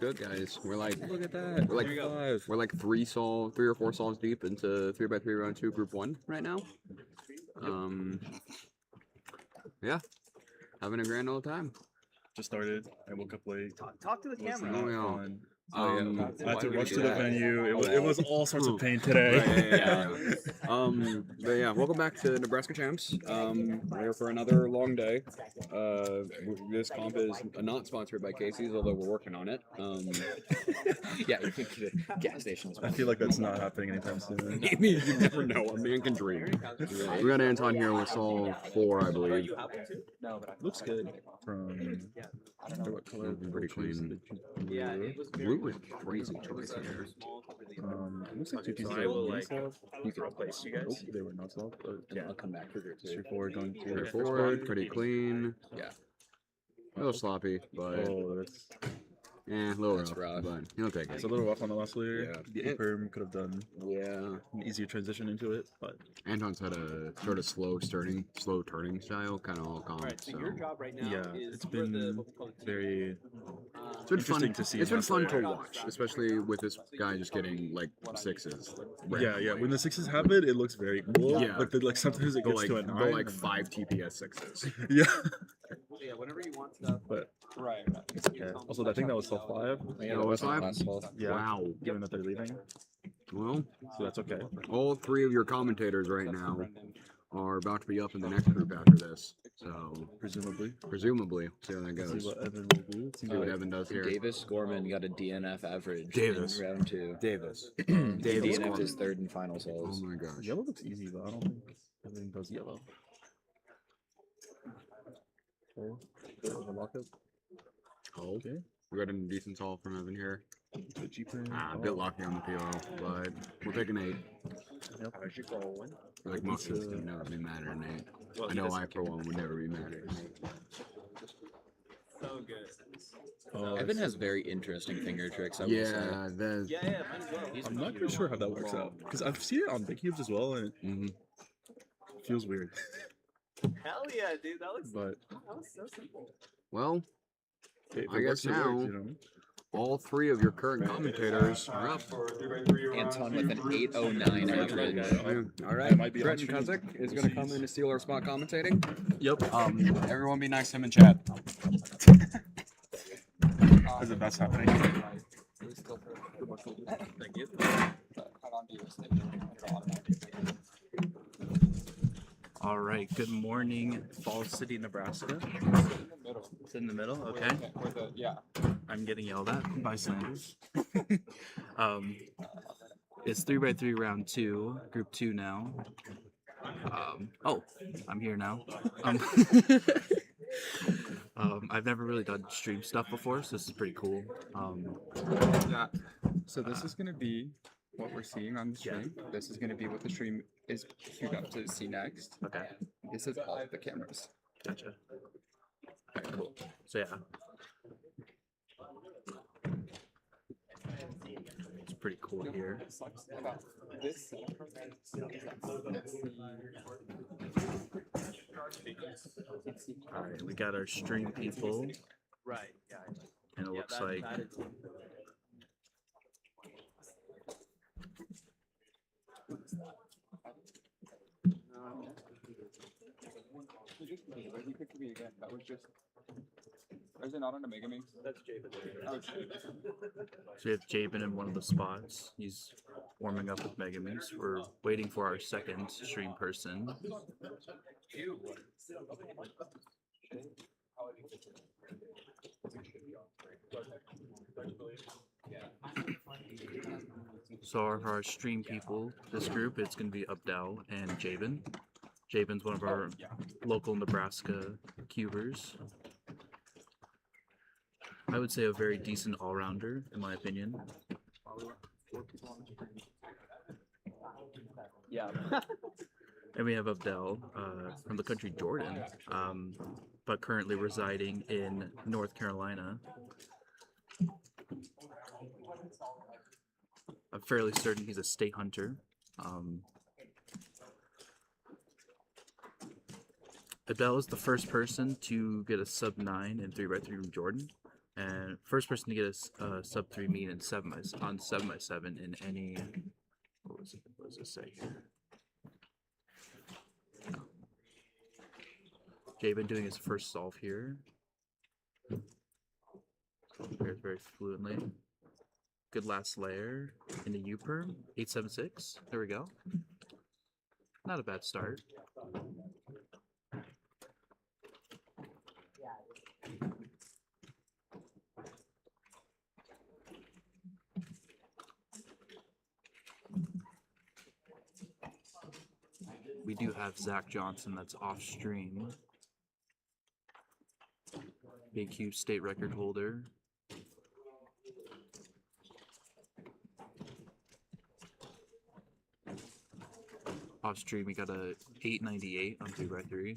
Good guys. We're like Look at that. we're like three or four solves deep into 3x3 round 2 group 1 right now. Yeah, having a grand old time. Just started. I woke up late. Talk to the camera. Not Yeah. fun. I had to why rush would to you the do that? venue. It was all sorts of pain today. But yeah, welcome back to Nebraska Champs. We're here for another long day. This comp is not sponsored by Casey's, although we're working on it. Yeah, you think the gas stations. I feel like that's not happening anytime soon. Maybe you never know. A man can dream. We got Anton here with solve 4, I believe. Looks good. From what color? Pretty clean. Yeah, it was Blue was crazy choice here. Looks like two pieces I will, like, you can replace you guys. They were not solved, but yeah, I'll come back for your two. straightforward going to Straightforward, pretty clean. Yeah. A little sloppy, but that's a little That's rough, rough. but he'll take it's it. a little rough on the last layer. Yeah. The perm could have done Yeah. an easier transition into it, but Anton's had a sort of slow turning style, kind of all calm. So your job right now yeah, is it's been very It's been fun interesting to see. It's been how fun they- to watch, especially with this guy just getting like 6s. Yeah. When the 6s happen, it looks very cool. Yeah. But then, like, sometimes it Go gets like to a 9. like 5 TPS 6s. Yeah. Yeah, whenever you want stuff. But Right. yeah. Also, I think that was still 5. Yeah, that was 5? Yeah. Wow. Given that they're leaving, Well, so that's okay. all 3 of your commentators right now are about to be up in the next group after this. So Presumably. see how that See goes. what Evan will do. See what Evan does here. Davis Gorman got a DNF average Davis. in round 2. Davis. He Davis. DNF'd his third and final Oh solves. my gosh. Yellow looks easy, but I don't think Evan does yellow. Okay. Lockup. Oh, Okay. we got a decent solve from Evan here. Good G-pin. A bit lucky on the PO, but we'll take an 8. Yep. Like most of us would never be mad at an 8. I know I, for one, would never be mad at an 8. So good. Oh, Evan has very interesting finger tricks, I will say. Yeah, that's... Yeah, mine as well. I'm not really sure how that works out because I've seen it on big cubes as well, and it feels weird. Hell yeah, dude. That looks But so simple. Well, if I it guess works, it now- works, you know? all 3 of your current commentators are up. Anton with an 809 average. All right, I might be on Trenton stream. Kuzik is going to come in to steal our spot commentating. Yep. Everyone be nice to him in chat. Is it that's happening? Thank you. All right. Good morning, Falls City, Nebraska. It's in the middle. Okay. Yeah. I'm getting yelled at by Sanders. It's 3x3 round 2, group 2 now. Oh, I'm here now. I've never really done stream stuff before, so this is pretty cool. Yeah. So this is gonna be what we're seeing on the stream. This is gonna be what the stream is queued up to see next. Okay. This is all of the cameras. Gotcha. Okay, cool. So yeah. It's pretty cool here. This Alright, we got our stream people, Right. Yeah. and it looks like That was just. Is it not on a Megaminx? That's Javen. so we have Jabin in one of the spots. He's warming up with Megaminx. We're waiting for our second stream person. So for our stream people, this group, it's going to be Abdel and Jabin. Jabin's one of our local Nebraska cubers. I would say a very decent all-rounder, in my opinion. Yeah. And we have Abdel from the country Jordan, but currently residing in North Carolina. I'm fairly certain he's a state hunter. Abdel is the first person to get a sub 9 in 3x3 from Jordan, And first person to get a sub 3 mean in 7x7 in any. What was it? What does it say here? No. Jabin doing his first solve here. Very fluently. Good last layer in the U-perm. 876. There we go. Not a bad start. We do have Zach Johnson that's off stream. Big huge state record holder. Off stream, we got a 898 on 3x3.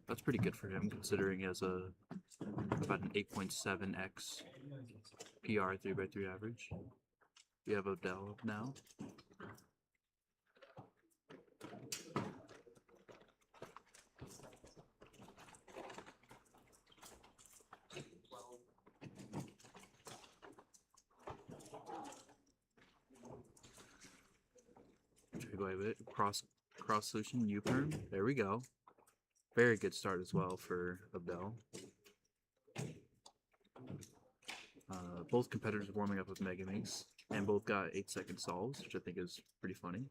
That's pretty good for him, considering he has about an 8.7x PR 3x3 average. We have Odell up now. Cross solution U-perm. There we go. Very good start as well for Abdel. Both competitors warming up with Megaminx, and both got 8-second solves, which I think is pretty funny.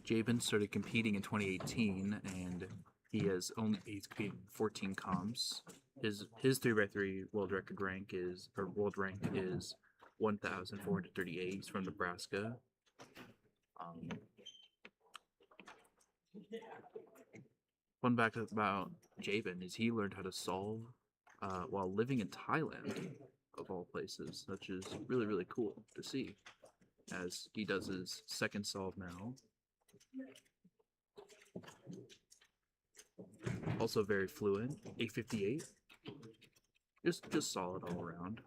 Jabin started competing in 2018, and he's competed 14 comps. His 3x3 world rank is 1,438. He's from Nebraska. Fun fact about Jabin is he learned how to solve while living in Thailand, of all places, which is really cool to see, as he does his second solve now. Also very fluent. 858. Just solid all around.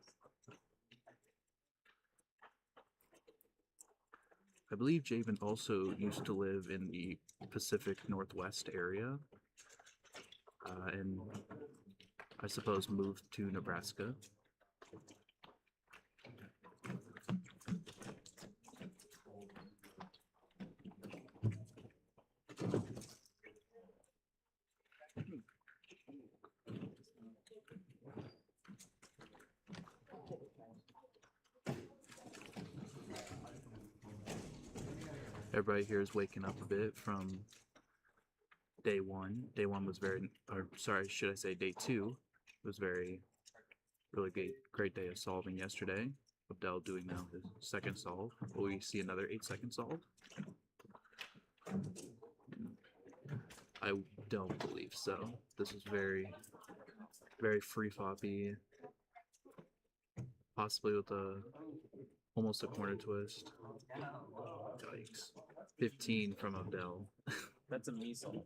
I believe Jabin also used to live in the Pacific Northwest area, and I suppose moved to Nebraska. Everybody here is waking up a bit from day one. Day one was very, or sorry, should I say day two? It was really great day of solving yesterday. Abdel doing now his second solve. Will we see another 8-second solve? I don't believe so. This is very free floppy, possibly with almost a corner twist. Yikes. 15 from Abdel. That's a measle.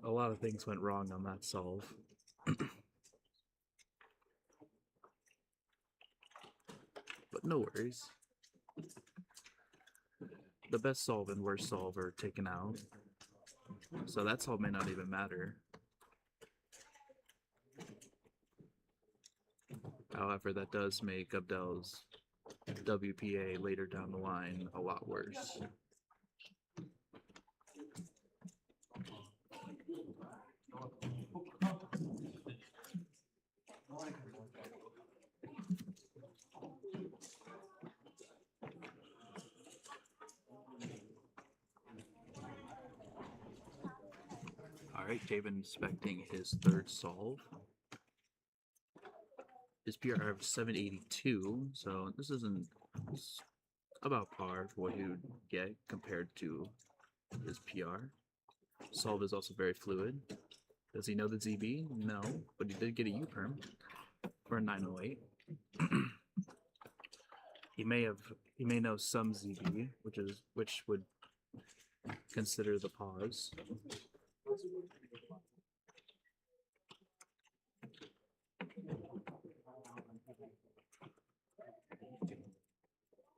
A lot of things went wrong on that solve. But no worries. The best solve and worst solve are taken out, so that solve may not even matter. However, that does make Abdel's WPA later down the line a lot worse. Alright, Jabin inspecting his third solve. His PR of 782, so this isn't about par for what he would get compared to his PR. Solve is also very fluid. Does he know the ZB? No, but he did get a U-perm for a 908. He may know some ZB, which would consider the pause.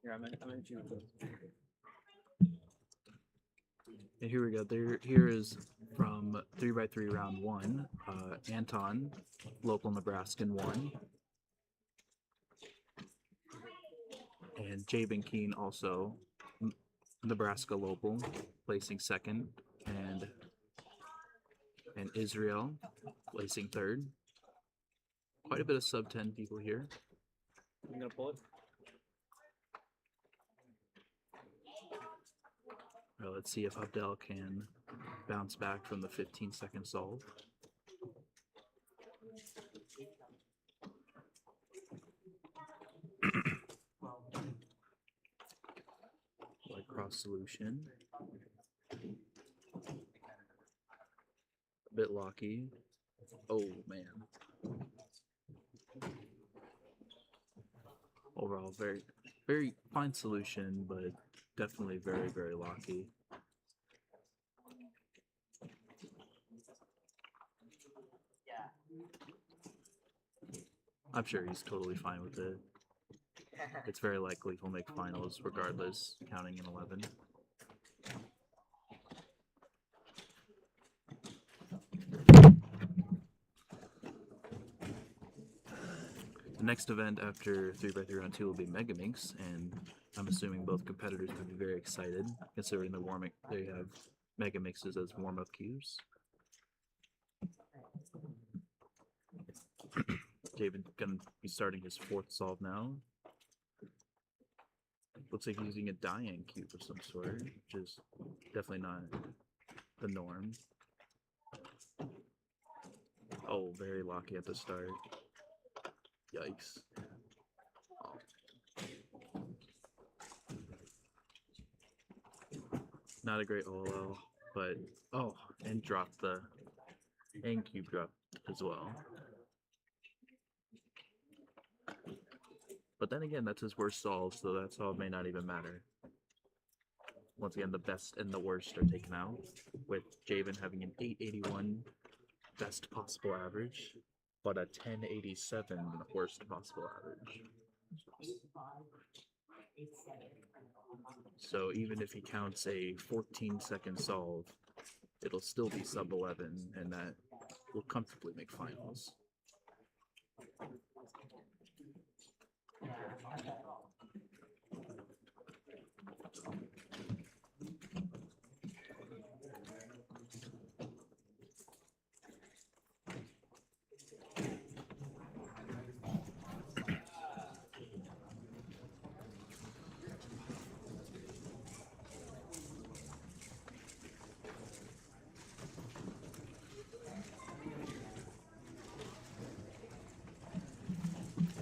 Here, I'm in few. And here we go. Here is from 3x3 round 1. Anton, local Nebraskan, won. And Jabin Keen, also Nebraska local, placing 2nd. And Israel placing 3rd. Quite a bit of sub 10 people here. I'm gonna pull it. Well, let's see if Abdel can bounce back from the 15-second solve. Light cross solution. A bit locky. Oh man. Overall, very fine solution, but definitely very locky. I'm sure he's totally fine with it. It's very likely he'll make finals regardless, counting in 11. The next event after 3x3 round 2 will be Megaminx, and I'm assuming both competitors will be very excited, considering they have Megamixes as warm-up cues. David gonna be starting his 4th solve now. Looks like he's using a Diane cube of some sort, which is definitely not the norm. Oh, very locky at the start. Yikes. Oh. Not a great OLL, but oh, and dropped the and cube drop as well. But then again, that's his worst solve, so that solve may not even matter. Once again, the best and the worst are taken out, with Javen having an 881 best possible average, but a 1087 worst possible average. So even if he counts a 14-second solve, it'll still be sub 11, and that will comfortably make finals.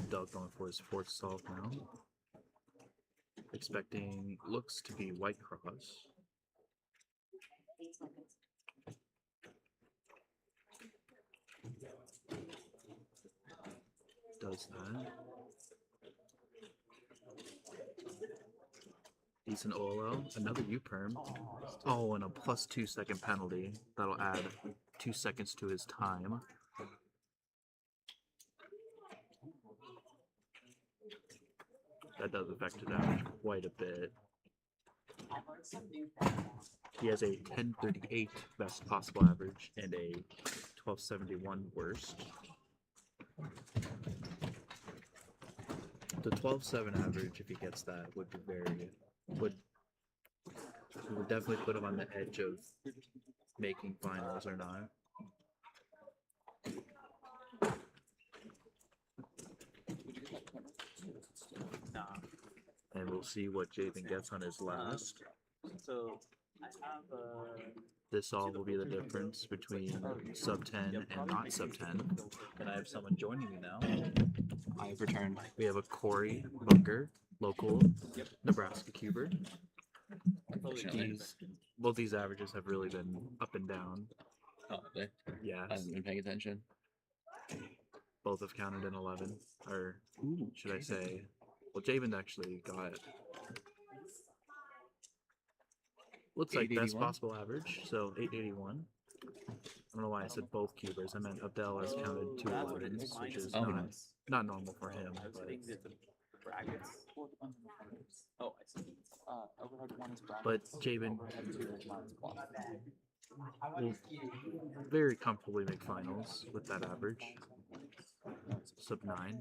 Doug going for his 4th solve now. Expecting looks to be white cross. Does that. Decent OLL. Another U-perm. Oh, and a plus 2-second penalty. That'll add 2 seconds to his time. That does affect his average quite a bit. He has a 1038 best possible average and a 1271 worst. The 12.7 average, if he gets that, would be would definitely put him on the edge of making finals or not. And we'll see what Jathan gets on his last. So I have This solve will be the difference between sub 10 and not sub 10. And I have someone joining me now. I have returned. We have a Corey Bunker, local Nebraska cuber. Both these averages have really been up and down. Oh, they? Yeah. I haven't been paying attention. Both have counted in 11, or should I say, Well, Jabin actually got looks like best 881? possible average, so 881. I don't know why I said both cubers. I meant Abdel has counted 2 11s, which is Oh, not, nice. not normal for him. But But Jabin will very comfortably make finals with that average. Sub 9.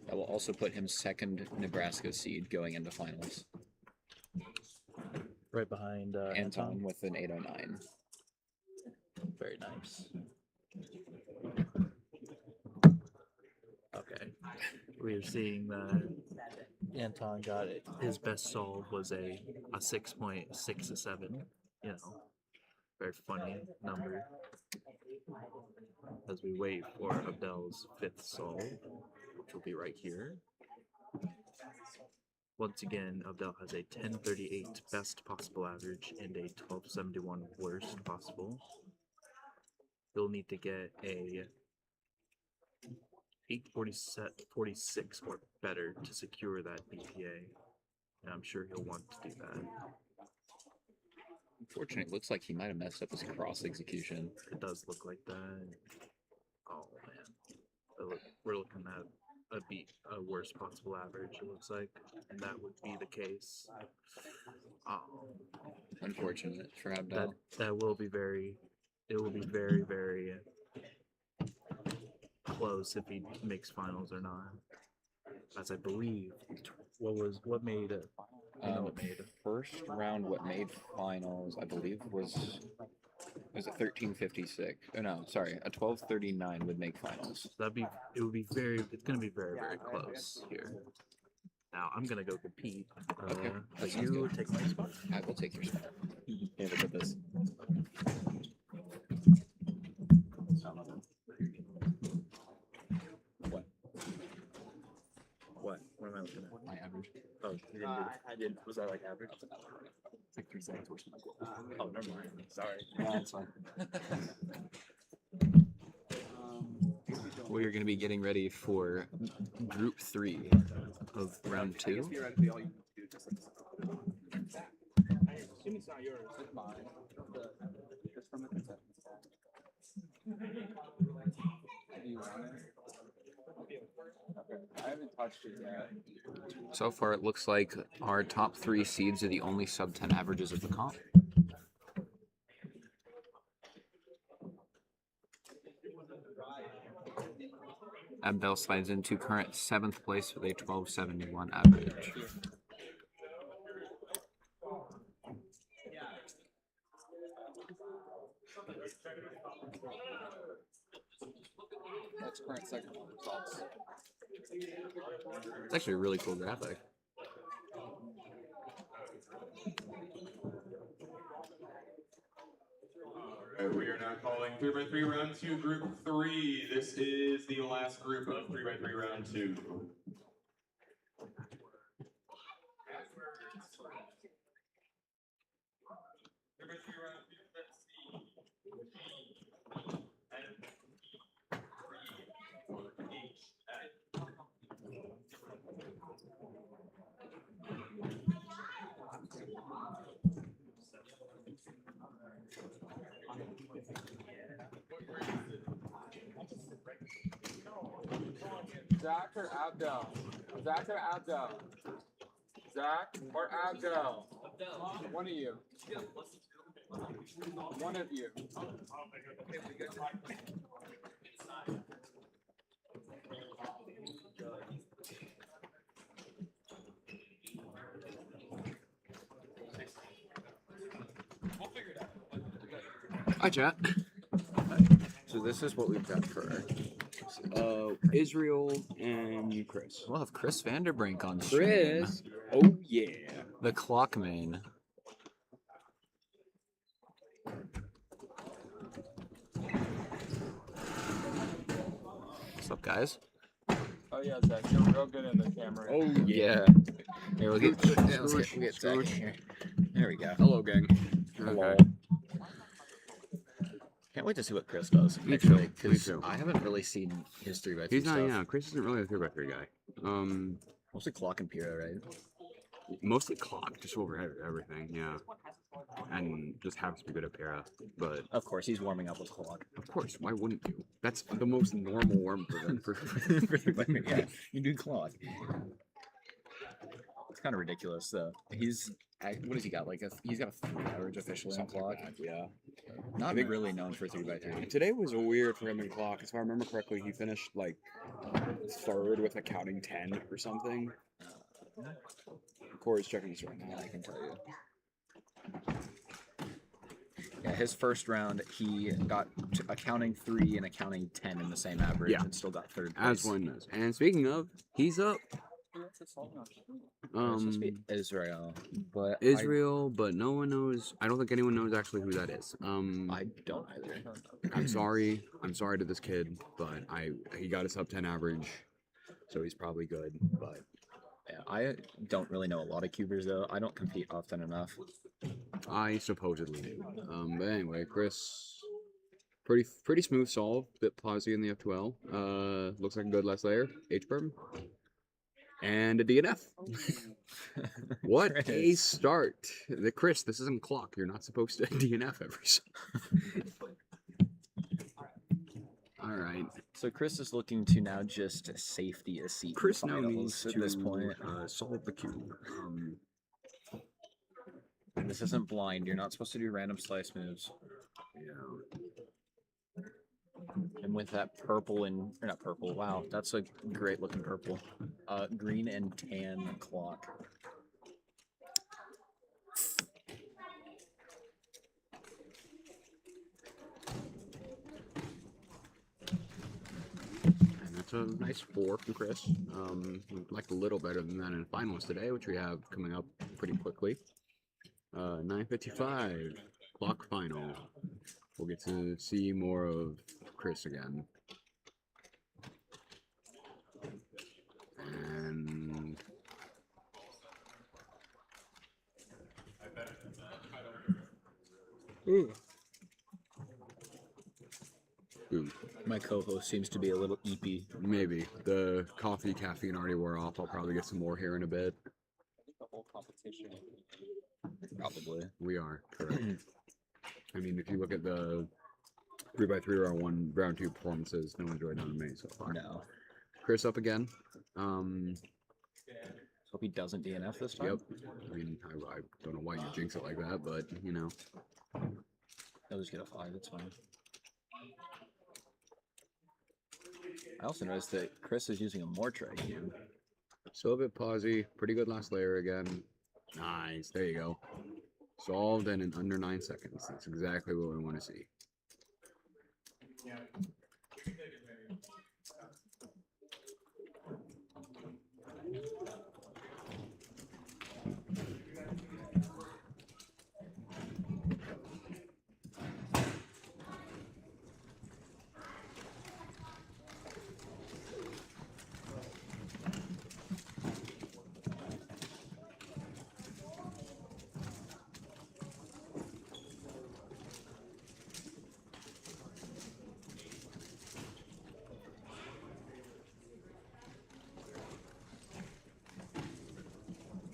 That will also put him second Nebraska seed going into finals. Right behind Anton with an 809. Very nice. Okay. We are seeing that Anton got it. His best solve was a 6.667. You know, very funny number. As we wait for Abdel's 5th solve, which will be right here. Once again, Abdel has a 1038 best possible average and a 1271 worst possible. He'll need to get a 846 or better to secure that BPA, and I'm sure he'll want to do that. Unfortunately, it looks like he might have messed up his cross execution. It does look like that. Oh man, we're looking at a worst possible average. It looks like, and that would be the case. Unfortunate for Abdel. That will be very. It will be very, very close if he makes finals or not. As I believe, what made it? What made it? First round, what made finals, I believe, was a 1356. Oh no, sorry, a 1239 would make finals. So it's gonna be very, very close here. Now I'm gonna go compete. Okay, that But sounds you good. take my spot. I will take your spot. Yeah, look at this. What am I looking at? My average. Oh, you didn't do that. I didn't. Was that like average? It's like 3 seconds worse than my goal. Oh, never mind. Sorry. Yeah, that's fine. We are going to be getting ready for Group 3 of Round 2. I haven't touched it yet. So far, it looks like our top 3 seeds are the only sub 10 averages of the comp. Abdel slides into current 7th place with a 1271 average. That's current second results. It's actually a really cool graphic. We are now calling 3x3 round 2, group 3. This is the last group of 3x3 round 2. Zach or Abdel? Zach or Abdel? Zach or Abdel? One of you. One of you. Hi, chat. So this is what we've got for Israel and Chris. we'll have Chris Vanderbrink on stream. Chris. Oh yeah. The Clockman. What's up, guys? Oh yeah, Zach, you're real good in the camera. Oh yeah. Here, we'll get, Scooch, let's scooch, get Zach scooch. here. There we go. Hello, gang. Okay. Can't wait to see what Chris does. Me too, Actually, me because too. I haven't really seen his 3x3 He's not, stuff. yeah, Chris isn't really a 3x3 guy. Mostly clock and Pira, right? Mostly clock, just over everything, yeah. And just happens to be good at para. But Of course, he's warming up with clock. of course, why wouldn't you? That's the most normal warm for them. Yeah, you do clock. It's kind of ridiculous, though. What has he got? He's got a 3 average officially on clock. Yeah. Not really known for 3x3. Today was weird for him in clock. If I remember correctly, he finished like 3rd with a counting 10 or something. Corey's checking this right now. I can tell you. Yeah, his first round, he got a counting 3 and a counting 10 in the same average, Yeah. and still got 3rd As place. one knows. And speaking of, he's up. It's supposed to be Israel, but Israel, but no one knows. I don't think anyone knows actually who that is. I don't either. I'm sorry. I'm sorry to this kid, but he got a sub 10 average, so he's probably good. But Yeah, I don't really know a lot of cubers though. I don't compete often enough. I supposedly do. But anyway, Chris, pretty smooth solve. Bit Plazzy in the F2L. Looks like a good last layer. H-berm. And a DNF. What a Chris. start. Chris, this isn't clock. You're not supposed to DNF every All right. So Chris is looking to now just safety a seat. in Chris now finals needs at to this point. solve the cube. And this isn't blind. You're not supposed to do random slice moves. Yeah. And with that purple and or not purple, wow, that's a great looking purple. Green and tan clock. And that's a nice 4 from Chris. Like a little better than that in finals today, which we have coming up pretty quickly. 9:55 clock final. We'll get to see more of Chris again. And Ooh. boom. My co-host seems to be a little eepy. Maybe the caffeine already wore off. I'll probably get some more here in a bit. The whole competition. Probably. We are correct. I mean, if you look at the 3x3 round 2 performances, no one's really done me so far. No. Chris up again. Hope he doesn't DNF this time. Yep. I mean, I don't know why you jinx it like that, but you know. He'll just get a 5. It's fine. I also noticed that Chris is using a more cube. So a bit pausey. Pretty good last layer again. Nice. There you go. Solved and in under 9 seconds. That's exactly what we want to see.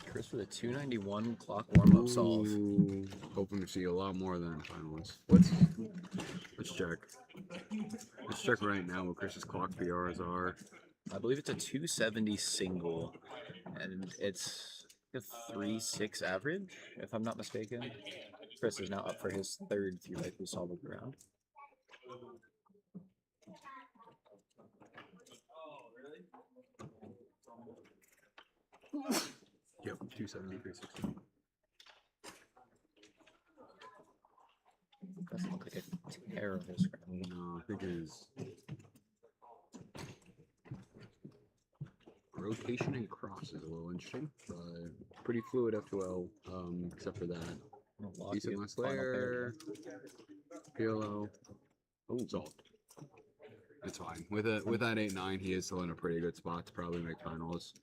Chris with a 291 clock warm-up solve. Ooh, hoping to see a lot more than finals. Let's check. Let's check right now what Chris's clock PRs are. I believe it's a 270 single, and it's a 3.6 average, if I'm not mistaken. Chris is now up for his 3rd 3x3 solve of the round. Yep, 270, 360. Doesn't look like a tear of his round. No, I think his rotation and cross is a little interesting, but pretty fluid F2L, except for that. Decent last layer. PLO. Oh, solved. It's fine. With that 8-9, he is still in a pretty good spot to probably make finals.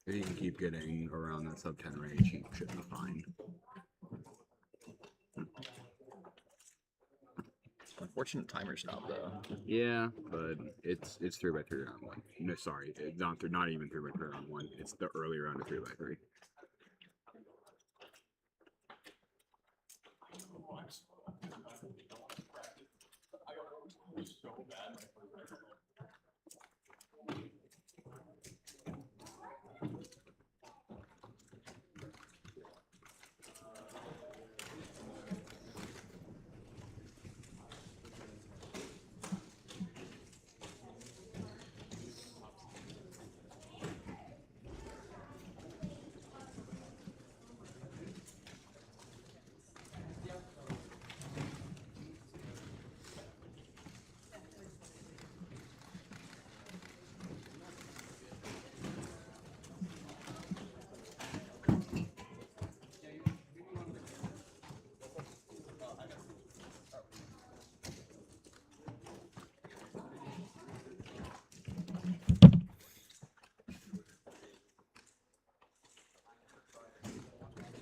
If he can keep getting around that sub 10 range, he should be fine. Unfortunate timer stop though. Yeah, but it's 3x3 round 1. No, sorry, it's not even 3x3 round 1. It's the early round of 3x3.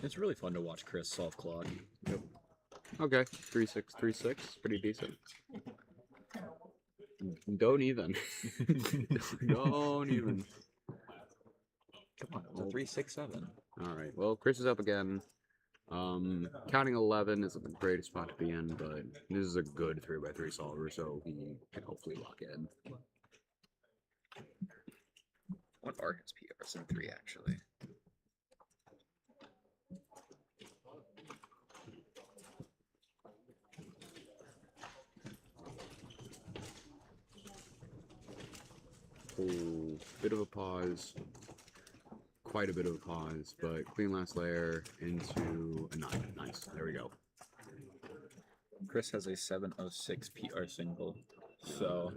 It's really fun to watch Chris solve clock. Yep. Okay, 3-6, pretty decent. Don't even. Don't even. Come on, it's a 3-6-7. All right. Well, Chris is up again. Counting 11 isn't the greatest spot to be in, but this is a good 3x3 solver, so he can hopefully lock in. What are his PRs in 3 actually? Oh, bit of a pause. Quite a bit of a pause, but clean last layer into a 9. Nice. There we go. Chris has a 706 PR single, so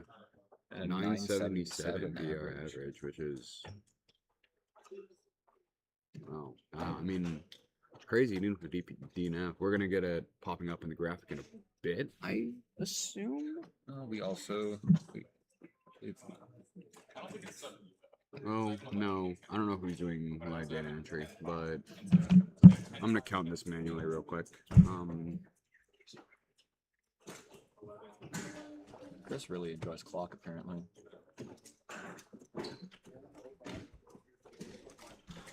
and a 977 PR average. average, which is wow. I mean, crazy news for DNF. We're gonna get it popping up in the graphic in a bit, I assume. We also Oh no, I don't know who's doing live data entry, but I'm gonna count this manually real quick. Chris really enjoys clock apparently.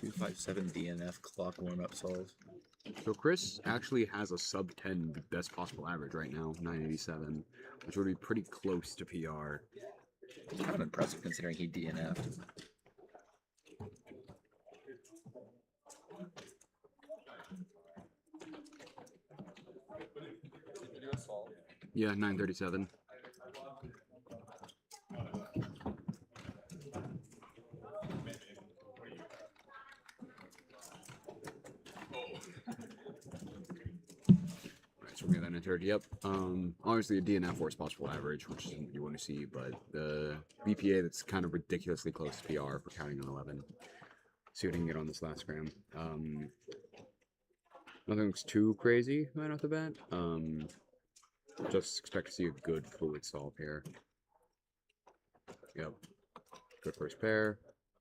257 DNF clock warm-up solve. So Chris actually has a sub 10 best possible average right now, 987, which would be pretty close to PR. It's kind of impressive considering he DNF'd. Yeah, 937. Right, so we got that entered. Yep. Obviously a DNF worst possible average, which is what you want to see, but the BPA that's kind of ridiculously close to PR for counting an 11. See what I can get on this last gram. Nothing looks too crazy right off the bat. Just expect to see a good fluid solve here. Yep. Good first pair.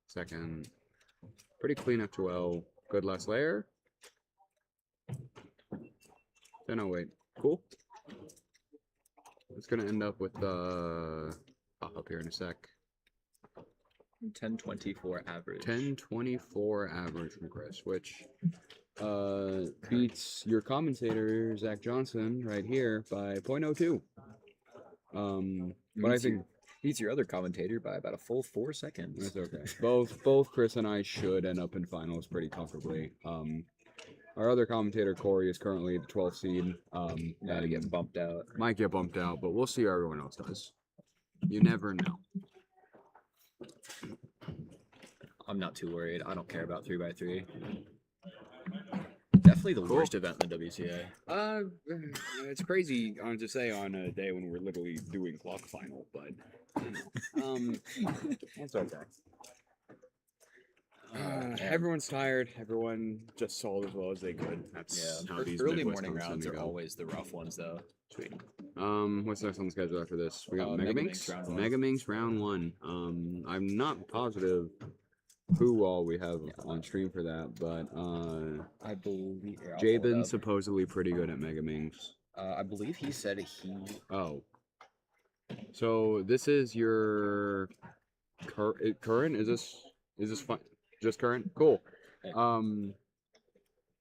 Second. Pretty clean F2L. Good last layer. Then oh wait. Cool. It's gonna end up with pop up here in a sec. 1024 average. 1024 average from Chris, which beats your commentator Zach Johnson right here by 0.02. But I think beats your other commentator by about a full 4 seconds. that's okay. Both Chris and I should end up in finals pretty comfortably. Our other commentator Corey is currently the 12th seed. Gotta get bumped out. Might get bumped out, but we'll see how everyone else does. You never know. I'm not too worried. I don't care about 3x3. Definitely the worst event in the WCA. It's crazy to say on a day when we're literally doing clock final, but it's okay. Everyone's tired. Everyone just solved as well as they could. That's how these early Midwest morning rounds are go. always the rough ones, though. Sweet. What's next on the schedule after this? We got Megaminx Megaminx. round 1. Megaminx round 1. I'm not positive who all we have on stream for that, but I believe Jabin's supposedly pretty good at Megaminx. I believe he said he. Oh. So this is your current? Is this fun? Just current? Cool.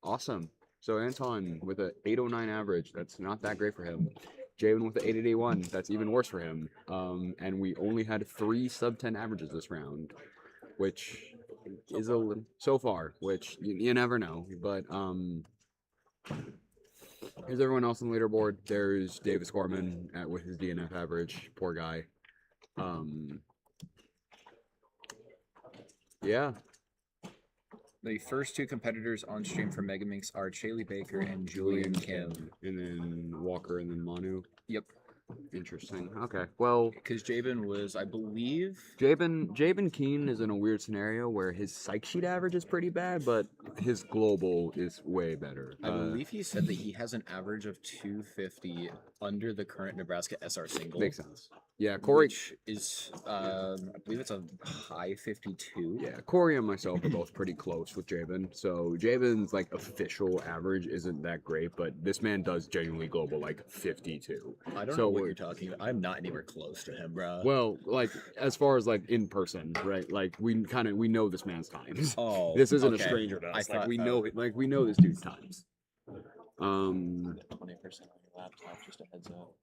Awesome. So Anton with a 809 average. That's not that great for him. Javen with the 881. That's even worse for him. And we only had 3 sub 10 averages this round, which is a little so far. Which you never know. But here's everyone else on the leaderboard. There's Davis Gorman with his DNF average. Poor guy. Yeah. The first 2 competitors on stream for Megaminx are Chaley Baker and Julian Kim. And then Walker and then Manu. Yep. Interesting. Okay. Well, because Jabin was, I believe, Jabin Keen is in a weird scenario where his psych sheet average is pretty bad, but his global is way better. I believe he said that he has an average of 250 under the current Nebraska SR single. Makes sense. Yeah, Corey which is, I believe it's a high 52. Yeah, Corey and myself are both pretty close with Jabin. So Jabin's like official average isn't that great, but this man does genuinely global like 52. I don't know what you're talking about. I'm not anywhere close to him, bro. Well, like as far as like in person, right? Like we know this man's times. Oh, this isn't okay. a stranger to us. I thought, we know we know this dude's times. 20% on your laptop, just a heads up.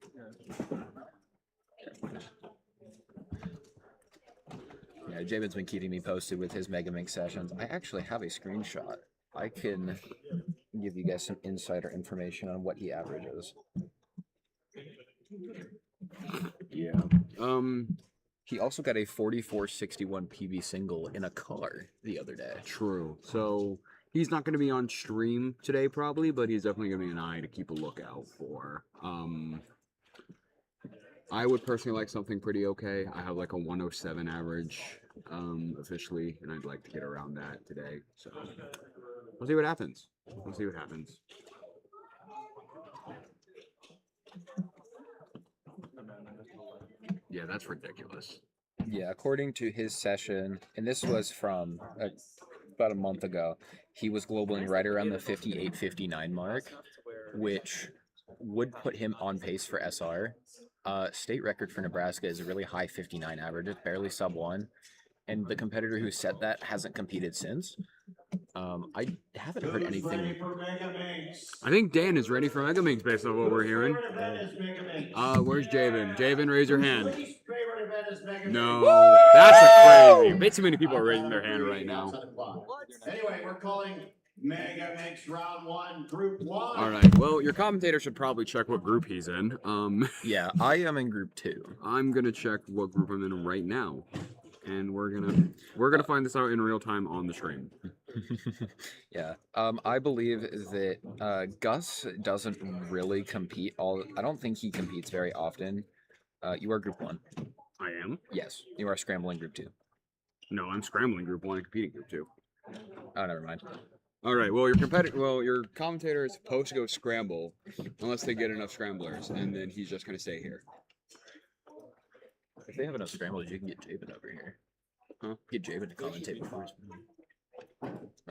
Yeah, Jabin's been keeping me posted with his Megaminx sessions. I actually have a screenshot. I can give you guys some insider information on what he averages. Yeah. He also got a 4461 PB single in a car the other day. True. So he's not going to be on stream today probably, but he's definitely going to be an eye to keep a lookout for. I would personally like something pretty okay. I have like a 107 average officially, and I'd like to get around that today. So we'll see what happens. Yeah, that's ridiculous. Yeah, according to his session, and this was from about a month ago, he was globaling right around the 58-59 mark, which would put him on pace for SR. State record for Nebraska is a really high 59 average. It's barely sub 1. And the competitor who set that hasn't competed since. I haven't heard anything. I think Dan is ready for Megaminx based on what we're hearing. Where's Javen? Javen, raise your hand. No, that's a crazy. Way too many people are raising their hand right now. Anyway, we're calling Megaminx round 1, group 1. All right. Well, your commentator should probably check what group he's in. Yeah, I am in group 2. I'm gonna check what group I'm in right now, and we're gonna find this out in real time on the stream. Yeah. I believe that Gus doesn't really compete. I don't think he competes very often. You are group 1. I am. Yes, you are scrambling group 2. No, I'm scrambling group 1 and competing group 2. Oh, never mind. All right. Well, your commentator is supposed to go scramble, unless they get enough scramblers, and then he's just gonna stay here. If they have enough scramblers, you can get Jabin over here. Huh? Get Jabin to commentate before.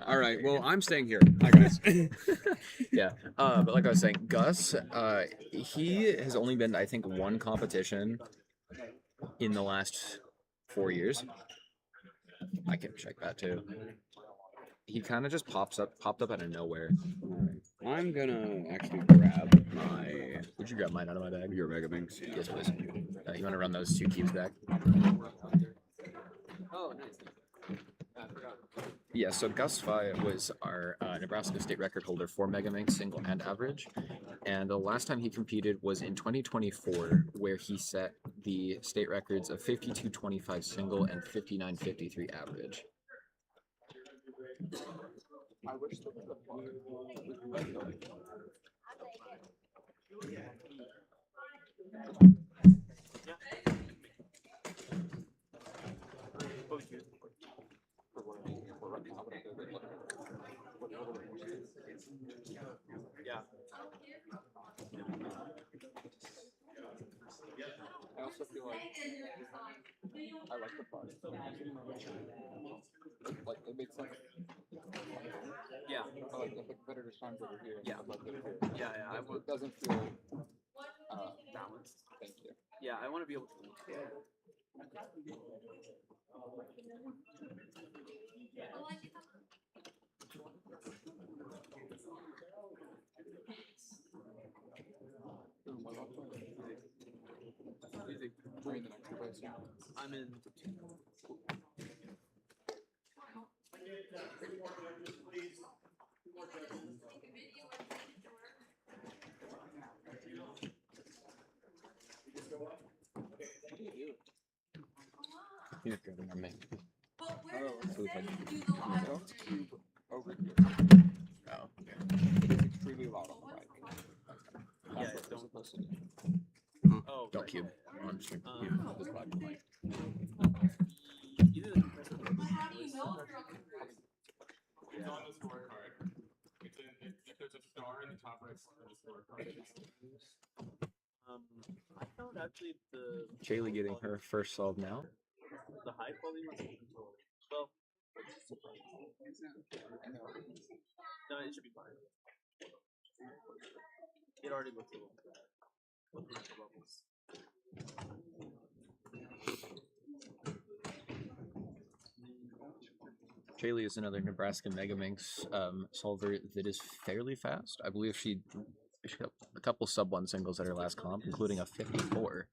All right. Well, I'm staying here. Hi guys. Yeah. But like I was saying, Gus, he has only been, I think, 1 competition in the last 4 years. I can check that too. He kind of just popped up out of nowhere. I'm gonna actually grab my. Would you grab mine out of my bag? Your Megaminx. Yes, please. You want to run those 2 cubes back? Oh, nice. I forgot. Yeah, so Gus Fye was our Nebraska State record holder for Megaminx single and average. And the last time he competed was in 2024, where he set the state records of 52.25 single and 59.53 average. I wish there was I also feel like I like the part. Like it makes sense. Yeah. Yeah. But like the competitor's times over here. Yeah. Yeah, I It want doesn't feel balance. thank you. Yeah, I want to be able to. We're in the next place. I'm in. You're good on me. Don't cube over here. Oh, It is extremely loud on the mic. Yeah, That's what we're don't. supposed to do. Oh, don't right. cube. On stream. This This Either the compressor or the It's on the scorecard. It's in, if there's a star in the top right corner of the scorecard. I found actually the Jaylee getting her first solve now. the high quality ones. Well, no, it should be fine. It already looks a little bad. Looking at the levels. Jaylee is another Nebraska Megaminx solver that is fairly fast. I believe she got a couple sub 1 singles at her last comp, including a 54.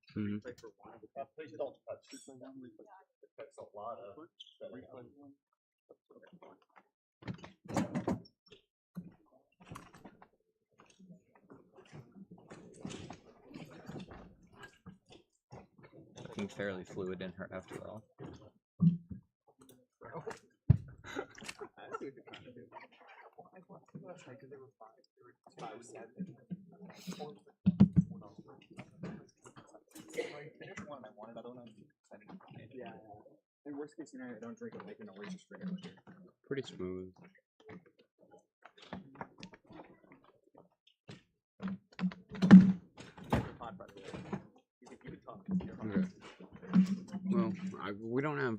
Looking fairly fluid in her after all. Yeah. In worst case scenario, I don't drink it, make a noise, just drink it. Pretty smooth. Okay. Well, we don't have.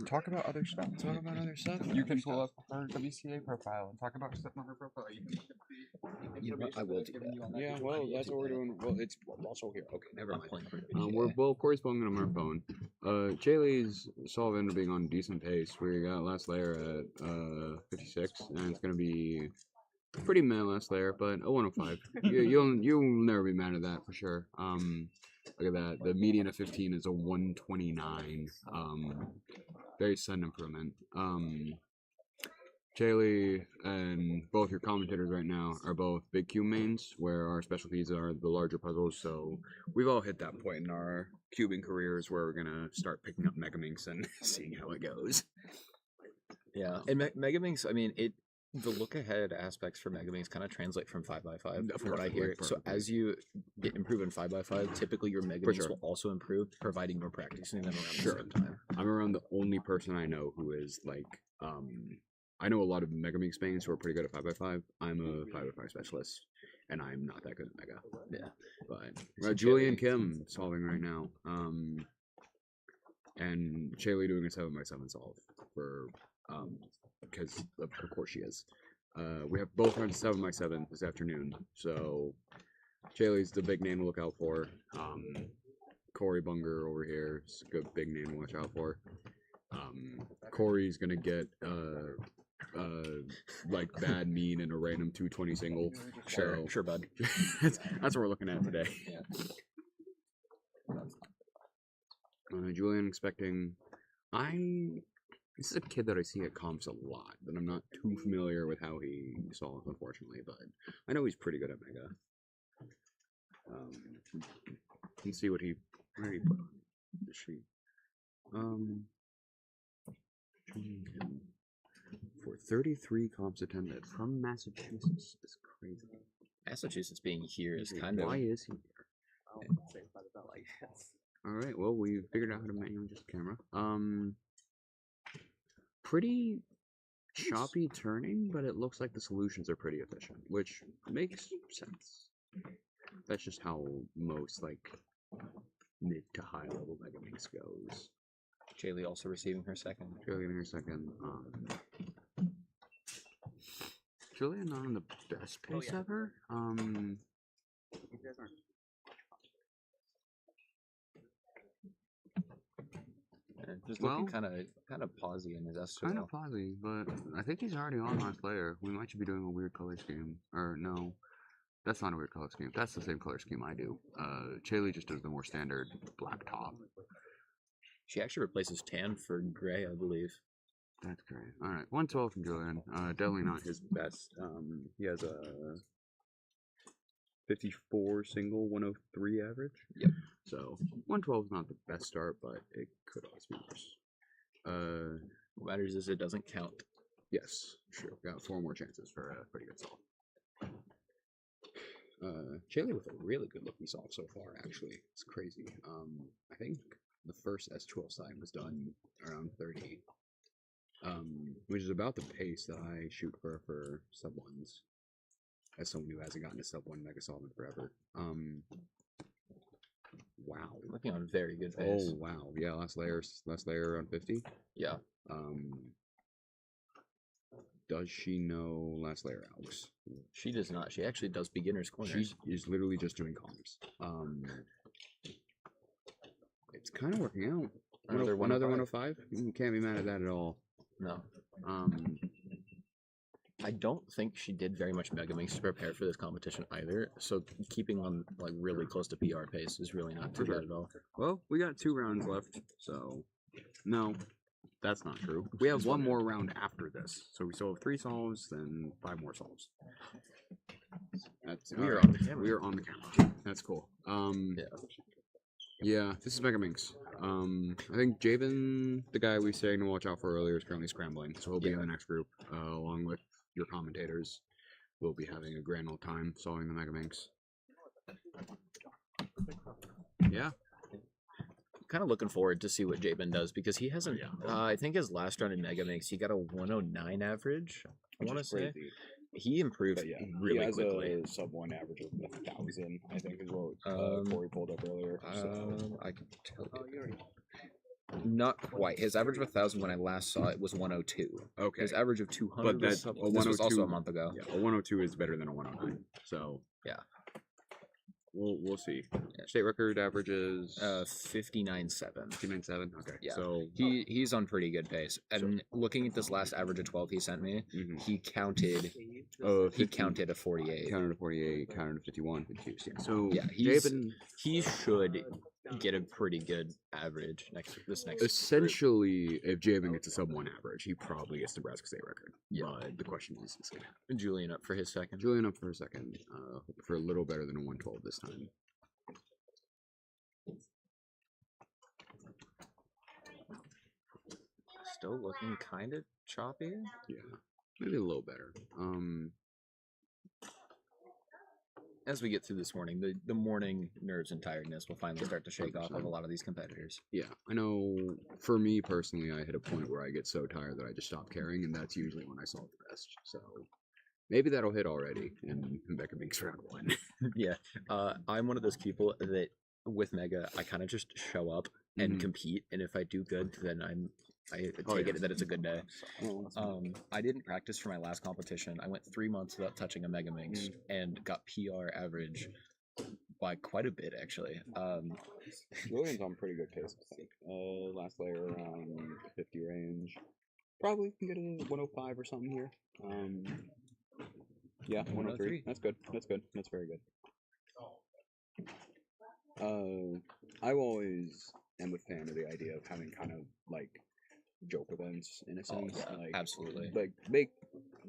Talk about other stuff. Talk about other stuff. You can pull up her WCA profile and talk about stuff on her profile. You can look at the information I will that it's do giving that. you on that Yeah, page. well, that's what we're doing. Well, it's also here. Okay, never I'm mind. playing for We're of course going on our phone. Jaylee's solve ended up being on decent pace. We got last layer at 56, and it's gonna be pretty meh last layer, but a 105. You'll never be mad at that for sure. Look at that. The median of 15 is a 129. Very sudden improvement. Jaylee and both your commentators right now are both big cube mains, where our specialties are the larger puzzles. So we've all hit that point in our cubing careers where we're gonna start picking up Megaminx and seeing how it goes. Yeah, and Megaminx, I mean, the look ahead aspects for Megaminx kind of translate from 5x5 from what I hear. So as you get improve in 5x5, typically your Megaminx will also improve, providing you're practicing them around the same time. I'm around the only person I know who is like, I know a lot of Megaminx mains who are pretty good at 5x5. I'm a 5x5 specialist, and I'm not that good at Mega. Yeah, but Julie and Kim solving right now, and Shaylee doing a 7x7 solve for because of course she is. We have both run 7x7 this afternoon, so Shaylee's the big name to look out for. Corey Bunger over here is a good big name to watch out for. Corey's gonna get like bad mean and a random 220 single. Sure, bud. that's what we're looking at today. Julian expecting. This is a kid that I see at comps a lot, but I'm not too familiar with how he solves, unfortunately. But I know he's pretty good at Mega. Let's see what he put on the sheet. For 33 comps attended from Massachusetts is crazy. Massachusetts being here is kind of. Why is he here? All right. Well, we figured out how to manually adjust the camera. Pretty choppy turning, but it looks like the solutions are pretty efficient, which makes sense. That's just how most like mid to high level Megaminx goes. Jaylee also receiving her second. Jaylee getting her second. Julian not on the best pace ever. Yeah, just Well, looking kind of pausey in his S2. Kind of fuzzy, but I think he's already on last layer. We might be doing a weird color scheme. Or no, that's not a weird color scheme. That's the same color scheme I do. Chaley just does the more standard black top. She actually replaces tan for gray, I believe. That's great. All right, 112 from Julian. Definitely not his best. He has a 54 single, 103 average. Yep. So 112 is not the best start, but it could always be worse. What matters is it doesn't count. Yes, sure. Got 4 more chances for a pretty good solve. Chaley with a really good looking solve so far, actually. It's crazy. I think the first S12 sign was done around 30. Which is about the pace that I shoot for sub ones. As someone who hasn't gotten a sub 1 mega solve in forever. Wow. Looking on very good pace. Oh wow. Yeah, last layer around 50. Yeah. Does she know last layer Alex? She does not. She actually does beginner's corners. She is literally just doing comms. It's kind of working out. Another 105. Can't be mad at that at all. No. I don't think she did very much Megaminx to prepare for this competition either. So keeping on like really close to PR pace is really not too bad at all. Well, we got 2 rounds left, so no, that's not true. We have one more round after this, so we still have 3 solves, then 5 more solves. That's We are alright. on the camera. We are on the camera. That's cool. Yeah. Yeah, this is Megaminx. I think Javen, the guy we were saying to watch out for earlier, is currently scrambling, so he'll be in the next group, along with your commentators. We'll be having a grand old time solving the Megaminx. Yeah. Kind of looking forward to see what Jabin does because he hasn't. I think his last run in Megaminx, he got a 109 average. I want to say he improved really quickly. A sub 1 average of 1,000, I think, is what Corey pulled up earlier. I can tell you. Not quite. His average of 1,000 when I last saw it was 102. Okay. His average of 200 but that's was, a 102 was also a month ago. Yeah, a 102 is better than a 109. So yeah. We'll see. State record averages 59.7. 59.7. Okay. Yeah. So he's on pretty good pace. And looking at this last average of 12 he sent me, he counted he counted a 48. Counted a 48, counted a 51, 52. Yeah. So yeah, he should get a pretty good average this next. Essentially, if Jabin gets a sub 1 average, he probably gets Nebraska State record. Yeah. But the question is gonna happen. Julian up for his second. Julian up for a second, for a little better than a 112 this time. Still looking kind of choppy. Yeah, maybe a little better. As we get through this morning, the morning nerves and tiredness will finally start to shake off of a lot of these competitors. Yeah, I know for me personally, I hit a point where I get so tired that I just stop caring, and that's usually when I solve the best. So maybe that'll hit already in Megaminx round 1. Yeah, I'm one of those people that with Mega, I kind of just show up and compete, and if I do good, then I take it that it's a good day. I didn't practice for my last competition. I went 3 months without touching a Megaminx and got PR average by quite a bit, actually. Julian's on pretty good pace, I think. Last layer around 50 range. Probably can get a 105 or something here. Yeah, 103. That's good. That's good. That's very good. I always am a fan of the idea of having kind of like joke events in a sense. Like, absolutely. Like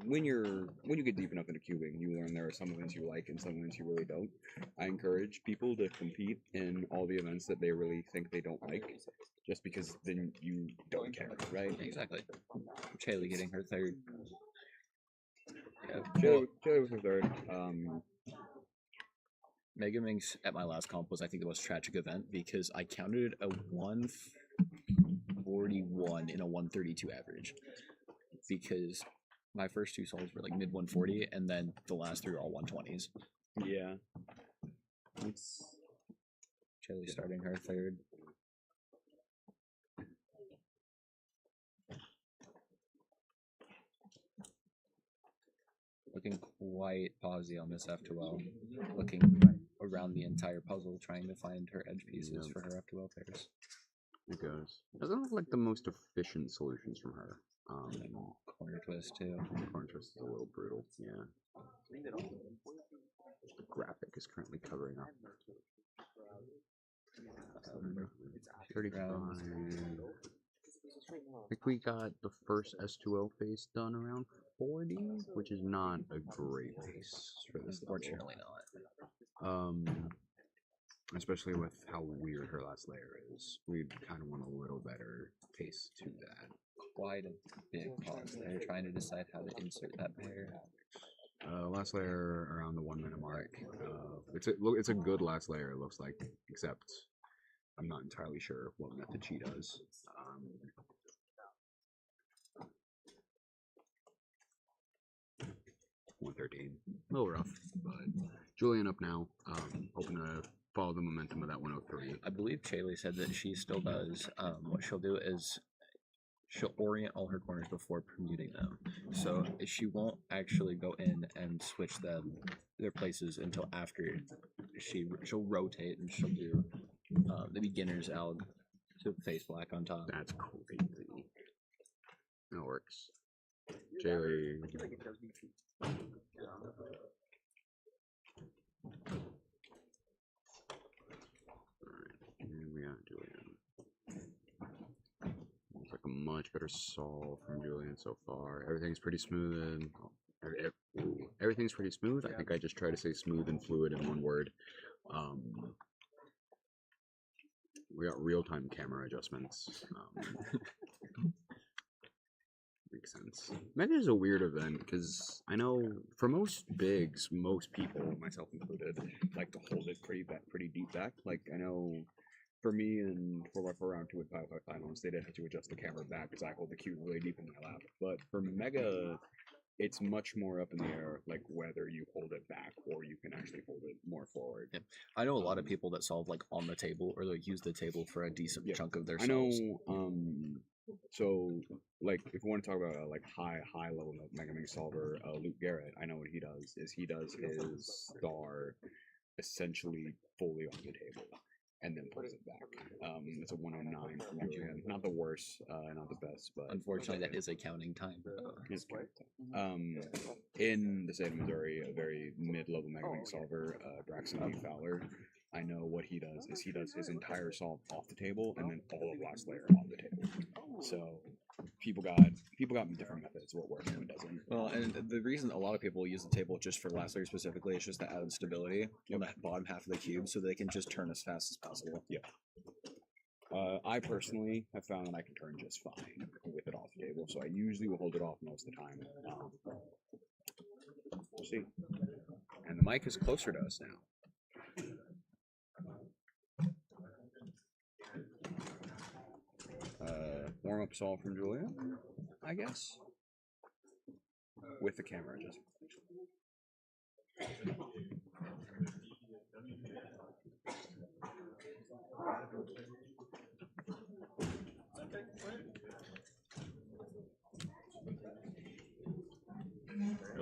when you get deep enough into cubing, you learn there are some events you like and some events you really don't. I encourage people to compete in all the events that they really think they don't like, just because then you don't care, right? Exactly. Chaley getting her third. Yeah, Chaley was her third. Megaminx at my last comp was, I think, the most tragic event because I counted a 141 in a 132 average because my first 2 solves were like mid 140 and then the last 3 are all 120s. Yeah. It's Chaley starting her third. Looking quite pausey on this F2L, looking around the entire puzzle, trying to find her edge pieces for her F2L pairs. It goes. Doesn't look like the most efficient solutions from her. Corner twist too. Corner twist is a little brutal. Yeah. The graphic is currently covering up. 35. I think we got the first S2L phase done around 40, which is not a great pace for this. Unfortunately not. Especially with how weird her last layer is. We kind of want a little better pace to that. Quite a big pause there, trying to decide how to insert that pair. Last layer around the 1 minute mark. It's a good last layer, it looks like, except I'm not entirely sure what method she does. 113, a little rough, but Julian up now, hoping to follow the momentum of that 103. I believe Chaley said that she still does. What she'll do is she'll orient all her corners before permuting them, so she won't actually go in and switch their places until after she'll rotate, and she'll do the beginner's alg to face black on top. That's crazy. That works. Chaley. We got Julian. Looks like a much better solve from Julian so far. Everything's pretty smooth. Everything's pretty smooth. I think I just try to say smooth and fluid in one word. We got real-time camera adjustments. Makes sense. Mega is a weird event because I know for most bigs, most people, myself included, like to hold it pretty deep back. Like I know for me in 4x4 round 2 and 5x5 finals, they did have to adjust the camera back because I hold the cube really deep in my lap. But for Mega, it's much more up in the air, like whether you hold it back or you can actually hold it more forward. Yeah. I know a lot of people that solve like on the table or like use the table for a decent chunk of their I solves. know. So like if you want to talk about a like high level Megaminx solver, Luke Garrett, I know what he does is he does his star essentially fully on the table and then pulls it back. It's a 109 from Julian. Not the worst, not the best, but Unfortunately, that is a counting time. In the state of Missouri, a very mid-level Megaminx solver, Braxton B. Fowler. I know what he does is he does his entire solve off the table and then all of last layer on the table. So people got different methods. What works and what doesn't. Well, and the reason a lot of people use the table just for last layer specifically is just to add stability on the bottom half of the cube, so they can just turn as fast as possible. Yeah. I personally have found that I can turn just fine with it off the table, so I usually will hold it off most of the time. We'll see. And the mic is closer to us now. Warm up solve from Julian, I guess, with the camera adjustment.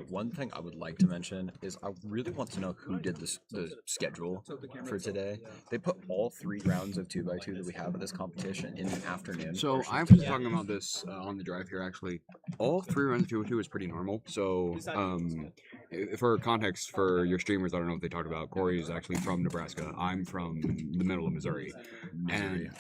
One thing I would like to mention is I really want to know who did the schedule for today. They put all 3 rounds of 2x2 that we have at this competition in the afternoon. So I was talking about this on the drive here actually. All 3 rounds of 2x2 is pretty normal. So for context for your streamers, I don't know if they talked about, Corey is actually from Nebraska. I'm from the middle of Missouri. And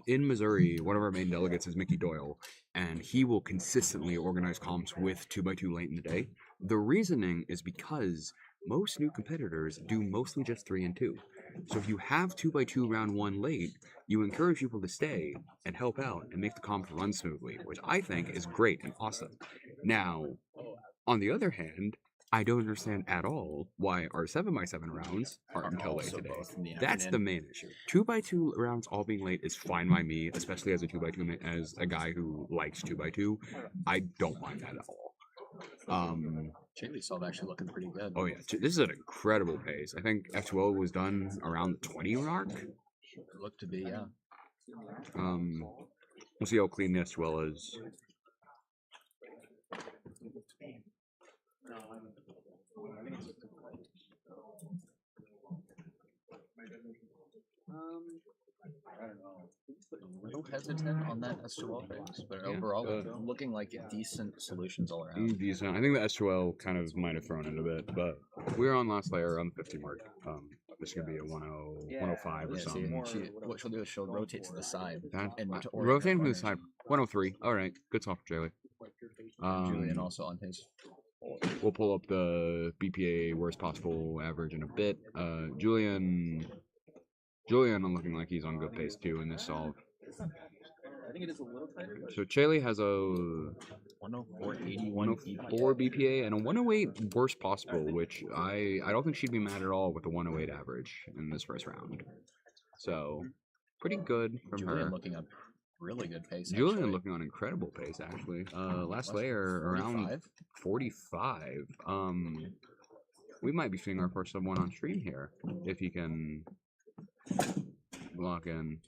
in Missouri, one of our main delegates is Mickey Doyle, and he will consistently organize comps with 2x2 late in the day. The reasoning is because most new competitors do mostly just 3 and 2. So if you have 2x2 round 1 late, you encourage people to stay and help out and make the comp run smoothly, which I think is great and awesome. Now, on the other hand, I don't understand at all why our 7x7 rounds aren't until late today. That's the main issue. 2x2 rounds all being late is fine by me, especially as a 2x2, as a guy who likes 2x2. I don't mind that at all. Chaley's solve actually looking pretty good. Oh yeah, this is an incredible pace. I think F2O was done around the 20 mark. It looked to be, yeah. We'll see how clean the S2L is. little hesitant on that S2L phase, but Yeah, overall, but- looking like decent solutions all around. Decent. I think the S2L kind of might have thrown it a bit, but we're on last layer around the 50 mark. This is gonna be a 10, 105 or Yeah, see, something. what she'll do is she'll rotate to the side That, and to orient her rotating from the corners. side. 103. All right, good soft Jaylee. Julian also on his. We'll pull up the BPA worst possible average in a bit. Julian I'm looking like he's on good pace too in this solve. I think it is a little tighter. So Chaley has a 104.81 104 BPA and a 108 worst possible, which I don't think she'd be mad at all with a 108 average in this first round. So pretty good from Julian her. looking on really good pace. Julian actually. looking on incredible pace actually. Last layer around 45. We might be seeing our first sub 1 on stream here if he can lock in.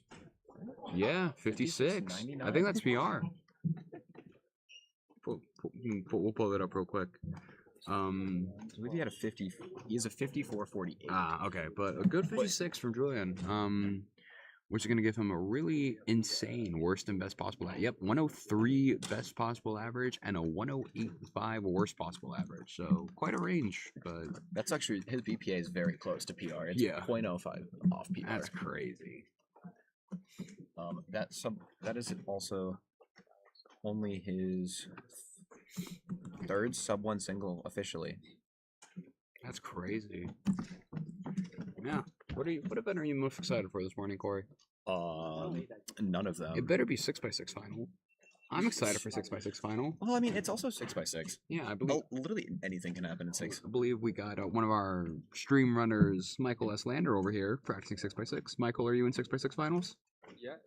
Yeah, 56. I think that's PR. We'll pull that up real quick. I believe he had a 50. He has a 54.48. Ah, okay, but a good 56 from Julian. Which is going to give him a really insane worst and best possible. Yep, 103 best possible average and a 108.5 worst possible average. So quite a range, but That's actually his BPA is very close to PR. It's Yeah. 0.05 off PR. that's crazy. That is also only his third sub 1 single officially. That's crazy. Yeah. What event are you most excited for this morning, Corey? None of them. It better be 6x6 final. I'm excited for 6x6 final. Well, I mean, it's also 6x6. Yeah, I believe. Literally anything can happen in 6. I believe we got one of our stream runners, Michael S. Lander, over here practicing 6x6. Michael, are you in 6x6 finals? Yes.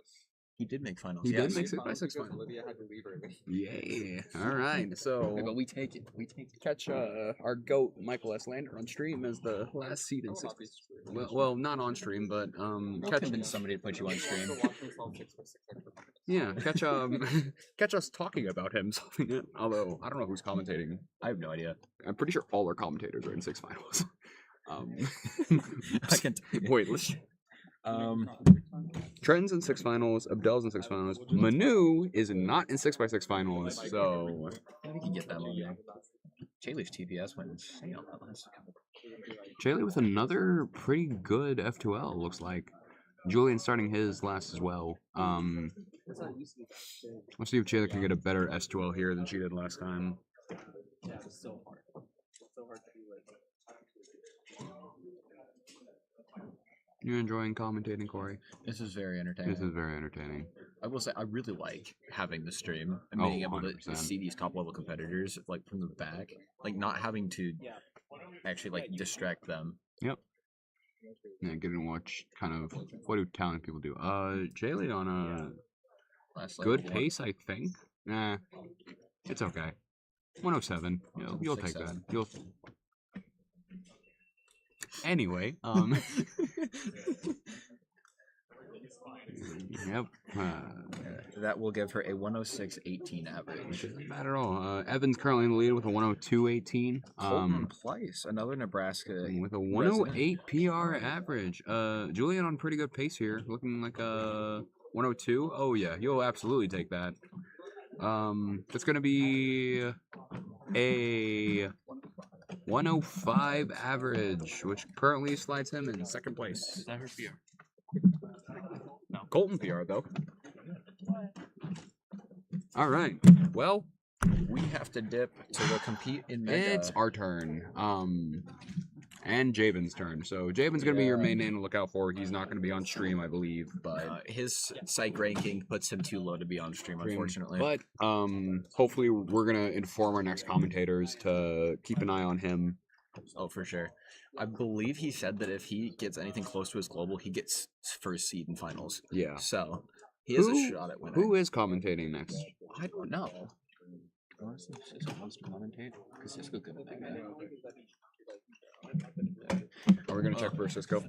He did make finals. He yes. did make 6x6 finals. Olivia had to leave early. Yeah. All right. So But we take it. We take it. catch our goat Michael S. Lander on stream as the last seed in 6x6. Well, not on stream, but We'll catch convince somebody to put you on stream. yeah, catch catch us talking about him solving it. Although I don't know who's commentating. I have no idea. I'm pretty sure all our commentators are in 6 finals. I can. Wait, let's. Um, Trenton's in 6 finals. Abdel's in 6 finals. Manu is not in 6x6 finals. So I think we can get that movie. Chaley's TPS went insane on that last. Chaley with another pretty good F2L looks like. Julian starting his last as well. Let's see if Chaley can get a better S2L here than she did last time. You enjoying commentating, Corey? This is very entertaining. This is very entertaining. I will say I really like having the stream and Oh, being able to 100%. see these top level competitors like from the back, like not having to actually like distract them. Yep. Yeah, getting to watch kind of what do talented people do. Jaylee on a Last good level, pace, I think. Nah, it's okay. 107. You'll take that. 6-7. You'll. Anyway, yep. That will give her a 106.18 average. Isn't bad at all. Evan's currently in the lead with a 102.18. Colton Pleiss, another Nebraska. With a 108 PR average. Julian on pretty good pace here, looking like a 102. Oh yeah, you'll absolutely take that. That's gonna be a 105 average, which currently slides him in second place. Is that her PR? Colton PR though. All right. Well, We have to dip to go compete in Mega. it's our turn. And Javen's turn. So Javen's gonna be your main name to look out for. He's not gonna be on stream, I believe, but His psych ranking puts him too low to be on stream, unfortunately. But hopefully we're gonna inform our next commentators to keep an eye on him. Oh, for sure. I believe he said that if he gets anything close to his global, he gets first seed in finals. Yeah. So he has a shot at winning. Who is commentating next? I don't know. Honestly, Cisco wants to commentate because Cisco could be that guy. Are we gonna check for Cisco?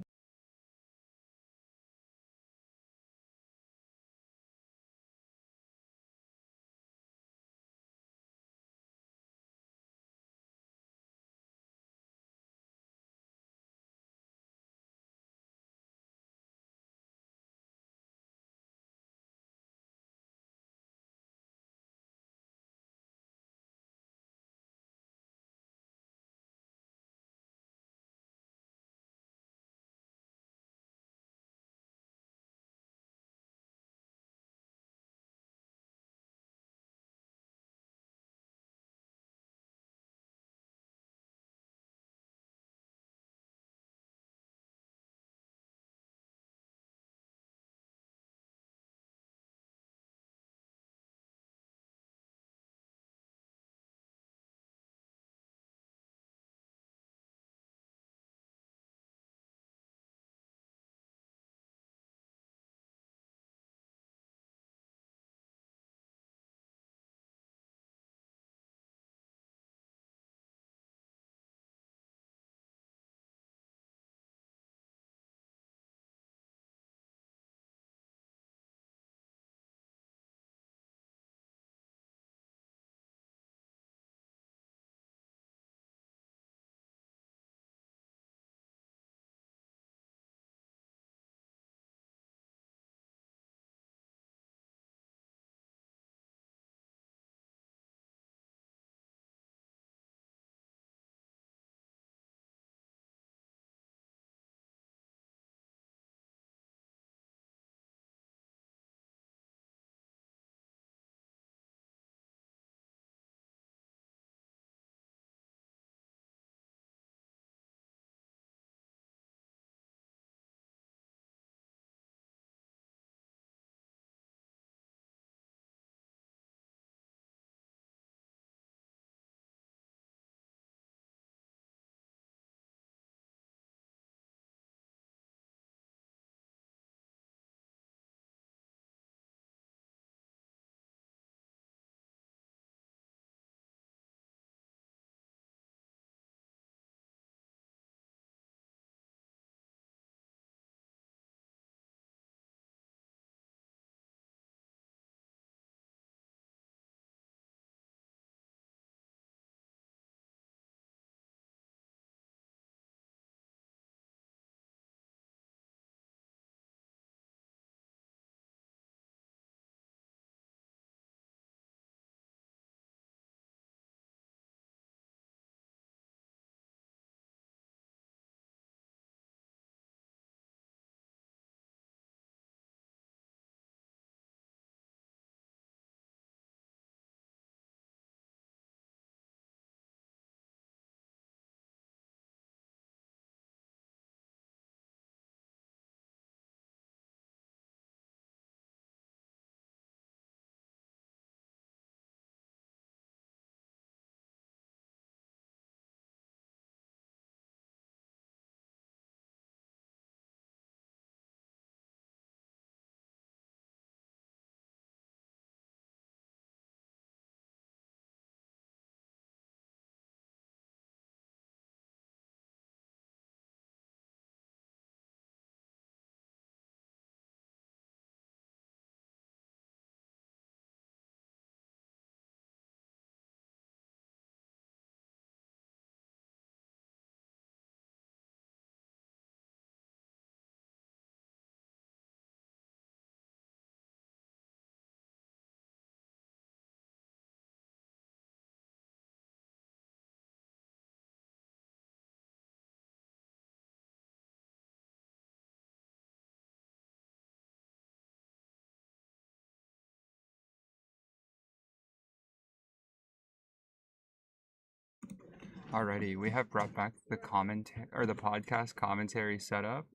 Alrighty, we have brought back the the podcast commentary setup.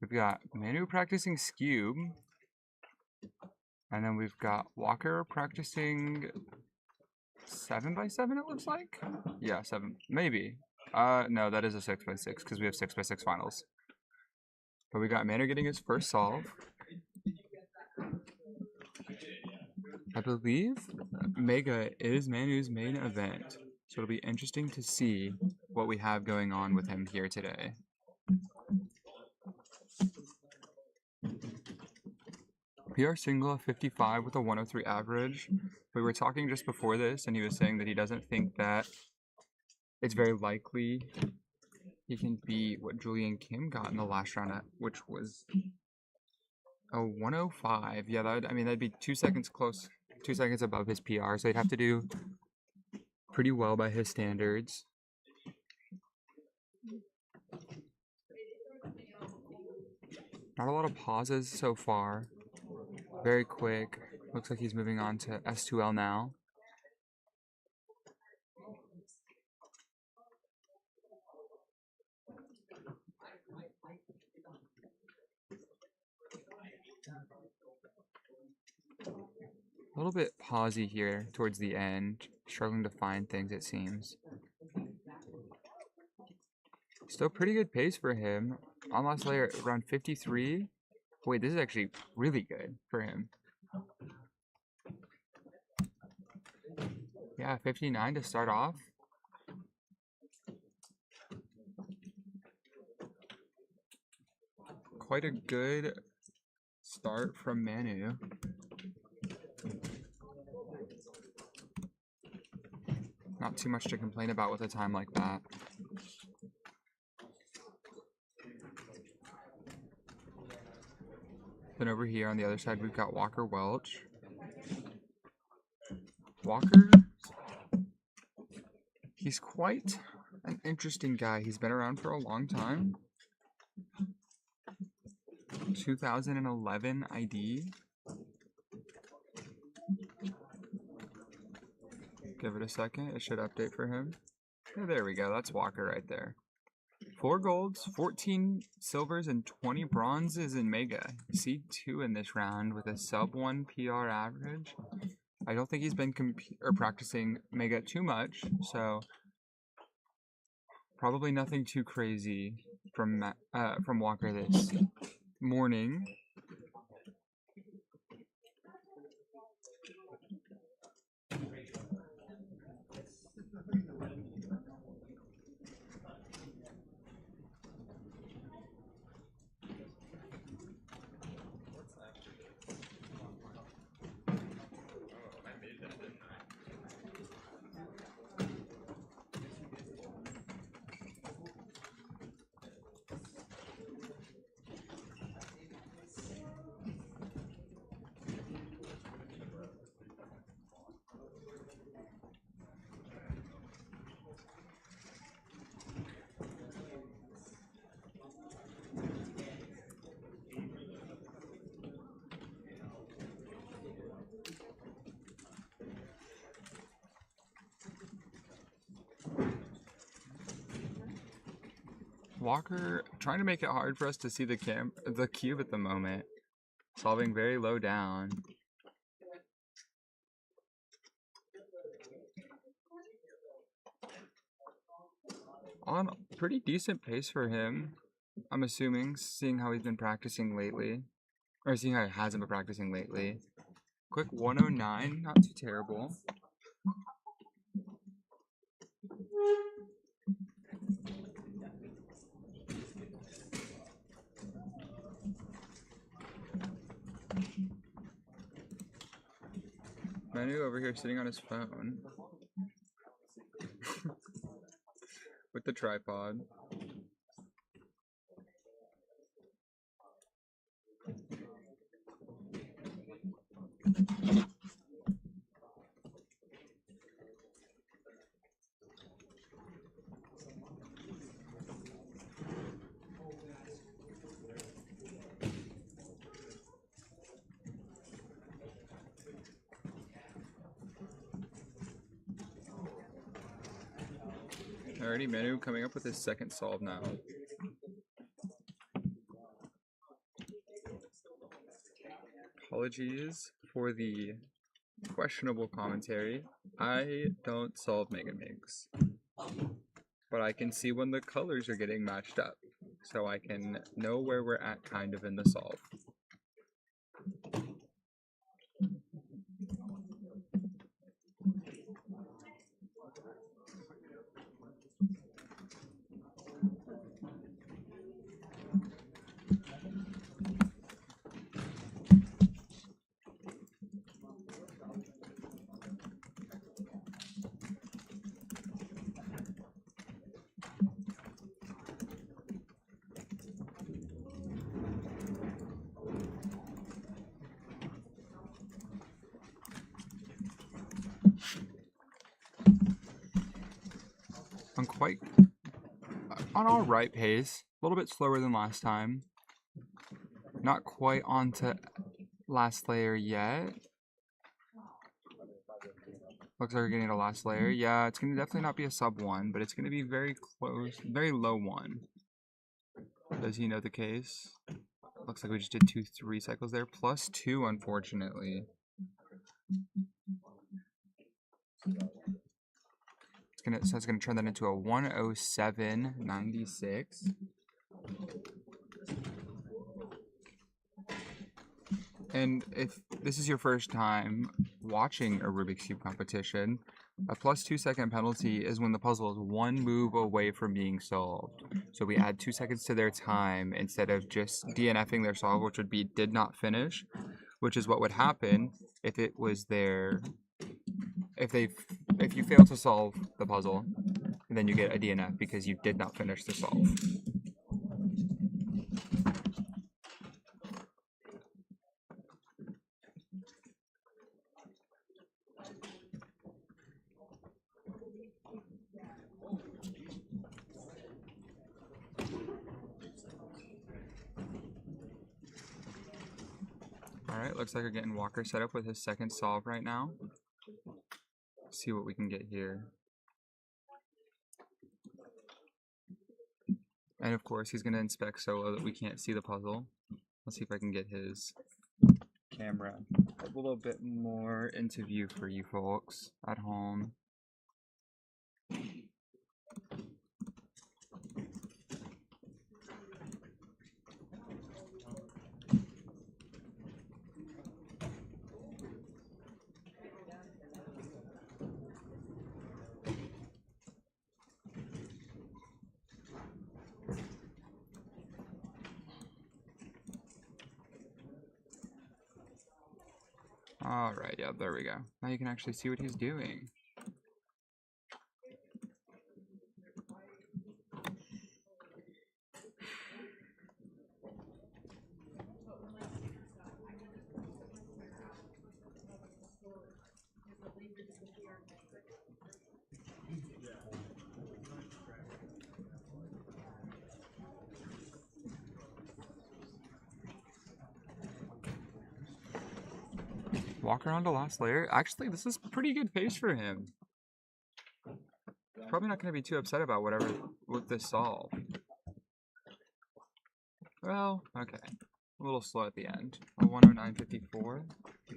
We've got Manu practicing Scube, and then we've got Walker practicing 7x7. It looks like, yeah, 7 maybe. No, that is a 6x6 because we have 6x6 finals. But we got Manu getting his first solve. I believe Mega is Manu's main event. So it'll be interesting to see what we have going on with him here today. PR single of 55 with a 103 average. We were talking just before this, and he was saying that he doesn't think that it's very likely he can beat what Julian Kim got in the last round, which was a 105. Yeah, that'd be 2 seconds close, 2 seconds above his PR. So he'd have to do pretty well by his standards. Not a lot of pauses so far. Very quick. Looks like he's moving on to S2L now. A little bit pausey here towards the end. Struggling to find things, it seems. Still pretty good pace for him. On last layer, around 53. Wait, this is actually really good for him. Yeah, 59 to start off. Quite a good start from Manu. Not too much to complain about with a time like that. Then over here on the other side, we've got Walker Welch. Walker, he's quite an interesting guy. He's been around for a long time. 2011 ID. Give it a second. It should update for him. Oh, there we go. That's Walker right there. 4 golds, 14 silvers, and 20 bronzes in Mega. C2 in this round with a sub-1 PR average. I don't think he's been practicing Mega too much, so probably nothing too crazy from Walker this morning. Walker trying to make it hard for us to see the cube at the moment. Solving very low down. On pretty decent pace for him, I'm assuming, seeing how he's been practicing lately. Or seeing how he hasn't been practicing lately. Quick 109, not too terrible. Manu over here sitting on his phone with the tripod. Alrighty, Manu coming up with his second solve now. Apologies for the questionable commentary. I don't solve Megaminx, but I can see when the colors are getting matched up, so I can know where we're at kind of in the solve. I'm quite on all right pace, a little bit slower than last time. Not quite onto last layer yet. Looks like we're getting to last layer. Yeah, it's gonna definitely not be a sub 1, but it's gonna be very close, very low 1. Does he know the case? Looks like we just did 2-3 cycles there, plus 2, unfortunately. So it's gonna turn that into a 107.96. And if this is your first time watching a Rubik's Cube competition, a plus 2 second penalty is when the puzzle is 1 move away from being solved. So we add 2 seconds to their time instead of just DNFing their solve, which would be did not finish, which is what would happen if it was their, if you fail to solve the puzzle, then you get a DNF because you did not finish the solve. Alright, looks like we're getting Walker set up with his second solve right now. Let's see what we can get here. And of course, he's going to inspect solo that we can't see the puzzle. Let's see if I can get his camera a little bit more into view for you folks at home. Alright, yeah, there we go. Now you can actually see what he's doing. Walk around to last layer. Actually, this is pretty good pace for him. Probably not going to be too upset about whatever with this solve. Well, okay. A little slow at the end. A 109.54.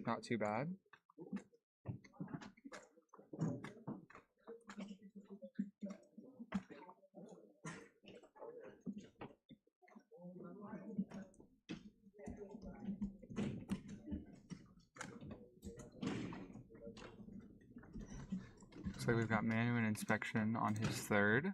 Not too bad. Looks like we've got Manu and inspection on his third.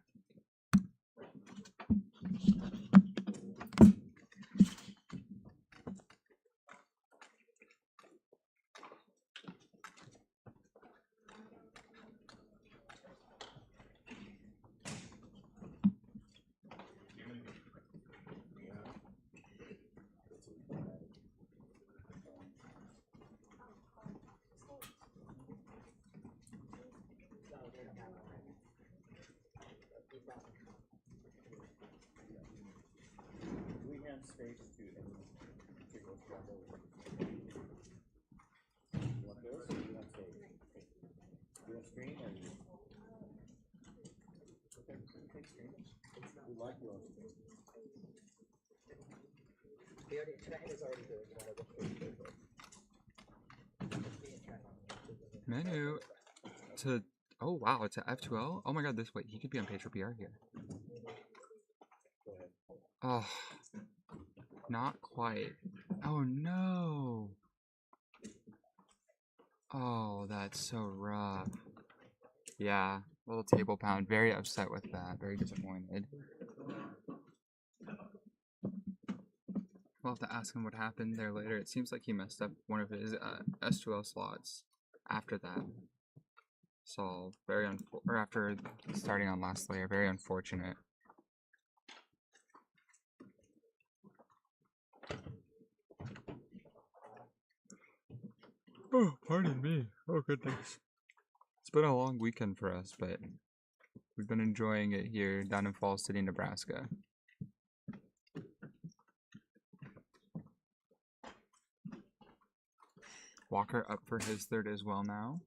Space to particular struggle. You want this or you want space? You want screen or you? Okay. Menu to, oh wow, to F2L? Oh my god, this way. He could be on page for PR here. Oh, not quite. Oh no. Oh, that's so rough. Yeah, little table pound. Very upset with that. Very disappointed. We'll have to ask him what happened there later. It seems like he messed up one of his S2L slots after that. So very or after starting on last layer. Very unfortunate. Oh, pardon me. Oh, goodness. It's been a long weekend for us, but we've been enjoying it here down in Falls City, Nebraska. Walker up for his third as well now.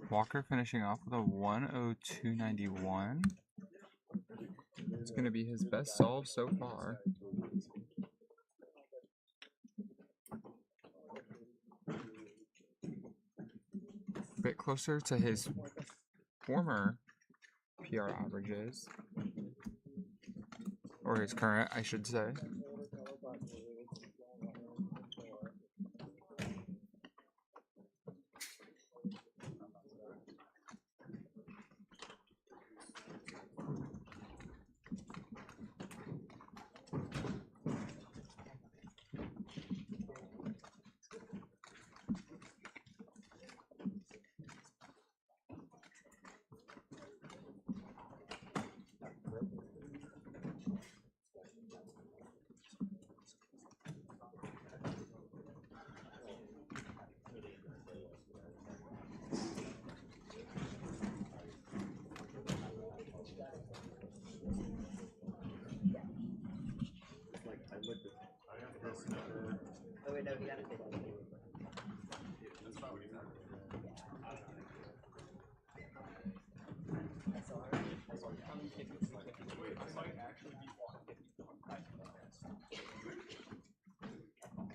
Walker finishing off with a 102.91. It's going to be his best solve so far. A bit closer to his former PR averages. Or his current, I should say.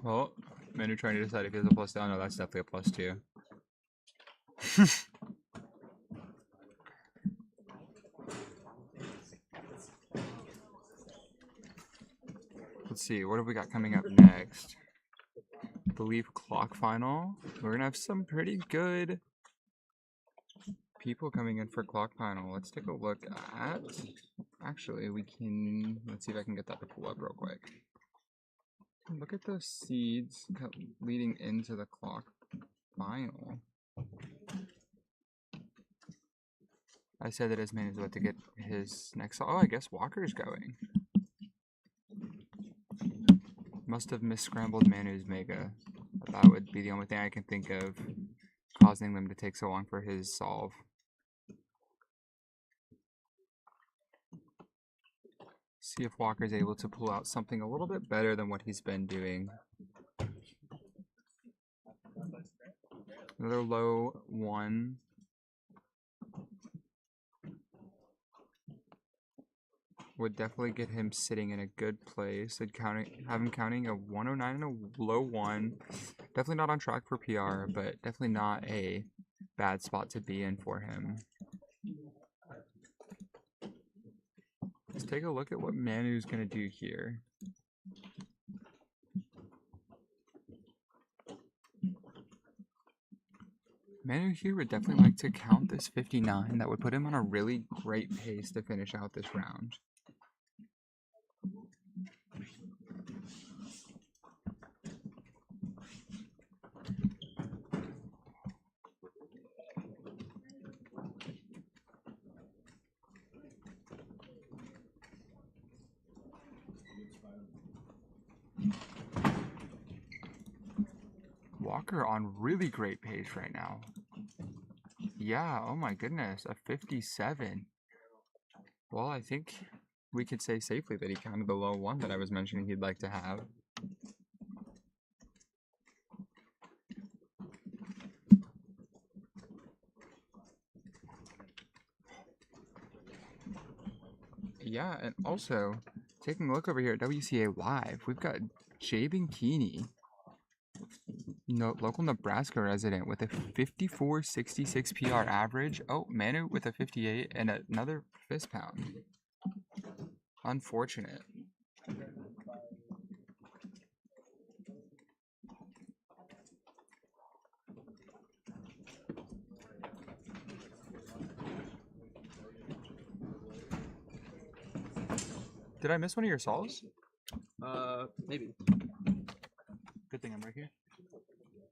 Well, Manu trying to decide if he has a plus down. No, that's definitely a plus 2. Let's see, what have we got coming up next? I believe clock final. We're gonna have some pretty good people coming in for clock final. Let's take a look at. Actually, we can. Let's see if I can get that to pull up real quick. Look at those seeds leading into the clock final. I said that his man is about to get his next. Oh, I guess Walker's going. Must have misscrambled Manu's Mega. That would be the only thing I can think of causing them to take so long for his solve. See if Walker's able to pull out something a little bit better than what he's been doing. Another low 1. Would definitely get him sitting in a good place. I'd have him counting a 109 and a low 1. Definitely not on track for PR, but definitely not a bad spot to be in for him. Let's take a look at what Manu's going to do here. Manu here would definitely like to count this 59. That would put him on a really great pace to finish out this round. Walker on really great pace right now. Yeah, oh my goodness, a 57. Well, I think we could say safely that he counted the low 1 that I was mentioning he'd like to have. Yeah, and also, taking a look over here at WCA Live, we've got Jabin Keeney, local Nebraska resident, with a 54.66 PR average. Oh, Manu with a 58 and another fist pound. Unfortunate. Did I miss one of your solves? Maybe. Good thing I'm right here.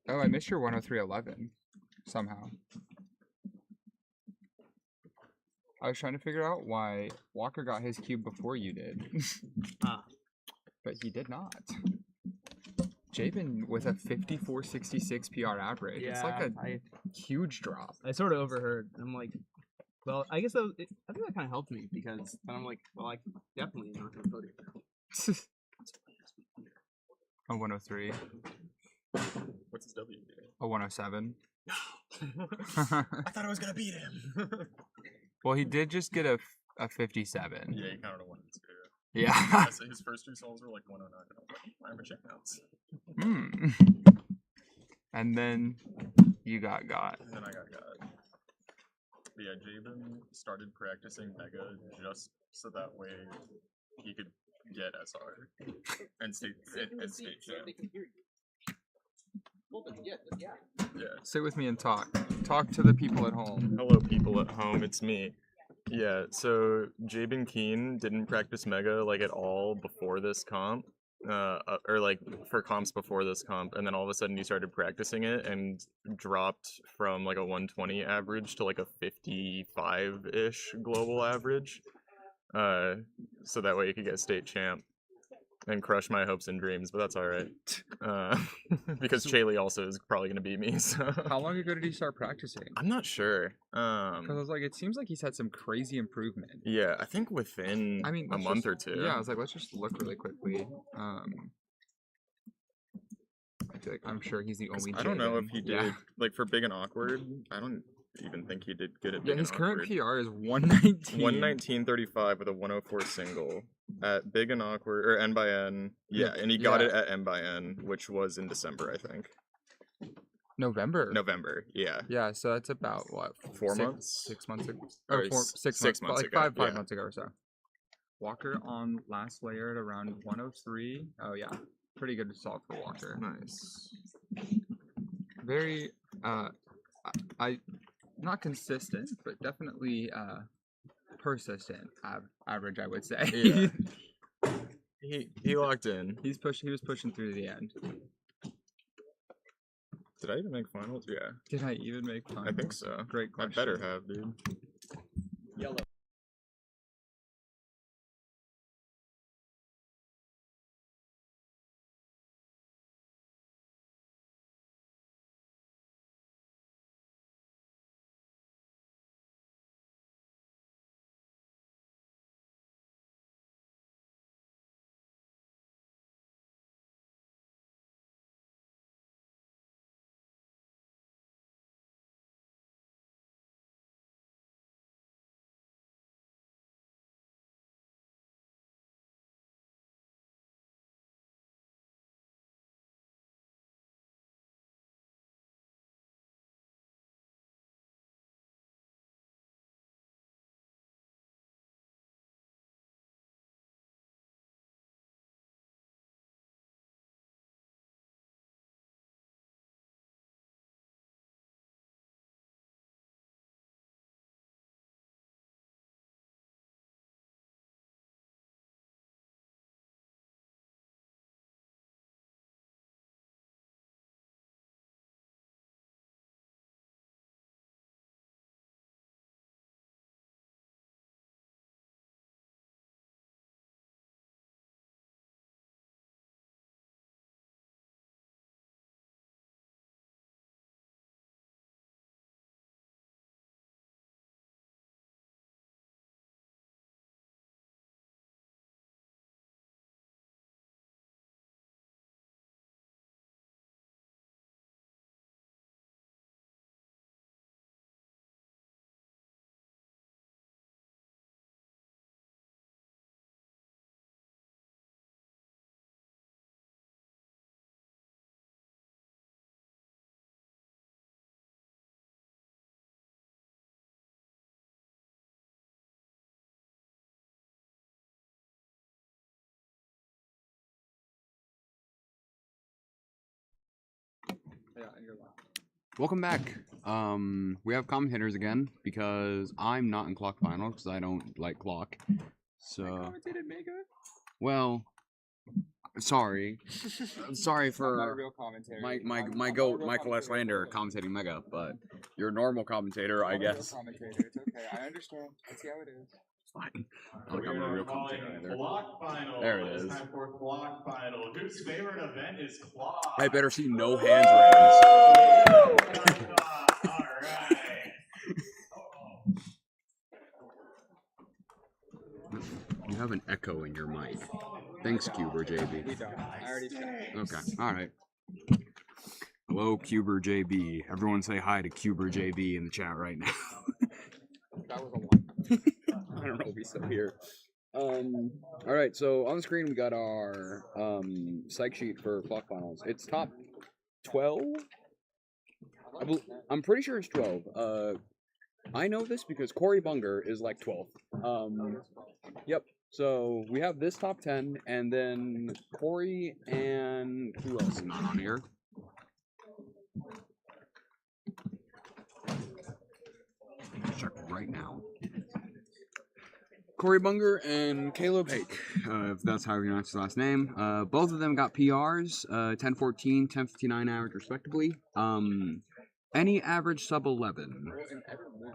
Oh, I missed your 103.11 somehow. I was trying to figure out why Walker got his cube before you did. But he did not. Jabin with a 54.66 PR average. It's like a huge drop. I sort of overheard. I'm like, well, I guess I think that kind of helped me because then I'm like, well, I definitely not going to vote it. A 103. What's his W? A 107. I thought I was gonna beat him. Well, he did just get a 57. Yeah, he counted a 1 and 2. Yeah. So his first 2 solves were like 109. And I was like, I haven't checked notes. And then you got. And then I got. But yeah, Jabin started practicing Mega just so that way he could get SR and state champ. Yeah. Sit with me and talk. Talk to the people at home. Hello, people at home. It's me. Yeah. So Jabin Keen didn't practice Mega like at all before this comp, or like for comps before this comp, and then all of a sudden he started practicing it and dropped from like a 120 average to like a 55-ish global average. So that way he could get state champ and crush my hopes and dreams, but that's all right. Because Chaley also is probably going to beat me. So. How long ago did he start practicing? I'm not sure. Because I was like, it seems like he's had some crazy improvement. Yeah, I think within a month or two. Yeah, I was like, let's just look really quickly. I feel like I'm sure he's the only. I don't know if he did like for big and awkward. I don't even think he did good at big his and current awkward. PR is 119. 119.35 with a 104 single at big and awkward or N by N. Yeah, and he got it at N by N, which was in December, I think. November. Yeah. Yeah, so that's about what? 4 months? 6 months ago. Or Or 6 months. months Like ago, five months ago or so. Walker on last layer at around 103. Oh yeah, pretty good solve for Walker. Nice. Very I not consistent, but definitely persistent average, I would say. Yeah. he locked in. He was pushing through to the end. Did I even make finals? Yeah. Did I even make finals? I think so. Great question. I better have, dude. Yellow. Yeah, and you're live. Welcome back. We have commentators again because I'm not in clock final because I don't like clock. So, Commentated Mega? well, sorry. Sorry I'm not a for real commentator. my I'm not a goat real Michael S. commentator. Lander commentating Mega, but your normal commentator, I I'm not a real guess. commentator. It's okay. I understand. I see how it is. Fine. Like I'm a real commentator either. Block final. There it It's is. time for block final. Whose favorite event is clock? I better see no hands raised. All right. You have an echo in your mic. Thanks, Cuber JB. We don't. I already checked. Okay, alright. Hello, Cuber JB. Everyone say hi to Cuber JB in the chat right now. That was a lot. I don't know if he's still here. Alright, so on the screen we got our psych sheet for clock finals. It's top 12? I'm pretty sure it's 12. I know this because Cory Bunger is like 12th. Yep. So we have this top 10, and then Cory and who else is not on here? Check right now. Cory Bunger and Caleb Hake, if that's how you pronounce his last name. Both of them got PRs, 10:14, 10:59 average respectively. Any average sub 11. And Evan Lou.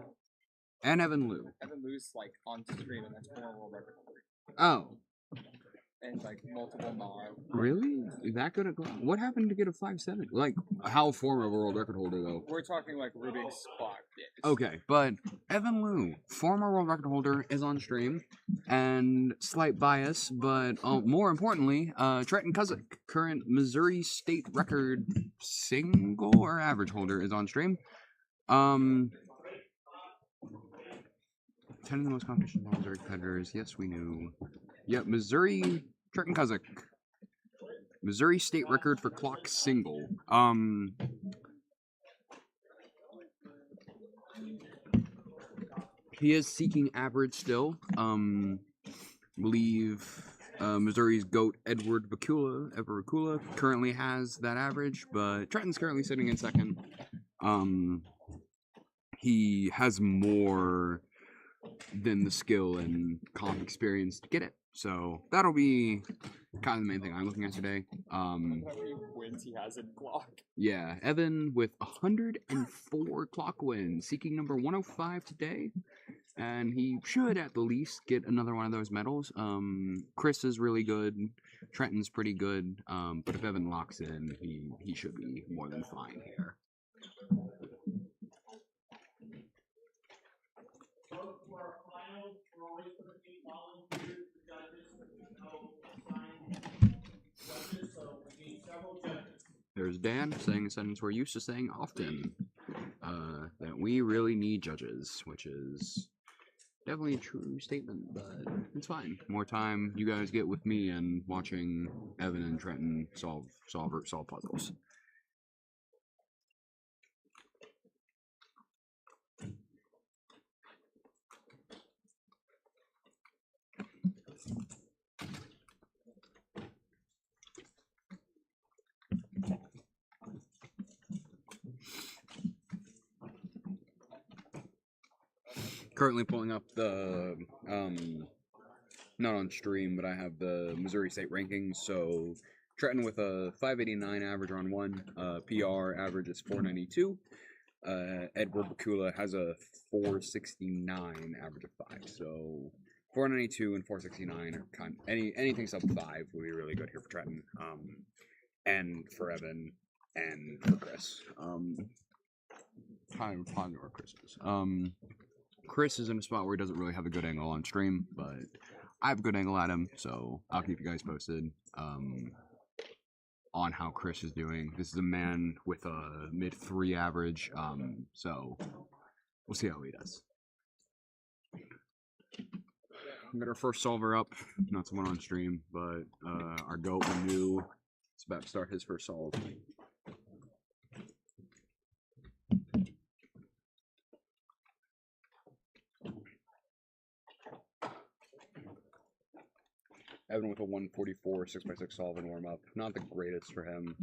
And Evan Lou. Evan Lou's like on stream, and that's former world record holder. Oh. And like multiple mod. Really? That good at clock? What happened to get a 5.7? Like, how former world record holder, though? We're talking like Rubik's clock days. Okay, but Evan Lou, former world record holder, is on stream. And slight bias, but more importantly, Trenton Kuzik, current Missouri State record single or average holder, is on stream. 10 of the most competition Missouri competitors. Yes, we knew. Yep, Missouri, Trenton Kuzik. Missouri State record for clock single. He is seeking average still. Believe Missouri's GOAT Edward Bakula currently has that average, but Trenton's currently sitting in second. He has more than the skill and comp experience to get it. So that'll be kind of the main thing I'm looking at today. How many wins he has in clock? Yeah, Evan with 104 clock wins, seeking number 105 today. And he should at the least get another one of those medals. Chris is really good. Trenton's pretty good. But if Evan locks in, he should be more than fine here. There's Dan saying a sentence we're used to saying often, that we really need judges, which is definitely a true statement, but it's fine. More time you guys get with me and watching Evan and Trenton solve puzzles. Currently pulling up the, not on stream, but I have the Missouri State rankings. So Trenton with a 589 average on one, PR average is 492. Edward Bakula has a 469 average of 5. So 492 and 469 are kind of, anything sub 5 would be really good here for Trenton, and for Evan and for Chris. Kind of ponder where Chris is. Chris is in a spot where he doesn't really have a good angle on stream, but I have a good angle at him, so I'll keep you guys posted on how Chris is doing. This is a man with a mid-3 average, so we'll see how he does. We got our first solver up, not someone on stream, but our GOAT Manu is about to start his first solve. Evan with a 144 6x6 solve and warm up. Not the greatest for him.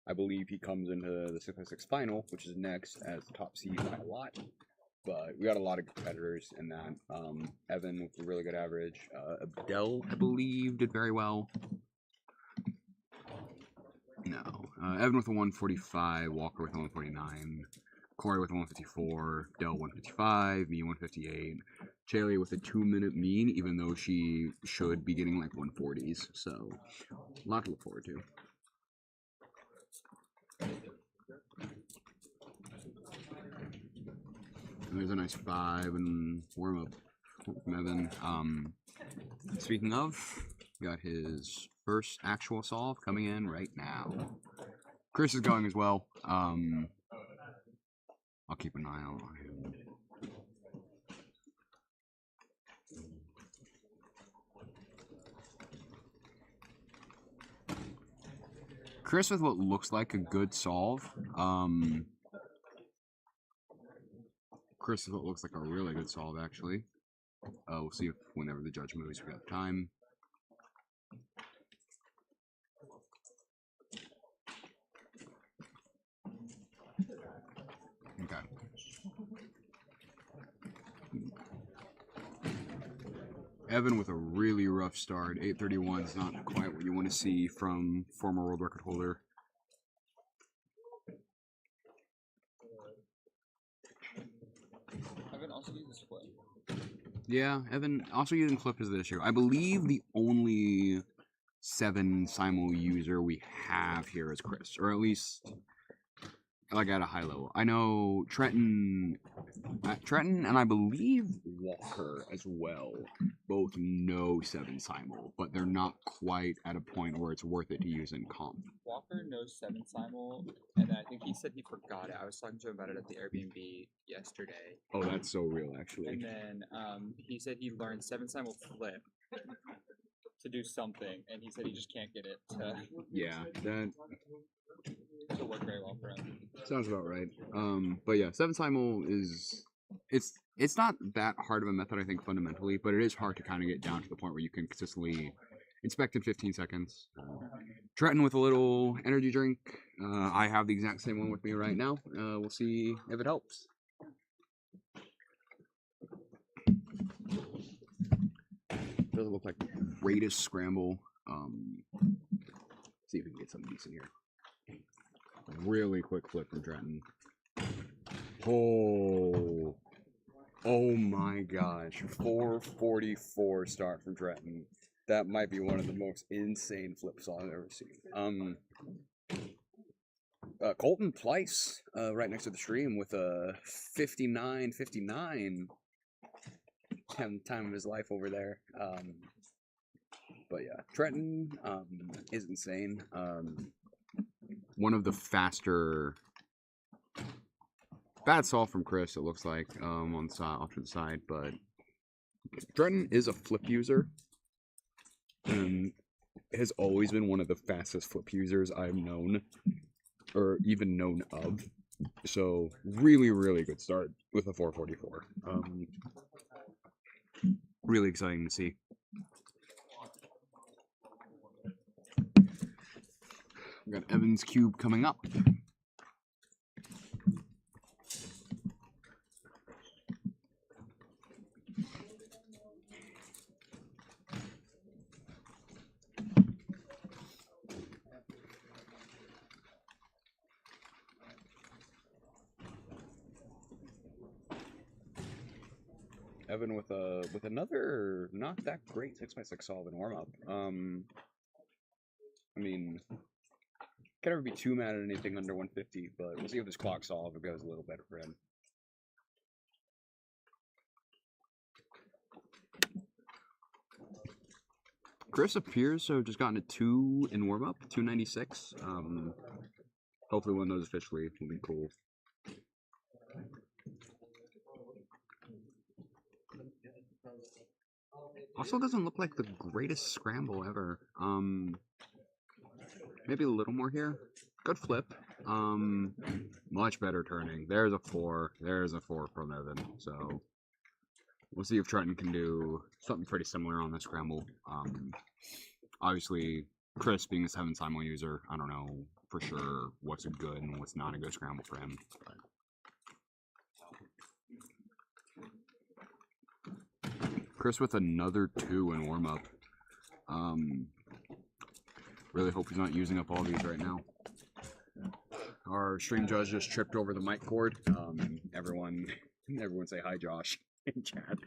I believe he comes into the 6x6 final, which is next as the top seed by a lot. But we got a lot of competitors in that. Evan with a really good average. Abdel, I believe, did very well. No. Evan with a 145, Walker with a 149, Corey with a 154, Dell 155, me 158, Chaley with a 2-minute mean, even though she should be getting like 140s. So, a lot to look forward to. And there's a nice 5 and warm up from Evan. Speaking of, got his first actual solve coming in right now. Chris is going as well. I'll keep an eye out on him. Chris with what looks like a good solve. Chris with what looks like a really good solve, actually. We'll see if whenever the judge moves, we have time. Okay. Evan with a really rough start. 831 is not quite what you want to see from former world record holder. Evan also uses flip. Yeah, Evan also using flip is the issue. I believe the only 7 simul user we have here is Chris, or at least like at a high level. I know Trenton and I believe Walker as well both know 7 simul, but they're not quite at a point where it's worth it to use in comp. Walker knows 7 simul, and then I think he said he forgot it. I was talking to him about it at the Airbnb yesterday. Oh, that's so real, actually. And then he said he learned 7 simul flip to do something, and he said he just can't get it to, Yeah, that to work very well for him. sounds about right. But yeah, 7 simul is it's not that hard of a method, I think, fundamentally, but it is hard to kind of get down to the point where you can consistently inspect in 15 seconds. Trenton with a little energy drink. I have the exact same one with me right now. We'll see if it helps. Doesn't look like the greatest scramble. See if we can get something decent here. Really quick flip from Trenton. Oh my gosh. 444 start from Trenton. That might be one of the most insane flips I've ever seen. Colton Pleiss, right next to the stream with a 59-59. Time of his life over there. But yeah, Trenton is insane. One of the faster, bad solve from Chris, it looks like, on the side, off to the side, but Trenton is a flip user and has always been one of the fastest flip users I've known, or even known of. So really, really good start with a 444. Really exciting to see. We got Evan's cube coming up. Evan with another not that great 6x6 solve in warm up. I mean, can't ever be too mad at anything under 150, but we'll see if this clock solve goes a little better for him. Chris appears to have just gotten a 2 in warm up, 296. Hopefully one of those officially will be cool. Also doesn't look like the greatest scramble ever. Maybe a little more here. Good flip. Much better turning. There's a 4. There's a 4 from Evan. So we'll see if Trenton can do something pretty similar on this scramble. Obviously, Chris being a 7 simul user, I don't know for sure what's a good and what's not a good scramble for him. But Chris with another 2 in warm-up. Really hope he's not using up all these right now. Our stream judge just tripped over the mic cord. Everyone say hi, Josh, in chat.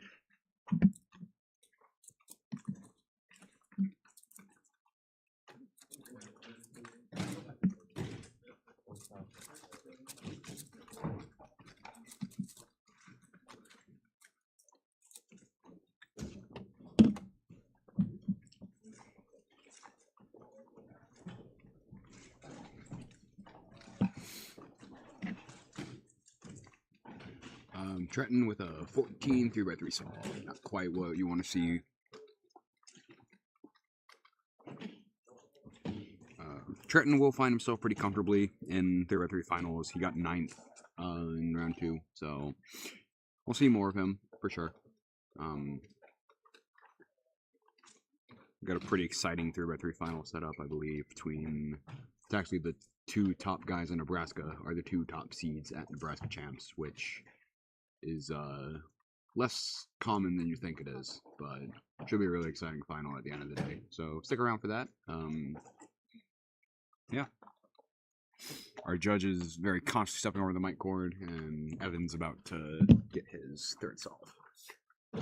Trenton with a 14 3x3 solve. Not quite what you want to see. Trenton will find himself pretty comfortably in 3x3 finals. He got 9th in round 2, so we'll see more of him for sure. Got a pretty exciting 3x3 final set up, I believe, between, it's actually the 2 top guys in Nebraska are the 2 top seeds at Nebraska Champs, which is less common than you think it is, but it should be a really exciting final at the end of the day. So stick around for that. Yeah. Our judge is very consciously stepping over the mic cord, and Evan's about to get his 3rd solve.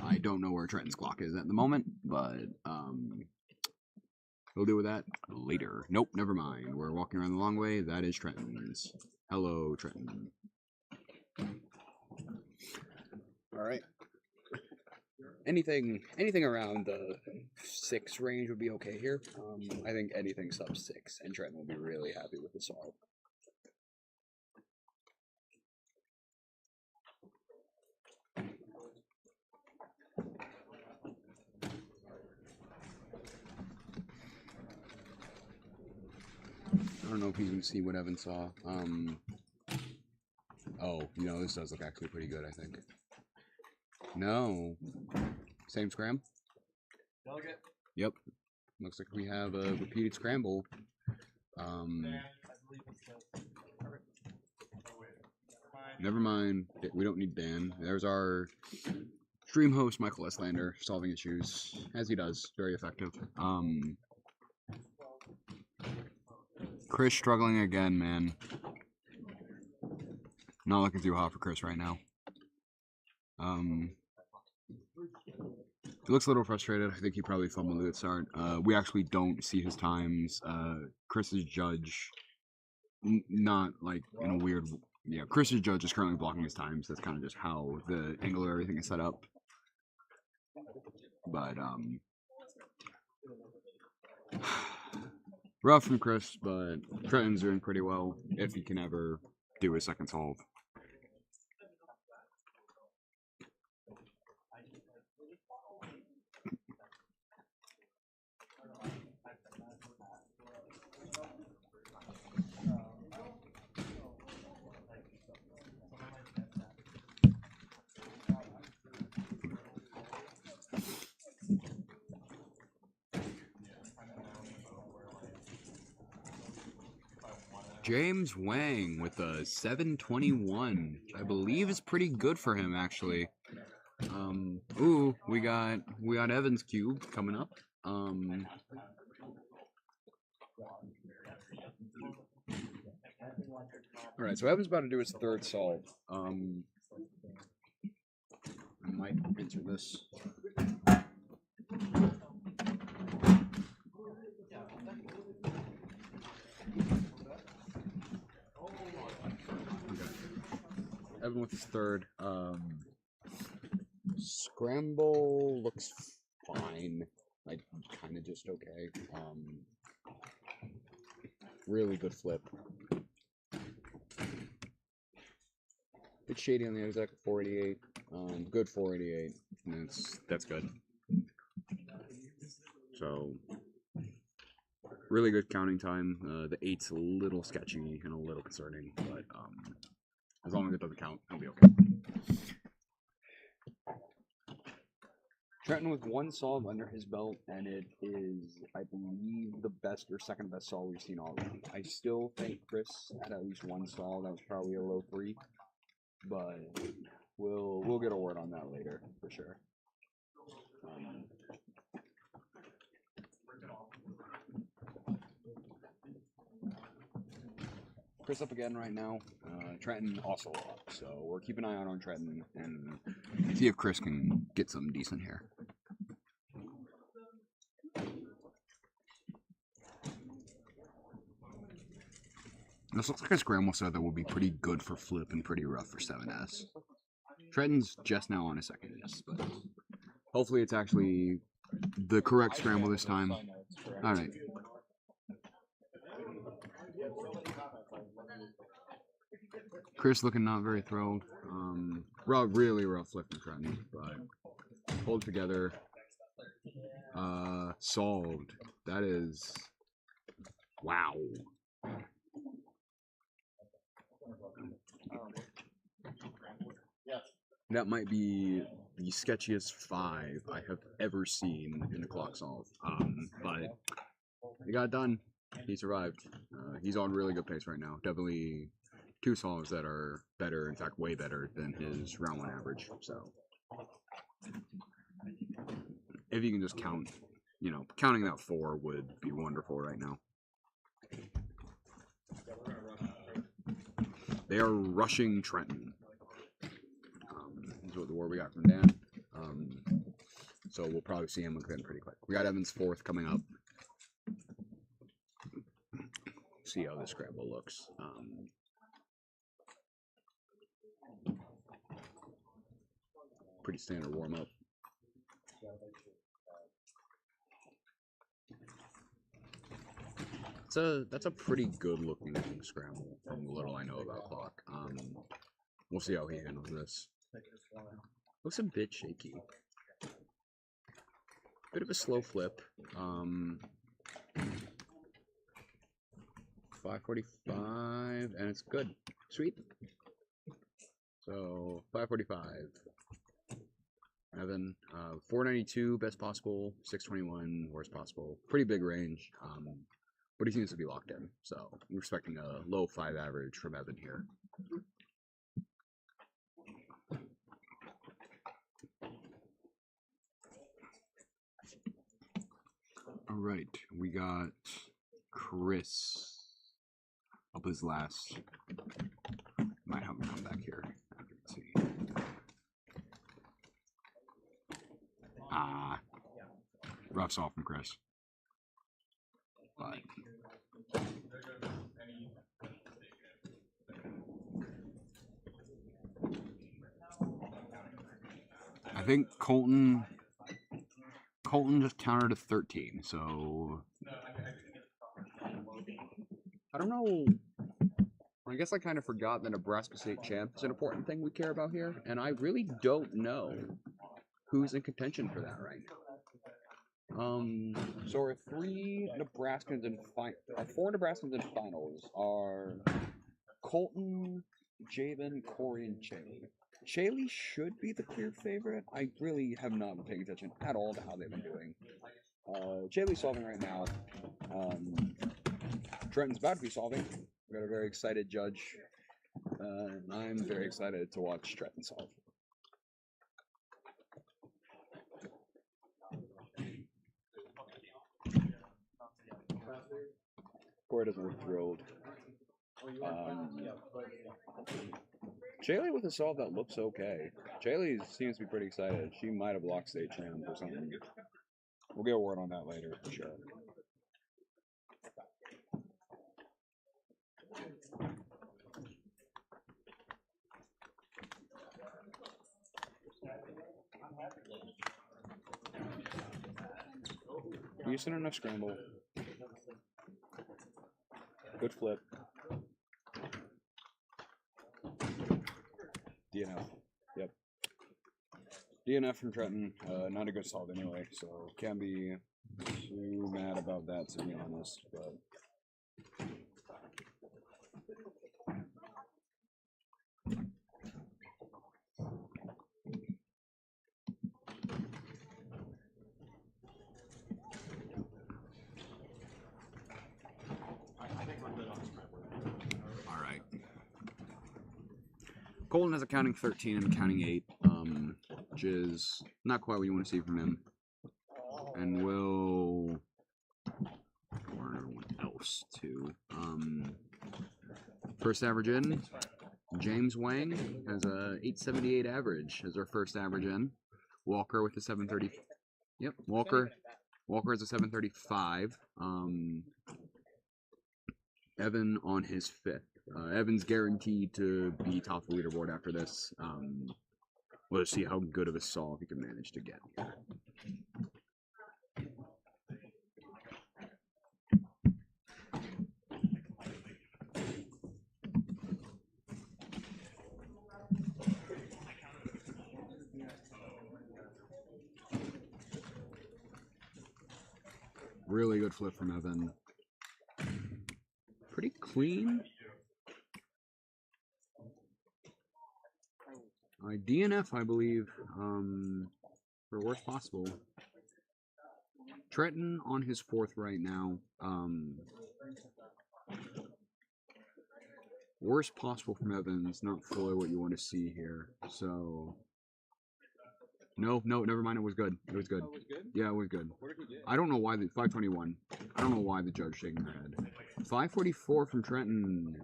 I don't know where Trenton's clock is at the moment, but we'll deal with that later. Nope, never mind. We're walking around the long way. That is Trenton's. Hello, Trenton. All right. Anything around the 6 range would be okay here. I think anything sub 6, and Trenton will be really happy with the solve. I don't know if he's gonna see what Evan saw. Oh, you know, this does look actually pretty good, I think. No. Same scram? Delegate. Yep. Looks like we have a repeated scramble. Never mind. We don't need Dan. There's our stream host, Michael S. Lander, solving issues, as he does. Very effective. Chris struggling again, man. Not looking too hot for Chris right now. He looks a little frustrated. I think he probably fumbled at the start. We actually don't see his times. Chris's judge, not like in a weird... Yeah, Chris's judge is currently blocking his times. That's kind of just how the angle of everything is set up. But, rough from Chris, but Trenton's doing pretty well if he can ever do his 2nd solve. James Wang with a 721, which I believe is pretty good for him, actually. Ooh, we got Evan's cube coming up. Alright, so Evan's about to do his 3rd solve. I might enter this. Evan with his 3rd. Scramble looks fine. Like, kind of just okay. Really good flip. Bit shady on the exec, 488. Good 488. That's good. So, really good counting time. The 8's a little sketchy and a little concerning, but as long as it doesn't count, it'll be okay. Trenton with one solve under his belt, and it is, I believe, the best or second best solve we've seen already. I still think Chris had at least one solve that was probably a low 3, but we'll get a word on that later for sure. Chris up again right now. Trenton also up, so we're keeping an eye out on Trenton and see if Chris can get something decent here. This looks like a scramble set that will be pretty good for flip and pretty rough for 7S. Trenton's just now on a second yes, but hopefully it's actually the correct scramble this time. All right. Chris looking not very thrilled. Really rough flip from Trenton, but hold together. Solved. That is wow. That might be the sketchiest 5 I have ever seen in a clock solve. But he got it done. He survived. He's on really good pace right now. Definitely 2 solves that are better, in fact, way better than his round 1 average. So, if you can just count, counting that 4 would be wonderful right now. They are rushing Trenton. This is what the word we got from Dan. So we'll probably see him again pretty quick. We got Evans 4th coming up. See how this scramble looks. Pretty standard warm up. That's a pretty good looking scramble from the little I know about clock. We'll see how he handles this. Looks a bit shaky. Bit of a slow flip. 545, and it's good. Sweet. So 545. Evan, 492 best possible, 621 worst possible. Pretty big range. But he seems to be locked in. So I'm expecting a low 5 average from Evan here. All right, we got Chris up his last. Might have him come back here. Let's see. Rough solve from Chris. But I think Colton just countered a 13, so I don't know. I guess I kind of forgot that Nebraska State Champ is an important thing we care about here, and I really don't know who's in contention for that right now. So our 4 Nebraskans in finals are Colton, Javen, Corey, and Chaley. Chaley should be the clear favorite. I really have not been paying attention at all to how they've been doing. Chaley's solving right now. Trenton's about to be solving. We got a very excited judge. And I'm very excited to watch Trenton solve. Corey doesn't look thrilled. Chaley with a solve that looks okay. Chaley seems to be pretty excited. She might have locked State Champ or something. We'll get a word on that later for sure. Decent enough scramble. Good flip. DNF. Yep. DNF from Trenton. Not a good solve anyway, so can't be too mad about that, to be honest. But All right. Colton has a counting 13 and a counting 8, which is not quite what you want to see from him. And will warn everyone else too. First average in, James Wang has a 878 average as our first average in. Walker with a 730. Yep, Walker has a 735. Evan on his 5th. Evan's guaranteed to be top of the leaderboard after this. We'll see how good of a solve he can manage to get here. Really good flip from Evan. Pretty clean. DNF, I believe, for worst possible. Trenton on his 4th right now. Worst possible from Evans, not fully what you want to see here. So, no, never mind. It was good. It was good. Yeah, it was good. I don't know why the 521. I don't know why the judge shaking their head. 544 from Trenton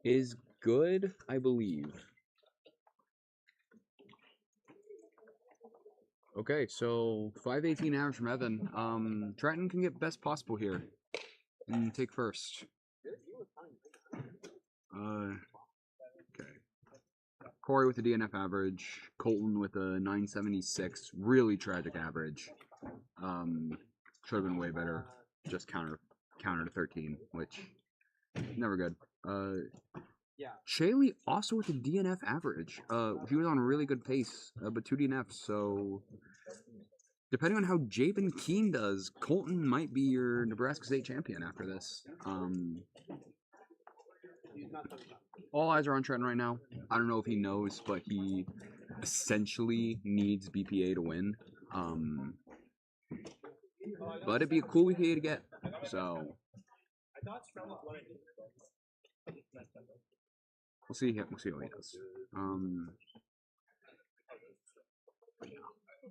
is good, I believe. Okay, so 518 average from Evan. Trenton can get best possible here and take first. Okay. Corey with the DNF average. Colton with a 976. Really tragic average. Should have been way better. Just counter to 13, which never good. Shaley also with a DNF average. He was on a really good pace, but 2 DNFs. So depending on how Jabin Keene does, Colton might be your Nebraska State champion after this. All eyes are on Trenton right now. I don't know if he knows, but he essentially needs BPA to win. But it'd be a cool BPA to get. So we'll see how he does.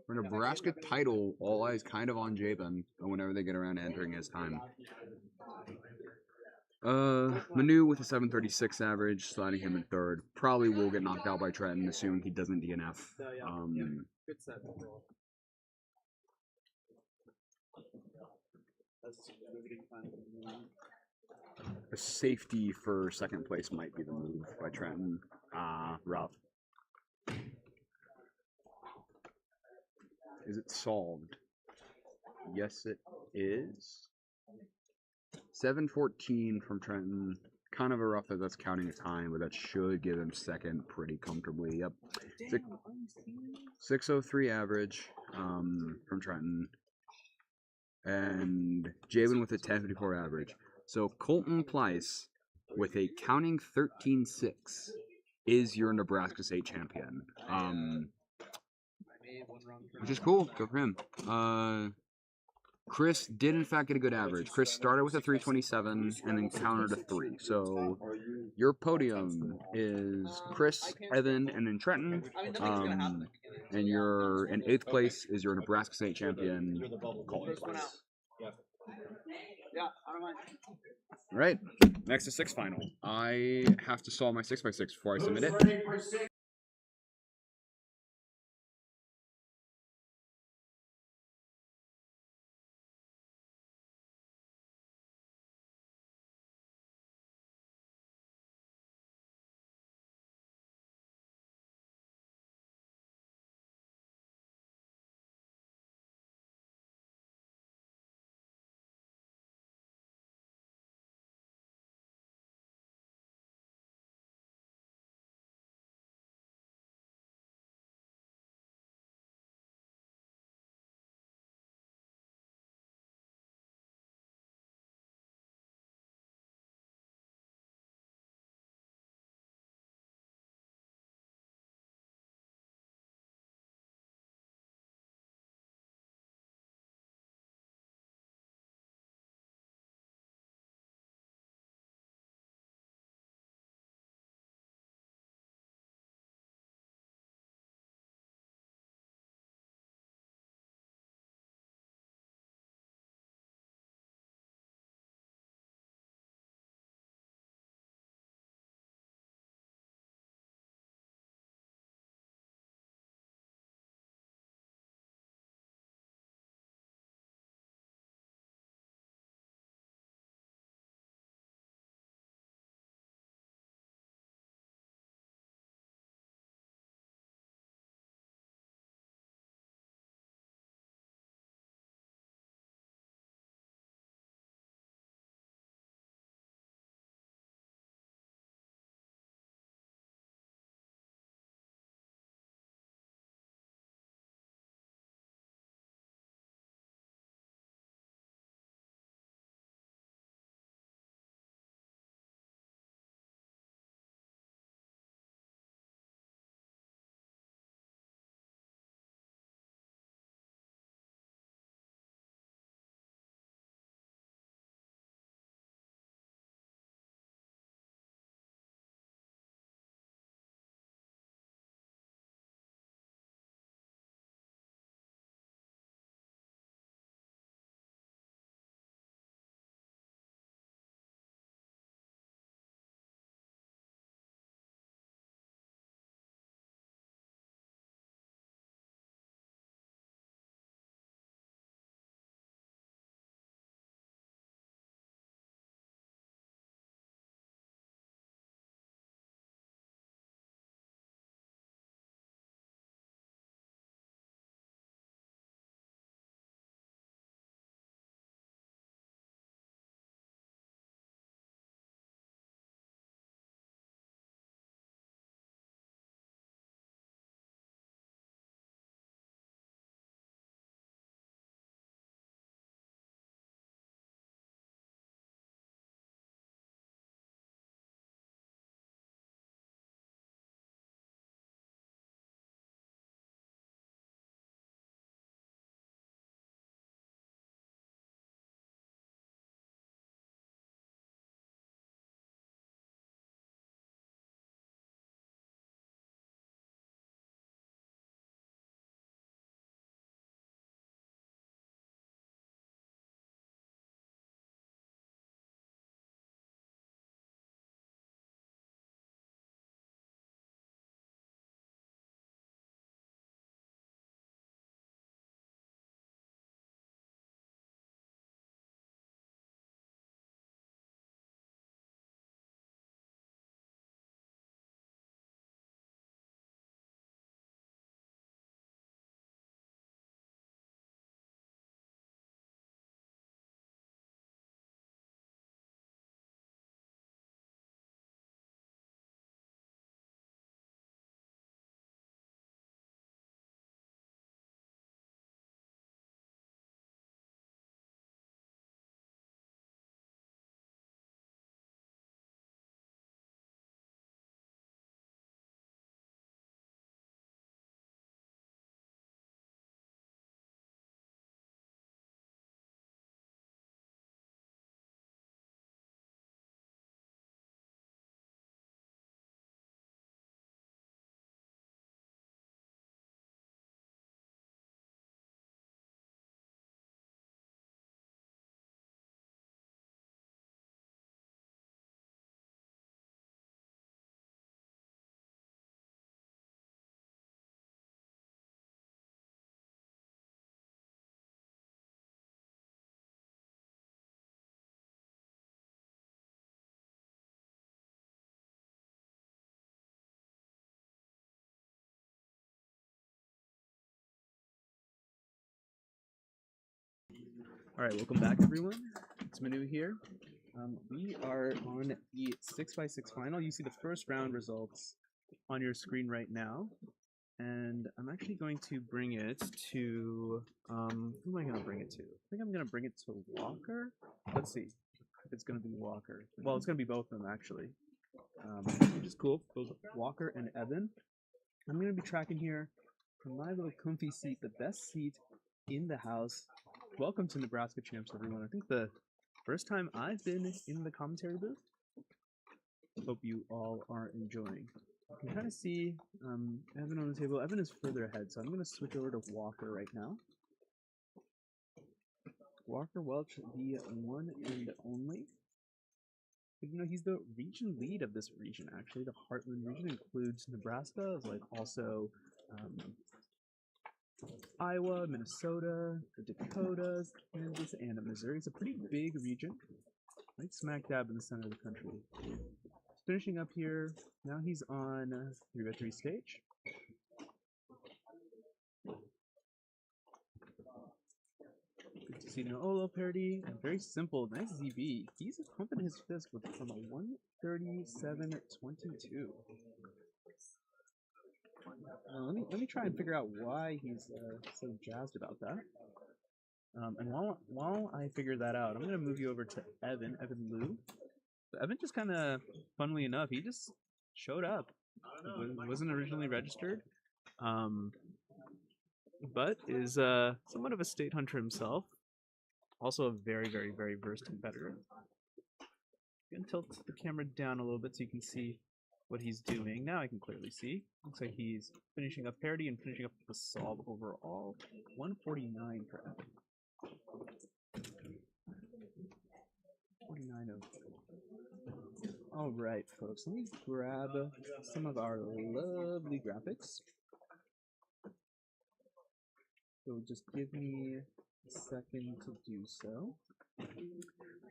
For Nebraska title, all eyes kind of on Jabin whenever they get around to entering his time. Manu with a 736 average, sliding him in 3rd. Probably will get knocked out by Trenton, assuming he doesn't DNF. A safety for 2nd place might be the move by Trenton. Rough. Is it solved? Yes, it is. 714 from Trenton. Kind of a rough that's counting a time, but that should give him 2nd pretty comfortably. Yep. 603 average from Trenton. And Jabin with a 1054 average. So Colton Pleiss with a counting 13.6 is your Nebraska State champion. Which is cool. Good for him. Chris did in fact get a good average. Chris started with a 327 and then countered a 3. So your podium is Chris, Evan, and then Trenton. And your in 8th place is your Nebraska State champion, Colton Pleiss. All right, next is 6 final. I have to solve my 6x6 before I submit it. All right, welcome back, everyone. It's Manu here. We are on the 6x6 final. You see the first round results on your screen right now. And I'm actually going to bring it to, who am I going to bring it to? I think I'm going to bring it to Walker. Let's see if it's going to be Walker. Well, it's going to be both of them, actually. Which is cool. Both Walker and Evan. I'm going to be tracking here from my little comfy seat, the best seat in the house. Welcome to Nebraska Champs, everyone. I think the first time I've been in the commentary booth. Hope you all are enjoying. You can kind of see Evan on the table. Evan is further ahead, so I'm going to switch over to Walker right now. Walker Welch, the one and only. But, you know, he's the region lead of this region, actually. The Heartland region includes Nebraska, like also Iowa, Minnesota, the Dakotas, Kansas, and Missouri. It's a pretty big region, right smack dab in the center of the country. Finishing up here, now he's on 3x3 stage. Good to see Noolo parody, and very simple, nice ZB. He's pumping his fist with from a 137.22. Let me try and figure out why he's so jazzed about that. And while I figure that out, I'm gonna move you over to Evan Liu. So Evan just kind of, funnily enough, he just showed up. Wasn't originally registered, but is somewhat of a state hunter himself. Also a very, very, very versed competitor. I'm gonna tilt the camera down a little bit so you can see what he's doing. Now I can clearly see. Looks like he's finishing up parity and finishing up the solve overall. 149 for Evan. 49.04. All right, folks. Let me grab some of our lovely graphics. So just give me a second to do so.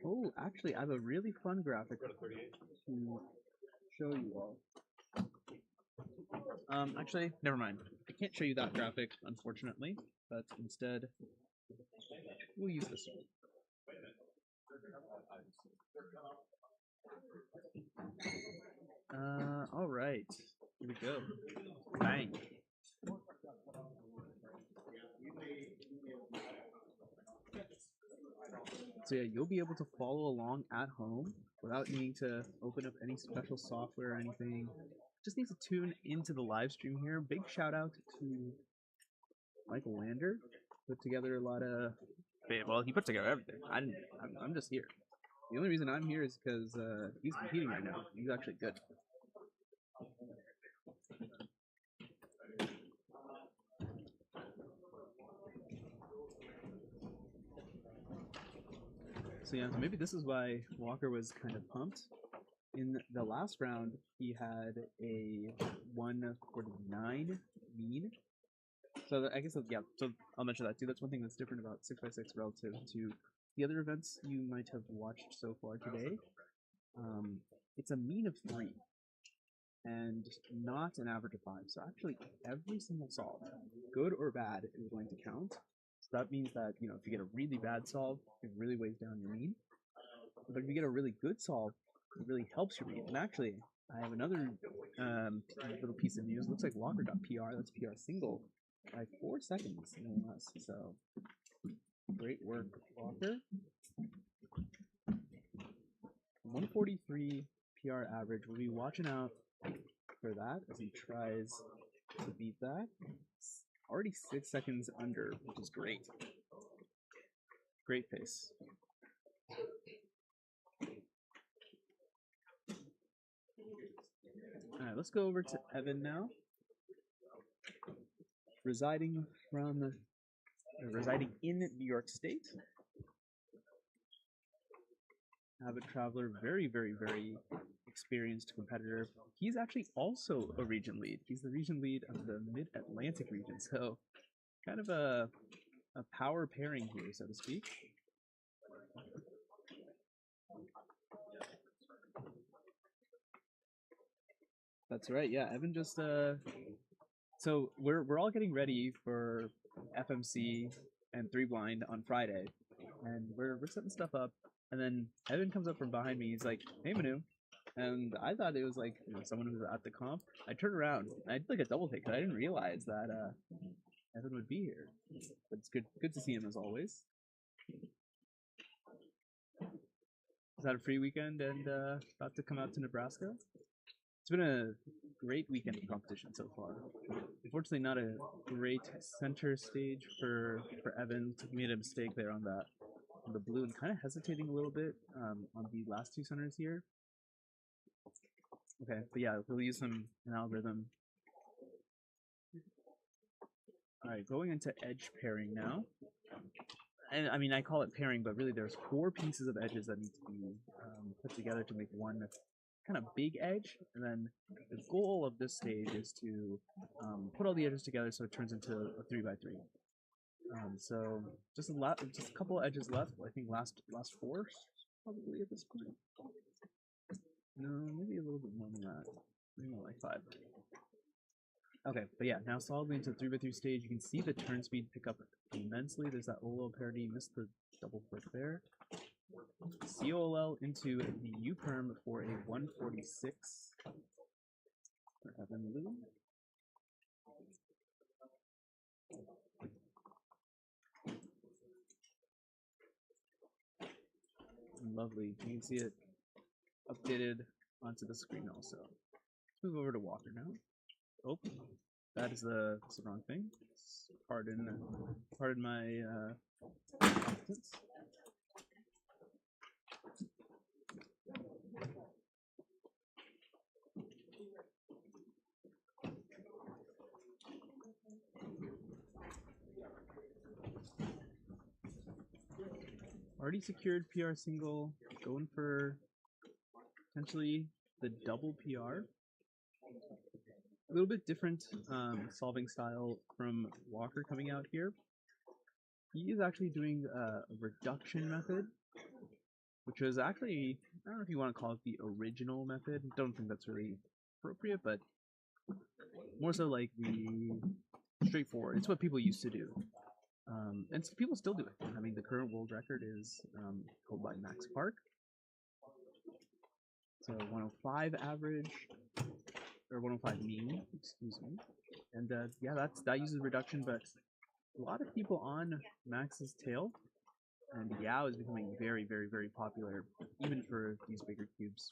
Oh, actually, I have a really fun graphic to show you all. Actually, never mind. I can't show you that graphic, unfortunately, but instead, we'll use this one. All right. Here we go. Bang. So yeah, you'll be able to follow along at home without needing to open up any special software or anything. Just need to tune into the live stream here. Big shout out to Michael Lander. Put together a lot of, well, he put together everything. I'm just here. The only reason I'm here is because he's competing right now. He's actually good. So yeah, so maybe this is why Walker was kind of pumped. In the last round, he had a 149 mean. So I guess, yeah, so I'll mention that too. That's one thing that's different about 6x6 relative to the other events you might have watched so far today. It's a mean of 3 and not an average of 5. So actually every single solve, good or bad, is going to count. So that means that, you know, if you get a really bad solve, it really weighs down your mean. But if you get a really good solve, it really helps your mean. And actually, I have another little piece of news. Looks like Walker got PR. That's PR single by 4 seconds, no less. So great work, Walker. 143 PR average. We'll be watching out for that as he tries to beat that. It's already 6 seconds under, which is great. Great pace. Alright, let's go over to Evan now. Residing in New York State. Avid traveler, very, very, very experienced competitor. He's actually also a region lead. He's the region lead of the Mid-Atlantic region, so kind of a power pairing here, so to speak. That's right, yeah, Evan just so we're all getting ready for FMC and 3 Blind on Friday. and we're setting stuff up, and then Evan comes up from behind me. He's like, "Hey, Manu," and I thought it was like someone who was at the comp. I turned around, and I did like a double take, 'cause I didn't realize that Evan would be here. But it's good to see him as always. Is that a free weekend and about to come out to Nebraska? It's been a great weekend of competition so far. Unfortunately, not a great center stage for Evan. He made a mistake there on the blue and kind of hesitating a little bit on the last two centers here. Okay, but yeah, we'll use an algorithm. All right, going into edge pairing now. And I mean, I call it pairing, but really there's 4 pieces of edges that need to be put together to make one kind of big edge. And then the goal of this stage is to put all the edges together so it turns into a 3x3. So just a couple of edges left. I think last 4 probably at this point. No, maybe a little bit more than that. Maybe more like 5. Okay, but yeah, now solidly into the 3x3 stage. You can see the turn speed pick up immensely. There's that OLL parity, missed the double flip there. COLL into the U-perm for a 146 for Evan Lou. Lovely. You can see it updated onto the screen also. Let's move over to Walker now. Oh, that's the wrong thing. Pardon my competence. Already secured PR single, going for potentially the double PR. A little bit different solving style from Walker coming out here. He is actually doing a reduction method, which is actually, I don't know if you want to call it the original method. Don't think that's really appropriate, but more so like the straightforward. It's what people used to do. And people still do it. I mean, the current world record is held by Max Park. So 105 average, or 105 mean, excuse me. And yeah, that uses reduction, but a lot of people on Max's tail, and Yao is becoming very, very, very popular, even for these bigger cubes.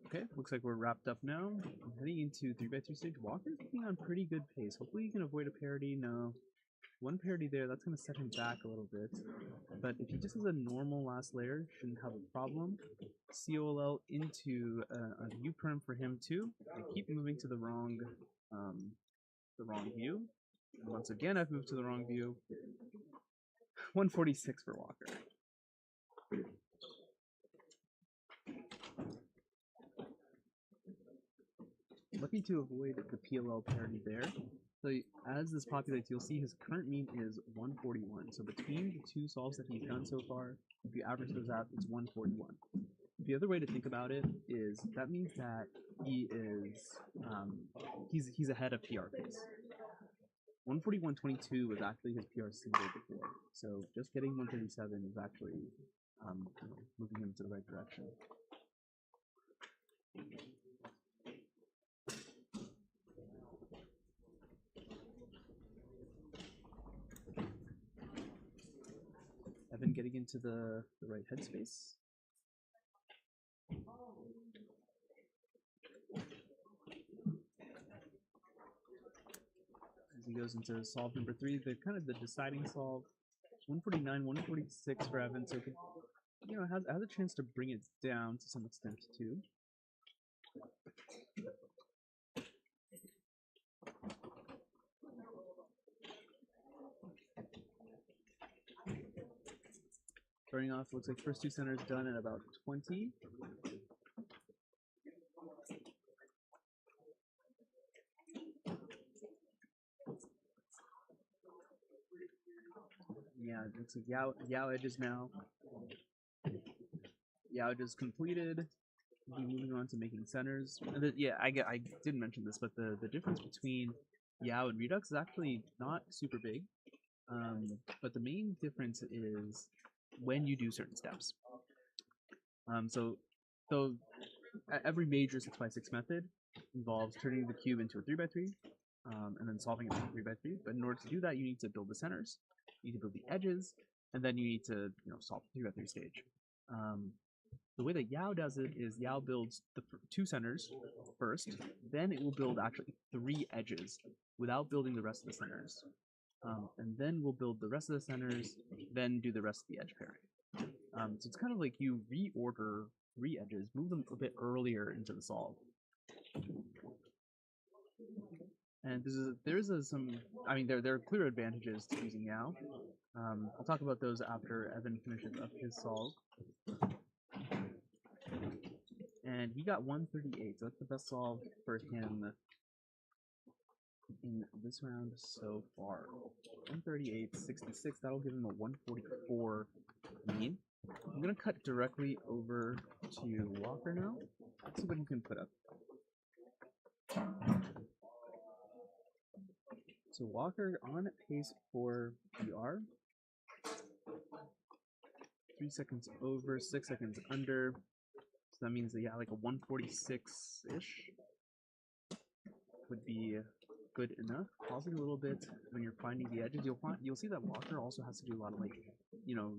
Okay, looks like we're wrapped up now. I'm heading into 3x3 stage. Walker's being on pretty good pace. Hopefully you can avoid a parity. No. One parity there, that's going to set him back a little bit. But if he just has a normal last layer, shouldn't have a problem. COLL into a U-perm for him too. I keep moving to the wrong view. And once again, I've moved to the wrong view. 146 for Walker. Looking to avoid the PLL parity there. So as this populates, you'll see his current mean is 141. So between the 2 solves that he's done so far, if you average those out, it's 141. The other way to think about it is that means that he is he's ahead of PR pace. 141.22 was actually his PR single before. So just getting 137 is actually moving him to the right direction. Evan getting into the right headspace. As he goes into solve number 3, the kind of the deciding solve. 149, 146 for Evan, so it could, has a chance to bring it down to some extent too. Starting off, looks like first 2 centers done at about 20. Yeah, it looks like Yao edges now. Yao edges completed. We'll be moving on to making centers. And yeah, I didn't mention this, but the difference between Yao and Redux is actually not super big, but the main difference is when you do certain steps. So every major 6x6 method involves turning the cube into a 3x3, and then solving it with 3x3. But in order to do that, you need to build the centers, you need to build the edges, and then you need to solve the 3x3 stage. The way that Yao does it is Yao builds the 2 centers first, then it will build actually 3 edges without building the rest of the centers. And then we'll build the rest of the centers, then do the rest of the edge pairing. So it's kind of like you reorder 3 edges, move them a bit earlier into the solve. And there are clear advantages to using Yao. I'll talk about those after Evan finishes up his solve. And he got 138, so that's the best solve for him in this round so far. 138, 66, that'll give him a 144 mean. I'm gonna cut directly over to Walker now. Let's see what he can put up. So Walker on pace for PR. 3 seconds over, 6 seconds under. So that means that, yeah, like a 146-ish would be good enough. Pausing a little bit when you're finding the edges, you'll see that Walker also has to do a lot of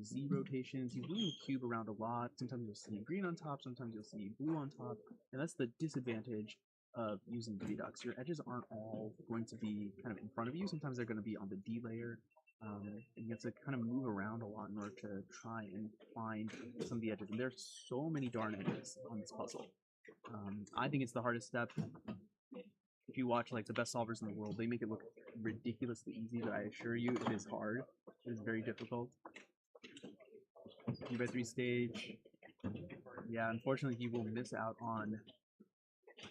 Z rotations. He's moving the cube around a lot. Sometimes you'll see green on top, sometimes you'll see blue on top, and that's the disadvantage of using Redux. Your edges aren't all going to be kind of in front of you. Sometimes they're going to be on the D layer, and you have to kind of move around a lot in order to try and find some of the edges. And there's so many darn edges on this puzzle. I think it's the hardest step. If you watch the best solvers in the world, they make it look ridiculously easy, but I assure you it is hard. It is very difficult. 3x3 stage. Yeah, unfortunately he will miss out on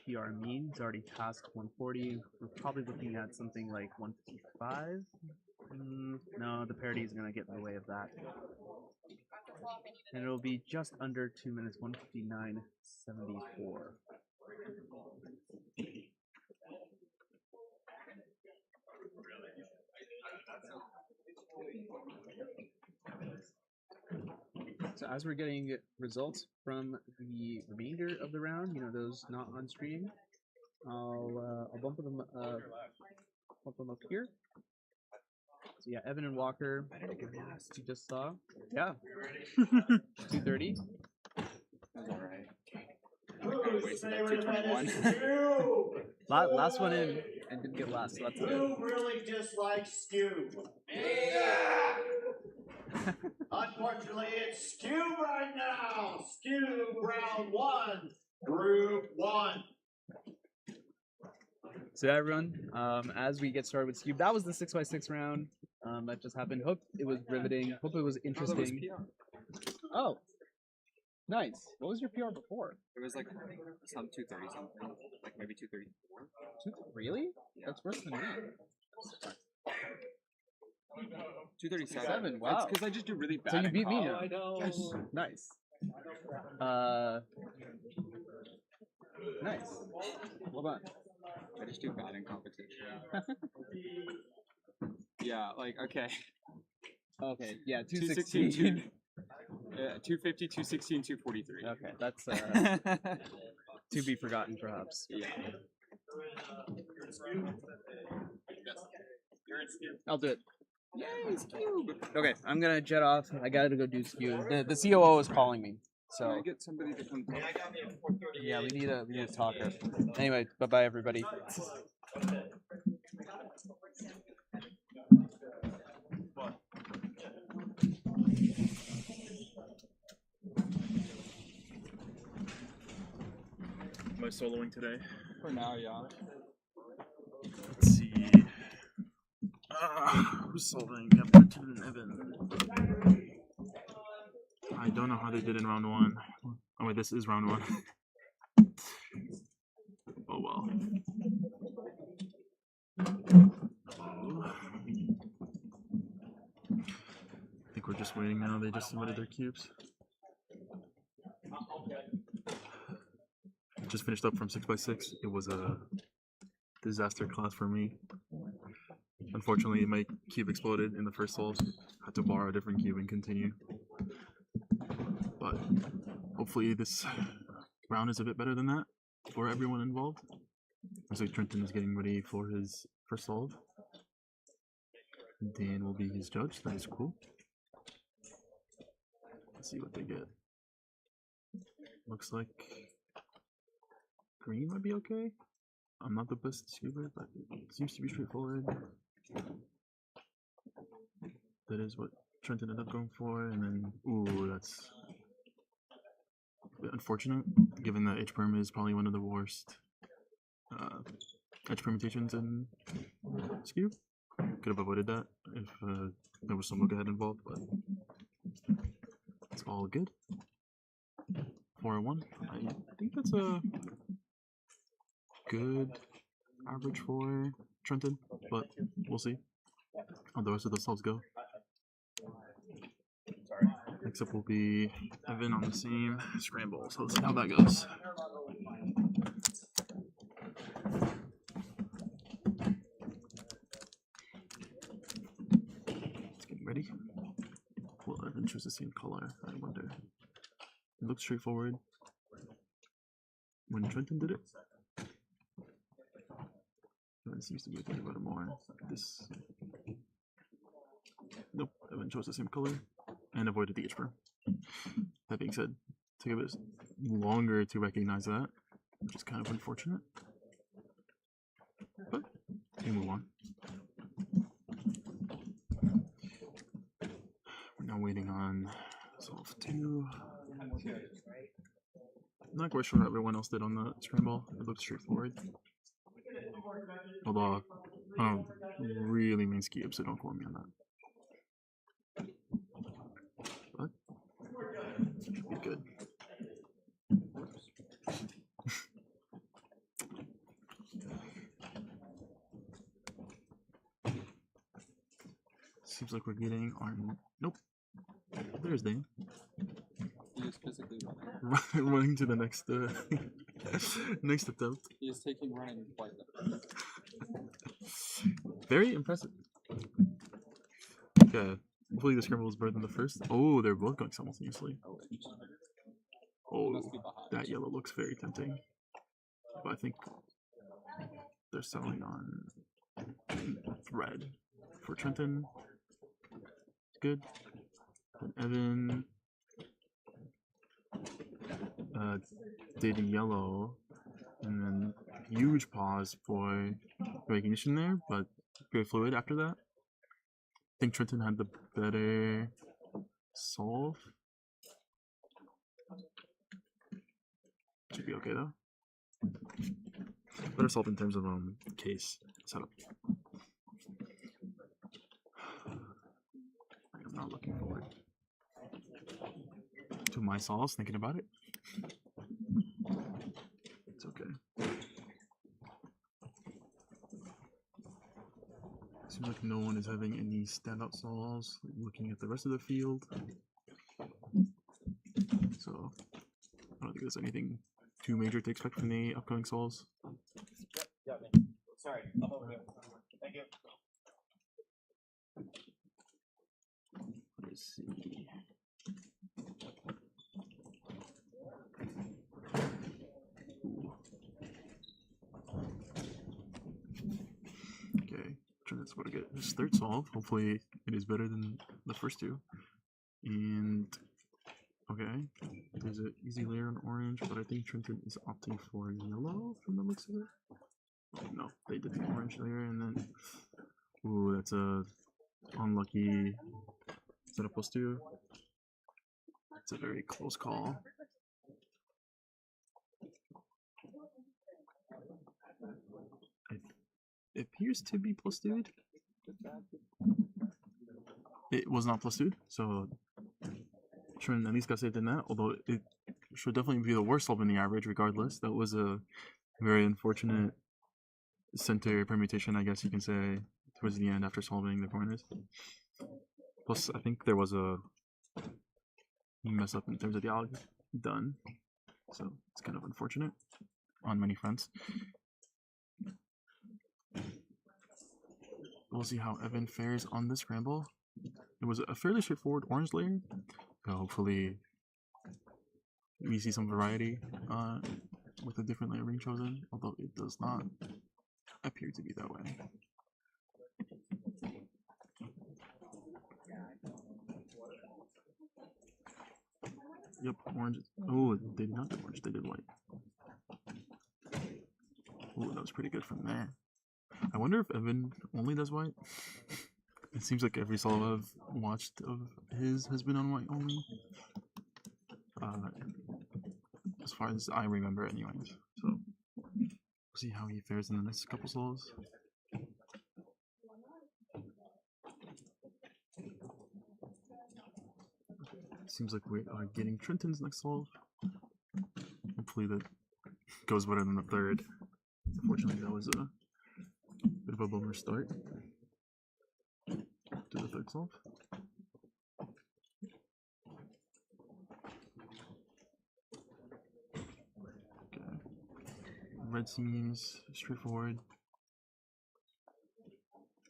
PR mean. He's already past 140. We're probably looking at something like 155. No, the parity is going to get in the way of that. And it'll be just under 2 minutes, 159.74. So as we're getting results from the remainder of the round, those not on stream, I'll bump them up here. So yeah, Evan and Walker, you just saw. Yeah. 230. That's alright. Wasted that 221. Last one in and didn't get last, so that's good. Who really dislikes skew? Yeah! Unfortunately, it's skew right now. Skew round 1, group 1. So everyone, as we get started with Cube, that was the 6x6 round. That just happened. Hope it was riveting. Hope it was interesting. Oh, nice. What was your PR before? It was like some 230 something, like maybe 234. Really? Yeah. That's worse than me. 237. Wow. That's because I just do really bad. So you beat me now. I know. Yes. Nice. Nice. Well done. I just do bad in competition. Yeah, okay. Okay, yeah, 216. 250, 216, 243. Okay, that's to be forgotten, perhaps. Yeah. I'll do it. Yay, it's cube. Okay, I'm gonna jet off. I gotta go do skew. The COO is calling me, Can I so get somebody to come talk? yeah, we need a talker. Anyway, bye bye everybody. Am I soloing today? For now, yeah. Let's see. Who's solving? Yeah, Brenton and Evan. I don't know how they did in round 1. Oh wait, this is round 1. Oh well. I think we're just waiting now. They just submitted their cubes. Just finished up from 6x6. It was a disaster class for me. Unfortunately, my cube exploded in the first solve. Had to borrow a different cube and continue. But hopefully this round is a bit better than that for everyone involved. Looks like Trenton is getting ready for his first solve. Dan will be his judge. That is cool. Let's see what they get. Looks like green might be okay. I'm not the best scuba, but it seems to be straightforward. That is what Trenton ended up going for, and then ooh, that's a bit unfortunate, given that H-perm is probably one of the worst edge permutations in skew. Could have avoided that if there was some look ahead involved, but it's all good. 401. I think that's a good average for Trenton, but we'll see how the rest of the solves go. Next up will be Evan on the same scramble, so let's see how that goes. Let's get ready. Will Evan choose the same color? I wonder. It looks straightforward when Trenton did it. Evan seems to be thinking about it more. This. Nope, Evan chose the same color and avoided the H-perm. That being said, it took a bit longer to recognize that, which is kind of unfortunate. But we move on. We're now waiting on solve 2. Not quite sure what everyone else did on the scramble. It looked straightforward. Although I don't really mean skewb, so don't quote me on that. But should be good. Seems like we're getting our nope. There's Dan. He is physically running to the next next attempt. He is taking running quite Very impressive. Okay, hopefully the scramble is better than the first. Oh, they're both going simultaneously. Oh, that yellow looks very tempting. But I think they're selling on red for Trenton. Good. And Evan did yellow, and then huge pause for recognition there, but very fluid after that. I think Trenton had the better solve. Should be okay though. Better solve in terms of case setup. I'm not looking forward to my solves, thinking about it. It's okay. Seems like no one is having any standout solves. Looking at the rest of the field, so I don't think there's anything too major to expect from the upcoming solves. Sorry, I'm over here. Thank you. Let's see. Okay, Trenton's about to get his third solve. Hopefully it is better than the first two. And okay, there's an easy layer on orange, but I think Trenton is opting for yellow from the looks of it. Oh, no, they did the orange layer, and then ooh, that's a unlucky. Is that a +2? It's a very close call. It appears to be +2'd. It was not +2'd, so Trenton at least got saved in that, although it should definitely be the worst solve in the average regardless. That was a very unfortunate center permutation, I guess you can say, towards the end after solving the corners. Plus, I think there was a mess up in terms of the alg done, so it's kind of unfortunate on many fronts. we'll see how Evan fares on this scramble. It was a fairly straightforward orange layer. So hopefully we see some variety with a different layer being chosen, although it does not appear to be that way. Yep, orange. Oh, they did not do orange, they did white. Oh, that was pretty good from there. I wonder if Evan only does white. It seems like every solve I've watched of his has been on white only. As far as I remember anyways. So, we'll see how he fares in the next couple solves. Seems like we are getting Trenton's next solve. Hopefully that goes better than the third. Unfortunately, that was a bit of a bummer start to the third solve. Okay. Red seems straightforward.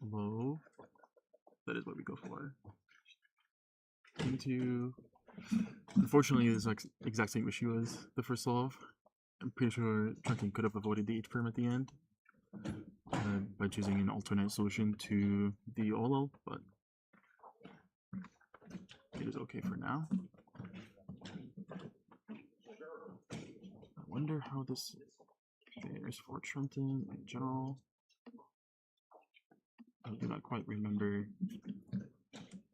Low. That is what we go for. Into. Unfortunately, this exact same issue as the first solve. I'm pretty sure Trenton could have avoided the H-perm at the end by choosing an alternate solution to the OLL, but it is okay for now. I wonder how this fares for Trenton in general. I do not quite remember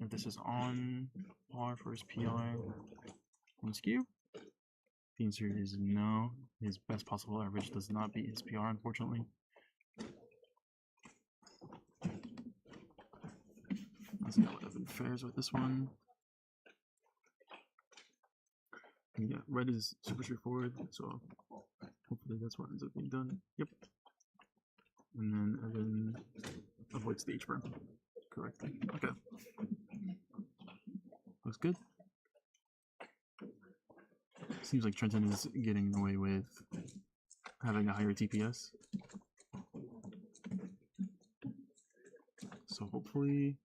if this is on par for his PR on skew. The answer is no. His best possible average does not beat his PR, unfortunately. Let's see how Evan fares with this one. And yeah, red is super straightforward, so hopefully that's what ends up being done. Yep. And then Evan avoids the H-burn correctly. Okay. Looks good. Seems like Trenton is getting away with having a higher TPS. So hopefully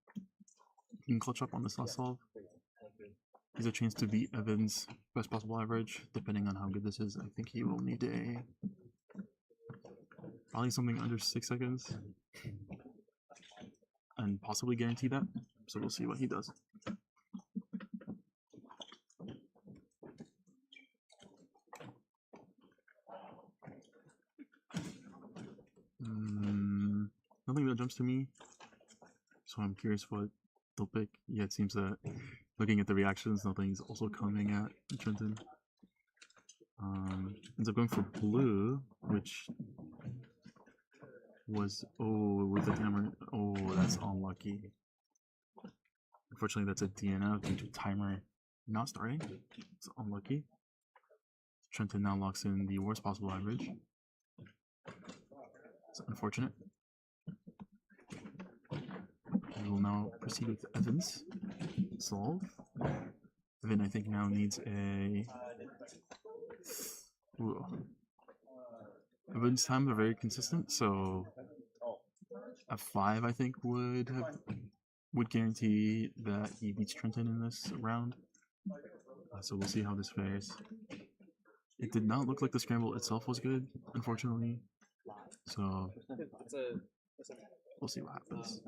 he can clutch up on this last solve. He has a chance to beat Evan's best possible average, depending on how good this is. I think he will need probably something under 6 seconds. And possibly guarantee that. So we'll see what he does. Nothing that jumps to me, so I'm curious what they'll pick. Yeah, it seems that looking at the reactions, nothing's also coming at Trenton. Ends up going for blue, which was, oh, with the timer, oh, that's unlucky. Unfortunately, that's a DNF due to timer not starting. It's unlucky. Trenton now locks in the worst possible average. It's unfortunate. We will now proceed with Evan's solve. Evan, I think, now needs a... Ooh. Evan's times are very consistent, so a 5, I think, would guarantee that he beats Trenton in this round. So we'll see how this fares. It did not look like the scramble itself was good, unfortunately. So we'll see what happens.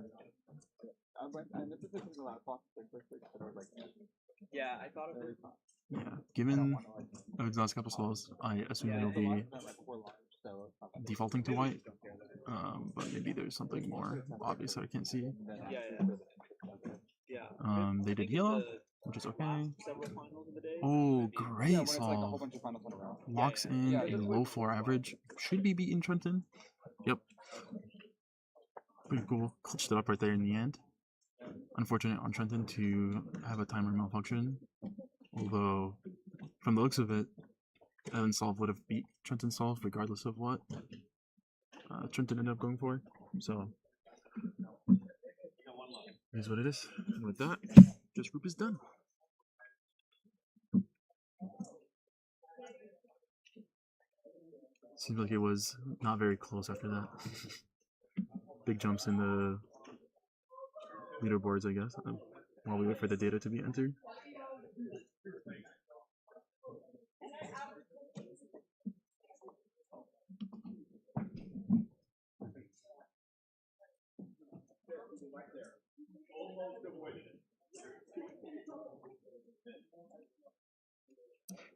Yeah, I thought of it. Yeah, given Evan's last couple solves, I assume it'll be defaulting to white, but maybe there's something more obvious that I can't see. They did yellow, which is okay. Oh, great solve. Locks in a low 4 average. Should be beating Trenton. Yep. Pretty cool. Clutched it up right there in the end. Unfortunate on Trenton to have a timer malfunction. Although, from the looks of it, Evan's solve would have beat Trenton's solve regardless of what Trenton ended up going for. So, here's what it is. And with that, this group is done. Seems like it was not very close after that. Big jumps in the leaderboards, I guess, while we wait for the data to be entered.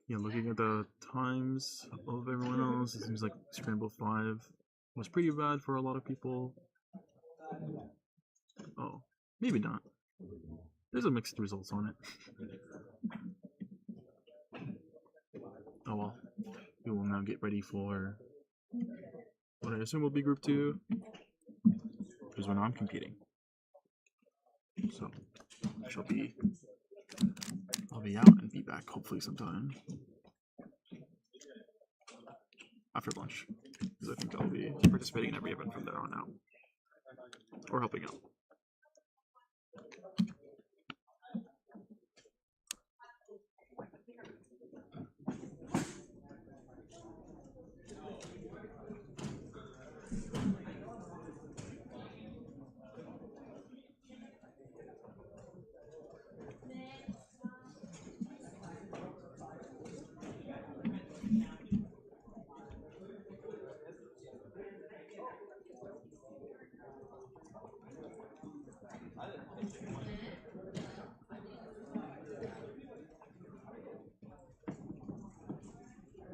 Yeah, looking at the times of everyone else, it seems like Scramble 5 was pretty bad for a lot of people. Oh, maybe not. There's a mixed results on it. Oh well. We will now get ready for what I assume will be Group 2, which is when I'm competing. So, I'll be out and be back hopefully sometime after lunch, because I think I'll be participating in every event from there on out, or helping out.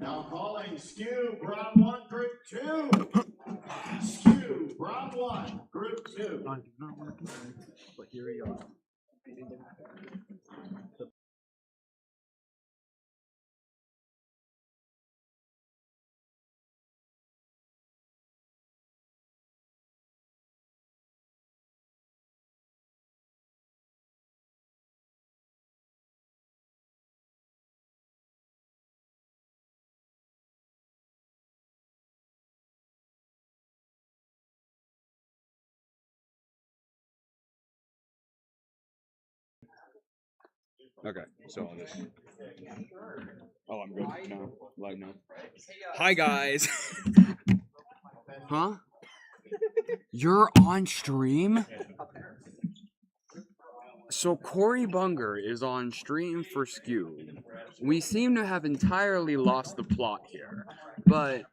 Now calling skew, round 1, group 2. Skew, round 1, group 2. I do not want to, but here we are. Okay, so I'll just. Oh, I'm good. No, live now. Hi guys. Huh? You're on stream? So Cory Bunger is on stream for Skew. We seem to have entirely lost the plot here, but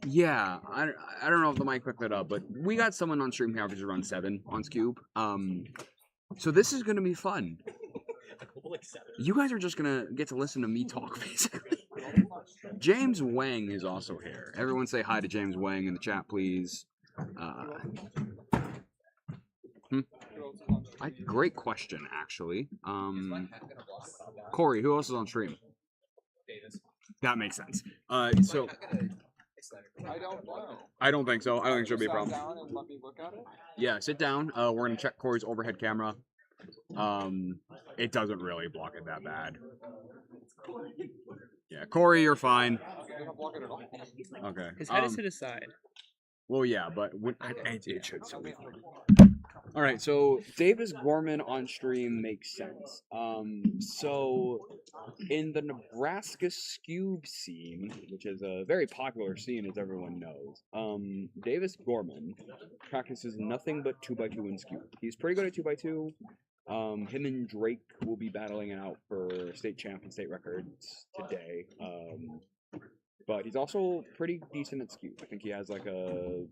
yeah, I don't know if the mic picked that up, but we got someone on stream who averages around 7 on Scube. So this is gonna be fun. You guys are just gonna get to listen to me talk, basically. James Wang is also here. Everyone say hi to James Wang in the chat, please. Great question, actually. Cory, who else is on stream? That makes sense. So I don't know. I don't think so. I don't think she'll be a problem. Down and let me look at it. Yeah, sit down. We're gonna check Cory's overhead camera. It doesn't really block it that bad. Yeah, Cory, you're fine. Okay. His head is to the side. Well, yeah, but it should still be fine. All right, so Davis Gorman on stream makes sense. So in the Nebraska Scube scene, which is a very popular scene as everyone knows, Davis Gorman practices nothing but 2x2 in Scube. He's pretty good at 2x2. Him and Drake will be battling it out for state champ and state records today. But he's also pretty decent at Scube. I think he has like a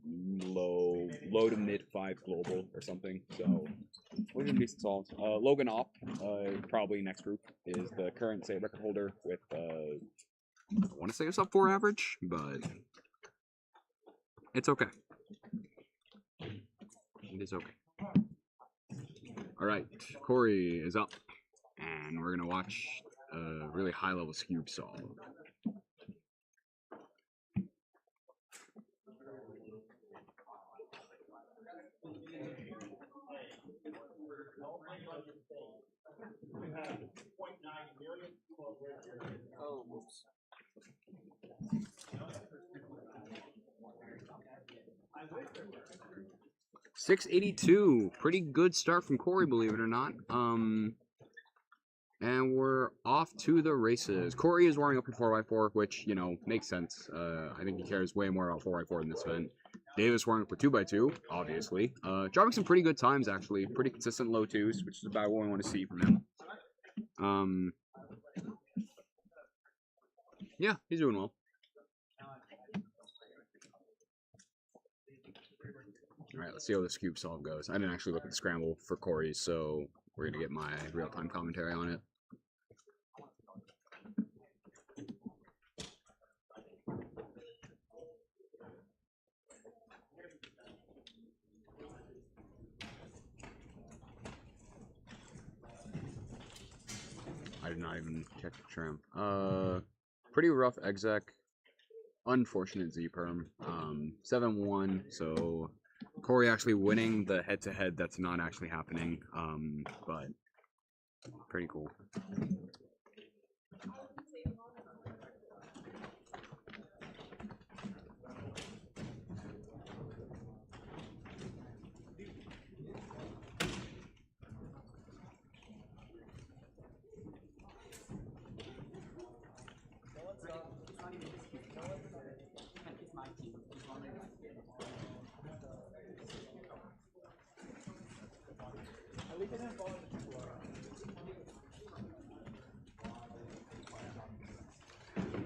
low to mid 5 global or something. So, which is a decent solve. Logan Opp, probably next group, is the current state record holder with, I want to say a sub 4 average, but it's okay. It is okay. All right, Cory is up, and we're gonna watch a really high level Scube solve. Oh, whoops. .682, pretty good start from Cory, believe it or not. And we're off to the races. Cory is warming up in 4x4, which, you know, makes sense. I think he cares way more about 4x4 in this event. Davis warming up with 2x2, obviously. Dropping some pretty good times, actually. Pretty consistent low twos, which is about what I want to see from him. Yeah, he's doing well. Alright, let's see how this cube solve goes. I didn't actually look at the scramble for Corey's, so we're going to get my real-time commentary on it. I did not even check the trim. Pretty rough exec. Unfortunate Z-perm. 7-1, so Corey actually winning the head-to-head. That's not actually happening, but pretty cool.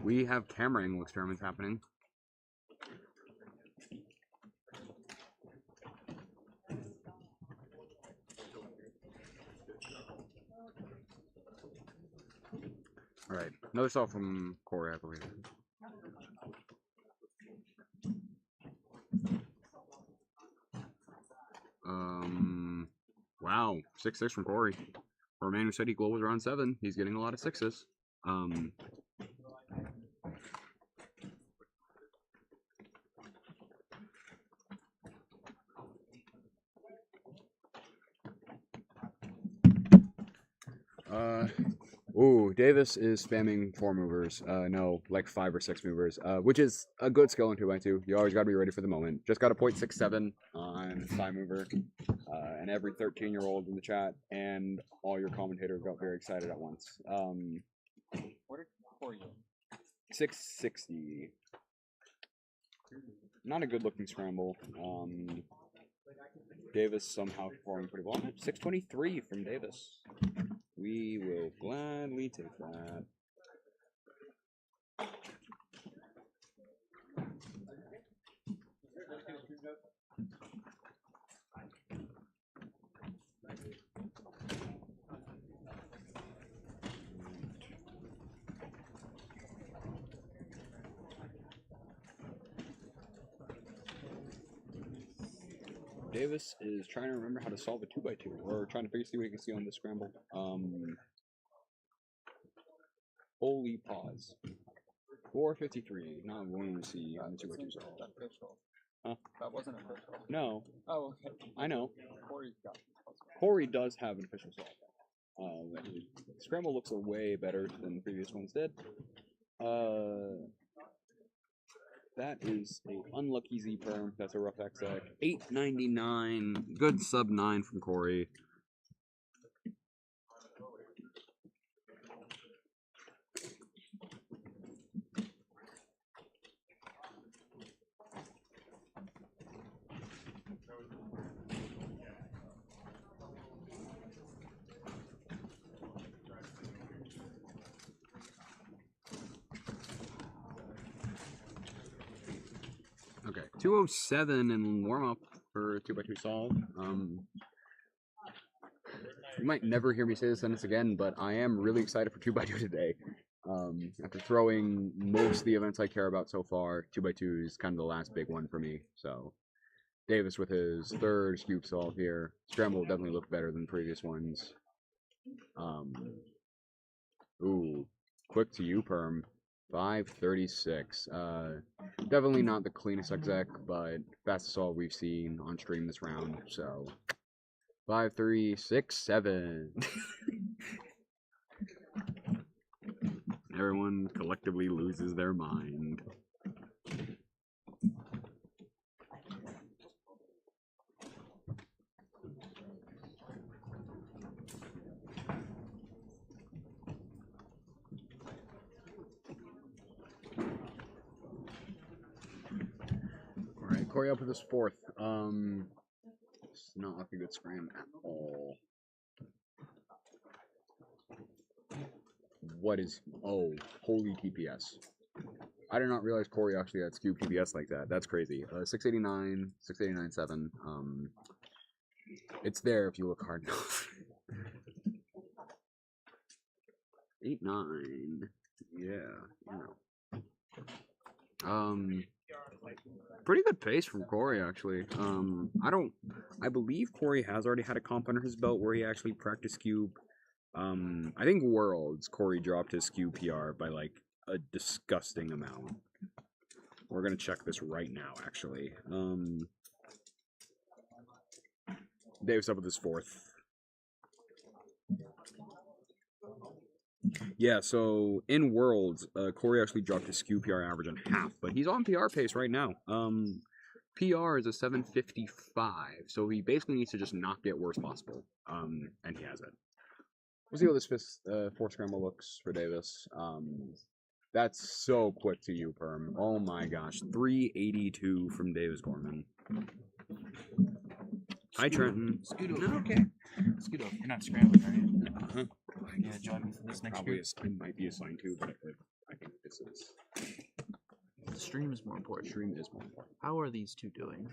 We have camera angle experiments happening. All right, another solve from Corey, I believe. Wow, 6-6 from Corey. For a man who said he globals around 7, he's getting a lot of 6s. Ooh, Davis is spamming 4 movers. No, like 5 or 6 movers, which is a good skill in 2x2. You always got to be ready for the moment. Just got a 0.67 on 5 mover, and every 13-year-old in the chat and all your commentators got very excited at once. What did Corey 660. Not a good-looking scramble. Davis somehow performing pretty well. 623 from Davis. We will gladly take that. Davis is trying to remember how to solve a 2x2, or trying to see what he can see on the scramble. Holy pause. 453. Not going to see on the 2x2 solve. Huh? That wasn't official. No. Oh, okay. I know. Corey's got it. Corey does have an official solve. The scramble looks way better than the previous ones did. That is a unlucky Z-perm. That's a rough exec. 899. Good sub 9 from Corey. Okay, 207 in warm-up for 2x2 solve. You might never hear me say this sentence again, but I am really excited for 2x2 today. After throwing most of the events I care about so far, 2x2 is kind of the last big one for me. So, Davis with his 3rd scoop solve here. Scramble will definitely look better than previous ones. Ooh, quick to you, perm. 536. Definitely not the cleanest exec, but fastest solve we've seen on stream this round. So 5, 3, 6, 7. Everyone collectively loses their mind. Corey up with his 4th. It's not like a good scram at all. What is... Oh, holy TPS. I did not realize Corey actually had skew TPS like that. That's crazy. 689, 689.7. It's there if you look hard enough. 8-9. Yeah, you know. Pretty good pace from Corey, actually. I believe Corey has already had a comp under his belt where he actually practiced cube. I think Worlds, Corey dropped his skew PR by like a disgusting amount. We're gonna check this right now, actually. Dave's up with his 4th. Yeah, so in Worlds, Corey actually dropped his skew PR average in half, but he's on PR pace right now. PR is a 755, so he basically needs to just not get worse possible, and he has it. We'll see how this 4th scramble looks for Davis. That's so quick to you, Perm. Oh my gosh, 382 from Davis Gorman. Hi, Trenton. Scoot over. Okay. Scoot over. You're not scrambling, are you? Yeah, join me for this next Probably group. I might be assigned to, but I think this is... The stream is more important. Stream is more important. How are these two doing?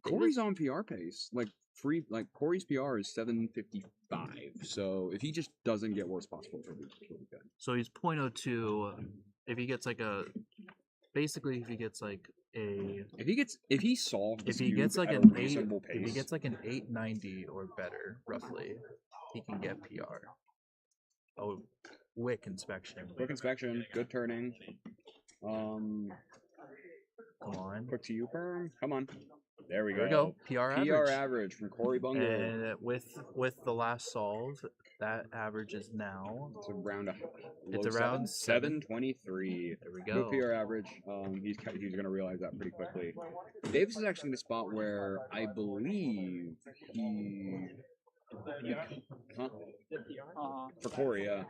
Corey's on PR pace. Corey's PR is 755. So if he just doesn't get worse possible, he'll be good. So he's 0.02. If he gets like a, basically, if he gets like a, if he solves, if he gets like at an a 8, reasonable pace, if he gets like an 890 or better, roughly, he can get PR. Oh, wick inspection. Quick inspection, good turning. Come on. Quick to you, Perm. Come on. There we There go. we go. PR PR average from Corey Bungle. And with the last solve, that average is now. It's around It's around 723. There we go. No PR average. He's gonna realize that pretty quickly. Davis is actually in a spot where I believe he. Huh? For Corey, yeah.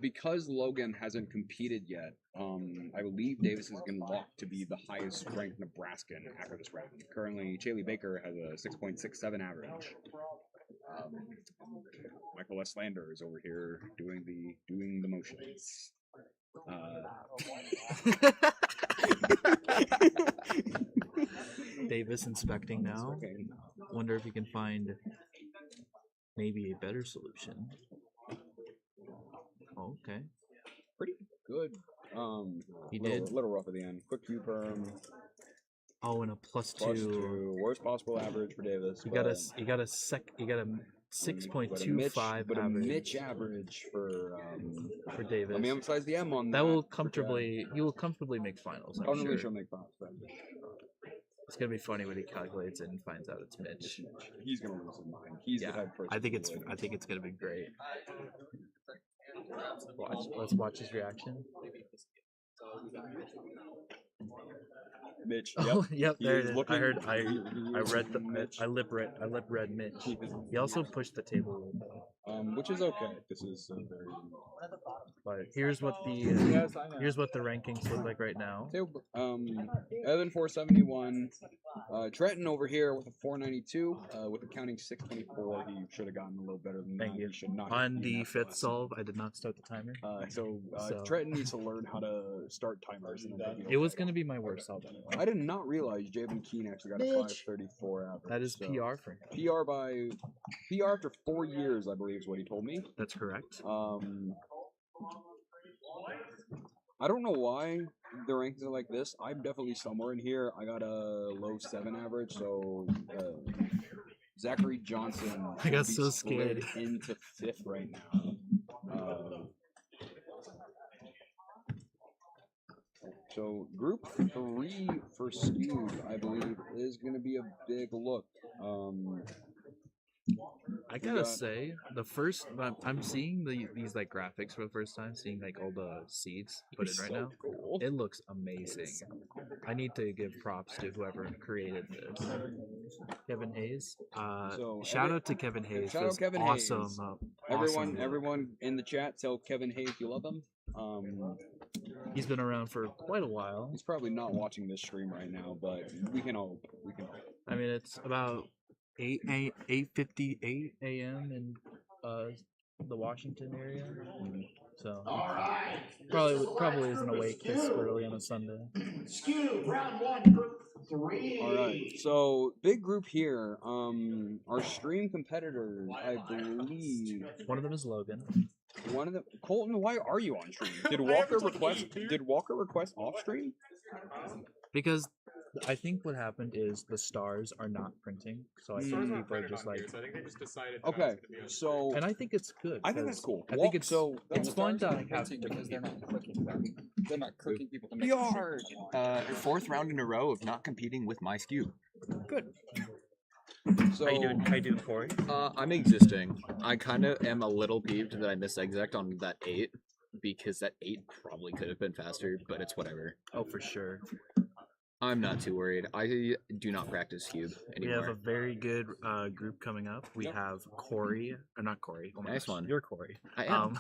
Because Logan hasn't competed yet, I believe Davis is going to lock to be the highest ranked Nebraskan after this round. Currently, Chaley Baker has a 6.67 average. Michael S. Lander is over here doing the motions. Davis inspecting now. Wonder if he can find maybe a better solution. Oh, okay. Pretty good. He did. A little rough at the end. Quick Q perm. Oh, and a plus two. Worst possible average for Davis. You got a 6.25 but a average. Mitch average for Davis. Let me emphasize the M on that. That will comfortably. He will comfortably make finals. I'm Comfortably sure. she'll make finals. It's gonna be funny when he calculates it and finds out it's Mitch. He's gonna lose his mind. He's the type of person. I think it's gonna be great. Let's watch his reaction. Mitch. Oh, yep, there it is. Looking, I heard. I read the Mitch. I lip read Mitch. He also pushed the table a little bit. Which is okay. This is very. But here's what the rankings look like right now. Evan 471. Trenton over here with a 492. With accounting 624, he should have gotten a little better than that. Thank you. He should not. On the fifth solve, I did not start the timer. So Trenton needs to learn how to start timers. It was going to be my worst solve. I did not realize Jabin Keene actually got a 534 average. That is PR for him. PR after 4 years, I believe, is what he told me. That's correct. I don't know why the rankings are like this. I'm definitely somewhere in here. I got a low 7 average, so Zachary Johnson. I got should so be scared. slid into 5th right now. So group 3 for Skewed, I believe, is going to be a big look. I gotta say, the first I'm seeing these like graphics for the first time, seeing like all the seeds put in right now. Cool. It looks amazing. I need to give props to whoever created this. Kevin Hayes. Shout out to Kevin Hayes. Shout out Kevin Hayes. Awesome. Everyone in the chat, tell Kevin Hayes you love him. He's been around for quite a while. He's probably not watching this stream right now, but we can hope. I mean, it's about 8:58 a.m. in the Washington area, so probably isn't awake this early on a Sunday. Skew, round 1, group 3. All right, so big group here. Our stream competitors, I believe. One of them is Logan. One of them, Colton. Why are you on stream? Did Walker request off stream? Because I think what happened is the stars are not printing, so I think people are just like. So I think they just decided. Okay, so and I think it's good. I think that's cool. I think it's it's fun to like have because they're not clicking them. They're not clicking people to make PR. Fourth round in a row of not competing with my skew. Good. So, How you doing, Corey? I'm existing. I kind of am a little peeved that I missed exec on that 8 because that 8 probably could have been faster, but it's whatever. Oh, for sure. I'm not too worried. I do not practice cube anymore. We have a very good group coming up. We have Corey, or not Corey. Oh my Nice gosh, one. You're Corey. I am.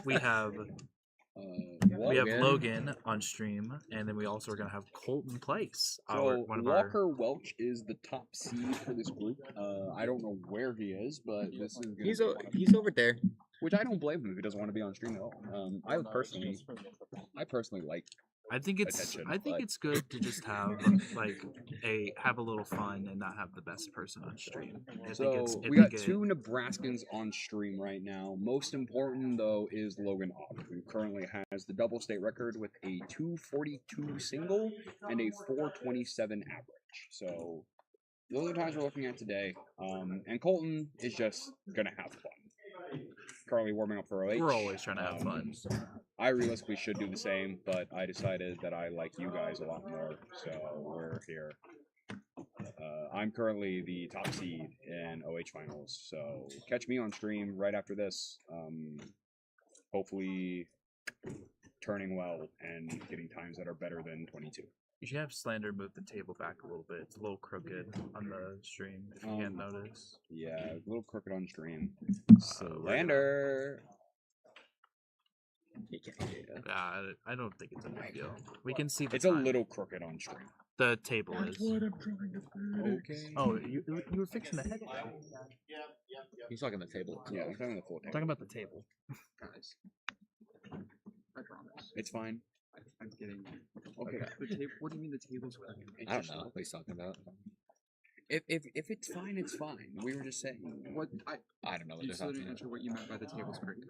We have Logan on stream, and then we also are gonna have Colton Place. So Walker Welch is the top seed for this group. I don't know where he is, but this is he's over there. Which I don't blame him if he doesn't want to be on stream at all. I personally like. I think but... it's good to just have have a little fun and not have the best person on stream. We got 2 Nebraskans on stream right now. Most important though is Logan Opp, who currently has the double state record with a 242 single and a 427 average. So those are the times we're looking at today. And Colton is just gonna have fun. Currently warming up for OH. We're always trying to have fun. I realistically should do the same, but I decided that I like you guys a lot more, so we're here. I'm currently the top seed in OH finals, so catch me on stream right after this. Hopefully turning well and getting times that are better than 22. You should have Slander move the table back a little bit. It's a little crooked on the stream, if you can't notice. Yeah, a little crooked on stream. Slander! I don't think it's a big deal. We can see the It's time. a little crooked on stream. The table is. Okay. Oh, you were fixing the head. He's talking the table. Yeah, I'm talking the full table. Talking about the table. Guys. I promise. It's fine. I'm kidding. Okay. The table. What do you mean the table's crooked? I don't know what he's talking about. If it's fine, it's fine. We were just saying. What I don't know what they're talking about. Answer what you meant by the table's crooked.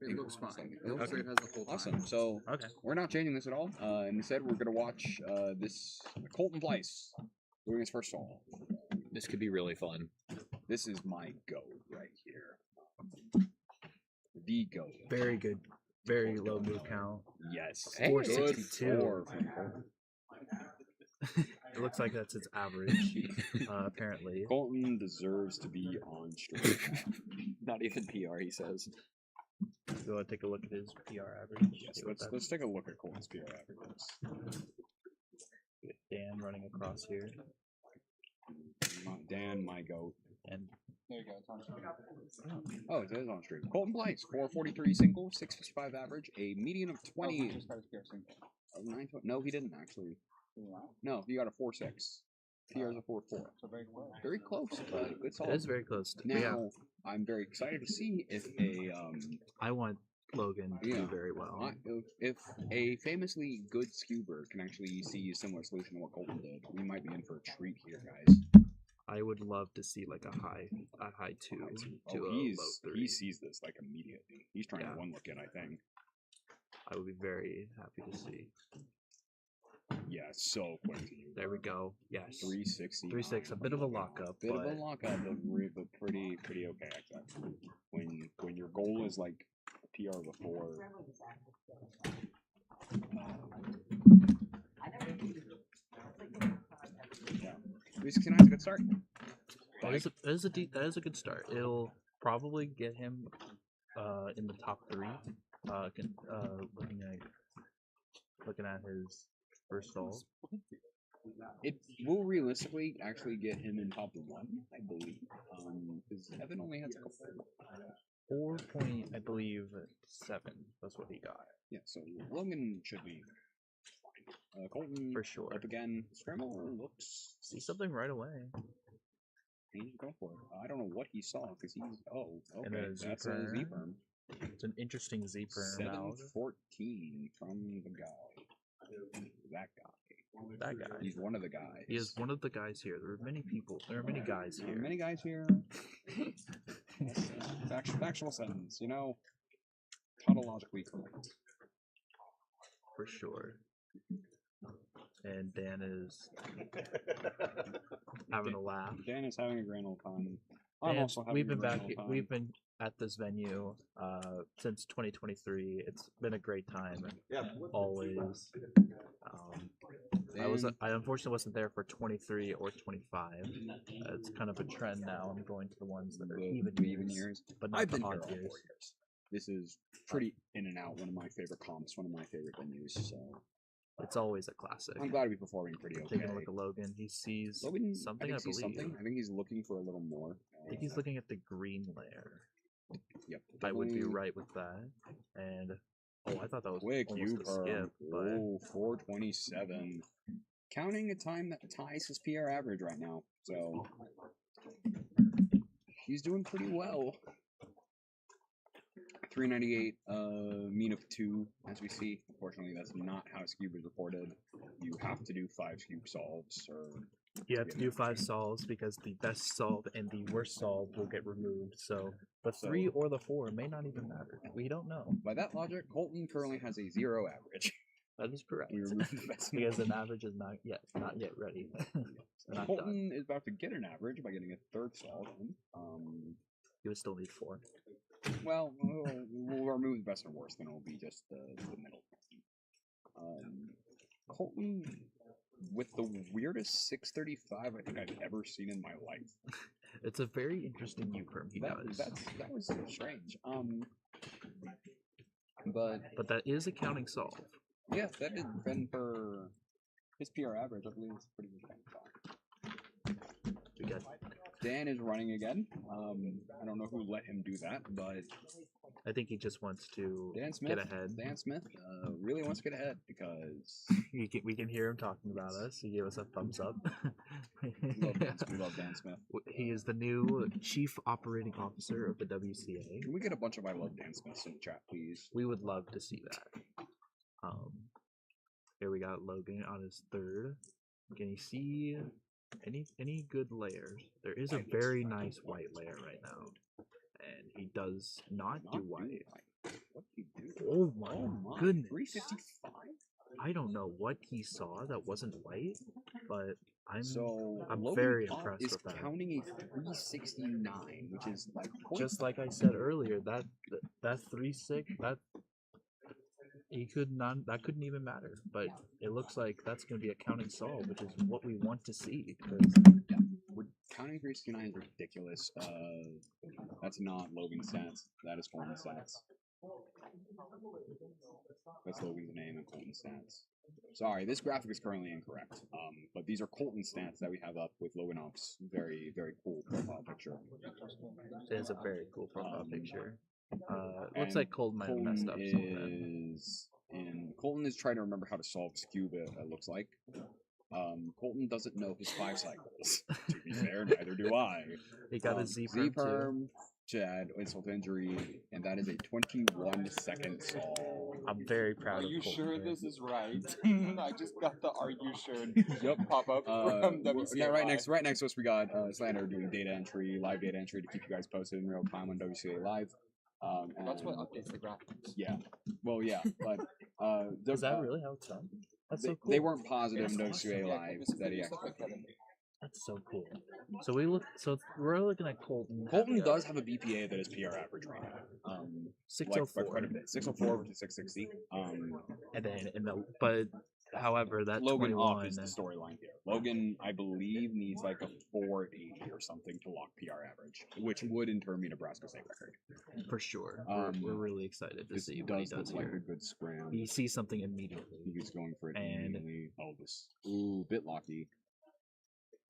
It looks fine. It looks like it has the whole time. Awesome. So we're not changing this at all. Instead, we're gonna watch this Colton Place doing his first solo. This could be really fun. This is my goat right here. The goat. Very good. Very low move count. Yes. 462. It looks like that's its average, apparently. Colton deserves to be on stream. Not even PR, he says. You want to take a look at his PR average? Yes, let's take a look at Colton's PR averages. Dan running across here. Dan, my goat. And there you go. It's on stream. Oh, it is on stream. Colton Place, 443 single, 655 average, a median of 20. No, he didn't actually. No, he got a 4.6. PR is a 4.4. So very close, but good solid. It is very close. Now, I'm very excited to see if a I want Logan to do very well. If a famously good scuber can actually see a similar solution to what Colton did, we might be in for a treat here, guys. I would love to see like a high 2 to a low 3. He sees this like immediately. He's trying to one look in, I think. I would be very happy to see. Yeah, so quick. There we go. Yes. 360. 3.6. A bit of a lockup. But pretty okay actually. When your goal is like PR before. Yeah. 369 is a good start. That is a good start. It'll probably get him in the top 3. Looking at his first stall. It will realistically actually get him in top 1, I believe. Because Evan only has a couple. 4.7. That's what he got. Yeah, so Logan should be fine. Colton for sure. Up again. Scramble looks. See something right away. He's going for it. I don't know what he saw because he's. Oh, okay. And That's a Z-perm. It's an interesting Z-perm. 714 from the guy. That guy. That guy. He's one of the guys. He is one of the guys here. There are many people. There are many guys here. Many guys here. Factual sentence, you know, tautologically correct. For sure. And Dan is having a laugh. Dan is having a grand old time. We've been at this venue since 2023. It's been a great time. Always. I unfortunately wasn't there for 23 or 25. It's kind of a trend now. I'm going to the ones that are even years, but not I've been the here odd all 4 years. years. This is pretty in and out. One of my favorite comps. One of my favorite venues. So it's always a classic. I'm glad to be performing pretty okay. Taking a look at Logan, he sees something. I believe. I think he's looking for a little more. I think he's looking at the green layer. Yep. I would be right with that. And I thought that was quick. Almost a skip. But 427. Counting a time that ties his PR average right now. So he's doing pretty well. 398, mean of 2, as we see. Unfortunately, that's not how Scube is reported. You have to do 5 Scube solves, or you have to do 5 solves because the best solve and the worst solve will get removed. So the 3 or the 4 may not even matter. We don't know. By that logic, Colton currently has a 0 average. That is correct. We removed the best because an average is not yet ready. Colton is about to get an average by getting a 3rd solve. He would still need 4. Well, we'll remove the best and worst, then it'll be just the middle. Colton with the weirdest 635 I think I've ever seen in my life. It's a very interesting U-perm he does. That was strange. But that is a counting solve. Yeah, that has been for his PR average. I believe it's pretty good. We got Dan is running again. I don't know who let him do that, but I think he just wants to get ahead. Dan Smith really wants to get ahead because we can hear him talking about us. He gave us a thumbs up. We love Dan Smith. He is the new Chief Operating Officer of the WCA. Can we get a bunch of I love Dan Smiths in the chat, please? We would love to see that. Here we got Logan on his 3rd. Can you see any good layers? There is a very nice white layer right now, and he does not do white. What did he do? Oh my goodness! 355. I don't know what he saw that wasn't white, but I'm Logan very impressed with that. Counting a 369, which is like just like I said earlier, that 3.6 that couldn't even matter, but it looks like that's going to be a counting solve, which is what we want to see. Counting 369 is ridiculous. That's not Logan's stats. That is Colton's stats. That's Logan's name and Colton's stats. Sorry, this graphic is currently incorrect. But these are Colton's stats that we have up with Logan Off's very, very cool profile picture. It is a very cool profile picture. Looks like Colton might have messed up Colton is trying to remember how to solve Scuba, it looks like. Colton doesn't know his 5 cycles. To be fair, neither do I. He got a Z-perm to add insult to injury, and that is a 21-second solve. I'm very proud of Colton. Are you sure this is right? I just got the "Are you sure?" pop up from WCA. Right next to us, we got Slander doing data entry, live data entry to keep you guys posted in real time on WCA Live. That's what updates the graphics. Yeah. Well, yeah, but is that really how it's done? That's so cool. They weren't positive in WCA Live that he actually. That's so cool. So we're looking at Colton. Colton does have a BPA that is PR average right now. 604. Like quite a bit. 604 to 660. But However, that Logan off 21 is the storyline here. Logan, I believe, needs like a 480 or something to lock PR average, which would in turn be Nebraska State record. for sure. We're really excited to This see what he does look like a here. good scram. He sees something immediately. He's going for it And- immediately. Oh, this bit locky.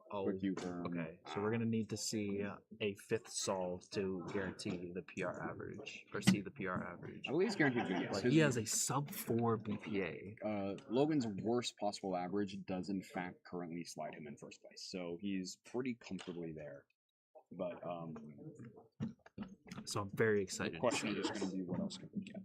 Oh, Quick U-turn. okay. So we're gonna need to see a fifth solve to guarantee the PR average or see the PR average. I believe he's guaranteed good. Yes. Like he has a sub 4 BPA. Logan's worst possible average does in fact currently slide him in first place, so he's pretty comfortably there. But So I'm very the excited. question to is see going this. to be what else can we get.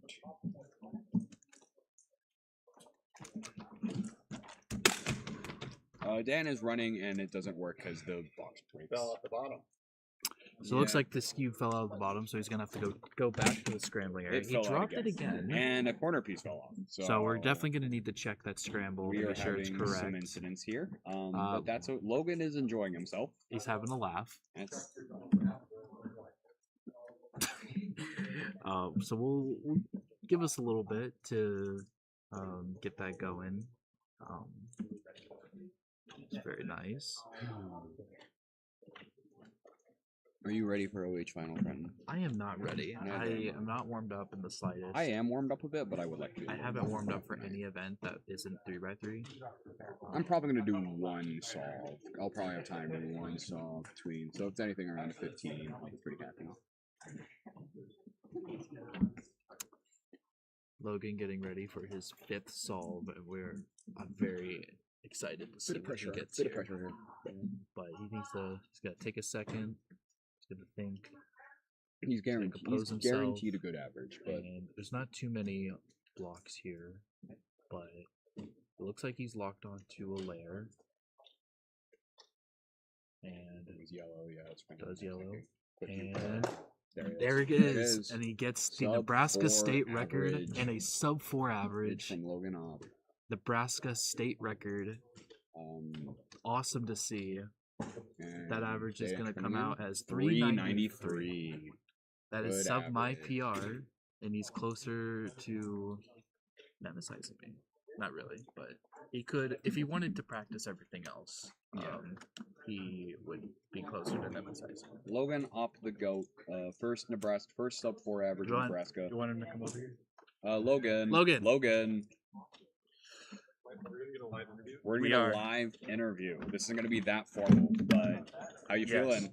Dan is running and it doesn't work because the box breaks. Fell off the bottom. So it looks like the skew fell out of the bottom, so he's gonna have to go back to the scrambling area. He fell out dropped it again. and a corner piece fell off. So we're definitely gonna need to check that scramble We to are make sure it's having some correct. incidents here, but that's what Logan is enjoying himself. He's having a laugh. That's So we'll give us a little bit to get that going. It's very nice. Are you ready for OH final, Trenton? I am not ready. Neither I am I. am not warmed up in the slightest. I am warmed up a bit, but I would like to. I haven't warmed up for any event that isn't 3x3. I'm probably gonna do one solve. I'll probably have time to do one solve between. So if it's anything around a 15, I'll be pretty happy. Logan getting ready for his fifth solve, and I'm very excited to see what he gets Bit here. of pressure here. But he's got to take a second. He's gonna think. He's compose guaranteed himself, a good average, but and there's not too many blocks here, but it looks like he's locked onto a layer. And it was yellow. Yeah, it's fine. does yellow. Quick And there it is. And he gets the Sub Nebraska 4 State record average. and a sub 4 average. from Logan off. Nebraska State record. Awesome to see. That average is going to come out as 393. That is Good sub my average. PR, and he's closer to nemesis me. Not really, but he could, if he wanted to practice everything else, he would be closer to nemesis. Logan up the goat. First sub 4 average in Nebraska. You want him to come over here? Logan. We're gonna get a live interview. This isn't gonna be that formal, but how you feeling?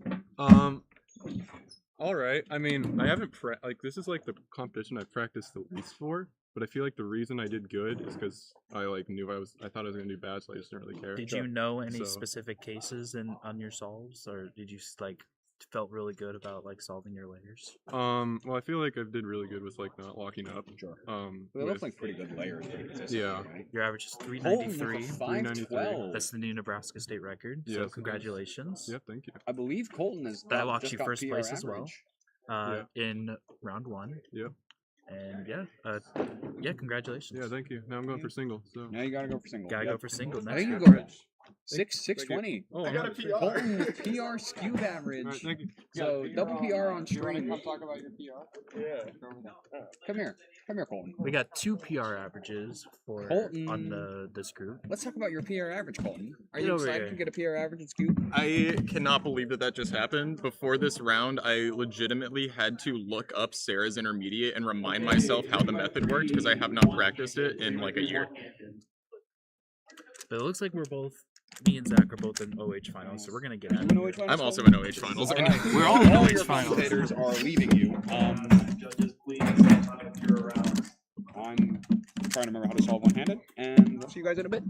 All right. I mean, I haven't this is like the competition I've practiced the least for, but I feel like the reason I did good is because I knew I thought I was gonna do bad, so I just didn't really care. Did you know any specific cases on your solves, or did you felt really good about solving your layers? Well, I feel like I did really good with not locking up. Sure. They look like pretty good layers. Yeah. Right? Your average is 393. 512. That's the new Nebraska State record. So Yes. congratulations. Yep, thank you. I believe Colton is. That locks just you got first PR place as well. average. In round 1. Yep. And congratulations. Yeah, thank you. Now I'm going for single. So Now you gotta go for single. Gotta go for single I next think you round. go 620. Oh, I got a PR. Colton PR skewed average. All right, thank you. So double PR on You wanna stream. come talk about your PR? Yeah. Come here, Colton. We got 2 PR averages for Colton. on this group. Let's talk about your PR average, Colton. Are Get you over excited here. to get a PR average at Scoop? I cannot believe that just happened. Before this round, I legitimately had to look up Sarah's intermediate and remind myself how the method worked because I have not practiced it in a year. But it looks like me and Zach are both in OH finals, so we're gonna get at it. I'm also in OH finals. All right. We're all in All OH your finals. commentators are leaving you. Judges, please stand on if you're around. I'm trying to remember how to solve one-handed, and we'll see you guys in a bit.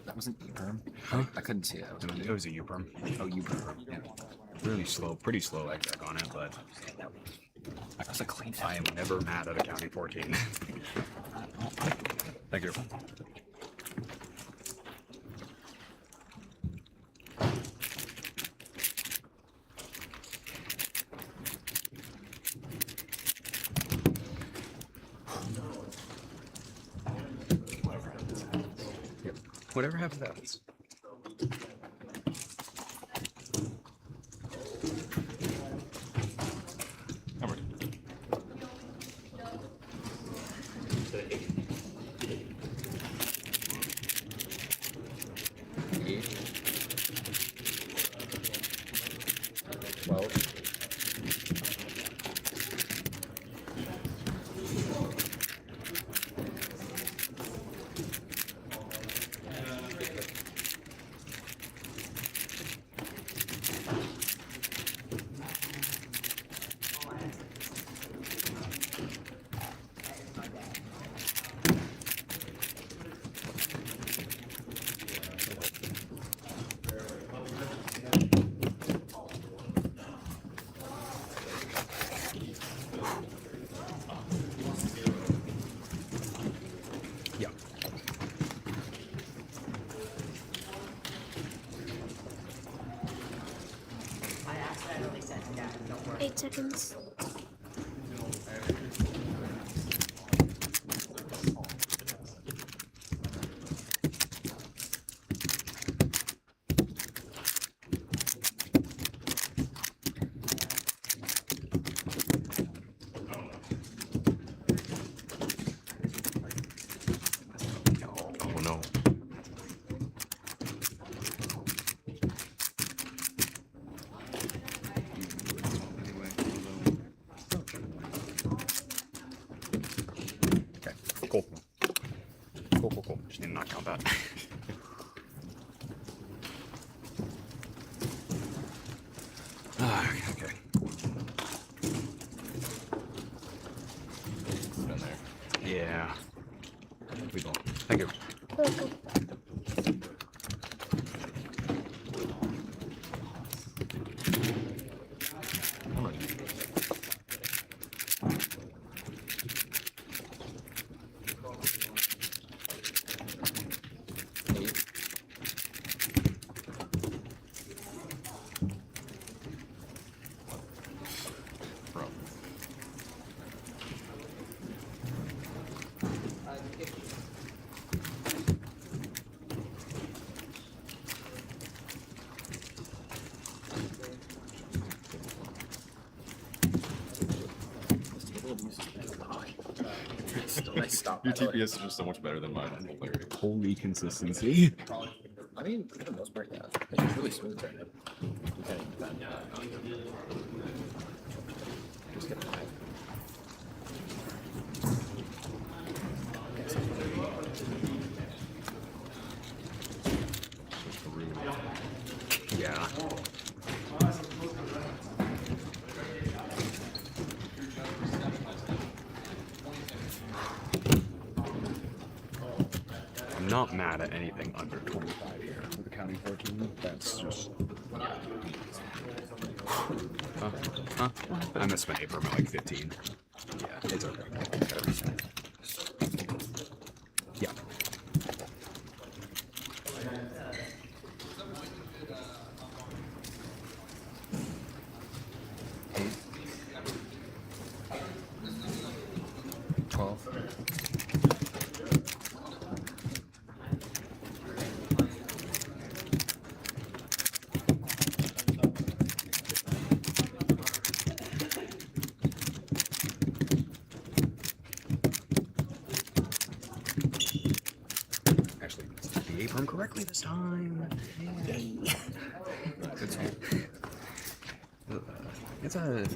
That was an E-perm? Huh? I couldn't see that. It was a U-perm. Oh, U-perm. Yeah. Really slow, pretty slow egg check on it, but That was a clean I am never mad at a County 14. Thank you. Whatever happens, happens. Yeah. 8 seconds. Oh no. Okay, cool. Cool. Just need to not count that. Okay. Done there. Yeah. We don't. Thank you. Welcome. Your TPS is just so much better than mine. Hilarious. Holy consistency. I mean, for the most part, yeah. It's just really smooth right now. Just get it back. Yeah. I'm not mad at anything under 25 here with the County 14. That's just. I missed my A-perm at like 15. Yeah, it's okay. Yeah. A-perm correctly this time. Yeah. Good song. It's a.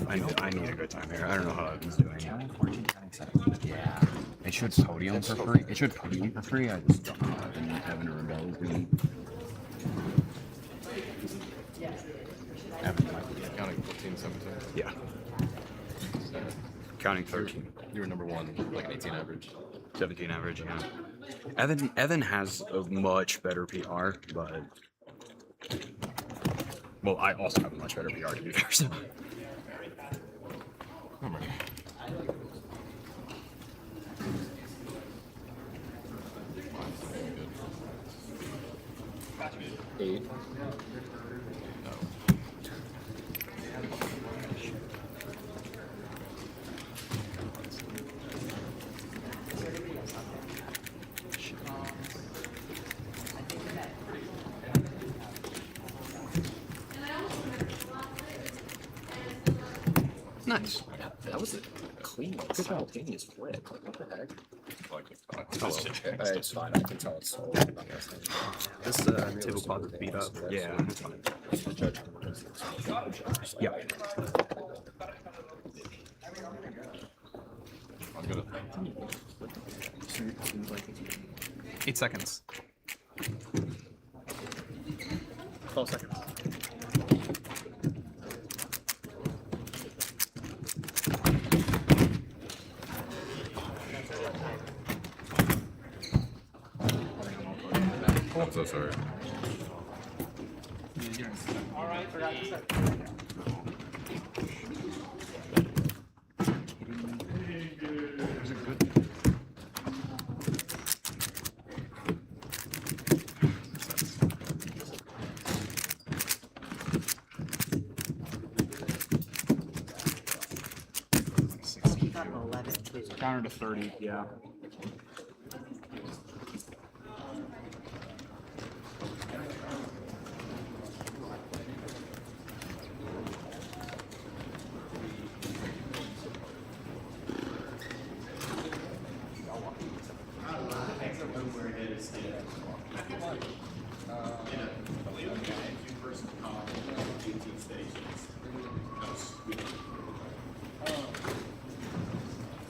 I need a good time here. I don't know how I was doing. Counting 14, counting 7. Yeah. should podium for free. It should podium for free. I just don't know. Evan Rebel is doing. Evan might be Counting 15, 17. Yeah. Counting 13. You were number one, like an 18 average. 17 average, yeah. Evan has a much better PR, but well, I also have a much better PR to be fair. So. Eight. Nice. That was a clean, simultaneous flip. What the heck? It's fine. I can tell it's sold. This tablecloth is beat up. Yeah, it's fine. Yeah. I'm gonna. 8 seconds. 12 seconds. I'm so sorry. All right, forgot to set. Counter to 30, yeah.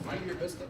Mind your biscuit.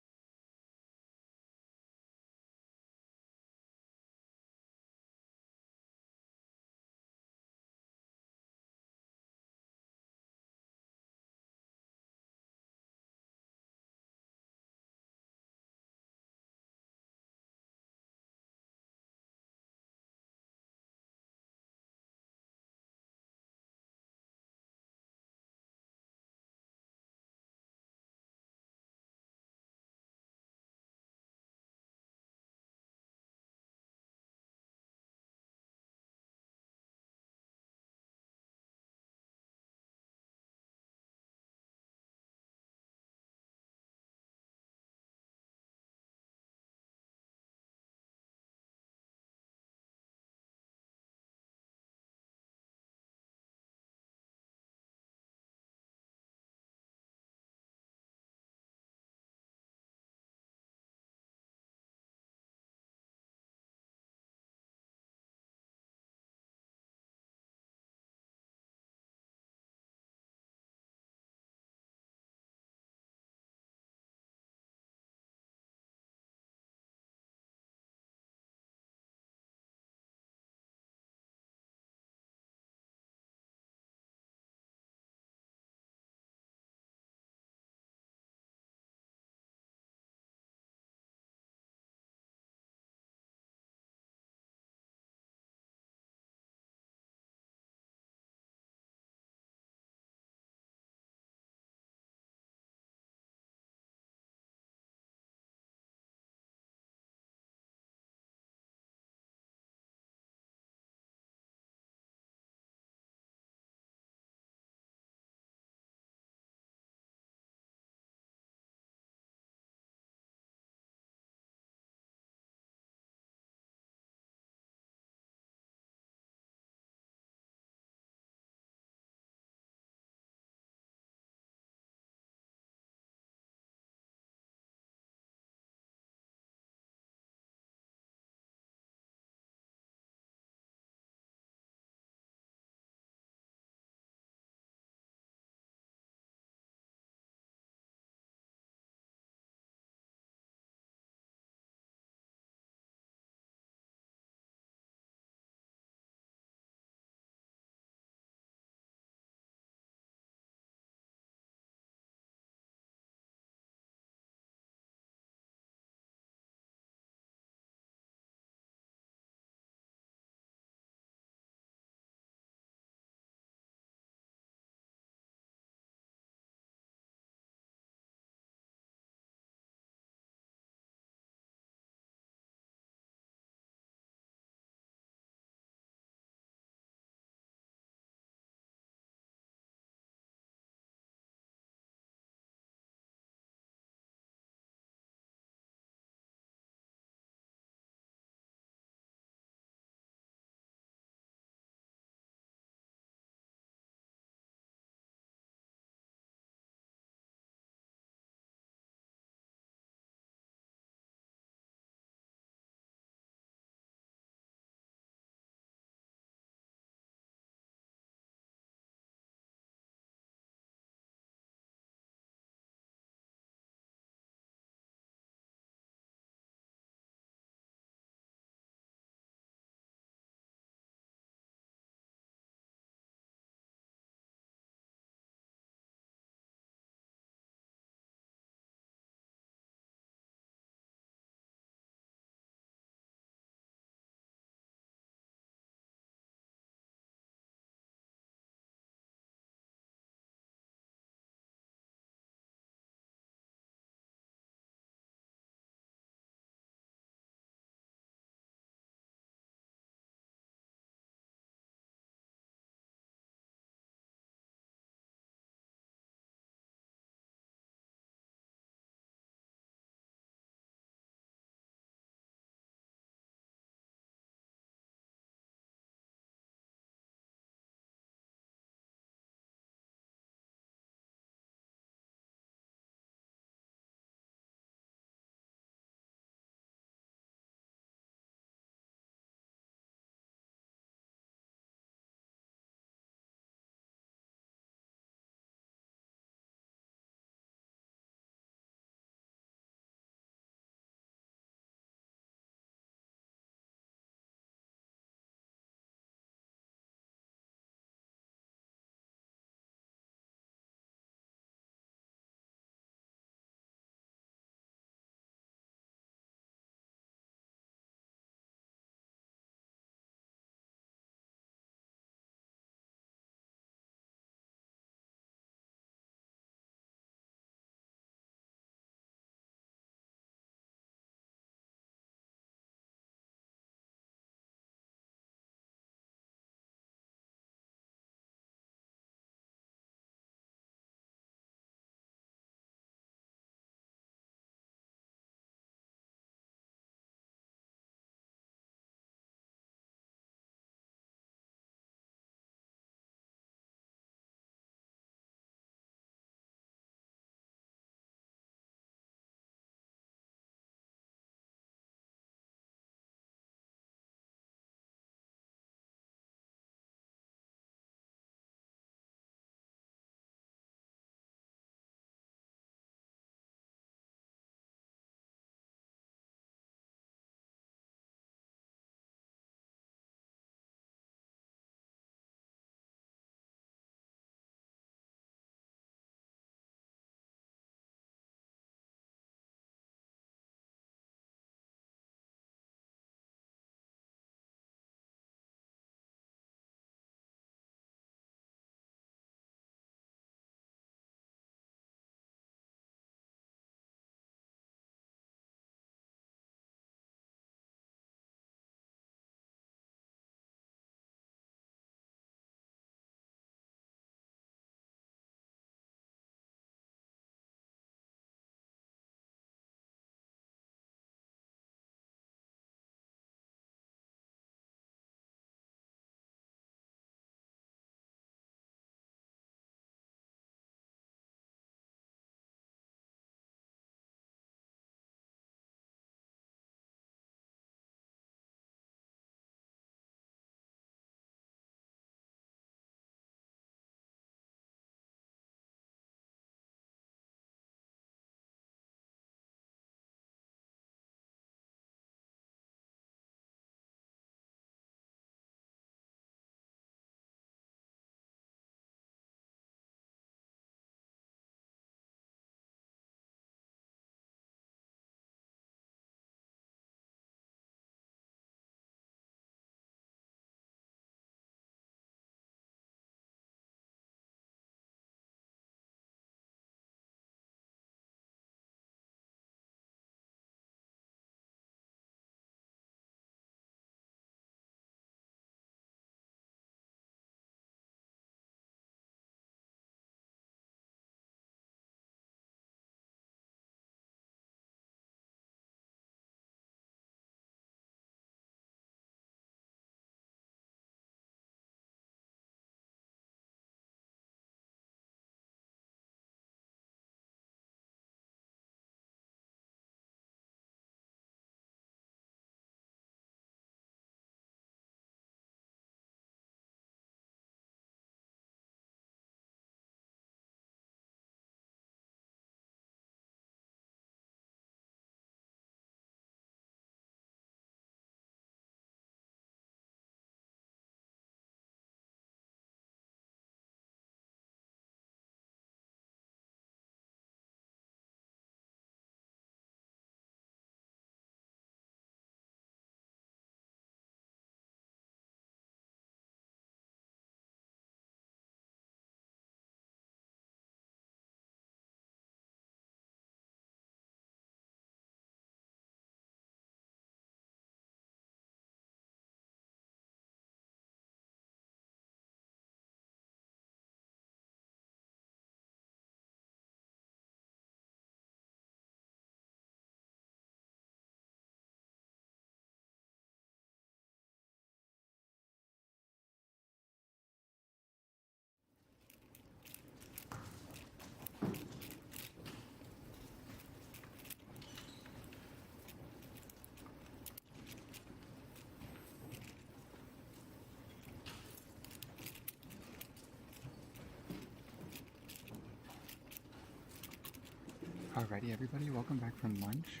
Alrighty, everybody, welcome back from lunch.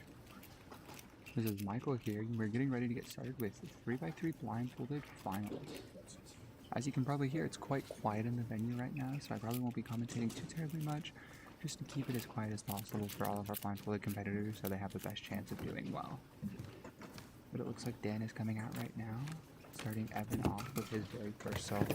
This is Michael here, and we're getting ready to get started with 3x3 Blindfolded Finals. As you can probably hear, it's quite quiet in the venue right now, so I probably won't be commentating too terribly much, just to keep it as quiet as possible for all of our Blindfolded competitors so they have the best chance of doing well. But it looks like Dan is coming out right now, starting Evan off with his very first solve.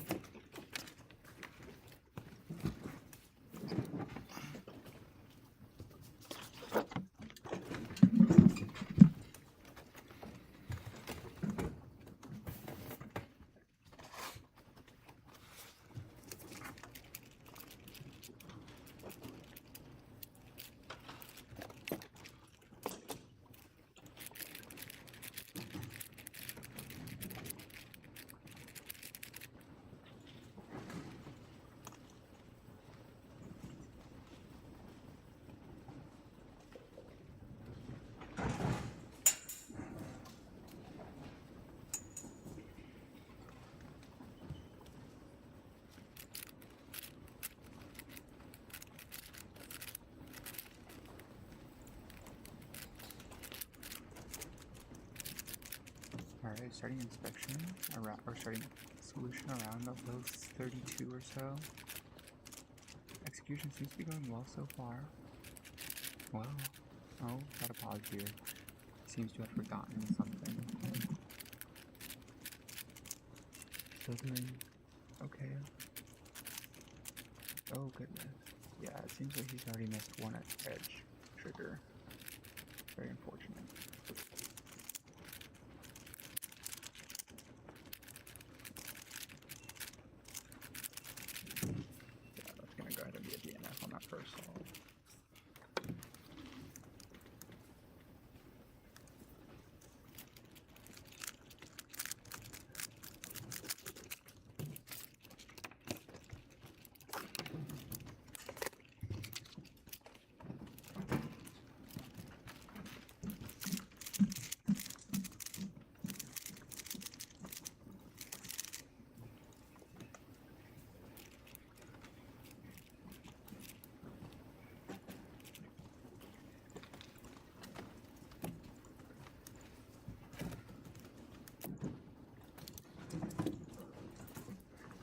Alright, starting inspection around, or starting solution around of those 32 or so. Execution seems to be going well so far. Well, oh, got a pause here. Seems to have forgotten something. Still doing okay. Oh goodness. Yeah, it seems like he's already missed one edge trigger. Very unfortunate. First solve.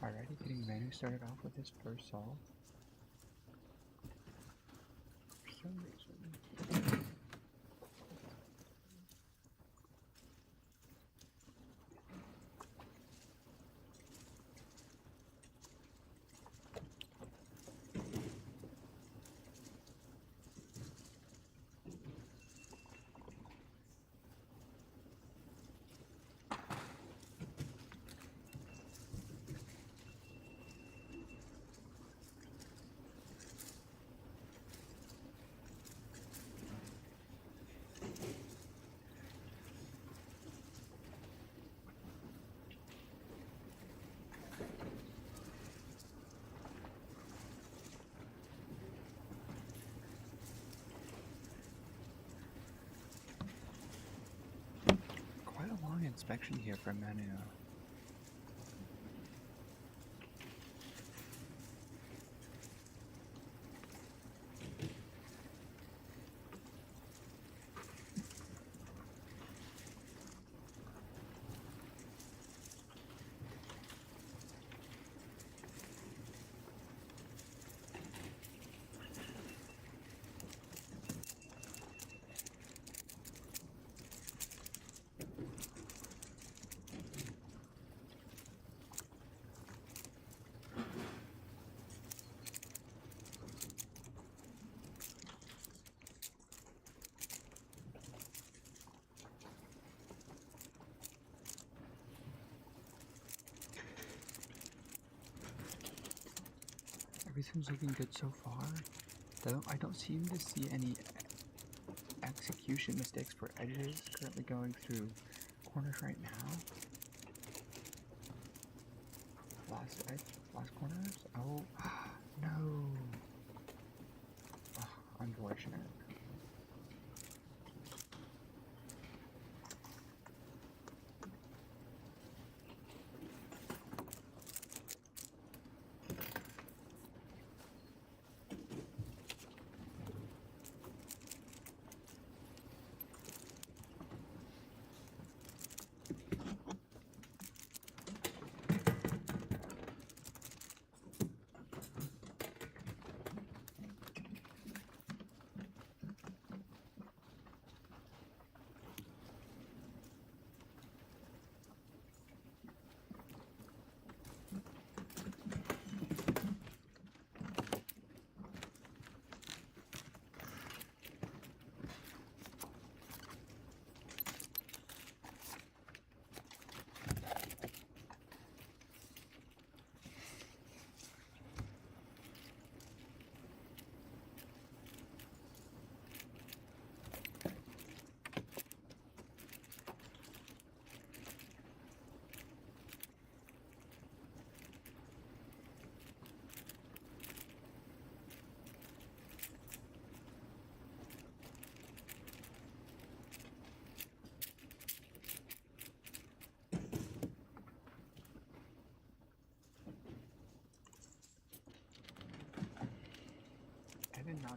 Alrighty, getting Manu started off with his first solve. For some reason. Quite a long inspection here from Manu. Everything's looking good so far, though I don't seem to see any execution mistakes for edges. Currently going through corners right now. Last edge, last corners. Oh, no. Oh, unfortunate.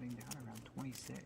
slotting down around 26.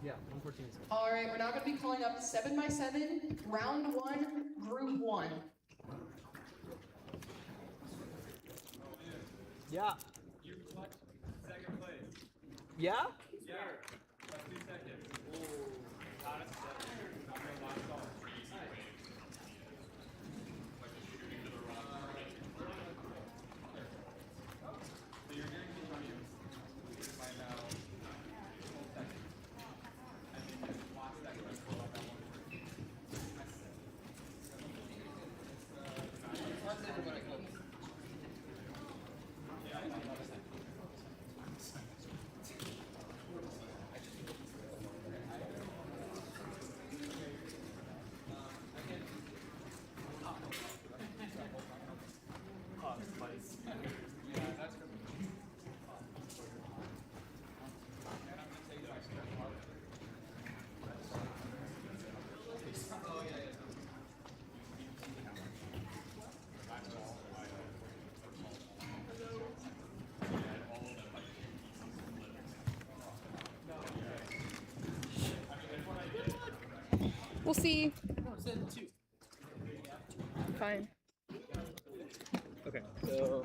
Yeah, 114. All right, we're now going to be calling up 7x7, round 1, group 1. Yeah. Second place. Yeah? Yeah. 2 seconds. Oh, out of 7. I'm going to lock off. So you're getting the money by now. We'll see. No, it said 2. Fine. Okay, so.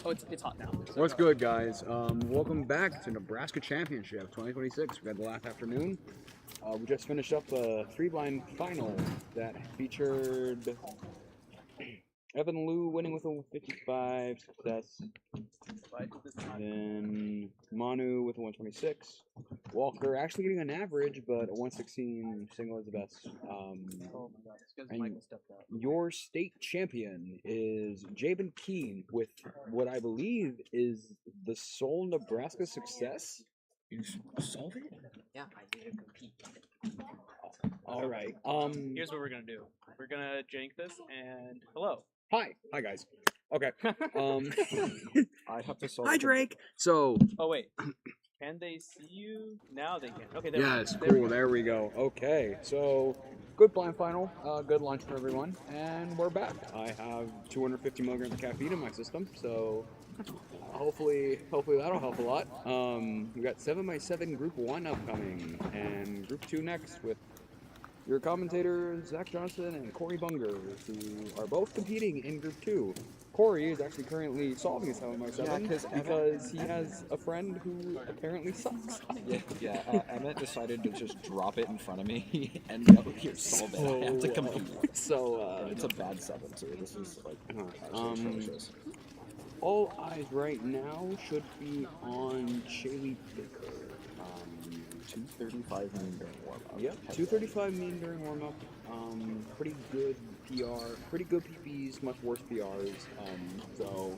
Oh, it's hot now. So What's good, guys? Welcome back to Nebraska Championship 2026. We had the last afternoon. We just finished up a 3-blind final that featured Evan Liu winning with a 55 success. Then Manu with a 126. Walker actually getting an average, but a 116 single is the best. Oh my god, this guy's and Michael stepped up. your state champion is Jabin Keen with what I believe is the sole Nebraska success. You solved it? Yeah, I need to compete. All right. Here's what we're gonna do. We're gonna jank this and hello. Hi guys. Okay. I have to solve. Hi Drake. So. Oh wait. Can they see you? Now they can. Okay, there Yes, we go. cool. There we go. Okay, so good blind final, good lunch for everyone, and we're back. I have 250 milligrams of caffeine in my system, so hopefully that'll help a lot. We got 7x7 Group 1 upcoming, and Group 2 next with your commentators Zach Johnson and Corey Bunger, who are both competing in Group 2. Corey is actually currently solving a 7x7 because he has a friend who apparently sucks. Emmett decided to just drop it in front of me and go, here, solve it. I have to compete. So, it's a bad 7 too. This is like atrocious. All eyes right now should be on Shaylee Baker. 235 mean during warm-up. Yep, 235 mean during warm-up. Pretty good PR, pretty good PPs, much worse PRs. So.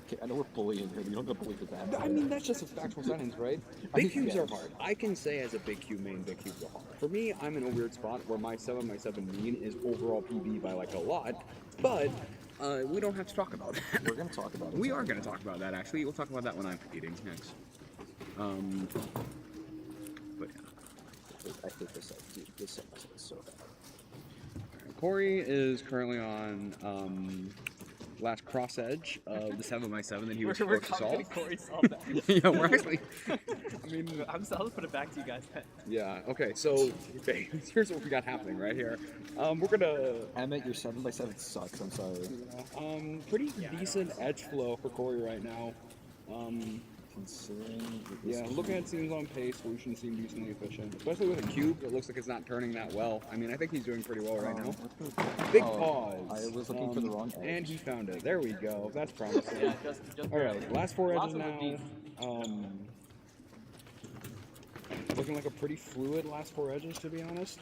Okay, I know we're bullying here, but you don't get bullied for that. I mean, that's just a factual sentence, right? Big cubes are hard. I can say as a big cube main, big cubes are hard. For me, I'm in a weird spot where my 7x7 mean is overall PB by like a lot, but we don't have to talk about that. We're going to talk about it. We are going to talk about that, actually. We'll talk about that when I'm competing next. But yeah. I hate this. Dude, this is so bad. Corey is currently on last cross edge of the 7x7 that he was supposed to solve. Corey solved that. Yeah, we're actually. I mean, I'll just put it back to you guys then. Yeah. Okay. So here's what we got happening right here. We're gonna. Emmett, your 7x7 sucks. I'm sorry. Yeah, pretty decent edge flow for Corey right now. Considering. Yeah, looking at it seems on pace. Solution seem decently efficient, especially with a cube. It looks like it's not turning that well. I mean, I think he's doing pretty well right now. Big pause. I was looking for the wrong edge. And he found it. There we go. That's promising. Yeah, just All right, last 4 edges now. Looking like a pretty fluid last 4 edges, to be honest.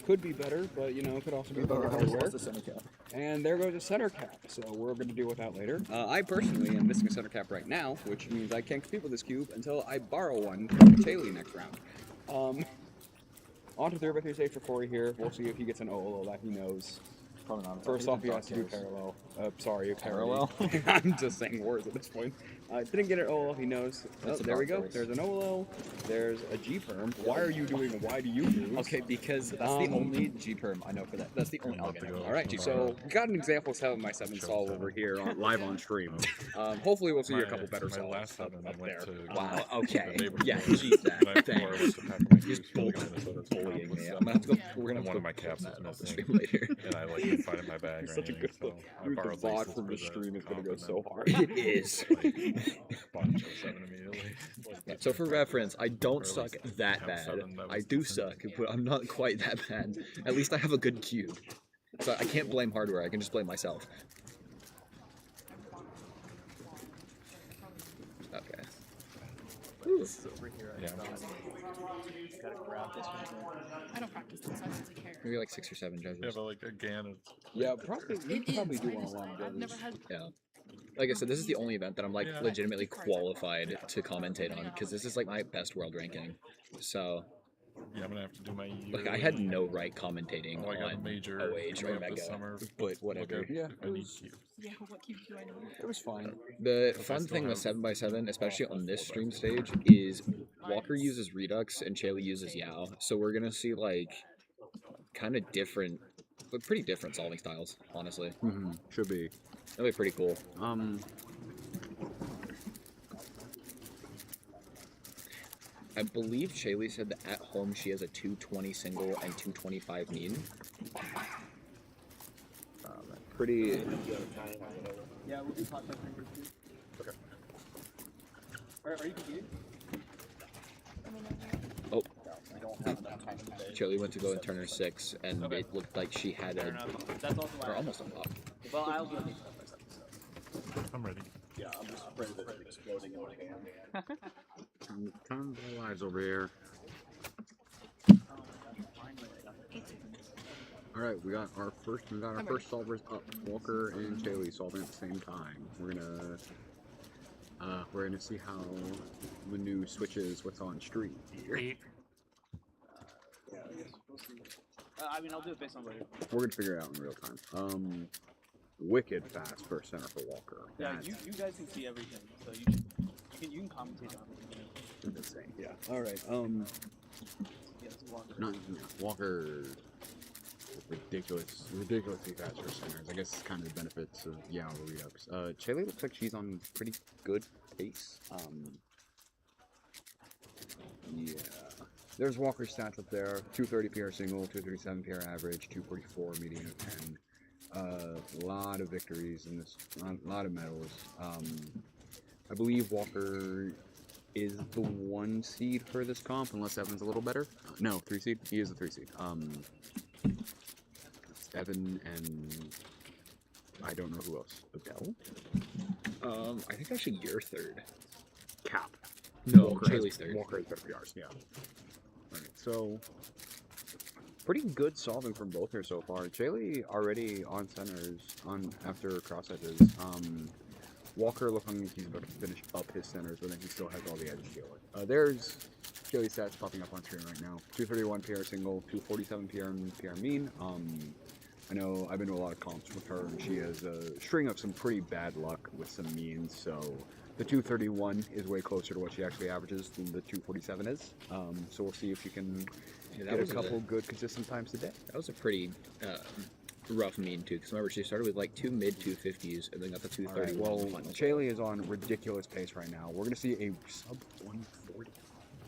Could be better, but you know, could also be better hardware. The center cap. And there goes a center cap, so we're going to deal with that later. I personally am missing a center cap right now, which means I can't compete with this cube until I borrow one from Taylor next round. On to 3x3 stage for Corey here. We'll see if he gets an OLO that he knows. Probably not. First off, he has to do parallel. Sorry, parallel. I'm just saying words at this point. Didn't get it OL, he knows. Oh, there we go. There's an OL. There's a G-perm. Why are you doing a why do you use? Okay, because that's the only G-perm I know for that. That's the only All right, so got an example of 7x7 solve over here live on stream. Hopefully we'll see a couple better solves up there. Wow, okay. Yeah, geez, thanks. Just bullying me. I'm gonna have to go, we're gonna have One to of my caps is the missing, stream later. and I like couldn't find it in my bag. It's or such a anything, good flip. I Dude, the borrowed VOD laces from for the stream is gonna go comp, so and hard. It is. bought Joe 7 immediately. Yeah, so for reference, I don't suck that bad. I do suck, but I'm not quite that bad. At least I have a good cube. So I can't blame hardware, I can just blame myself. Okay. This is over here. Yeah. Gotta grab this one. I don't practice this, I don't care. Maybe like 6 or 7 judges. Yeah, but like again, it's Yeah, probably you It probably is, do I want a just- lot of I've never judges. had. Yeah. Like I said, this is the only event that I'm like Yeah. legitimately qualified to commentate on because this is like my best world ranking. So yeah, I'm gonna have to do my like I had no right commentating Oh, I got a on major OH or coming up Mega, this summer. but whatever. Look, Yeah, I need cubes. Yeah, what cube do I need? It was fine. The If I fun still thing with have 7x7, especially on this full stream deck. stage, is Walker uses Redux and Chaley uses Yao. So we're gonna see like kind of different, but pretty different solving styles, honestly. Should be. That'll be pretty cool. I believe Chaley said that at home she has a 220 single and 225 mean. Pretty. Yeah, we'll do hot tub fingers too. Okay. Are you competing? Oh, I don't have enough time today. Chaley went to go in Turner 6 and it looked like she had Fair a, enough. That's also why. or almost unlocked. Well, I'll do it step by step. So. I'm ready. Yeah, I'm just afraid of it exploding in my hand. Tons of lives over here. All right, we got our first solvers up. Walker and Chaley solving at the same time. We're gonna see how Manu switches what's on stream here. Yeah, I guess we'll see. I mean, I'll do it based on what. We're gonna figure it out in real time. Wicked fast first center for Walker. Yeah, That's you guys can see everything, so you can commentate on it. insane. Yeah. All right. Yes, Walker. Walker. Ridiculously fast first centers. I guess it's kind of the benefits of Yao Redux. Chaley looks like she's on pretty good pace. Yeah. There's Walker's stats up there. 230 PR single, 237 PR average, 244 median of 10. A lot of victories in this, a lot of medals. I believe Walker is the 1 seed for this comp, unless Evan's a little better. No, 3 seed. He is the 3 seed. Evan and I don't know who else. Adele? I think actually you're third. Cap. No, Walker Chaley's has, third. Walker has better PRs, yeah. Alright, so pretty good solving from both here so far. Chaley already on centers after cross edges. Walker looking like he's about to finish up his centers, but then he still has all the edges to deal with. There's Chaley's stats popping up on screen right now. 231 PR single, 247 PR mean. I know I've been to a lot of comps with her, and she has a string of some pretty bad luck with some means, so the 231 is way closer to what she actually averages than the 247 is. So we'll see if she can get a couple good consistent times today. That was a pretty rough mean too, because remember she started with like 2 mid 250s and then got the 231. Well, Chaley is on ridiculous pace right now. We're gonna see a sub 140.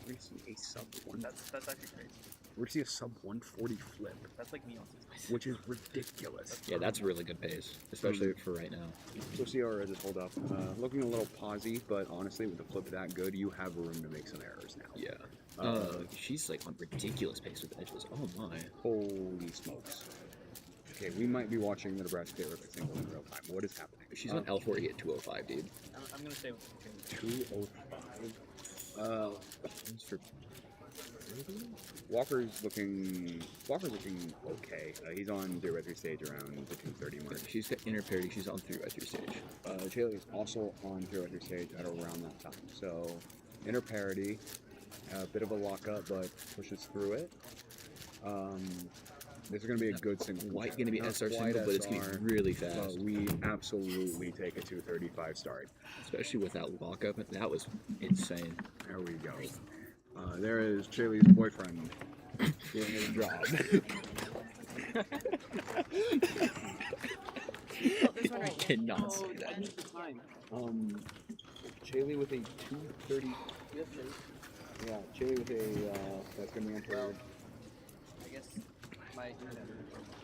We're gonna see a sub 1. That's actually crazy. We're gonna see a sub 140 flip. That's like me on Tuesdays. Which is ridiculous. Yeah, that's really good pace, especially for right now. So see how our edges hold up. Looking a little pausy, but honestly, with the flip that good, you have room to make some errors now. Yeah. She's like on ridiculous pace with edges. Oh my. Holy smokes. Okay, we might be watching the Nebraska State Record single in real time. What is happening? She's on L40 at 205, dude. I'm gonna stay with 205. For Walker's looking okay. He's on 0-3 stage around the 230 mark. She's got inner parity. She's on 3-3 stage. Chaley's also on 0-3 stage at around that time. So inner parity, a bit of a lockup, but pushes through it. This is going to be a good single. White going to be Not SR quite single, but it's going to SR, be really fast. But we absolutely take a 235 start. Especially with that lockup. That was insane. There we go. There is Chili's boyfriend doing his job. I cannot say that. Chili with a 230. Yeah, Chili with a that's gonna be entered. I guess my internet.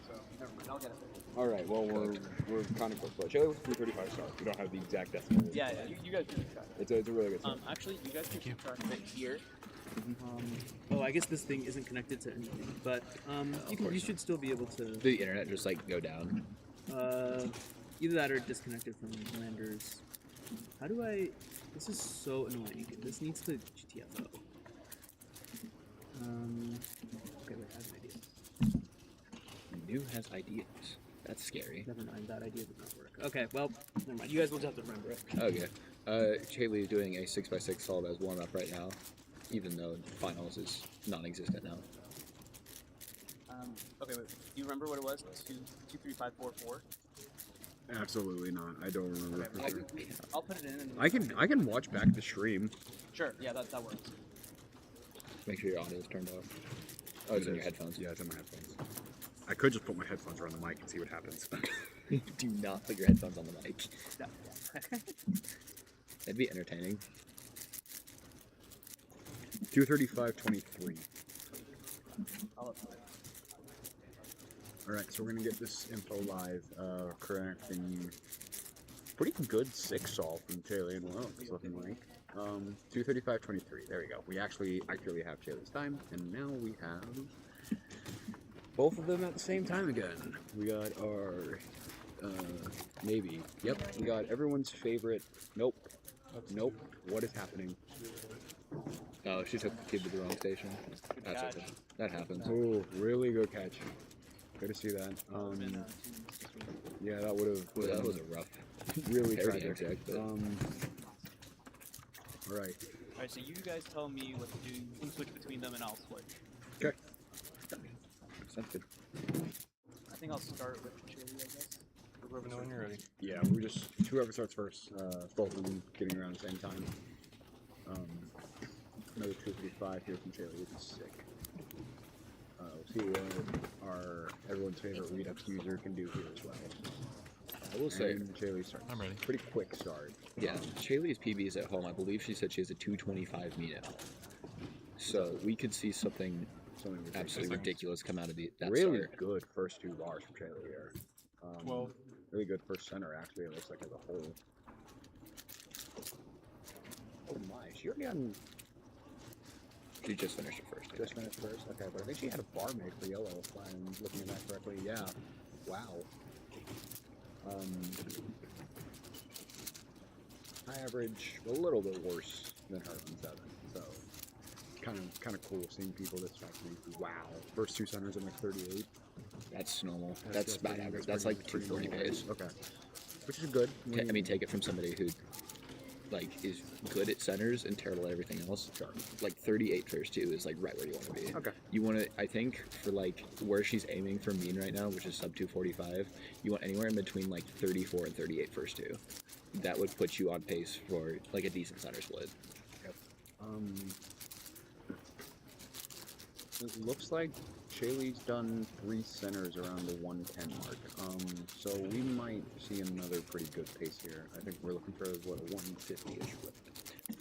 So never mind. I'll get it. All right. Well, we're kind of close. But Chili with 335 stars. We don't have the exact decimal. Yeah, you guys can try. It's a really good song. Actually, you guys can keep track of it here. Oh, I guess this thing isn't connected to anything, but you should still be able to. The internet just like go down. Either that or disconnected from Landers. How do I? This is so annoying. This needs to GTFO. Okay, wait, I have an idea. New has ideas. That's scary. Never mind, that idea did not work. Okay, well, never mind. You guys will just have to remember it. Okay. Haley is doing a 6x6 solve as warm up right now, even though finals is non-existent now. Okay, wait. Do you remember what it was? 2, 3, 5, 4, 4. Absolutely not. I don't remember. Okay, I'll put it in. And I can watch back the stream. Sure. Yeah, that works. Make sure your audio is turned off. Oh, it's in your headphones. Yeah, it's in my headphones. I could just put my headphones around the mic and see what happens. Do not put your headphones on the mic. No. That'd be entertaining. 235.23. I'll upload it. Alright, so we're gonna get this info live. Correcting pretty good 6 solve from Chaley and Will, it's looking like. 235.23. There we go. We actually accurately have Chaley's time, and now we have both of them at the same time again. We got our maybe. Yep, we got everyone's favorite. Nope. Nope. What is happening? Oh, she took the kid to the wrong station. That's okay. That happens. Oh, really good catch. Good to see that. Yeah, that would have. That was a rough. Really parry tragic. exact, but- Right. Alright, so you guys tell me what to do. You can switch between them and I'll switch. Okay. Sounds good. I think I'll start with Chili, I guess. Let me know when you're ready. Yeah, we're just whoever starts first. Both of them getting around at the same time. Another 235 here from Chaley, which is sick. We'll see what everyone's favorite Redux user can do here as well. I will say, Chaley starts. I'm ready. Pretty quick start. Yeah, Chaley's PB is at home. I believe she said she has a 225 meet at home. So we could see something absolutely ridiculous come out of that really start. good first 2 bars from Chaley here. 12. Really good first center, actually, it looks like as a whole. Oh my, she already had. She just finished her first. Just finished first? Okay, but I think she had a bar make for yellow, if I'm looking at that correctly. Yeah. Wow. High average, a little bit worse than her on 7, so kind of cool seeing people this fast. Wow, first 2 centers in like 38. That's normal. That's about average. That's like 240 pace. Okay, which is good. I mean, take it from somebody who like is good at centers and terrible at everything else. Sure. Like 38 first 2 is like right where you want to be. Okay. You want to, I think, for like where she's aiming for mean right now, which is sub 245, you want anywhere in between like 34 and 38 first 2. That would put you on pace for like a decent center split. Yep. It looks like Chaley's done 3 centers around the 110 mark. So we might see another pretty good pace here. I think we're looking for what, a 150-ish flip.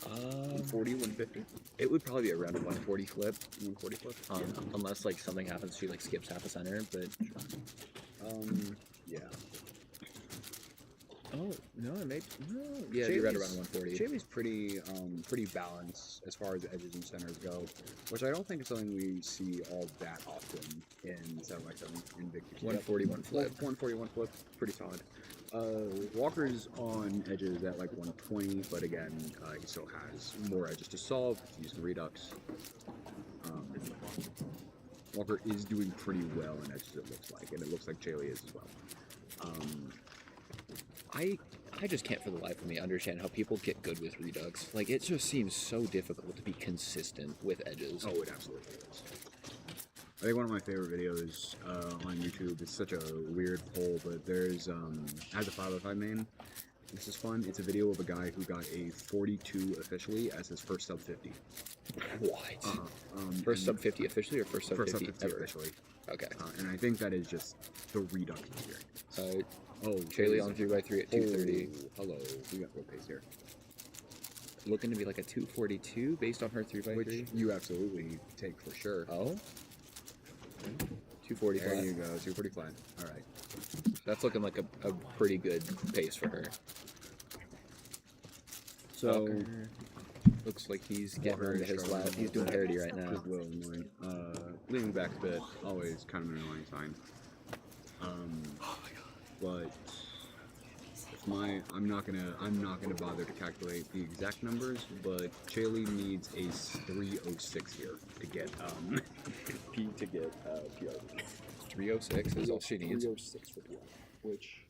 140, 150. It would probably be around a 140 flip. 140 flip. Unless like something happens, she like skips half a center. But yeah. Oh no, it may. No. Yeah, you're right around 140. Chaley's pretty balanced as far as edges and centers go, which I don't think is something we see all that often in 7x7 in big. 141 flip. 141 flip, pretty solid. Walker's on edges at like 120, but again, he still has more edges to solve. He's using Redux. Walker is doing pretty well in edges, it looks like, and it looks like Chaley is as well. I just can't for the life of me understand how people get good with Redux. Like, it just seems so difficult to be consistent with edges. Oh, it absolutely is. I think one of my favorite videos on YouTube. It's such a weird poll, but there's as a 505 main. This is fun. It's a video of a guy who got a 42 officially as his first sub 50. What? First sub 50 officially or first sub 50 ever? Officially. Okay. And I think that is just the redux here. Oh, Chaley on 3x3 at 230. Hello. We got real pace here. Looking to be like a 242 based on her 3x3. Which you absolutely take for sure. Oh? 240 there flat. You go. 240 flat. All right. That's looking like a pretty good pace for her. So looks like he's getting into his lap. He's doing parity right now. Just a little annoying. Leaning back a bit, always kind of an annoying sign. But I'm not gonna bother to calculate the exact numbers, but Chaley needs a 306 here to get PR. 306 is all she needs. 306 for PR, which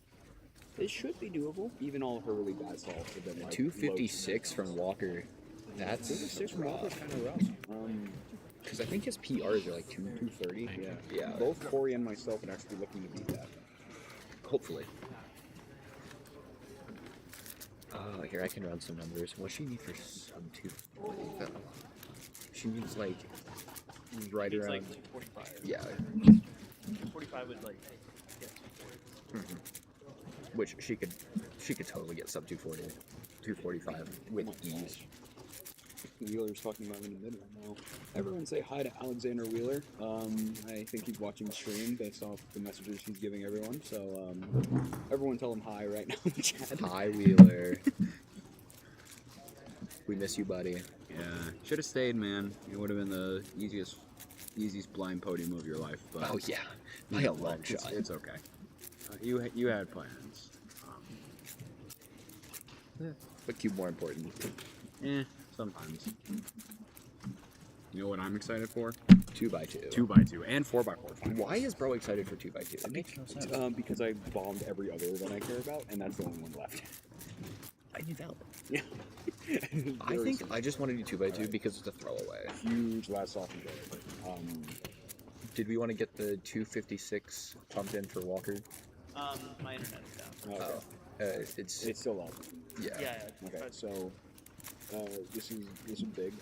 it should be doable. Even all her really bad salts have been like 256 from Walker. That's 256 from Walker is kind of rough. Because I think his PRs are like 230. Yeah. Both Corey and myself would actually be looking to beat that. Hopefully. Here I can run some numbers. What does she need for sub 240? She needs like right around like 245. Yeah. 245 would like get 240. Which she could totally get sub 240, 245 with ease. Wheeler's talking about in a minute now. Everyone say hi to Alexander Wheeler. I think he's watching the stream based off the messages he's giving everyone. So everyone tell him hi right now in the chat. Hi Wheeler. We miss you, buddy. Yeah, should have stayed, man. It would have been the easiest blind podium of your life. But oh yeah, by a long shot. It's okay. You had plans. But Cube more important. Sometimes. You know what I'm excited for? 2x2. 2x2 and 4x4. Why is bro excited for 2x2? That makes no sense. Because I bombed every other event I care about, and that's the only one left. I knew that one. Yeah. I think I just want to do 2x2 because it's a throwaway. Huge last off Did we want to get the 256 pumped in for Walker? My internet is down. Okay. It's still up. Yeah. Okay, so this is big.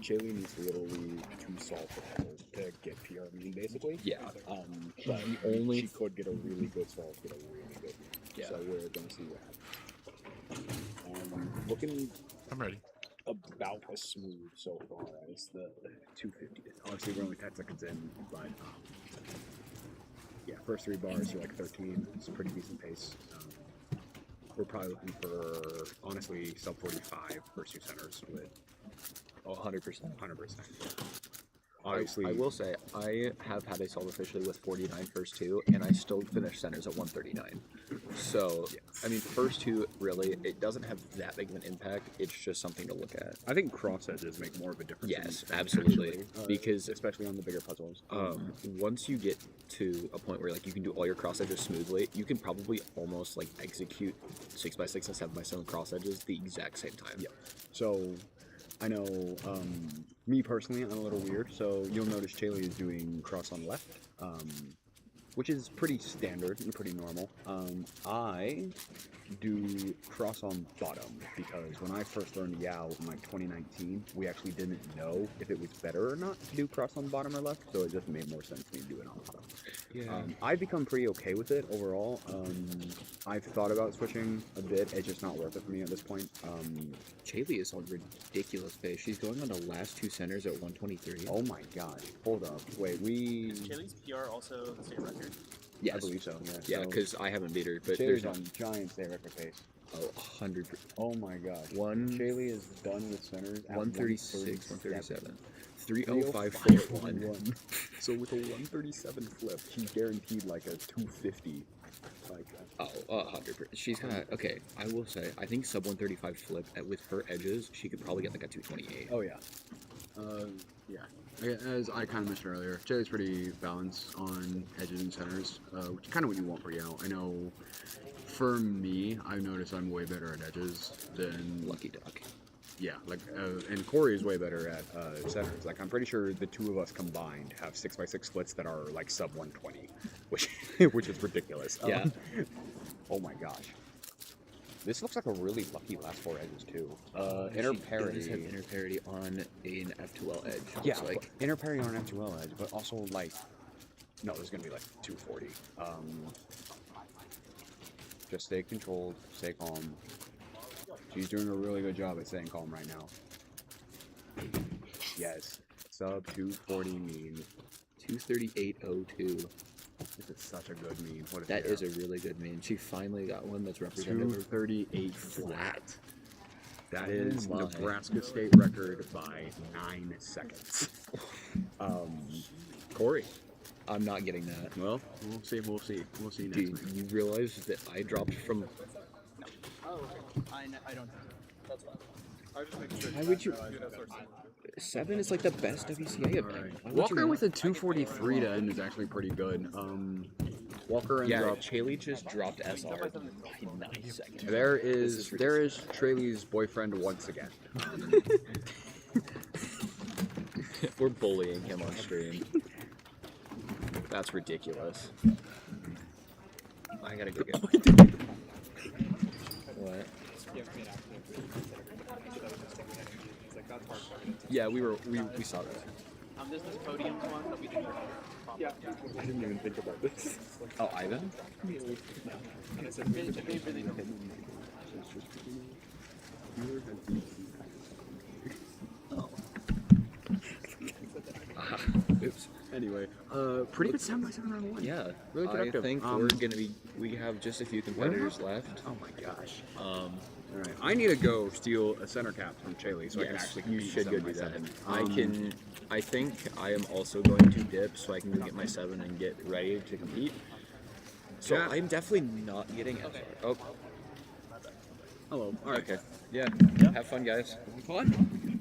Chaley needs literally to solve the puzzle to get PR mean basically. Yeah. But she could get a really good solve, get a really good mean. Yeah. So we're gonna see what happens. Looking I'm ready. About as smooth so far as the 250. Obviously we're only 10 seconds in, but yeah, first 3 bars are like 13. It's a pretty decent pace. We're probably looking for, honestly, sub 45 first 2 centers with 100%. 100%. Obviously, I will say I have had a solve officially with 49 first 2, and I still finished centers at 139. So I mean, first 2 really it doesn't have that big of an impact. It's just something to look at. I think cross edges make more of a difference. Yes, absolutely. Because especially on the bigger puzzles. Once you get to a point where like you can do all your cross edges smoothly, you can probably almost like execute 6x6 and 7x7 cross edges the exact same time. Yeah. So I know me personally, I'm a little weird. So you'll notice Chaley is doing cross on left, which is pretty standard and pretty normal. I do cross on bottom because when I first learned Yao in like 2019, we actually didn't know if it was better or not to do cross on bottom or left, so it just made more sense to me to do it on bottom. Yeah. I've become pretty okay with it overall. I've thought about switching a bit. It's just not worth it for me at this point. Chaley is on ridiculous pace. She's going on the last 2 centers at 123. Oh my god. Hold up. Wait, Is Chaley's PR also the state record? Yes. I believe so, yeah. Yeah, because I haven't beat her, but Chaley's there's on giant state record pace. Oh, 100%. Oh my god. Chaley is done with centers at 136, 137. 305 305 1. So with a 137 flip, she's guaranteed like a 250. Like Oh, 100%. She's gonna, okay, I will say, I think sub 135 flip with her edges, she could probably get like a 228. Oh, yeah. Yeah. As I kind of mentioned earlier, Chaley's pretty balanced on edges and centers, which is kind of what you want for Yao. I know for me, I've noticed I'm way better at edges than Lucky Duck. Yeah, like, and Corey is way better at centers. Like, I'm pretty sure the two of us combined have 6x6 splits that are like sub 120, which which is ridiculous. Yeah. Oh my gosh. This looks like a really lucky last four edges too. Inner parity. It does have inner parity on an F2L edge. Yeah, looks like. inner parity on an F2L edge, but also like, no, there's gonna be like 240. Just stay controlled, stay calm. She's doing a really good job at staying calm right now. Yes, sub 240 mean. 238.02. This is such a good mean. What That is a really good mean. She finally got one that's representative. 238 flat. That Oh is my. Nebraska State record by 9 seconds. Corey. I'm not getting that. Well, we'll see. We'll see. We'll see next Dude, week. you realize that I dropped from. Oh, okay. I don't think so. That's fine. I was just making sure. Why would you? Yeah, that's what I'm saying. 7 is like the best WCA event. Why would Walker you with a 243 to end is actually pretty good. Walker ends Yeah, up. Chaley just dropped SR by 9 seconds. There is Traley's boyfriend once again. We're bullying him on stream. That's ridiculous. I gotta go get. What? Yeah, we saw that. This is podium one that we did. Yeah. I didn't even think about this. Oh, Ivan? And I said, really, really. Oops. Anyway, pretty good 7x7 round one. Yeah, Really I productive. think we're gonna be. We have just a few competitors left. Oh my gosh. All right. I need to go steal a center cap from Chaley so I can actually you compete should go in do that. 7x7. I think I am also going to dip so I can go get my 7 and get ready to compete. So Yeah. I'm definitely not getting SR. Oh, Hello. All right. okay. Yeah. Have fun, guys. Fun.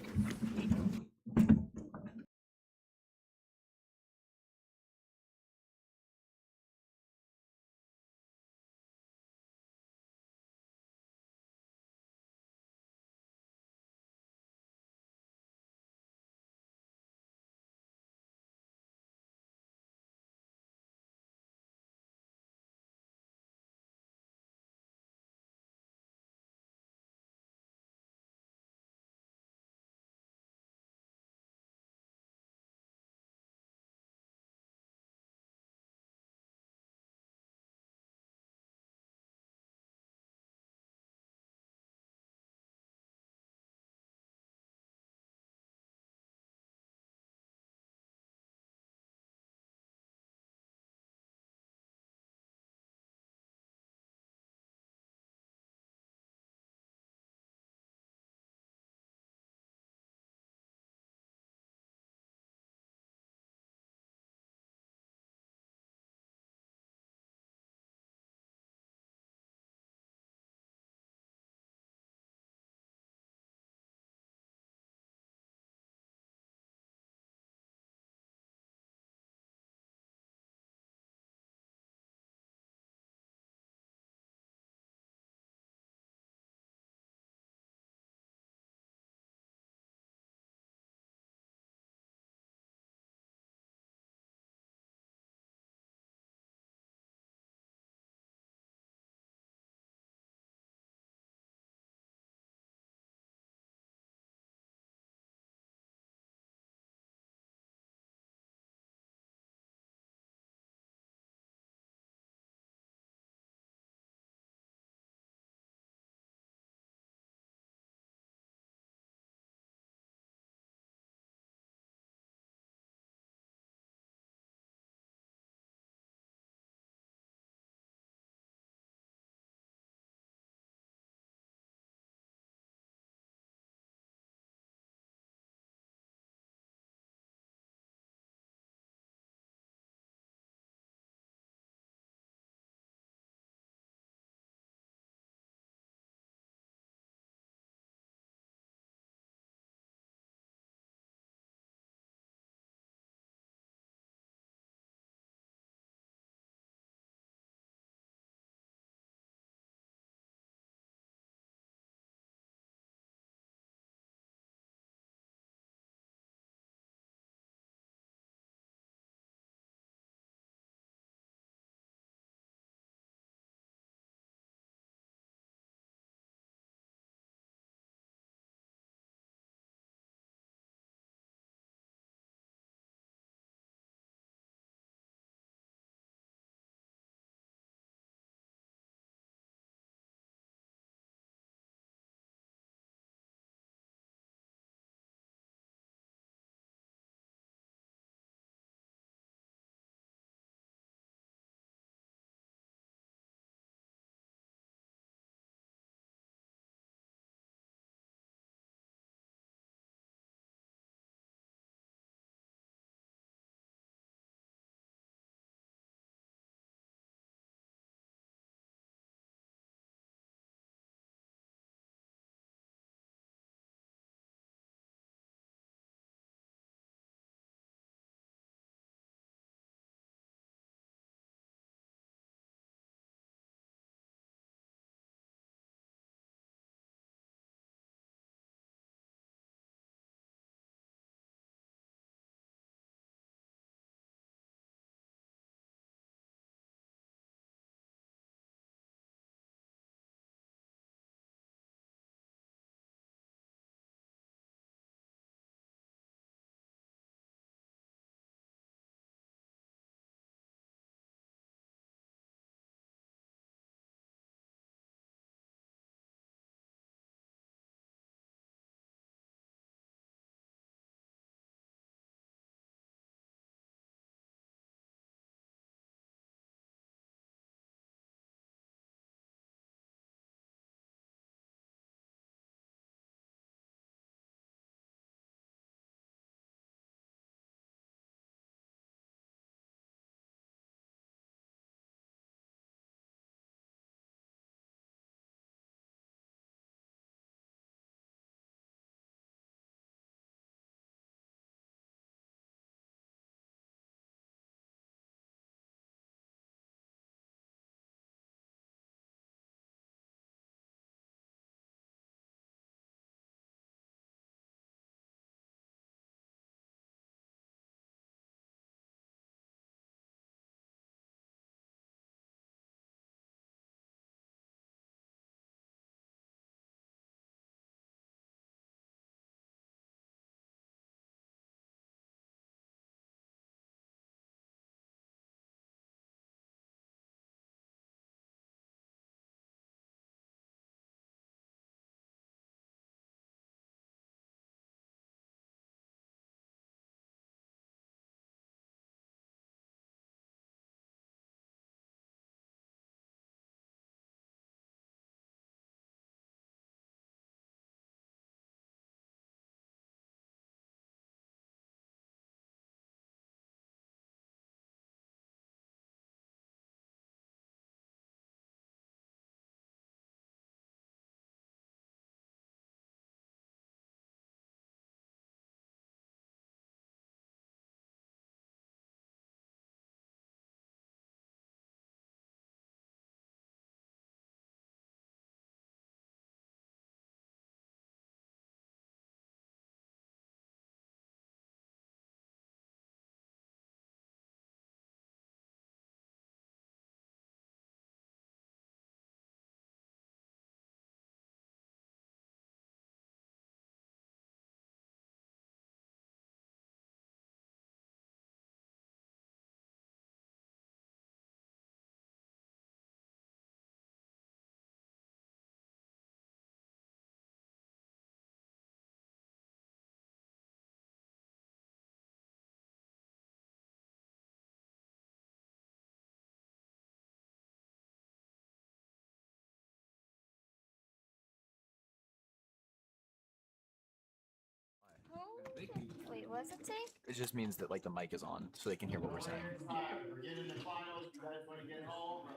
What does it say? It just means that like the mic is on, so they can hear what we're saying. We're getting the finals. You guys want to get home?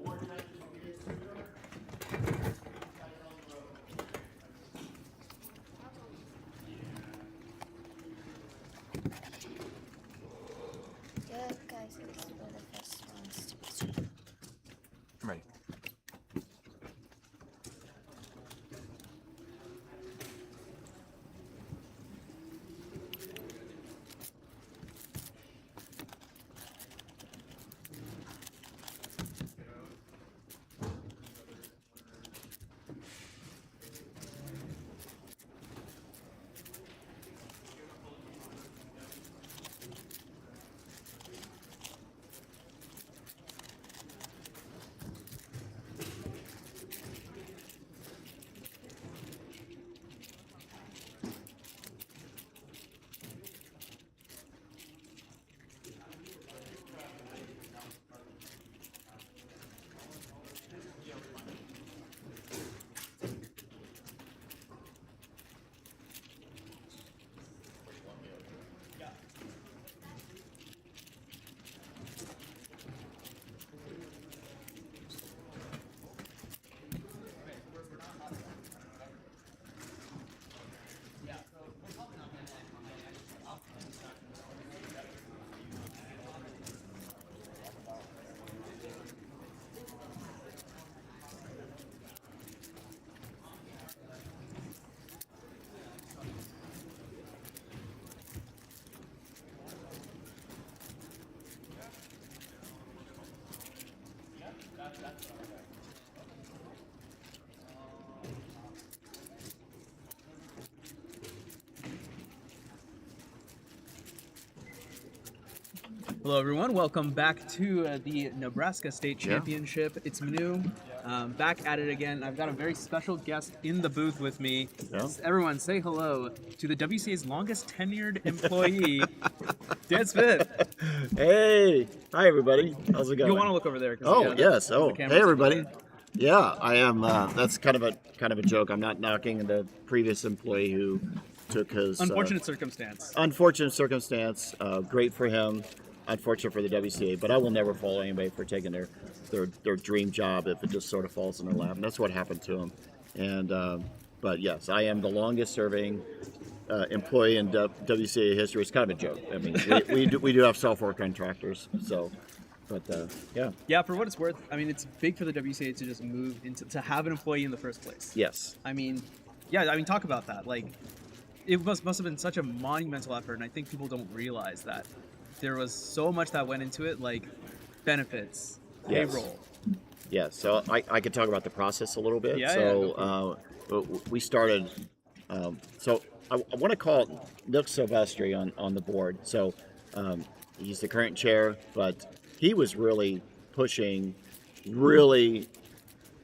Organizers will get sooner. Yeah, guys, it's one of the first ones to be. I'm ready. Hello, everyone. Welcome back to the Nebraska State Championship. It's Manu, back at it again. I've got a very special guest in the booth with me. Yeah. Everyone, say hello to the WCA's longest tenured employee, Dan Smith. Hey, hi everybody. How's it going? You'll want to look over there. Oh yes. the Oh, camera's hey over everybody. there. Yeah, I am. That's kind of a joke. I'm not knocking the previous employee who took his Unfortunate circumstance. Unfortunate circumstance. Great for him. Unfortunate for the WCA, but I will never fault anybody for taking their dream job if it just sort of falls in their lap. And that's what happened to him. And but yes, I am the longest serving employee in WCA history. It's kind of a joke. I mean, we do have software contractors, so. But yeah. Yeah, for what it's worth, I mean, it's big for the WCA to just move into to have an employee in the first place. Yes. I mean, yeah, I mean, talk about that. Like, it must have been such a monumental effort, and I think people don't realize that there was so much that went into it, like benefits, Yes. payroll. Yeah, so I could talk about the process a little bit. Yeah, so we started. So I want to call Nick Silvestri on the board. So he's the current chair, but he was really pushing, really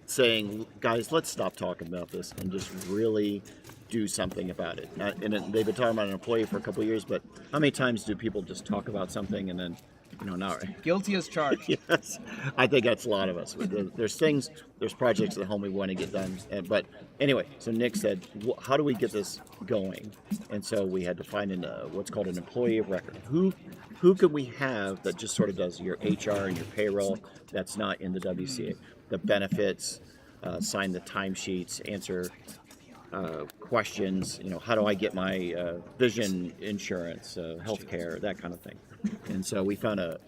saying, guys, let's stop talking about this and just really do something about it. And they've been talking about an employee for a couple of years, but how many times do people just talk about something and then, now guilty as charged? Yes, I think that's a lot of us. There's projects at home we want to get done. But anyway, so Nick said, how do we get this going? And so we had to find what's called an employee of record. Who could we have that just sort of does your HR and your payroll that's not in the WCA? The benefits, sign the timesheets, answer questions, how do I get my vision insurance, healthcare, that kind of thing. And so we found a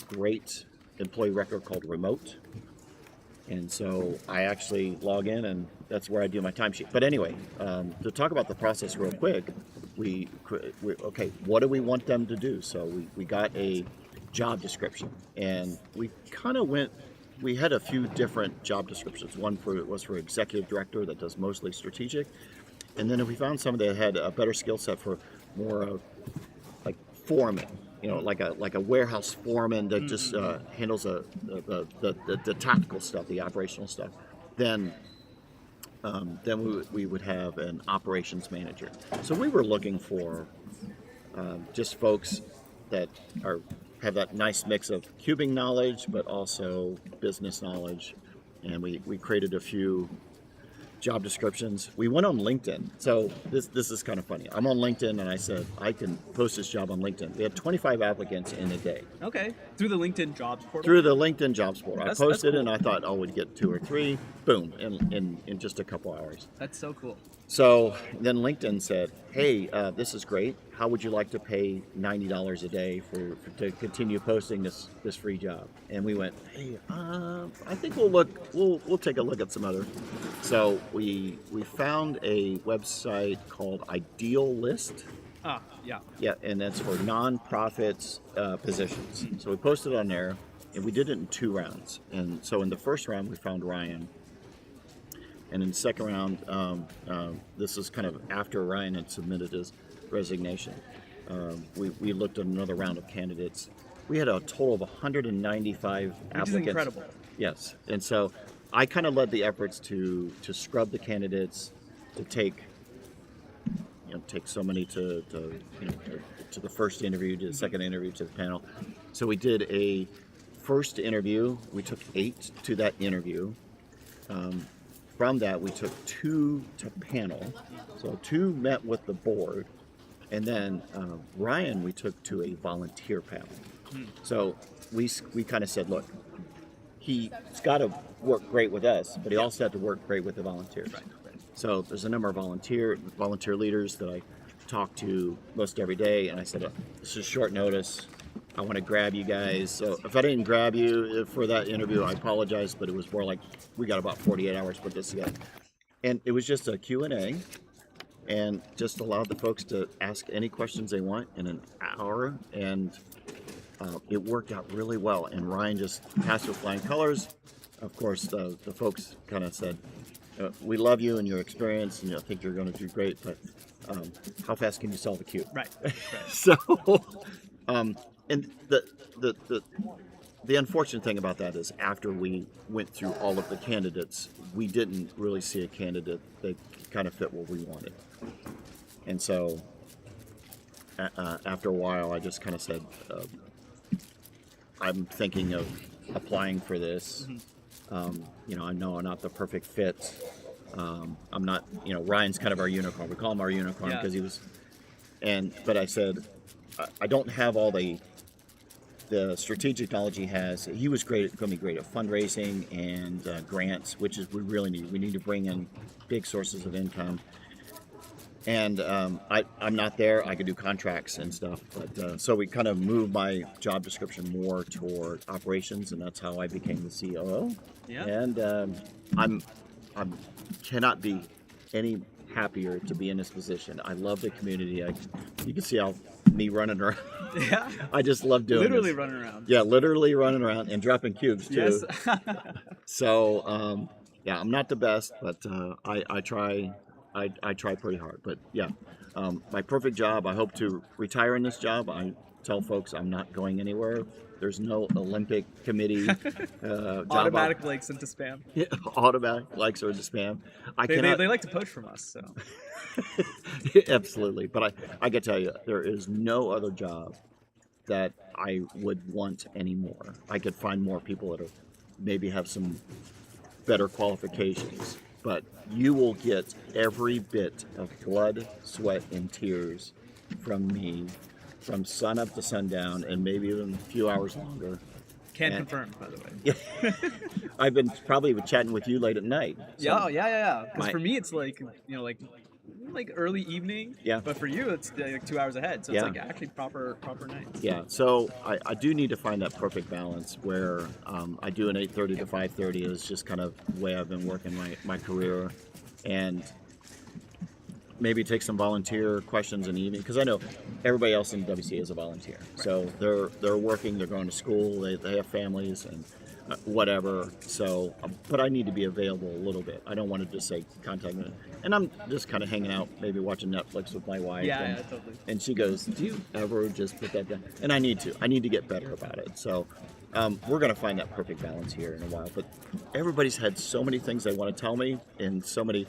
great employee record called Remote. And so I actually log in and that's where I do my timesheet. But anyway, to talk about the process real quick, okay, what do we want them to do? So we got a job description and we kind of we had a few different job descriptions. One was for executive director that does mostly strategic. And then if we found somebody that had a better skill set for more of like foreman, like a warehouse foreman that just handles the tactical stuff, the operational stuff, then we would have an operations manager. So we were looking for just folks that have that nice mix of cubing knowledge, but also business knowledge. And we created a few job descriptions. We went on LinkedIn. So this is kind of funny. I'm on LinkedIn and I said, I can post this job on LinkedIn. We had 25 applicants in a day. Okay. Through the LinkedIn jobs portal? Through the LinkedIn jobs portal. That's I posted cool. and I thought, oh, we'd get 2 or 3. Boom, in just a couple hours. That's so cool. So then LinkedIn said, hey, this is great. How would you like to pay $90 a day to continue posting this free job? And we went, hey, I think we'll take a look at some other. So we found a website called Ideal List. Ah, yeah. Yeah, and that's for nonprofits positions. So we posted on there, and we did it in 2 rounds. And so in the first round, we found Ryan. And in the second round, this was kind of after Ryan had submitted his resignation. We looked at another round of candidates. We had a total of 195 applicants. Which is incredible. Yes, and so I kind of led the efforts to scrub the candidates, to take so many to the first interview, to the second interview, to the panel. So we did a first interview. We took 8 to that interview. From that, we took 2 to panel. So 2 met with the board. And then Ryan, we took to a volunteer panel. So we kind of said, look, he's got to work great with us, but he also had to work great with the volunteers. Right. So there's a number of volunteer leaders that I talk to most every day. And I said, this is short notice. I want to grab you guys. So if I didn't grab you for that interview, I apologize, but it was more like we got about 48 hours to put this together. And it was just a Q&A and just allowed the folks to ask any questions they want in an hour. And it worked out really well. And Ryan just passed with flying colors. Of course, the folks kind of said, we love you and your experience, and I think you're going to do great, but how fast can you sell the cube? Right. So, and the unfortunate thing about that is after we went through all of the candidates, we didn't really see a candidate that kind of fit what we wanted. And so after a while, I just kind of said, I'm thinking of applying for this. I know I'm not the perfect fit. I'm not, Ryan's kind of our unicorn. We call him our unicorn because he was, but I said, I don't have all the strategic knowledge he has. He was going to be great at fundraising and grants, which is we really need. We need to bring in big sources of income. And I'm not there. I could do contracts and stuff, but so we kind of moved my job description more toward operations, and that's how I became the COO. Yeah. And I'm cannot be any happier to be in this position. I love the community. You can see how me running around. Yeah. I just love doing literally this. running around. Yeah, literally running around and dropping cubes too. Yes. So I'm not the best, but I try. I try pretty hard. But yeah, my perfect job. I hope to retire in this job. I tell folks I'm not going anywhere. There's no Olympic committee. Automatic likes into spam. Yeah, automatic likes or into spam. They like to push from us, so. Absolutely, but I can tell you, there is no other job that I would want anymore. I could find more people that maybe have some better qualifications, but you will get every bit of blood, sweat, and tears from me from sun up to sundown, and maybe even a few hours longer. Can't confirm, by the way. Yeah, I've been probably chatting with you late at night. So Yeah. Because for me, it's like like early evening. Yeah. But for you, it's like 2 hours ahead, so it's like actually proper nights. Yeah. So I do need to find that perfect balance where I do an 8:30 to 5:30 is just kind of the way I've been working my career, and maybe take some volunteer questions in the evening, because I know everybody else in WCA is a volunteer. Right. So they're working, they're going to school, they have families and whatever. So, but I need to be available a little bit. I don't want to just say contact me. And I'm just kind of hanging out, maybe watching Netflix with my wife. Yeah, totally. And she goes, "Do you ever just put that down?" And I need to get better about it. So we're going to find that perfect balance here in a while. But everybody's had so many things they want to tell me, and so many,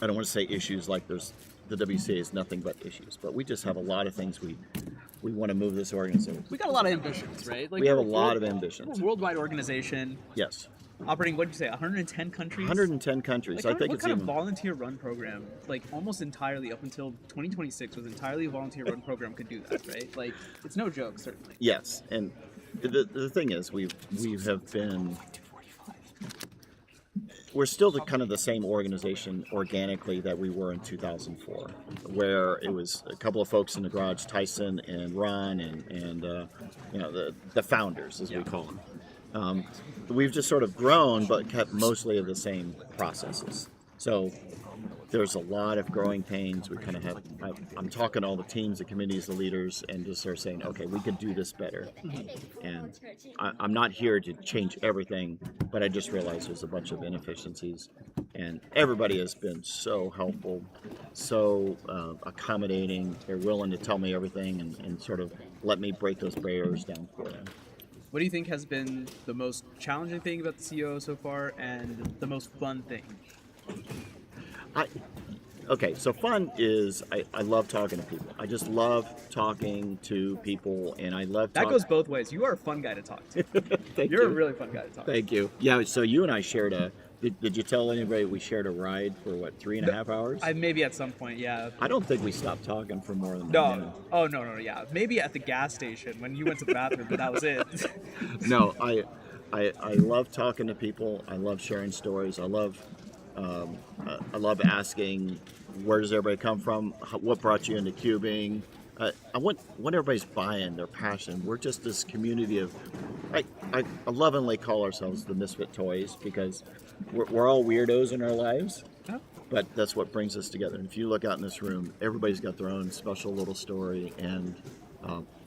I don't want to say issues like the WCA is nothing but issues, but we just have a lot of things we we want to move this organization. We got a lot of ambitions, right? We have a we're lot of ambitions. We're a worldwide organization. Yes. Operating, what did you say, 110 countries? 110 countries. Like, I think what it's kind even. of volunteer-run program, like almost entirely up until 2026, was entirely a volunteer-run program could do that, right? Like, it's no joke, certainly. Yes, and the thing is, we have been. We're still kind of the same organization organically that we were in 2004, where it was a couple of folks in the garage, Tyson and Ron, and you know, the founders, as we call them. We've just sort of grown, but kept mostly of the same processes. So there's a lot of growing pains. We kind of have. I'm talking to all the teams, the committees, the leaders, and just sort of saying, okay, we could do this better. And I'm not here to change everything, but I just realized there's a bunch of inefficiencies, and everybody has been so helpful, so accommodating. They're willing to tell me everything and sort of let me break those barriers down for them. What do you think has been the most challenging thing about the CEO so far, and the most fun thing? Okay, so fun is I love talking to people. I just love talking to people, and I love that goes both ways. You are a fun guy to talk to. You're a really fun guy to talk to. Thank you. Yeah, so you and I shared a. Did you tell anybody we shared a ride for what, 3.5 hours? Maybe at some point, yeah. I don't think we stopped talking for more than a minute. Oh no, yeah. Maybe at the gas station when you went to the bathroom, but that was it. No, I love talking to people. I love sharing stories. I love asking, where does everybody come from? What brought you into cubing? I want everybody's buy-in, their passion. We're just this community of. I lovingly call ourselves the Misfit Toys because we're all weirdos in our lives, but that's what brings us together. And if you look out in this room, everybody's got their own special little story, and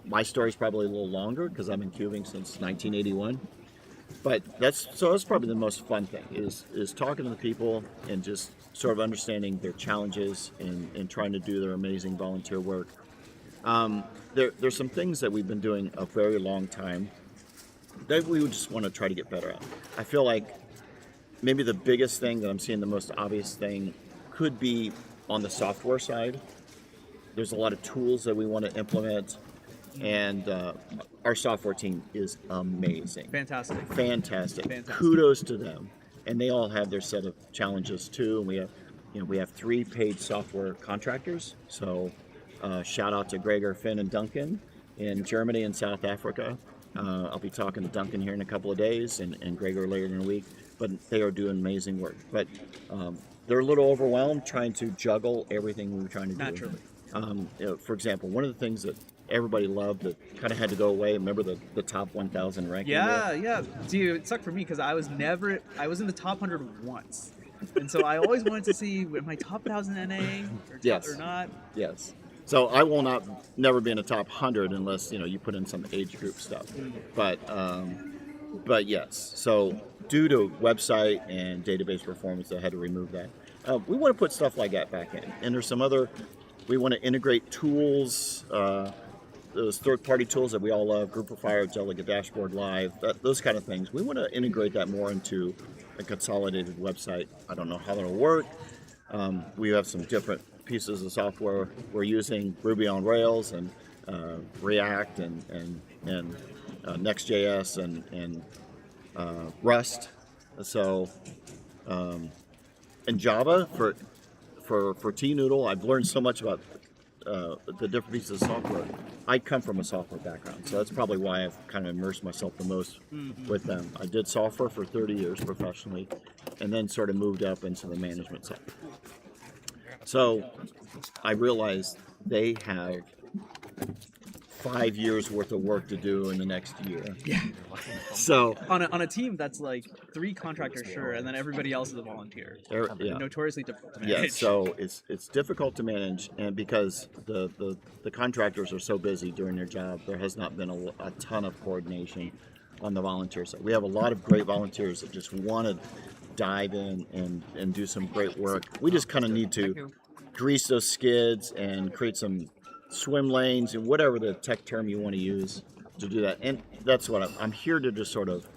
my story's probably a little longer because I'm in cubing since 1981. But that's probably the most fun thing is talking to the people and just sort of understanding their challenges and trying to do their amazing volunteer work. There's some things that we've been doing a very long time that we would just want to try to get better at. I feel like maybe the biggest thing that I'm seeing, the most obvious thing, could be on the software side. There's a lot of tools that we want to implement, and our software team is amazing. Fantastic. Kudos to them. And they all have their set of challenges too. And we have 3 paid software contractors. So shout out to Gregor, Finn, and Duncan in Germany and South Africa. I'll be talking to Duncan here in a couple of days and Gregor later in the week. But they are doing amazing work. But they're a little overwhelmed trying to juggle everything we were trying to do. Naturally. For example, one of the things that everybody loved that kind of had to go away. Remember the top 1,000 ranking? Yeah. Dude, it sucked for me because I was in the top 100 once. And so I always wanted to see, am I top 1,000 NA or not? Yes. So I will never be in the top 100 unless, you put in some age group stuff. But yes. So due to website and database performance, I had to remove that. We want to put stuff like that back in. And there's some other, we want to integrate tools, those third-party tools that we all love, Groupifier, Delegate Dashboard Live, those kind of things. We want to integrate that more into a consolidated website. I don't know how that'll work. We have some different pieces of software. We're using Ruby on Rails and React and Next.js and Rust. So and Java for T-Noodle. I've learned so much about the different pieces of software. I come from a software background, so that's probably why I've kind of immersed myself the most with them. I did software for 30 years professionally, and then sort of moved up into the management side. So I realized they have 5 years worth of work to do in the next year. Yeah. So on a team that's like 3 contractors, sure, and then everybody else is a volunteer. Yeah. Notoriously difficult to manage. Yeah, so it's difficult to manage, and because the contractors are so busy doing their job, there has not been a ton of coordination on the volunteer side. We have a lot of great volunteers that just want to dive in and do some great work. We just kind of need to grease those skids and create some swim lanes and whatever the tech term you want to use to do that. And that's what I'm here to just sort of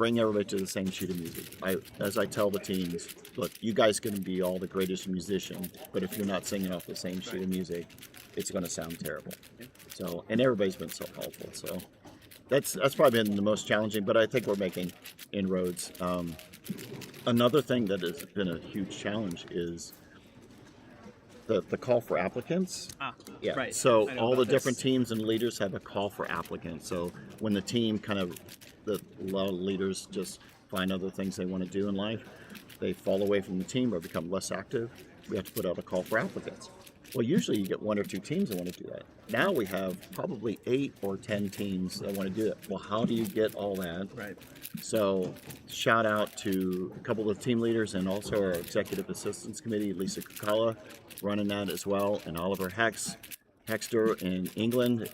bring everybody to the same sheet of music. As I tell the teams, look, you guys can be all the greatest musician, but if you're not singing off the same sheet of music, it's going to sound terrible. So, and everybody's been so helpful. So that's probably been the most challenging, but I think we're making inroads. Another thing that has been a huge challenge is the call for applicants. Yeah. Right. So I know all the about different this. teams and leaders have a call for applicants. So when the team a lot of leaders just find other things they want to do in life, they fall away from the team or become less active. We have to put out a call for applicants. Well, usually you get 1 or 2 teams that want to do that. Now we have probably 8 or 10 teams that want to do it. Well, how do you get all that? Right. So shout out to a couple of team leaders and also our executive assistance committee, Lisa Kukala, running that as well, and Oliver Hexter in England,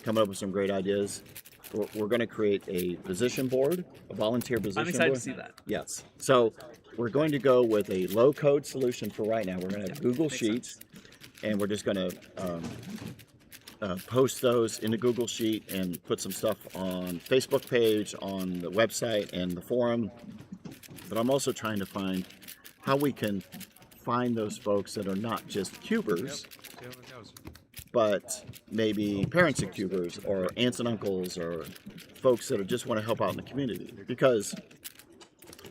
coming up with some great ideas. We're going to create a position board, a volunteer position board. I'm excited to see that. Yes. So we're going to go with a low-code solution for right now. We're going to have Google Sheets, and we're just going to post those in a Google Sheet and put some stuff on Facebook page, on the website, and the forum. But I'm also trying to find how we can find those folks that are not just cubers, but maybe parents of cubers or aunts and uncles or folks that just want to help out in the community. Because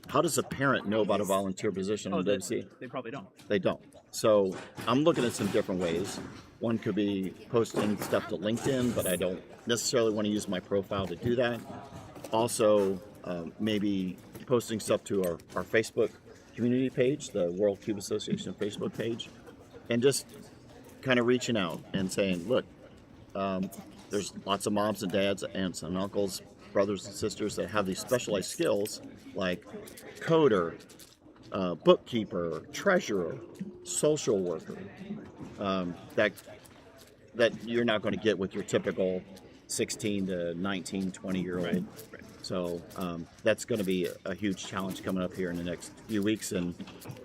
how does a parent know about a volunteer position in WC? They probably don't. They don't. So I'm looking at some different ways. One could be posting stuff to LinkedIn, but I don't necessarily want to use my profile to do that. Also, maybe posting stuff to our Facebook community page, the World Cube Association Facebook page, and just kind of reaching out and saying, look, there's lots of moms and dads, aunts and uncles, brothers and sisters that have these specialized skills like coder, bookkeeper, treasurer, social worker, that you're not going to get with your typical 16 to 19, 20-year-old. Right. So that's going to be a huge challenge coming up here in the next few weeks. And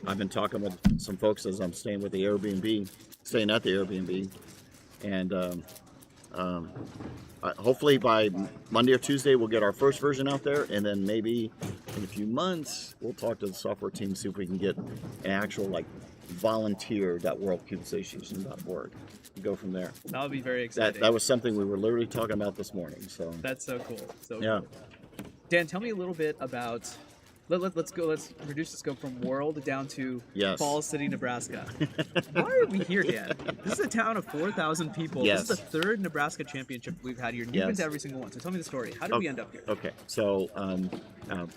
I've been talking with some folks as I'm staying at the Airbnb. And hopefully by Monday or Tuesday, we'll get our first version out there. And then maybe in a few months, we'll talk to the software team, see if we can get an actual volunteer.worldcubeassociation.org and go from there. That would be very exciting. That was something we were literally talking about this morning. So that's so cool. So yeah. Cool. Dan, tell me a little bit about. Let's reduce the scope from world down to Falls City, Nebraska. Why are we here, Dan? This is a town of 4,000 people. Yes. This is the 3rd Nebraska Championship we've had here. You've been to every single one. So tell me the story. How did we end up here? Okay. So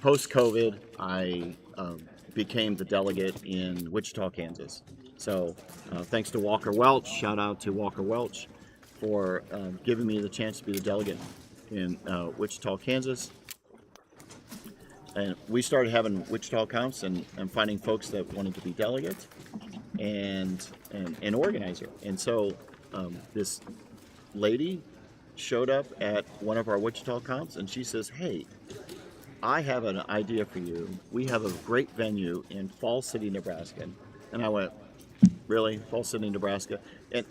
post-COVID, I became the delegate in Wichita, Kansas. So thanks to Walker Welch, shout out to Walker Welch for giving me the chance to be the delegate in Wichita, Kansas. And we started having Wichita counts and finding folks that wanted to be delegates and an organizer. And so this lady showed up at one of our Wichita counts and she says, hey, I have an idea for you. We have a great venue in Falls City, Nebraska. And I went, really? Falls City, Nebraska? And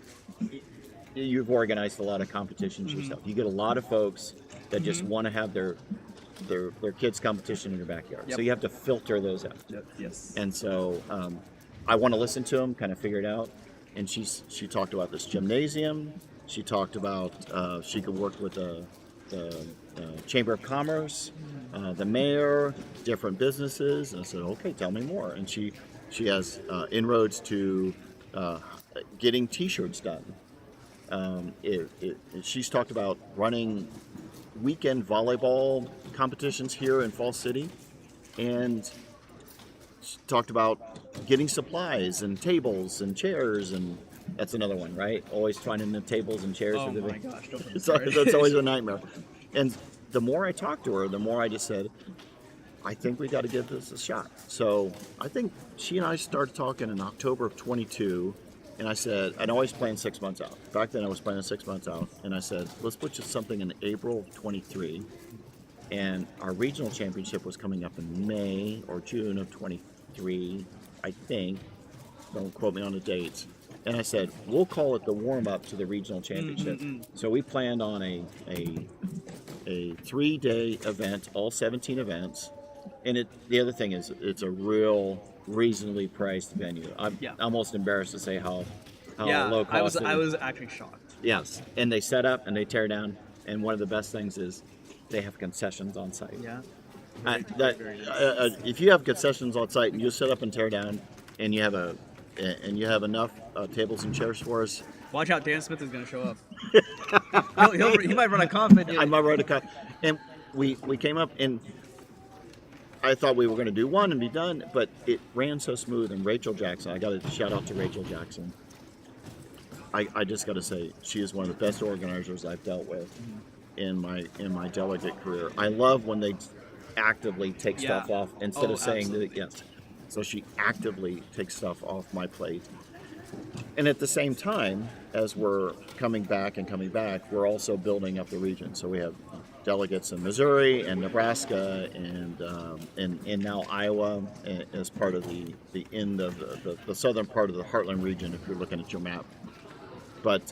you've organized a lot of competitions yourself. You get a lot of folks that just want to have their kids' competition in your backyard. Yep. So you have to filter those out. Yep. Yes. And so I want to listen to them, kind of figure it out. And she talked about this gymnasium. She talked about she could work with the Chamber of Commerce, the mayor, different businesses. And I said, okay, tell me more. And she has inroads to getting T-shirts done. She's talked about running weekend volleyball competitions here in Falls City, and she talked about getting supplies and tables and chairs, and that's another one, right? Always finding the tables and chairs. Oh my gosh, so that's always a nightmare. And the more I talked to her, the more I just said, I think we got to give this a shot. So I think she and I started talking in October of 22. And I said, I'd always planned 6 months out. Back then I was planning 6 months out. And I said, let's put just something in April of 23. And our regional championship was coming up in May or June of 23, I think. Don't quote me on the dates. And I said, we'll call it the warm-up to the regional championship. So we planned on a a 3-day event, all 17 events, and the other thing is it's a real reasonably priced venue. I'm almost embarrassed to say how low cost. I was actually shocked. Yes, and they set up and they tear down, and one of the best things is they have concessions on site. Yeah. If you have concessions on site and you set up and tear down, and you have enough tables and chairs for us. Watch out, Dan Smith is going to show up. he might run a comp. I might run a comp. And we came up, and I thought we were going to do one and be done, but it ran so smooth. And Rachel Jackson, I got to shout out to Rachel Jackson. I just got to say, she is one of the best organizers I've dealt with in my delegate career. I love when they actively take stuff off instead of saying that yes. So she actively takes stuff off my plate. And at the same time, as we're coming back, we're also building up the region. So we have delegates in Missouri and Nebraska and now Iowa as part of the end of the southern part of the Heartland region, if you're looking at your map. But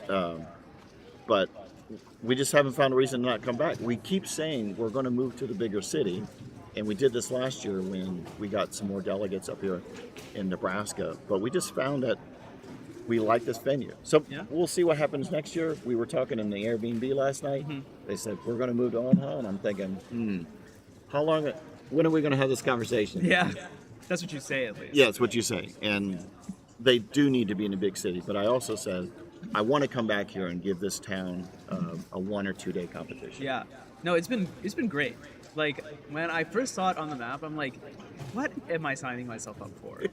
we just haven't found a reason to not come back. We keep saying we're going to move to the bigger city. And we did this last year when we got some more delegates up here in Nebraska. But we just found that we like this venue. So we'll see what happens next year. We were talking in the Airbnb last night. They said, we're going to move to Omaha. And I'm thinking, when are we going to have this conversation? Yeah, that's what you say at least. Yeah, it's what you say. And they do need to be in a big city. But I also said, I want to come back here and give this town a 1 or 2 day competition. Yeah. No, it's been great. Like, when I first saw it on the map, I'm like, what am I signing myself up for?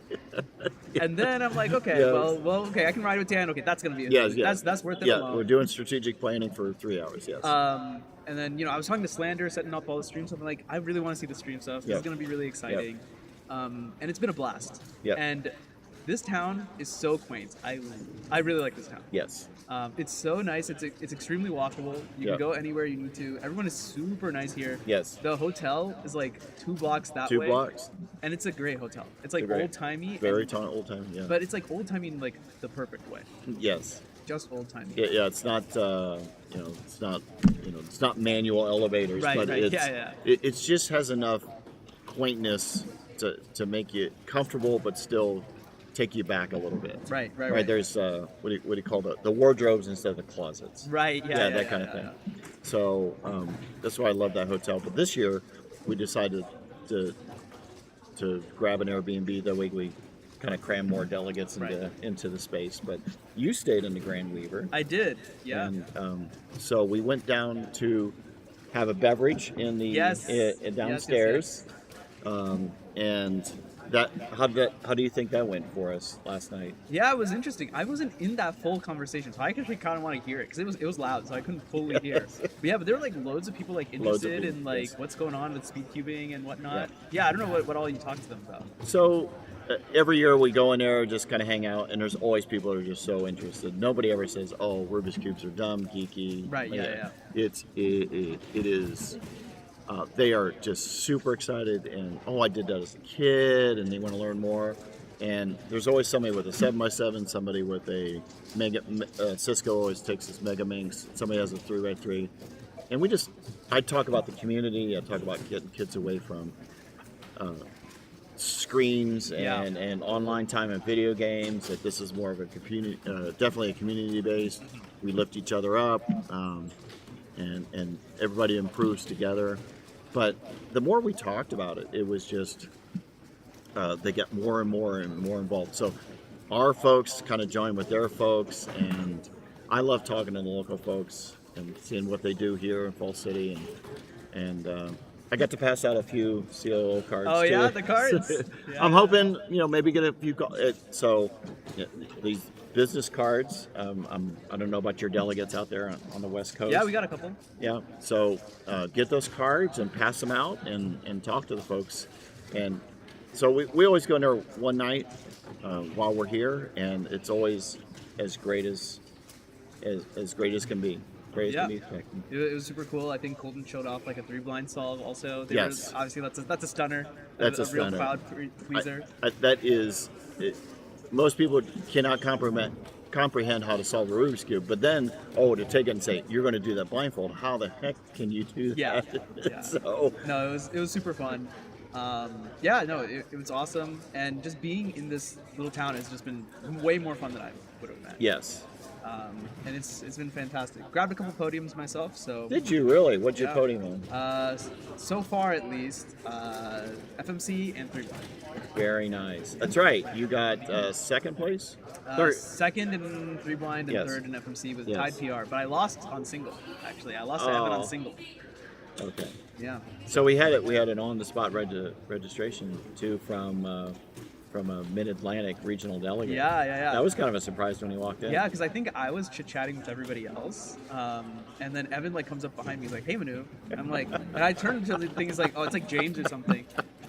And then I'm like, okay, okay, I can ride with Dan. Okay, that's going to be that's worth it alone. We're doing strategic planning for 3 hours, yes. And then, I was talking to Slander, setting up all the stream stuff. I'm like, I really want to see the stream stuff. This is going to be really exciting. And it's been a blast. And this town is so quaint. I really like this town. Yes. It's so nice. It's extremely walkable. You can go anywhere you need to. Everyone is super nice here. Yes. The hotel is like 2 blocks that way. 2 blocks. And it's a great hotel. It's like old timey. Very old timey. Yeah. But it's like old timey in like the perfect way. Yes. Just old timey. Yeah. It's not. It's not manual elevators. Right. But Right. It just has enough quaintness to make you comfortable, but still take you back a little bit. Right. There's what do you call the wardrobes instead of the closets. Right. Yeah. That kind of thing. So that's why I love that hotel. But this year we decided to grab an Airbnb. That way we kind of cram more delegates into the space. But you stayed in the Grand Weaver. I did. Yeah. And so we went down to have a beverage in the downstairs. And how do you think that went for us last night? Yeah, it was interesting. I wasn't in that full conversation, so I actually kind of want to hear it because it was loud, so I couldn't fully hear. But there were like loads of people like interested in like what's going on with speed cubing and whatnot. Yeah, I don't know what all you talked to them about. So every year we go in there, just kind of hang out, and there's always people that are just so interested. Nobody ever says, "Oh, Rubik's cubes are dumb, geeky." Right. Yeah. It is. They are just super excited, and I did that as a kid, and they want to learn more. And there's always somebody with a 7x7, somebody with a Cisco always takes this Megaminx, somebody has a 3x3. And I talk about the community, I talk about getting kids away from screens and online time and video games, that this is more of a community, definitely a community based. We lift each other up, and everybody improves together. But the more we talked about it, it was just they get more and more involved. So our folks kind of join with their folks, and I love talking to the local folks and seeing what they do here in Falls City, and I got to pass out a few COO cards. Oh too. yeah, the cards. I'm hoping maybe get a few. These business cards. I don't know about your delegates out there on the West Coast. Yeah, we got a couple. Yeah, so get those cards and pass them out and talk to the folks. And so we always go in there one night while we're here, and it's always as great as can be. It was super cool. I think Colton showed off like a 3-blind solve also. Yes. Obviously, that's a stunner. That's a real stunner. crowd pleaser. That is, most people cannot comprehend how to solve a Rubik's Cube, but then, to take it and say, you're going to do that blindfold, how the heck can you do that? Yeah. So, no, it was super fun. It was awesome. And just being in this little town has just been way more fun than I would have imagined. yes. And it's been fantastic. Grabbed a couple podiums myself, so. Did you really? What'd you podium on? So far at least, FMC and 3-blind. Very nice. That's right. You got second place? Third. Second in 3-blind and Yes. third in FMC with Yes. tied PR, but I lost on single. Actually, I lost to Evan on single. Okay. Yeah. So we had an on-the-spot registration too from a Mid-Atlantic regional delegate. Yeah. That was kind of a surprise when he walked in. Yeah, because I think I was chit-chatting with everybody else, and then Evan like comes up behind me, he's like, "Hey, Manu," I'm like, and I turned to the thing, he's like, "Oh, it's like James or something,"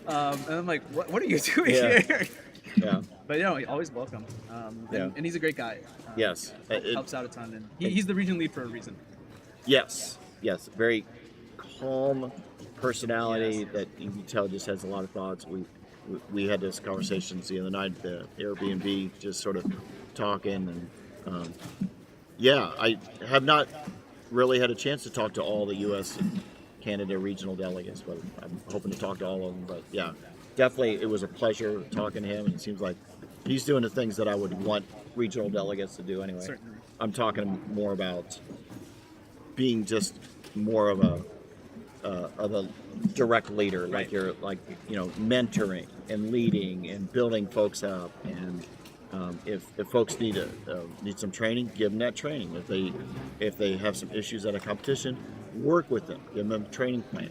and I'm like, "What are you doing here?" Yeah. But always welcome. And he's a great guy. Yes. Helps out a ton, and he's the region lead for a reason. Yes. Very calm personality that you can tell just has a lot of thoughts. We had this conversation the other night at the Airbnb, just sort of talking, and I have not really had a chance to talk to all the U.S. and Canada regional delegates, but I'm hoping to talk to all of them. But yeah, definitely it was a pleasure talking to him, and it seems like he's doing the things that I would want regional delegates to do anyway. Certainly. I'm talking more about being just more of a direct leader, like you're mentoring and leading and building folks up, and if folks need some training, give them that training. If they have some issues at a competition, work with them, give them a training plan,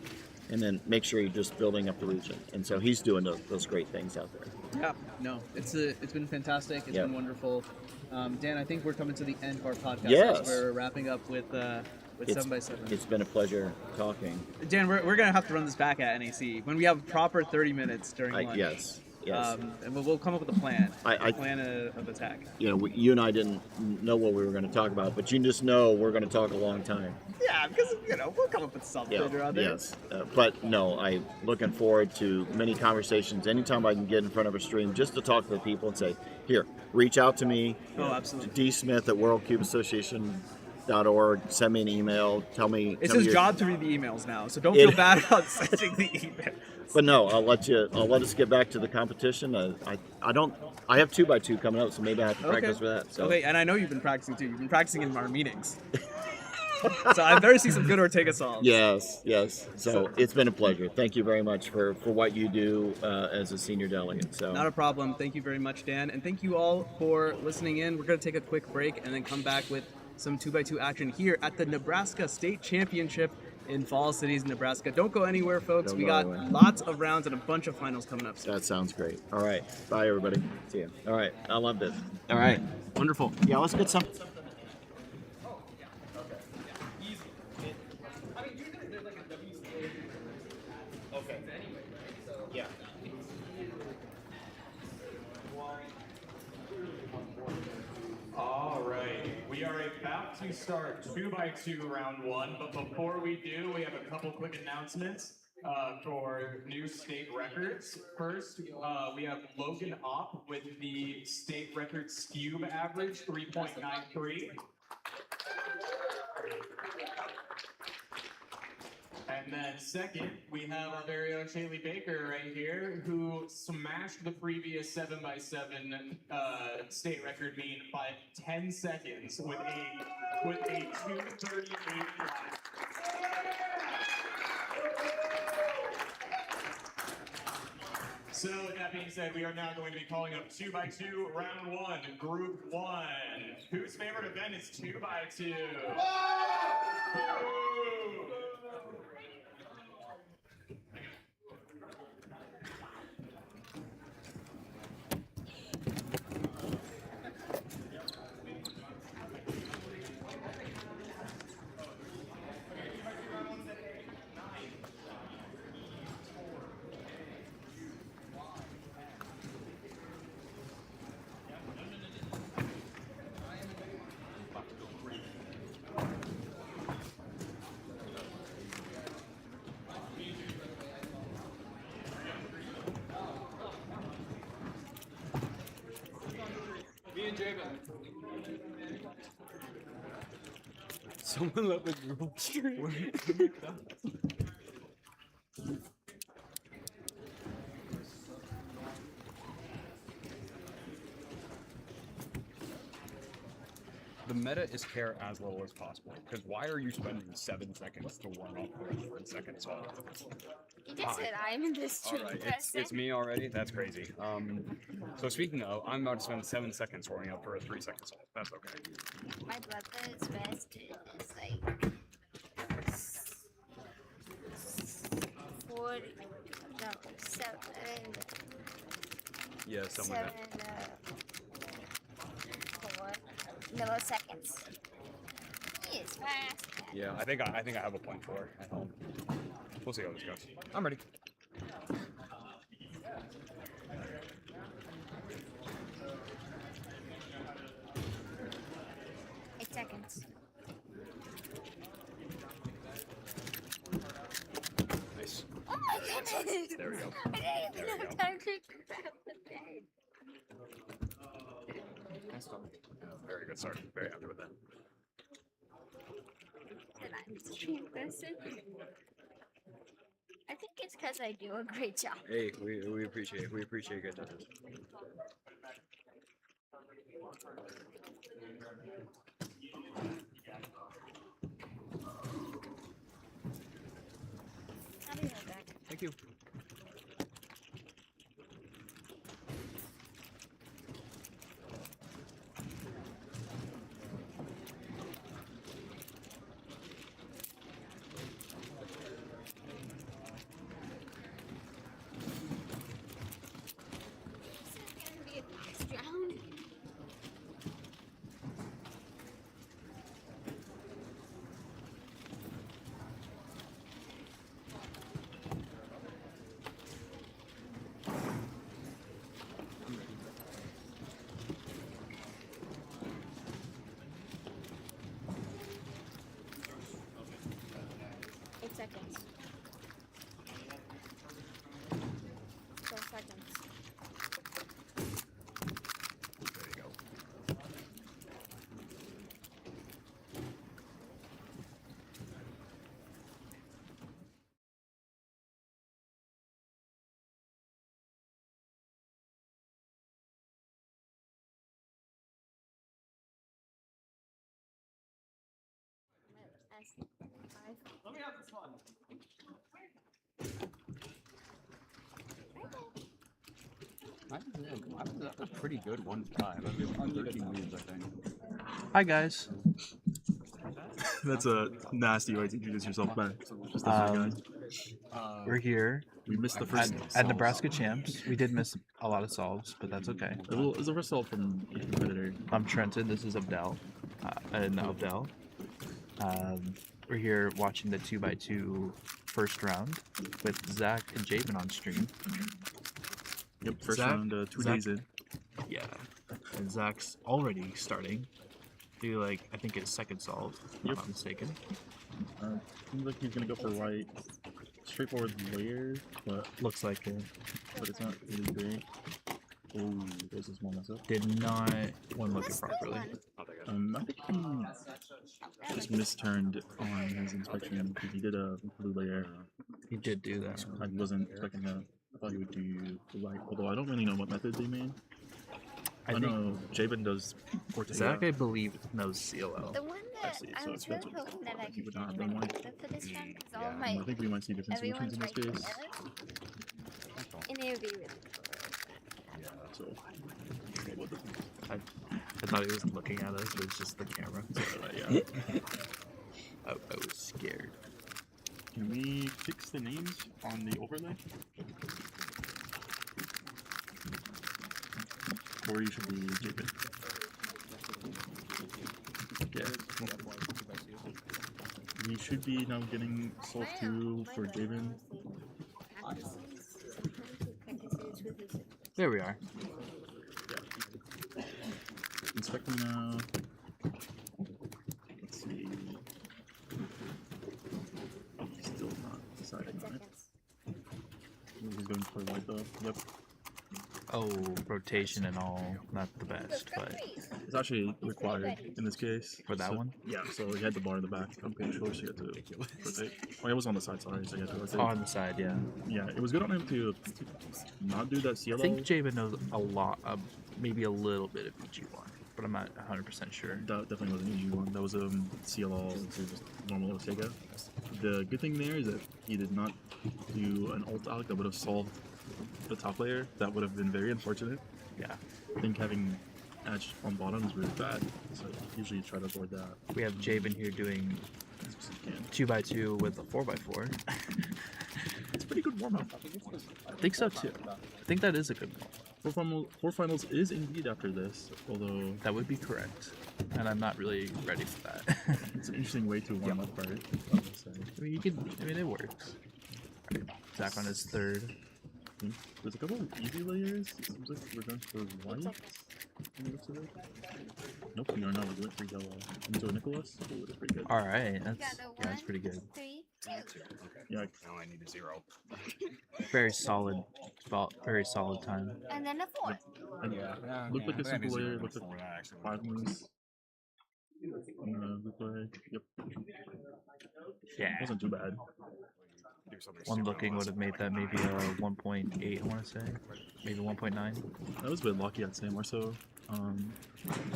and then make sure you're just building up the region. And so he's doing those great things out there. Yeah, no, it's been fantastic. It's been wonderful. Dan, I think we're coming to the end of our podcast. Yes. We're wrapping up with 7x7. It's been a pleasure talking. Dan, we're gonna have to run this back at NAC when we have proper 30 minutes during lunch. Yes. And we'll come up with a plan. Plan of attack. You and I didn't know what we were going to talk about, but you just know we're going to talk a long time. Yeah, because we'll come up with something around there. Yes, but no, I'm looking forward to many conversations. Anytime I can get in front of a stream, just to talk to the people and say, "Here, reach out to me." Oh, absolutely. dsmith@worldcubeassociation.org. Send me an email. Tell me. It's his job to read the emails now, so don't feel bad about sending the email. But no, I'll let us get back to the competition. I have 2x2 coming up, so maybe I have to practice for that. So. Okay, and I know you've been practicing too. You've been practicing in our meetings. So I better see some good Ortega solves. Yes. So it's been a pleasure. Thank you very much for what you do as a senior delegate. So not a problem. Thank you very much, Dan, and thank you all for listening in. We're going to take a quick break and then come back with some 2x2 action here at the Nebraska State Championship in Falls City, Nebraska. Don't go anywhere, folks. We got lots of rounds and a bunch of finals coming up soon. That sounds great. All right. Bye, everybody. See you. All right. I loved it. All right. Wonderful. Yeah, let's get some. All right, we are about to start 2x2 round 1, but before we do, we have a couple quick announcements for new state records. First, we have Logan Opp with the state record cube average, 3.93. And then second, we have our very own Shaylee Baker right here, who smashed the previous 7x7 state record mean by 10 seconds with a 2:38 flat. So with that being said, we are now going to be calling up 2x2 round 1, group 1. Whose favorite event is 2x2? Me and Javen. Someone let the group stream. The meta is care as low as possible. Because why are you spending 7 seconds to warm up for a 3-second song? You just said I'm in this stream. Alright, it's me already? That's crazy. So speaking of, I'm about to spend 7 seconds warming up for a 3-second song. That's okay. My brother's best is like 40, no, 7, Yeah, something like that. 4 milliseconds. He is fast. Yeah, I think I have a 0.4 at home. We'll see how this goes. I'm ready. 8 seconds. Nice. Oh my goodness! There we go. I didn't even have time to grab the bed. Very good start. Very happy with that. And I'm stream person. I think it's because I do a great job. Hey, we appreciate good times. I'll be right back. Thank you. Seconds. 12 seconds. There you go. Let me have this one. I was a pretty good 1-5. I've been on 13 leads, I think. Hi guys. That's a nasty way to introduce yourself, man. We're here. We missed the first at Nebraska Champs. We did miss a lot of solves, but that's okay. It was a result from a competitor. I'm Trenton. This is Abdel. And Abdel. We're here watching the 2x2 first round with Zach and Jabin on stream. Yep, first round, 2 days in. Yeah, and Zach's already starting. Do I think it's second solve, if I'm not mistaken. Seems like he's gonna go for white. Straightforward layer, but looks like it. But it's not really great. Oh, there's this one up. Did not one look it properly. I think he just misturned on his inspection because he did a blue layer. He did do that. I wasn't expecting that. I thought he would do white, although I don't really know what method they made. I know Jabin does Ortega. Zach, I believe, knows CLL. The one that I was really hoping that I could find a method for this one because all my I think we might see different solutions in this everyone's case. and it would be really Yeah, so. I thought he wasn't looking at us, it was just the camera. Yeah. I was scared. Can we fix the names on the overlay? Or you should be Jabin. Yeah. We should be now getting Solve 2 for Jabin. There we are. Yeah. Inspecting now. Let's see. Still not deciding on it. He's going for white though. Yep. Oh, rotation and all, not the best, but It's actually required in this case. For that one? Yeah, so he had the bar in the back, I'm pretty sure, so you had to rotate. Oh, it was on the side, sorry, so you had to rotate. Oh, on the side, yeah. Yeah, it was good on him to not do that CLO. I think Jabin knows a lot, maybe a little bit of EG1, but I'm not 100% sure. That definitely wasn't EG1, that was CLO to just normal Ortega. The good thing there is that he did not do an ult out that would have solved the top layer. That would have been very unfortunate. Yeah. I think having edge on bottom is really bad, so usually try to avoid that. We have Jabin here doing 2x2 with a 4x4. It's a pretty good warm-up. I think so too. I think that is a good one. Four finals is indeed after this, although... That would be correct. And I'm not really ready for that. It's an interesting way to warm up, right? I mean, it works. Zach on his third. There's a couple of easy layers. It seems like we're going for white. Nope, we are not. We're going for yellow. Into a Nicholas. Oh, that's pretty good. Alright, that's pretty good. Yeah. Now I need a 0. Very solid time. And then a 4. Looked like a simple layer. Looked like 5 moves. Replay. Yep. Yeah. Wasn't too bad. One looking would have made that maybe a 1.8, I want to say. Maybe 1.9. That was a bit lucky, I'd say, more so.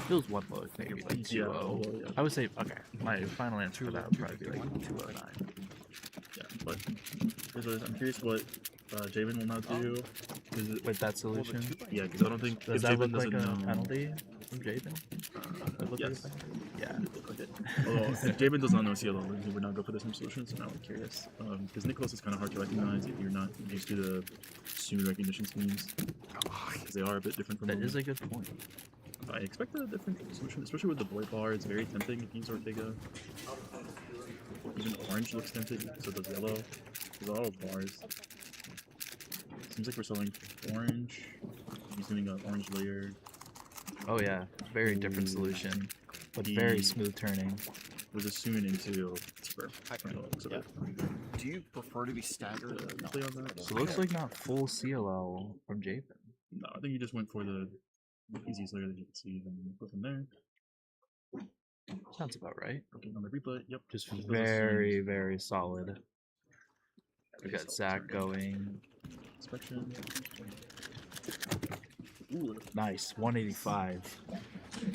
Feels one look, maybe like 2.0. Yeah. I would say, okay, my final answer for that would probably be like 2.09. Yeah, but I'm curious what Jabin will now do. With that solution? Yeah, because I don't think... Does that look like a penalty from Jabin? Yes. Yeah. Okay. Although, if Jabin does not know CLO, he would not go for the same solution, so now I'm curious. Because Nicholas is kind of hard to recognize if you're not used to the soon recognition schemes. Because they are a bit different from That is a good point. I expect a different solution, especially with the boy bar. It's very tempting if you use Ortega. Even orange looks tempting, so does yellow. There's a lot of bars. Seems like we're selling orange. He's doing an orange layer. Oh yeah, very different solution, but very smooth turning. Was a soon into super. Do you prefer to be staggered? Play on that? So it looks like not full CLO from Jabin. No, I think he just went for the easiest layer that you can see, and go from there. Sounds about right. Okay, on the replay, yep. Just very, very solid. We got Zach going. Inspection. Ooh, nice, 185.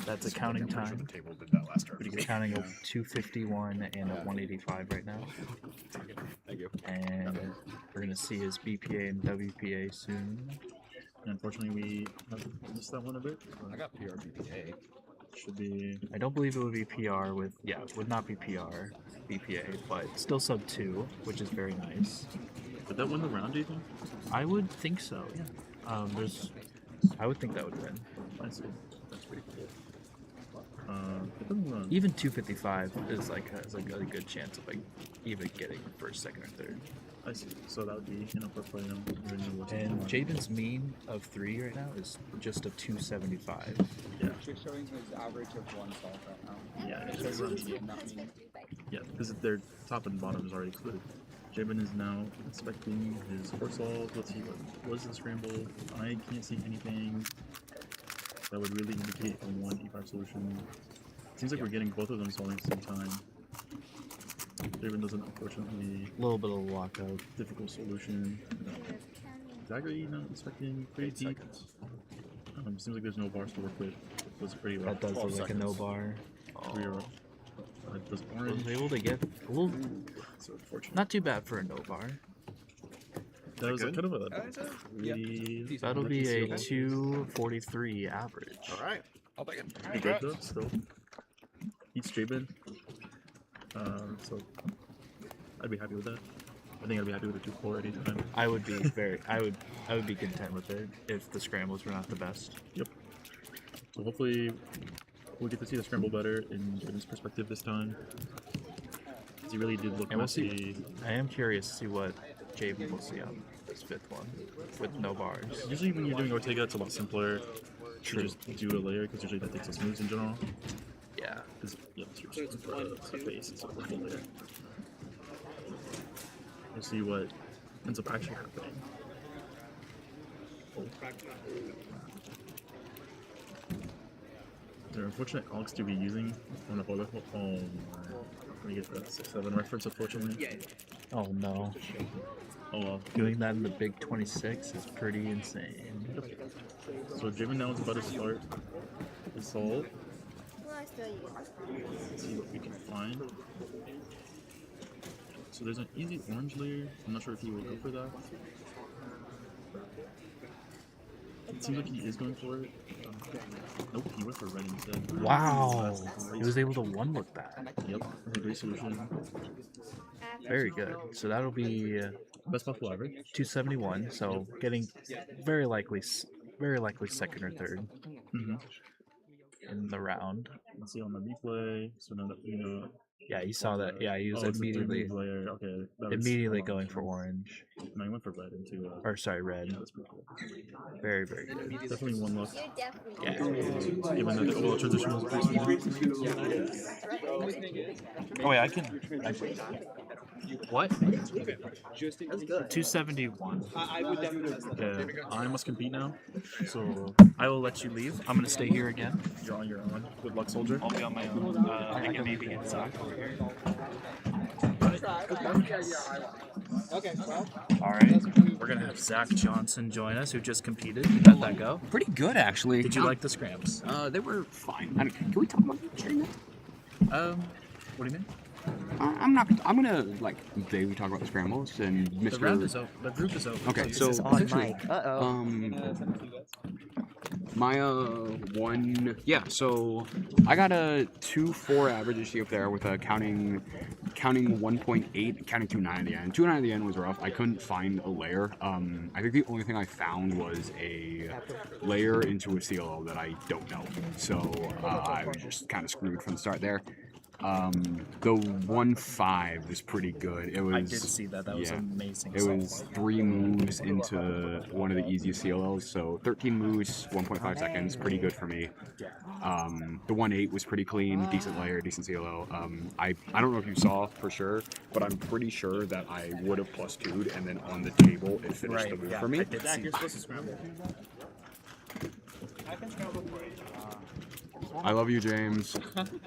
That's a counting time. Pretty good. Counting a 251 and a 185 right now. Thank you. And we're gonna see his BPA and WPA soon. Unfortunately, we have missed that one a bit. I got PR BPA. Should be. I don't believe it would be PR with, yeah, it would not be PR, BPA, but still sub 2, which is very nice. Did that win the round, do you think? I would think so, yeah. I would think that would win. I see. That's pretty cool. Even 255 is like has like a good chance of like even getting first, second, or third. I see. So that would be for playing him. And Jabin's mean of 3 right now is just a 275. Yeah. Just showing his average of 1 solve right now. Yeah, It shows his median, not mean. Yeah, because their top and bottom is already excluded. Jabin is now inspecting his 4 solves. Let's see what was the scramble. I can't see anything that would really indicate a 1E5 solution. It seems like we're getting both of them solving at the same time. Jabin doesn't, unfortunately. A little bit of lockout. Difficult solution. Zachary not inspecting pretty deep. Seems like there's no bars to work with. It was pretty rough. That does look like a no bar. Does orange. Was able to get a little. So unfortunate. Not too bad for a no bar. That was kind of a really. That'll be a 243 average. Alright, I'll take it. Pretty good though, still. Beats Jabin. So I'd be happy with that. I think I'd be happy with a 2-4 anytime. I would be I would be content with it if the scrambles were not the best. Yep. So hopefully we'll get to see the scramble better in Jabin's perspective this time. He really did look messy. I am curious to see what Jabin will see on this 5th one with no bars. Usually when you're doing Ortega, it's a lot simpler. True. To just do a layer because usually that takes us moves in general. Yeah. Because it's a base instead of a full layer. We'll see what ends up actually happening. They're unfortunate Alex to be using on the photo. Oh my. Let me get that 6-7 reference, unfortunately. Oh no. Oh well. Doing that in the Big 26 is pretty insane. So Jamin now is about to start his soul. Let's see what we can find. So there's an easy orange layer. I'm not sure if he will go for that. It seems like he is going for it. Nope, he went for red instead. Wow. He was able to one-look that. Yep, that's a great solution. Very good. So that'll be best possible average. 271. So getting very likely second or third in the round. Let's see on the replay. So now that you know. Yeah, you saw that. Yeah, he was immediately going for orange. No, he went for red into. Or sorry, red. Yeah, that's pretty cool. Very, very good. Definitely one look. Yeah. Given that the overall transition was pretty small. Oh wait, I can. What? 271. I would definitely. Okay, I must compete now. So I will let you leave. I'm gonna stay here again. You're on your own. Good luck, soldier. I'll be on my own. I can maybe get Zach over here. Okay, well. Alright. We're gonna have Zach Johnson join us, who just competed. How'd that go? Pretty good, actually. Did you like the scramps? They were fine. Can we talk about streaming? What do you mean? I'm gonna like Dave talk about the scrambles and Mr. The round is over. The group is over. Okay, so so on essentially, mic. my so I got a 2.4 average issue up there with a counting 1.8, counting 2.9 at the end. 2.9 at the end was rough. I couldn't find a layer. I think the only thing I found was a layer into a CLO that I don't know. So I was just kind of screwed from the start there. The 1.5 was pretty good. It was. I did see that. That was amazing. It was 3 moves into one of the easiest CLOs. So 13 moves, 1.5 seconds, pretty good for me. The 1.8 was pretty clean, decent layer, decent CLO. I don't know if you saw for sure, but I'm pretty sure that I would have plus 2'd, and then on the table it finished the move for me. I did see that. I love you, James.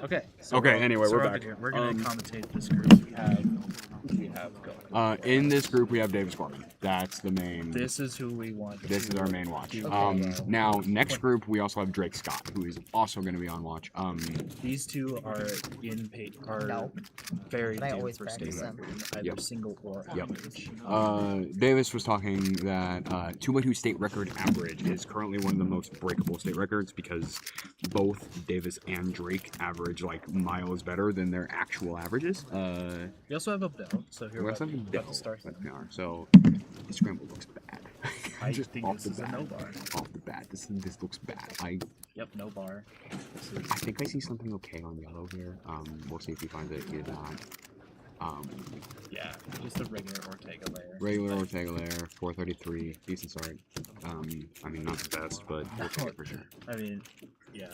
Okay. Okay. Anyway, we're back. We're gonna commentate this group. We have going. In this group, we have Davis Gorman. That's the main. This is who we want. This is our main watch. Okay. Now, next group, we also have Drake Scott, who is also going to be on watch. These two are very due for state record, either single or average. Davis was talking that 2x2 state record average is currently one of the most breakable state records because both Davis and Drake average like miles better than their actual averages. We also have a bell, so here we're about to start. So the scramble looks bad. I just think this is a no bar. Off the bat, this looks bad. Yep, no bar. I think I see something okay on yellow here. We'll see if he finds it. He did not. Yeah, just a regular Ortega layer. Regular Ortega layer, 433, decent start. I mean, not the best, but we'll take it for sure. I mean, yeah,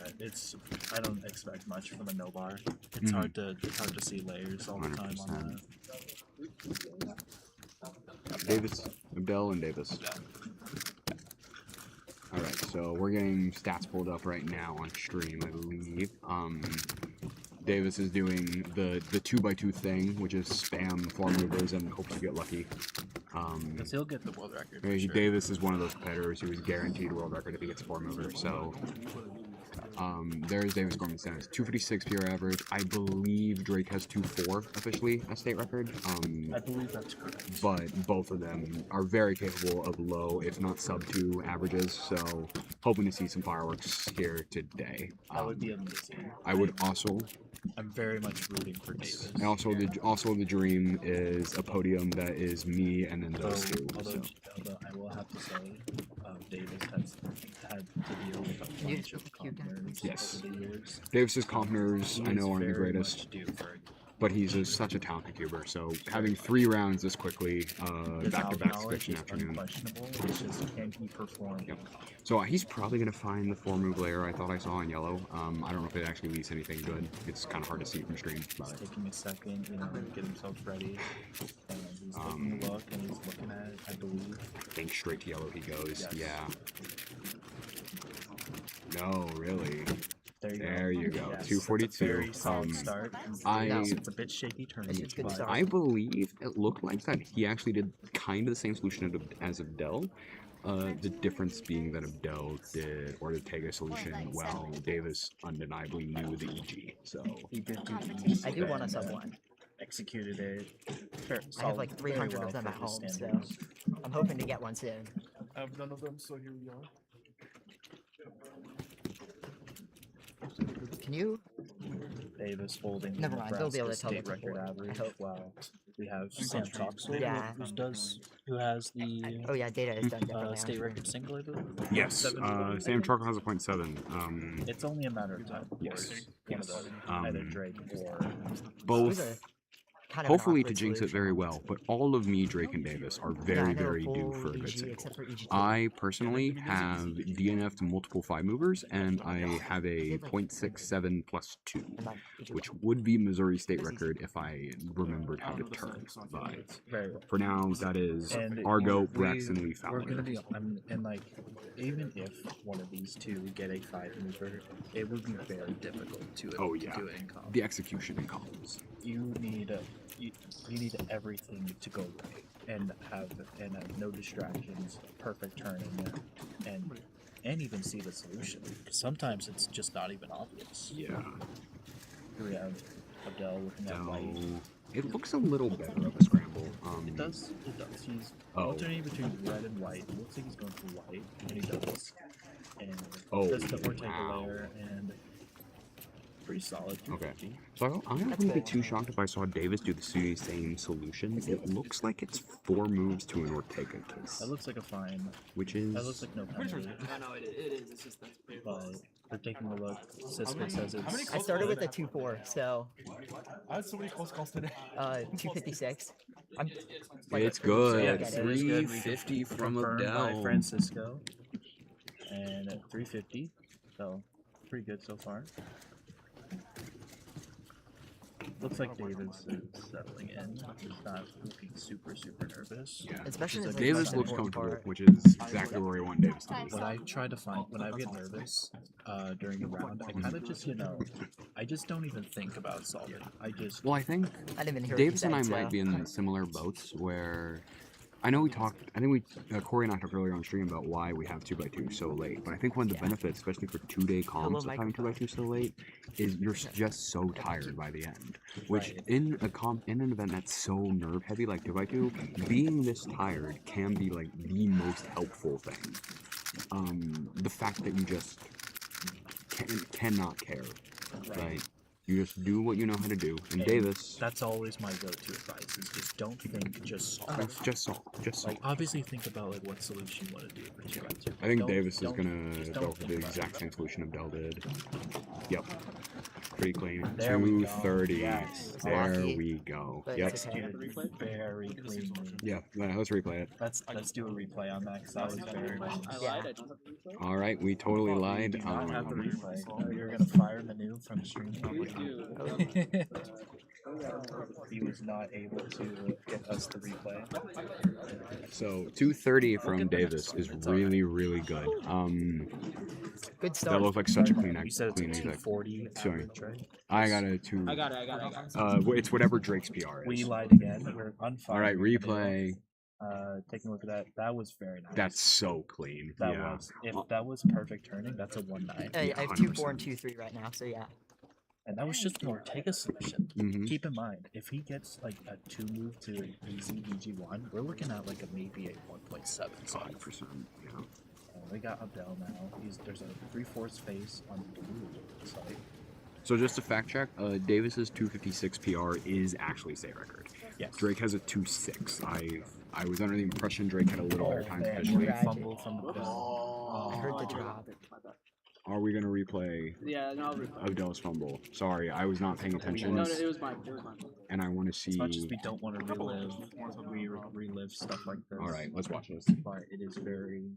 I don't expect much from a no bar. It's hard to see layers all the time on that. Davis, Abdel, and Davis. Alright, so we're getting stats pulled up right now on stream, I believe. Davis is doing the 2x2 thing, which is spam 4 movers and hopes to get lucky. Because he'll get the world record. Sure. Davis is one of those competitors who is guaranteed world record if he gets 4 movers, so there's Davis Gorman stats. 256 PR average. I believe Drake has 2.4 officially as state record. I believe that's correct. But both of them are very capable of low, if not sub 2 averages. So hoping to see some fireworks here today. That would be amazing. I would also. I'm very much rooting for Davis. And also the dream is a podium that is me and then those two. Although I will have to say, Davis has had to deal with a bunch of commoners over the years. Davis's commoners I know aren't the greatest, but he's such a talented cuber. So having 3 rounds this quickly, back-to-back fiction afternoon. It's just, can he perform? Yep. So he's probably going to find the 4-move layer I thought I saw in yellow. I don't know if it actually leaves anything good. It's kind of hard to see from stream. He's taking a second, get himself ready. And he's taking a look, and he's looking at it, I believe. think straight to yellow he goes. Yeah. No, really. There you go. Yes, 242. that's a very solid start. It's a bit shaky turning. I believe it looked like that he actually did kind of the same solution as Abdel. The difference being that Abdel did Ortega solution while Davis undeniably knew the EG. So he did do the I do want a sub one. Executed it. I have like 300 of them at home, so I'm hoping to get one soon. I have none of them, so here we are. Can you? Davis holding. Never mind. They'll be able to tell state me record before. average. I hope. Wow. We have Sam Troxel, Yeah. who has the Oh yeah, data is done differently. state record single, I believe. yes, Sam Truckle has a 0.7. It's only a matter of time. Yes. One of them, either Drake or Both. Hopefully to jinx it very well, but all of me, Drake, and Davis are very, very due for a good single. I personally have DNF'd multiple 5 movers, and I have a 0.67 plus 2, which would be Missouri state record if I remembered how to turn. But for now, that is Argo, Braxton, Lee, Fowler. We're gonna be, and like, even if one of these two get a 5 mover, it would be very difficult to do it in comp. The execution in comps. You need you need everything to go right and have no distractions, perfect turning, and even see the solution. Sometimes it's just not even obvious. Yeah. Here we have Abdel looking at white. It looks a little better of a scramble. It does. He's Oh. alternating between red and white. It looks like he's going for white, and he does. And Oh, does the Ortega wow. layer, and pretty solid. Okay. So I wouldn't be too shocked if I saw Davis do the same solution. It looks like it's 4 moves to an Ortega case. That looks like a fine. Which is... That looks like no penalty. I know it is. It's just that's But we're taking a look. Cisco says it's... I started with a 2-4, so. I had so many close calls today. 256. It's good. Yeah, 350 from confirmed by Abdel. Francisco. And at 350. So, pretty good so far. Looks like Davis is settling in. He's not looking super nervous. Yeah. Especially Which is Davis looks comfortable, which is exactly where we want Davis to be. What I try to find when I get nervous during a round, I kind of just, I just don't even think about solving. I just. Well, I think I didn't even hear Davis what and I you said, might be in similar boats where I know we talked, I think Corey and I talked earlier on stream about why we have 2x2 so late, but I think one of the benefits, especially for 2-day comps of having 2x2 so late, is you're just so tired by the end. Which in an event that's so nerve heavy like 2x2, being this tired can be like the most helpful thing. The fact that you just cannot care, right? You just do what you know how to do. And Davis... That's always my go-to advice, is just don't think, just solve. Just solve. Like, obviously think about like what solution you want to do for 2x2. I think Davis is going to go for the exact same solution Abdel did. Yep. Pretty clean. There we go. 230. Yes. There we go. Yep. Very cleanly. Yeah, let's replay it. Let's do a replay on that, because that was very nice. Alright, we totally lied. We do not have the replay. You're going to fire Manu from the stream. He was not able to get us the replay. So 230 from Davis is really, really good. Good start. That looked like such a clean You said it's a exit. 240 Sorry. average, right? I got a 2. I got it. It's whatever Drake's PR is. We lied again. We're on fire. Alright, replay. Taking a look at that. That was very nice. That's so clean. That yeah. was. If that was perfect turning, that's a 1-9. I have 2-4 and 2-3 right now, so yeah. And that was just an Ortega solution. Mm-hmm. Keep in mind, if he gets like a 2 move to an easy VG1, we're looking at like maybe a 1.7. 5%. Yeah. We got Abdel now. There's a 3/4 space on the blue side. So just to fact check, Davis's 256 PR is actually state record. Yes. Drake has a 2.6. I was under the impression Drake had a little better time visually. Fumble from Abdel. I heard the drop. Are we gonna replay? Yeah, no, I'll replay. Abdel's fumble. Sorry, I was not paying attention. No, it was mine. And I want to see. As much as we don't want to relive stuff like this. All right, let's watch this. But it is very.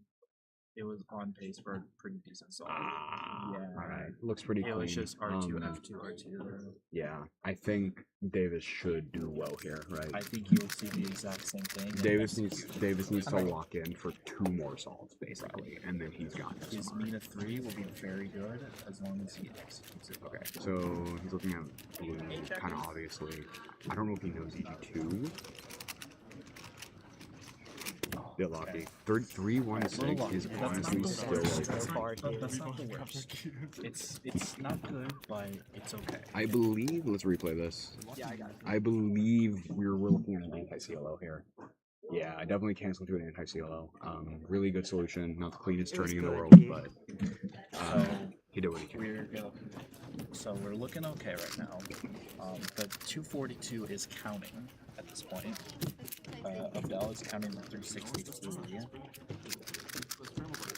it was on pace for a pretty decent solve. Yeah. All right, looks pretty clean. It was just R2, F2, R2. Yeah, I think Davis should do well here, right? I think you'll see the exact same thing. Davis needs to lock in for 2 more solves basically, and then he's got this. His Mina 3 will be very good as long as he executes it. Okay, so he's looking at blue, kind of obviously. I don't know if he knows EG2. Yeah, lucky. 3-1-6 is honestly still okay. That's not the worst. It's not good, but it's okay. I believe, let's replay this. Yeah, I got it. I believe we're looking at an anti-CLO here. Yeah, I definitely canceled to an anti-CLO. Really good solution. Not the cleanest turning in the world, but he did what he can. So we're looking okay right now. The 242 is counting at this point. Abdel is counting the 363.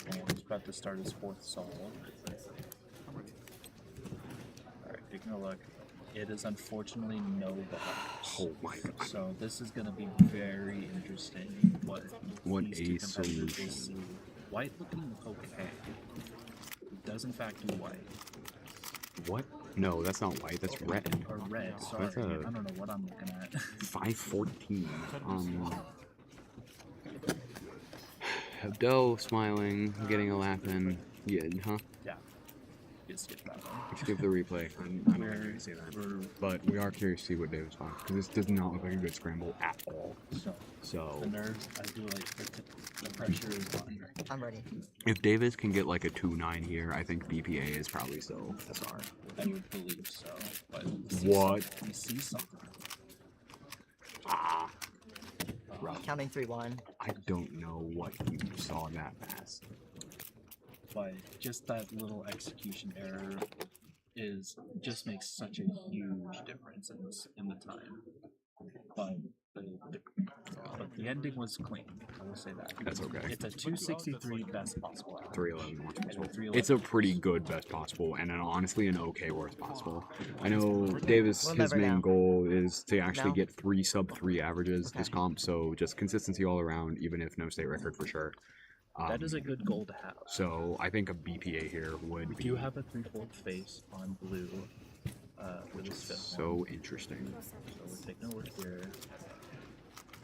And he's about to start his 4th solve. Alright, taking a look. It is unfortunately no bars. Oh my god. So this is going to be very interesting. What a solution. See. White looking okay. It does in fact do white. What? No, that's not white. That's red. Or red. Sorry, That's I don't know what I'm looking at. 514. Abdel smiling, getting a laugh in. Yeah, huh? Yeah. Just skip that one. Let's give the replay. I'm not going to say that. But we are curious to see what Davis finds, because this does not look like a good scramble at all. So the nerves, I feel like the pressure is on. I'm ready. If Davis can get like a 2-9 here, I think BPA is probably still SR. I would believe so. But What? We see something. Counting 3-1. I don't know what you saw that fast. But just that little execution error just makes such a huge difference in the time. But the ending was clean. I will say that. That's okay. It's a 263 best possible. 311 worst possible. 311. It's a pretty good best possible, and honestly an okay worst possible. I know Davis, his main goal is to actually get 3 sub-3 averages this comp, so just consistency all around, even if no state record for sure. That is a good goal to have. So I think a BPA here would be... If you have a 3/4 face on blue with his 5th so one. interesting. So we're taking a look here.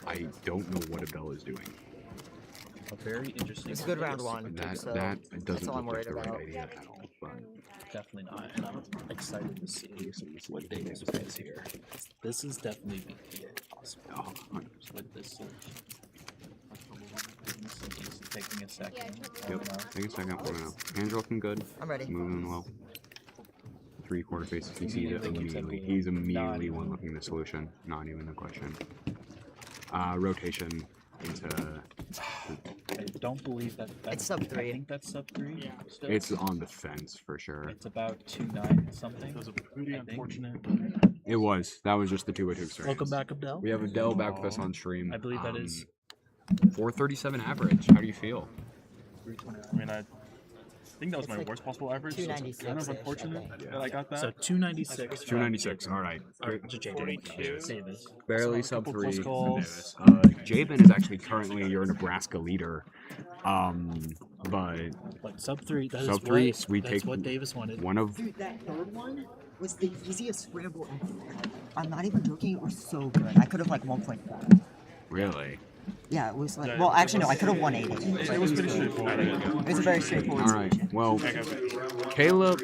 I don't know what Abdel is doing. A very interesting. It's a good round 1. That so doesn't that's all I'm look like worried the right about. idea at all. But Definitely not. And I'm excited to see what Davis does here. This is definitely BPA possible with this solution. Taking a second. yep, take a second. We're gonna. Hands are looking good. I'm ready. Moving well. 3/4 faces. He sees it immediately. He's immediately one looking at the solution. Not even a question. Rotation into. I don't believe that. It's sub-3. I think that's sub-3. Yeah. It's on the fence for sure. It's about 2-9 something. It was a pretty unfortunate. It was. That was just the 2x2 experience. Welcome back, Abdel. We have Abdel back with us on stream. I believe that is 437 average. How do you feel? 320. I mean, I think that was my worst possible average. So it's kind of unfortunate that I got that. So 296. 296. All right. Davis. Barely So a couple sub-3 close from calls. Davis. Jabin is actually currently your Nebraska leader. But sub-3. That is sub-3. what, We that's take what Davis wanted. one of. Dude, that 3rd one was the easiest scramble ever. I'm not even joking. It was so good. I could have like 1.4. Really? Yeah, it was like. Well, actually, no. I could have 180. It was pretty straightforward. It was a very straightforward. All right. Well, Caleb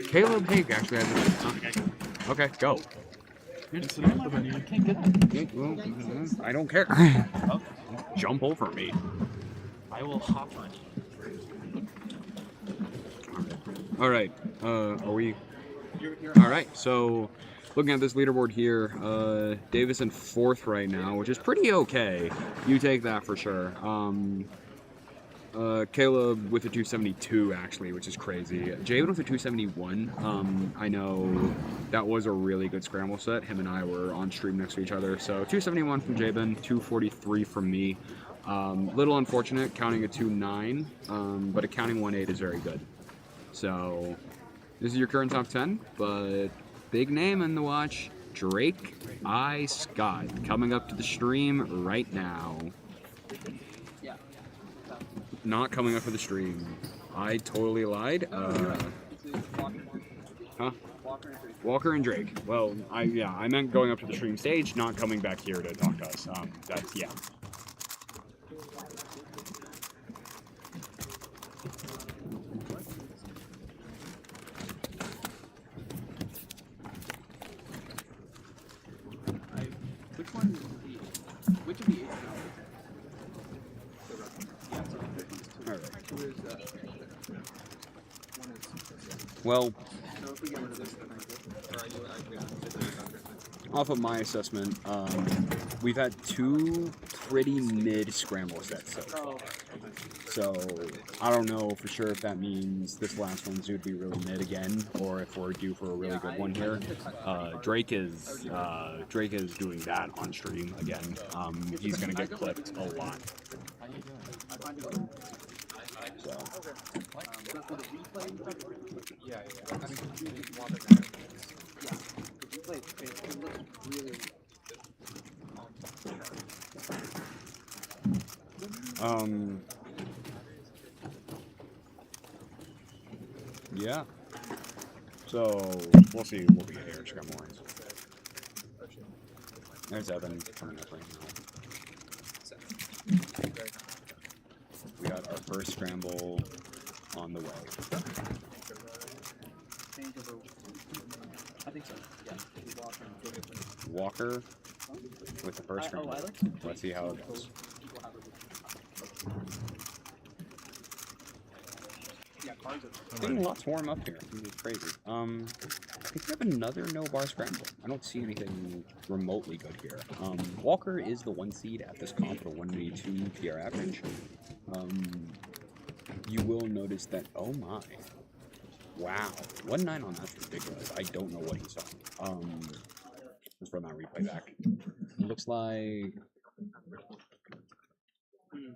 Hake actually has it. Okay, go. I don't care. Jump over me. I will hop on you. All right. Are we? All right. So, looking at this leaderboard here, Davis in 4th right now, which is pretty okay. You take that for sure. Caleb with a 272 actually, which is crazy. Jabin with a 271. I know that was a really good scramble set. Him and I were on stream next to each other. So 271 from Jabin, 243 from me. Little unfortunate counting a 2.9, but a counting 1.8 is very good. So this is your current top 10, but big name in the watch, Drake I. Scott, coming up to the stream right now. Not coming up for the stream. I totally lied. Huh? Walker and Drake. Well, I meant going up to the stream stage, not coming back here to talk to us. That's yeah. Which of the 8 Well, off of my assessment, we've had 2 pretty mid scramble sets so far. So I don't know for sure if that means this last one's due to be really mid again, or if we're due for a really good one here. Drake is doing that on stream again. He's gonna get clipped a lot. So. Yeah. So we'll see what we get here. Scramble lines. There's Evan coming up right now. We got our first scramble on the way. I think so. Yeah. Walker with the first scramble. Let's see how it goes. Getting lots warm up here. It's crazy. I think we have another no bar scramble. I don't see anything remotely good here. Walker is the 1 seed at this comp at a 182 PR average. You will notice that, oh my. Wow. 1-9 on that's ridiculous. I don't know what he saw. Let's run that replay back. It looks like,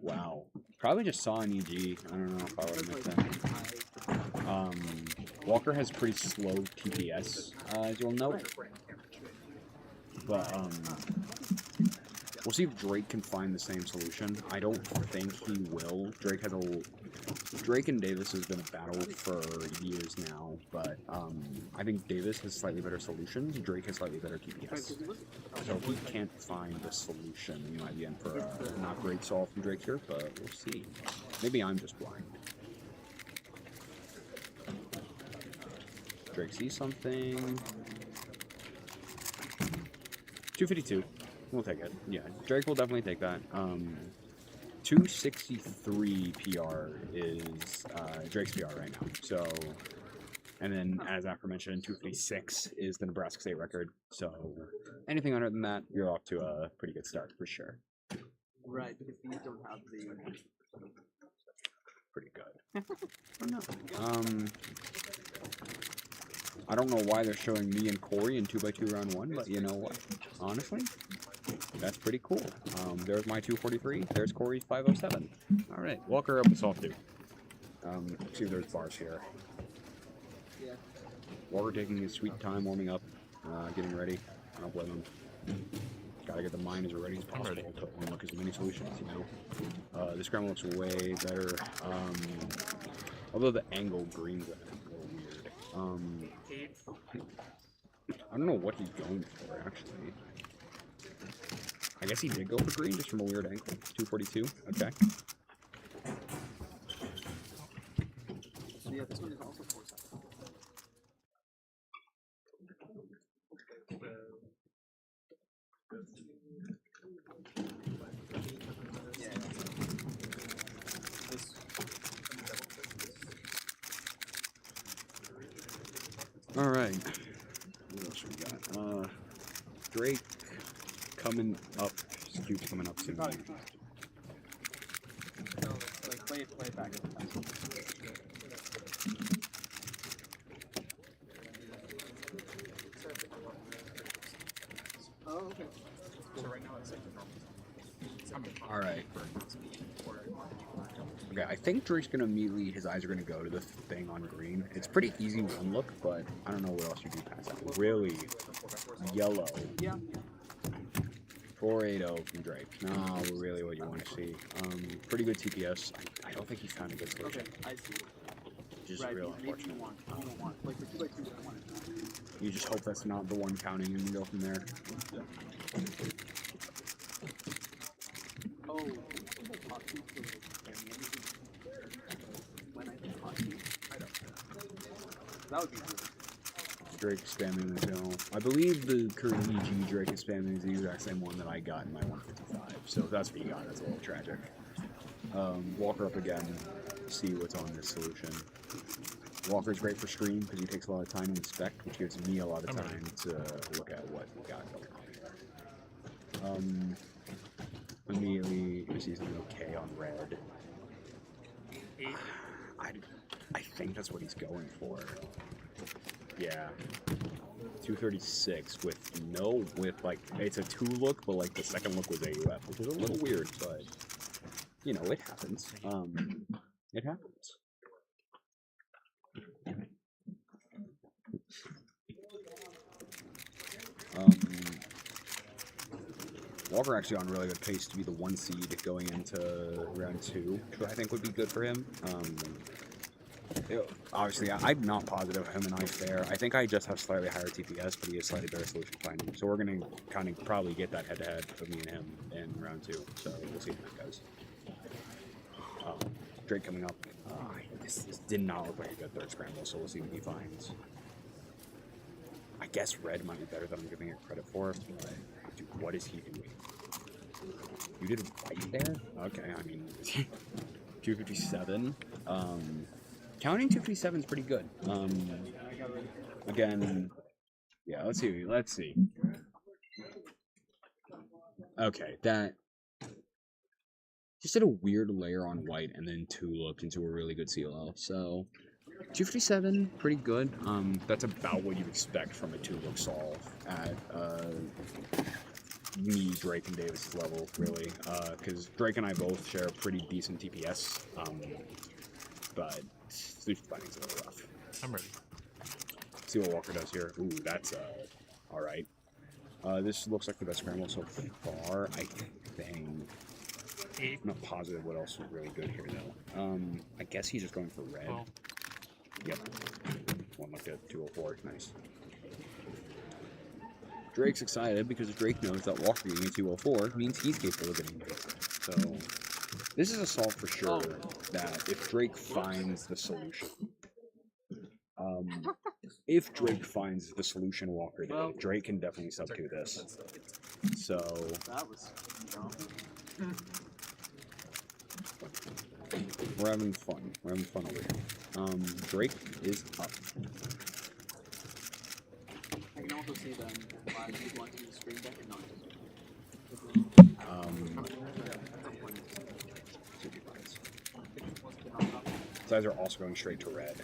wow. Probably just saw an EG. I don't know if I would have missed that. Walker has pretty slow TPS, as you'll note. But we'll see if Drake can find the same solution. I don't think he will. Drake and Davis has been a battle for years now, but I think Davis has slightly better solutions. Drake has slightly better TPS. So if he can't find a solution, we might be in for a not great solve from Drake here, but we'll see. Maybe I'm just blind. Drake sees something. 252. We'll take it. Yeah, Drake will definitely take that. 263 PR is Drake's PR right now. So, and then as aforementioned, 256 is the Nebraska State record. So, anything other than that, you're off to a pretty good start for sure. Right, because these don't have the. Pretty good. I don't know why they're showing me and Corey in 2x2 round 1, but you know what? Honestly, that's pretty cool. There's my 243. There's Corey's 507. All right, Walker up to soft 2. See if there's bars here. Yeah. Walker taking his sweet time warming up, getting ready. I don't blame him. Gotta get the mind as ready as possible to unlock as many solutions, you know. The scramble looks way better. Although the angle green's a little weird. I don't know what he's going for, actually. I guess he did go for green just from a weird angle. 242, okay. So yeah, this one is also 4-7. All right. What else we got? Drake coming up. Scoop's coming up soon. Like, play it back. Oh, okay. So right now it's All right. Okay, I think Drake's gonna immediately, his eyes are gonna go to the thing on green. It's pretty easy one look, but I don't know what else you do past that. Really yellow. Yeah. 480 from Drake. No, really what you want to see. Pretty good TPS. I don't think he's found a good solution. Okay, I see. which is Right, real maybe you unfortunate. want, like for 2x2, I want it. You just hope that's not the one counting and go from there. Oh, that would be cool. Drake spamming the channel. I believe the current EG Drake is spamming is the exact same one that I got in my 155. So if that's what you got, that's a little tragic. Walker up again, see what's on this solution. Walker's great for stream because he takes a lot of time to inspect, which gives me a lot of time to look at what we got going on. Immediately, we see something okay on red. I think that's what he's going for. Yeah. 236 with like, it's a 2 look, but like the second look was AUF, which is a little weird, but, you know, it happens. It happens. Walker actually on really good pace to be the 1 seed going into round 2, which I think would be good for him. Obviously, I'm not positive him and I fare. I think I just have slightly higher TPS, but he has slightly better solution finding. So we're going to kind of probably get that head-to-head of me and him in round 2. So we'll see how that goes. Drake coming up. This did not look like a good third scramble, so we'll see what he finds. I guess red might be better than I'm giving it credit for. But, dude, what is he doing? You did white there? Okay, I mean, 257. Counting 257 is pretty good. Again, yeah, let's see. Okay, that just did a weird layer on white and then 2 looked into a really good CLL. So 257, pretty good. That's about what you'd expect from a 2-look solve at me, Drake, and Davis's level, really. Because Drake and I both share a pretty decent TPS, but solution finding's a little rough. I'm ready. See what Walker does here. Ooh, that's alright. This looks like the best scramble so far, I think. I'm not positive what else is really good here, though. I guess he's just going for red. Oh. Yep. One looked at 204. Nice. Drake's excited because Drake knows that Walker getting a 204 means he's capable of getting it. So, this is a solve for sure that if Drake finds the solution. If Drake finds the solution Walker did, Drake can definitely sub to this. So, we're having fun. We're having fun over here. Drake is up. I can also see them live people want to use screen deck and not These guys are also going straight to red.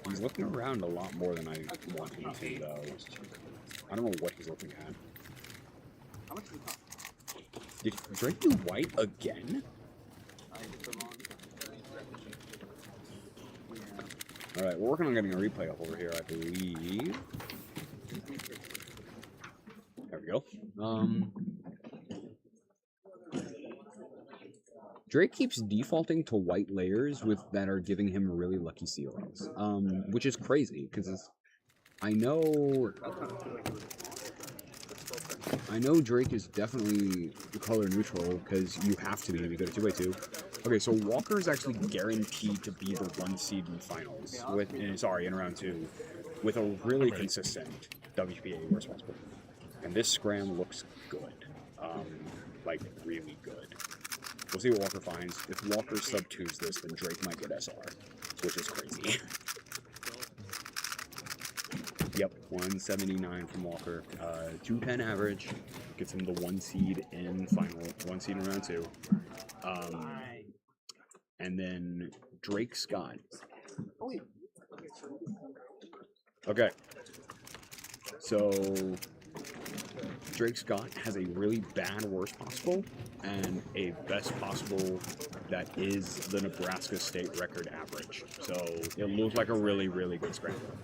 He's looking around a lot more than I want him to, though. I don't know what he's looking at. Did Drake do white again? Alright, we're working on getting a replay up over here, I believe. There we go. Drake keeps defaulting to white layers that are giving him really lucky CLLs, which is crazy because I know Drake is definitely color neutral because you have to be good at 2x2. Okay, so Walker is actually guaranteed to be the 1 seed in finals in round 2 with a really consistent WPA responsible. And this scram looks good, like really good. We'll see what Walker finds. If Walker sub-2s this, then Drake might get SR, which is crazy. Yep, 179 from Walker. 210 average. Gets him the 1 seed in final, 1 seed in round 2. And then Drake Scott. Okay. So Drake Scott has a really bad worst possible and a best possible that is the Nebraska State record average. So it looks like a really, really good scramble.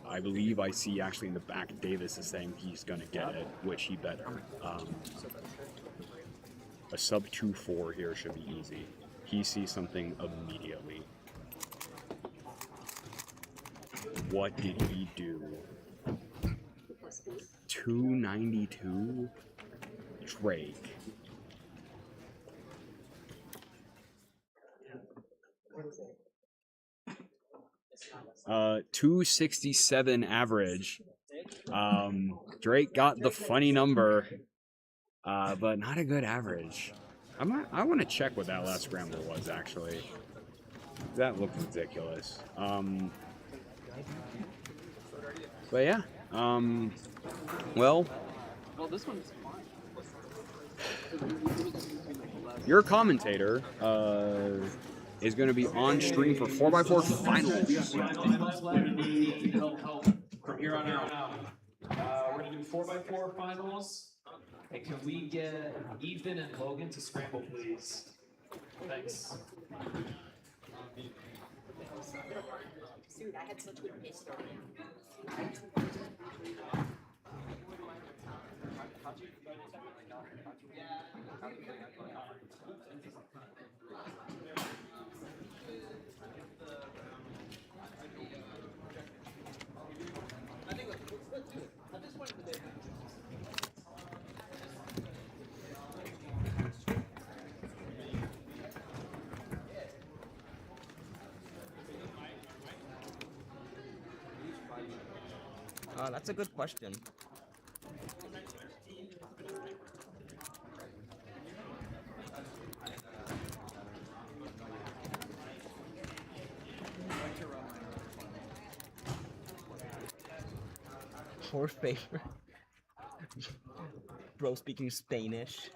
I believe I see actually in the back Davis is saying he's going to get it, which he better. A sub 2-4 here should be easy. He sees something immediately. What did he do? 292? Drake. 267 average. Drake got the funny number, but not a good average. I want to check what that last scramble was actually. That looked ridiculous. But yeah. Well, this one's your commentator is going to be on stream for 4x4 finals. From here on out, we're gonna do 4x4 finals. And can we get Ethan and Logan to scramble, please? Thanks. Dude, I had such good history. That's a good question. Poor favorite. Bro speaking Spanish.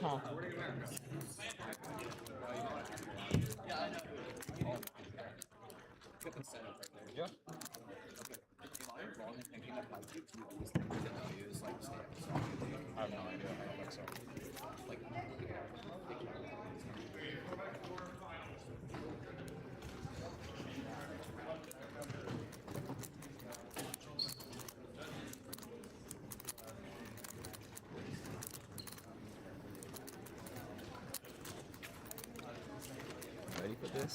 Huh. Yeah. I have no idea. I don't think so. Ready for this?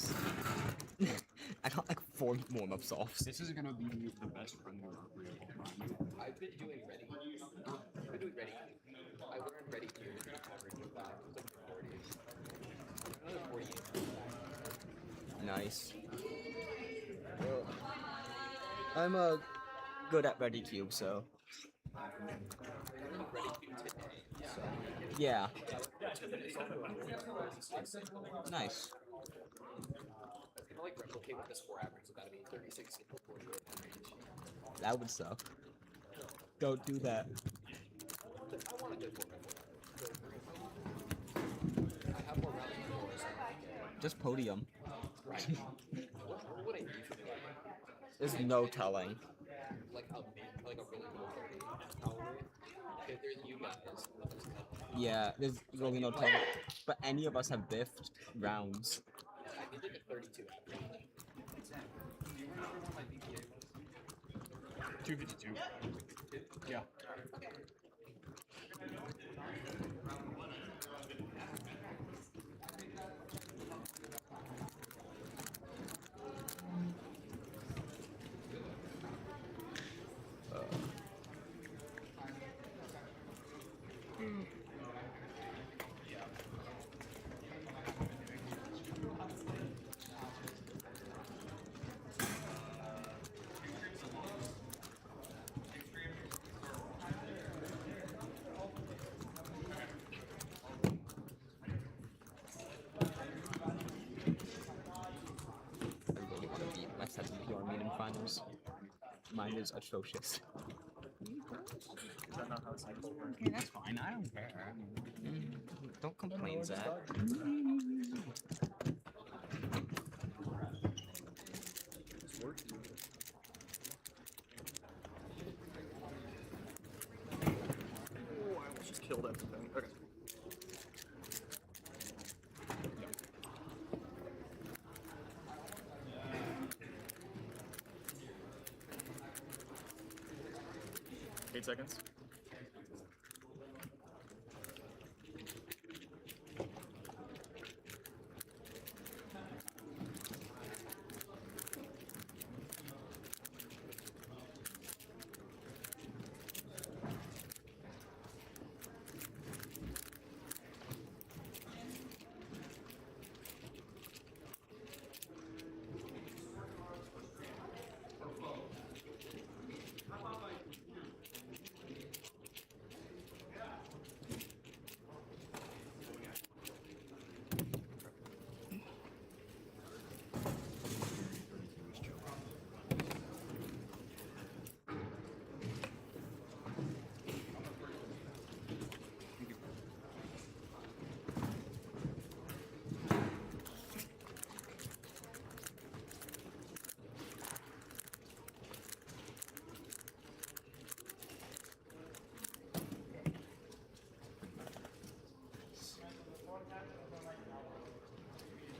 I got like 4 warm-ups off. This is gonna be the best friend ever for you. I've been doing ready. I've been doing ready. I learned ready here in average of that. It was like 40. Another 40. Nice. Well, I'm good at ready cube, so. So yeah. Nice. I like replicate with this 4 average, so that'd be 36 equal 48 average. That would suck. Don't do that. I want to do 4x4. I have more rounds than yours. Just podium. Right. What would I usually do? There's no telling. Like a really low 30, probably. If there's you guys. Yeah, there's really no telling. But any of us have biffed rounds. I did it at 32. Do you remember what my BPA was? 252. Yeah. Finals. Mine is atrocious. Is that not how cycle works? Okay, that's fine. I don't care. Don't complain, Zach. Oh, I almost just killed everything. Okay. 8 seconds.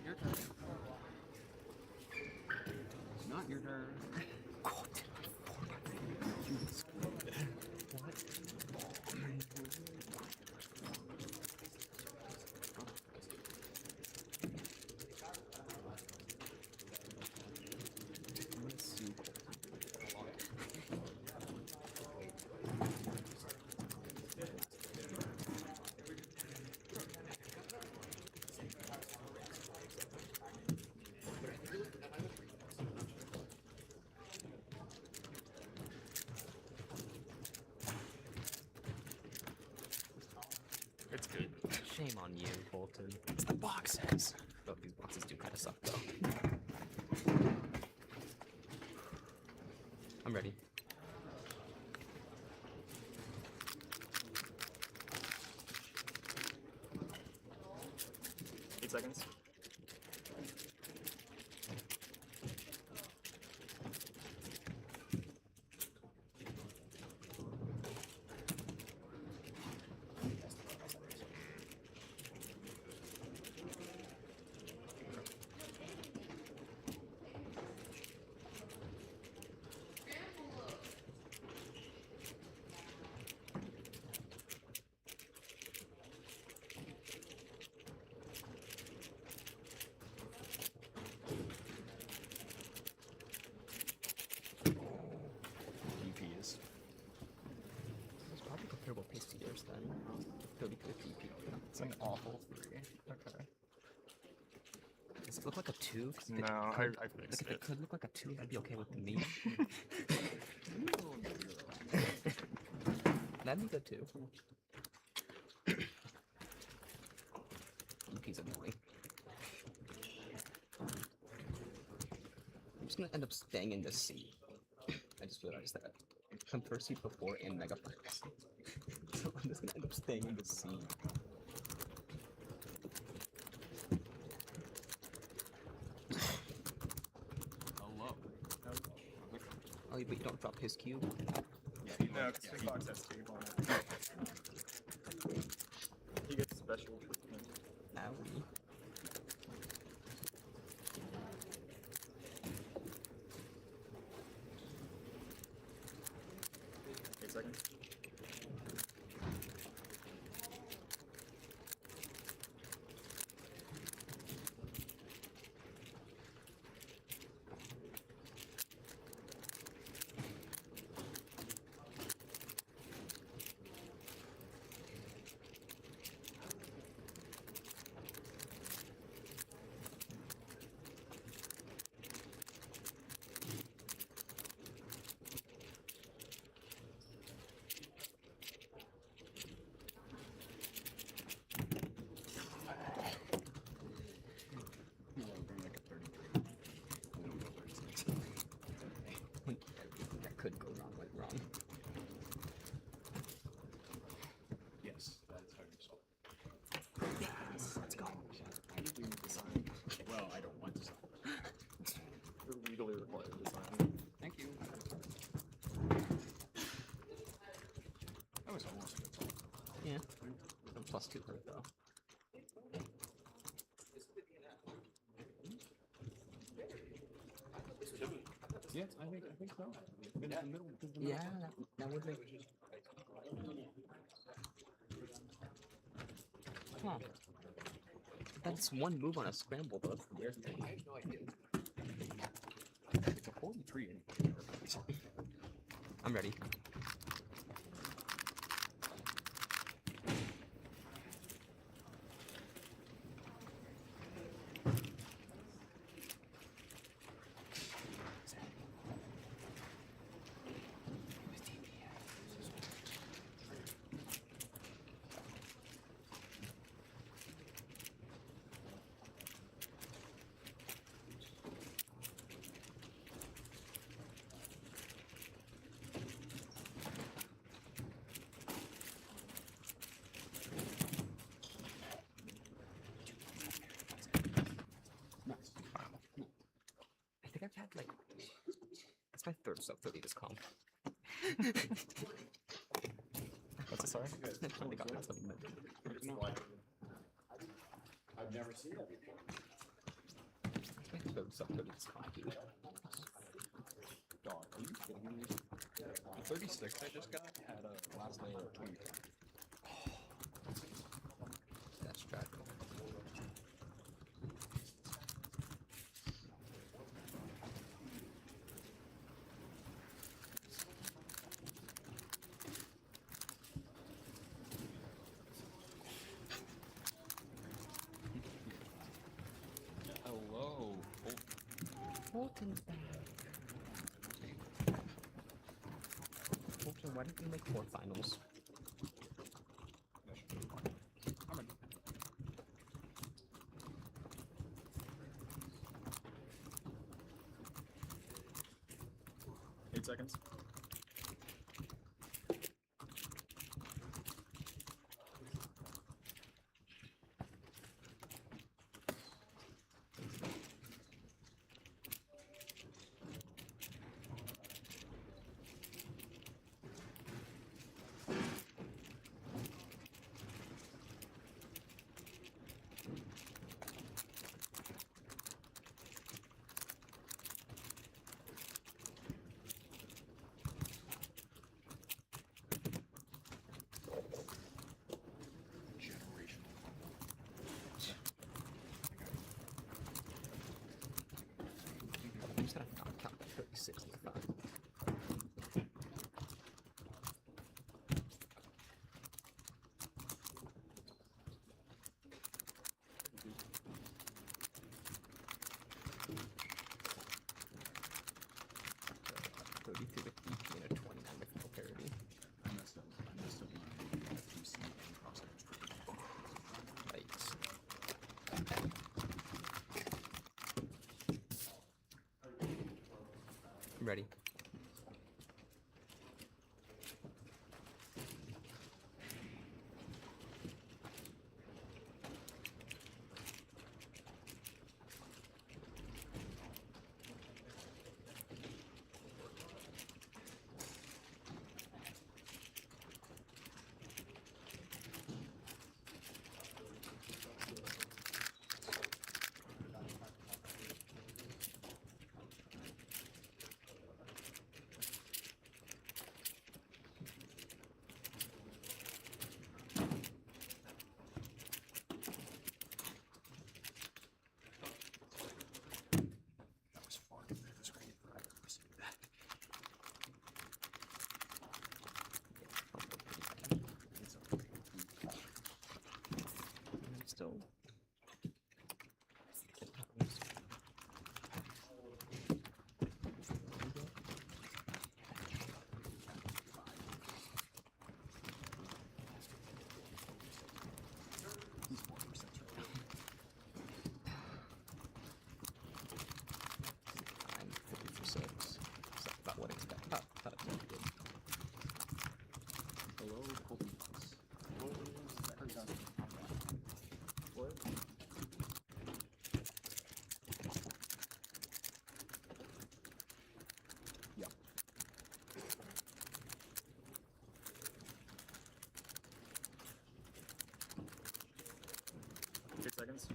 Your turn. Not your turn. It's good. Shame on you, Bolton. It's the boxes. Oh, these boxes do kind of suck, though. I'm ready. Eight seconds. DPs. It's probably comparable pace to yours then. 30 to 50 DP. It's like awful 3. Okay. Does it look like a 2? No, I fixed if it could look like a 2, I'd be okay with me. That'd be good too. DP's annoying. I'm just gonna end up staying in the C. I just realized that. I'm first seed before and Megaminx. So I'm just gonna end up staying in the C. Hello. Oh, but you don't drop his cube? Yeah, no, because Big Box has tape on it. He gets special treatment. Owie. Eight seconds. That could go wrong, went wrong. Yes, that is how you solve. Yes, let's go. I think we need to sign. Well, I don't want to sign. You're legally required to sign. Thank you. That was almost a good solve. Yeah. I'm +2 hurt though. Yes, I think so. In the middle. Yeah, that would make Huh. That's one move on a scramble, though. That's the weird thing. I have no idea. It's a 43. I'm ready. I think I've had like that's my third sub 30 this comp. What's it, sorry? I finally got that something. I've never seen that before. That's my third sub 30 this comp, dude. Dog, are you kidding me? The 36 I just got had a last layer of 25. That's tragic. Hello. Fulton's back. Fulton, why didn't you make 4 finals? I'm in. 8 seconds. I'm just gonna not count that 36 in the front. And a 29 with no parity. I messed up my FTC and cross-country. Yikes. I'm ready. Still. I'm 50 for 6. So about what I expect. About expected. Hello, Pokemon. What? Yeah. 8 seconds.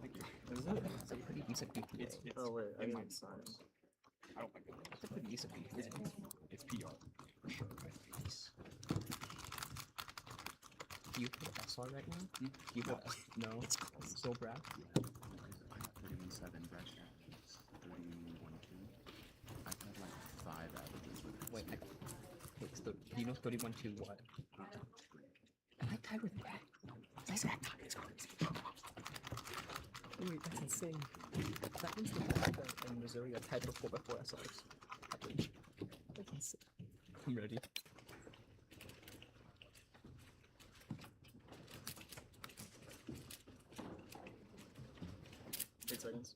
Thank you. Is it? It's a pretty decent BPA. Oh wait, I in my didn't sign. I don't think it is. It's a pretty decent BPA. It's PR for sure. Nice. Do you have SR right now? Do you have no? It's still Brad? I got 31.7, Brad has 31.2. I've had like 5 averages with this. Wait, so do you know 31.2 what? Am I tied with Brad? I said it's crazy. Wait, that's insane. That means the Nebraska and Missouri are tied with 4x4 SRs. Average. That's insane. I'm ready. 8 seconds.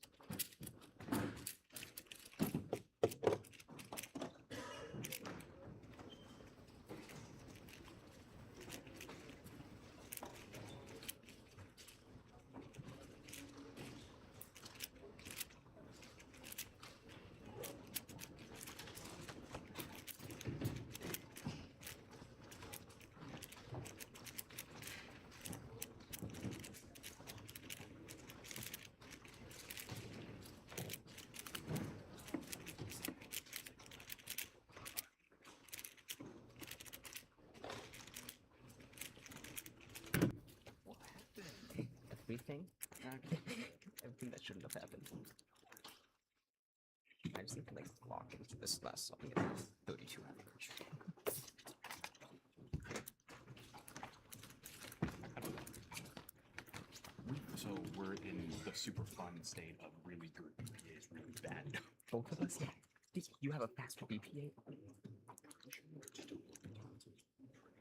Everything? Everything that shouldn't have happened. I just need to like lock into this last song and get 32 average. So we're in the super fun state of really good BPAs, really bad. Both of us? Yeah. You have a faster BPA?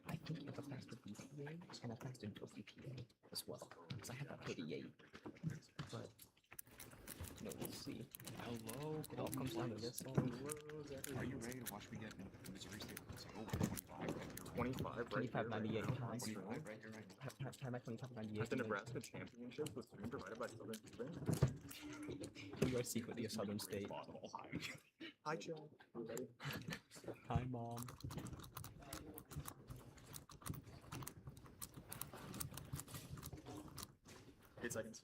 I think you have a faster BPA and a faster build BPA as well. Because I have a 38. But, no, we'll see. Hello, it all comes down to this. Are you ready to watch me get in Missouri State? Let's go 25. 25, 98 times. 25, right here, right Time at 25, 98. At the Nebraska Championship was being provided by Southern State. We are secretly a Southern State. Hi, Chad. Hi, Mom. Eight seconds.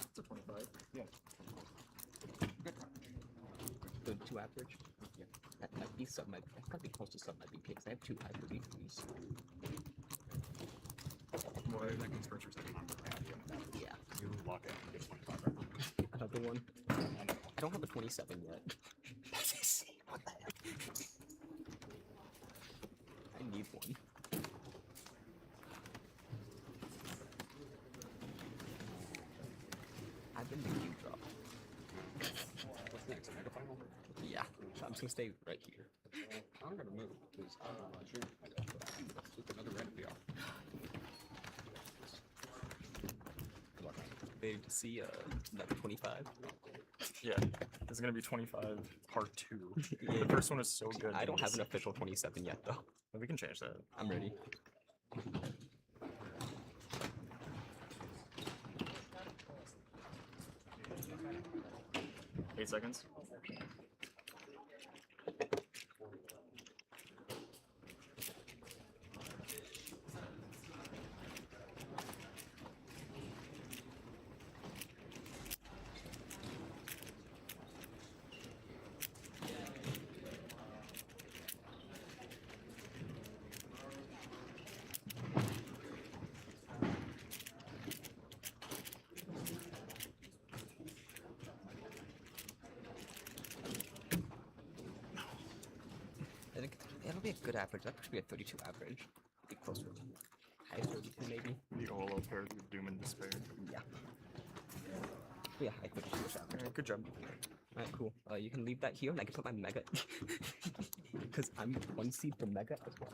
It's a 25. Yeah. 32 average? Yeah. That might be sub my. That's probably close to sub my BP because I have 2 hyper B3s. Well, that comes first or second on the pad. Yeah. You lock it and get 25 right? Another one. I don't have a 27 yet. That's insane. What the heck? I need one. I've been the Q drop. What's next? Mega final? Yeah. So I'm just gonna stay right here. I'm gonna move because I'm not sure. Just another red PR. Ready to see another 25? Yeah, this is gonna be 25 part 2. The first one is so good. I don't have an official 27 yet though. We can change that. I'm ready. Eight seconds. I think it'll be a good average. That should be a 32 average. Be closer. High 32 maybe. The OLO paired with Doom and Despair. Yeah. Yeah, I put it in the shop. Alright, good job. Alright, cool. You can leave that here, and I can put my Mega. Because I'm 1 seed for Mega as well.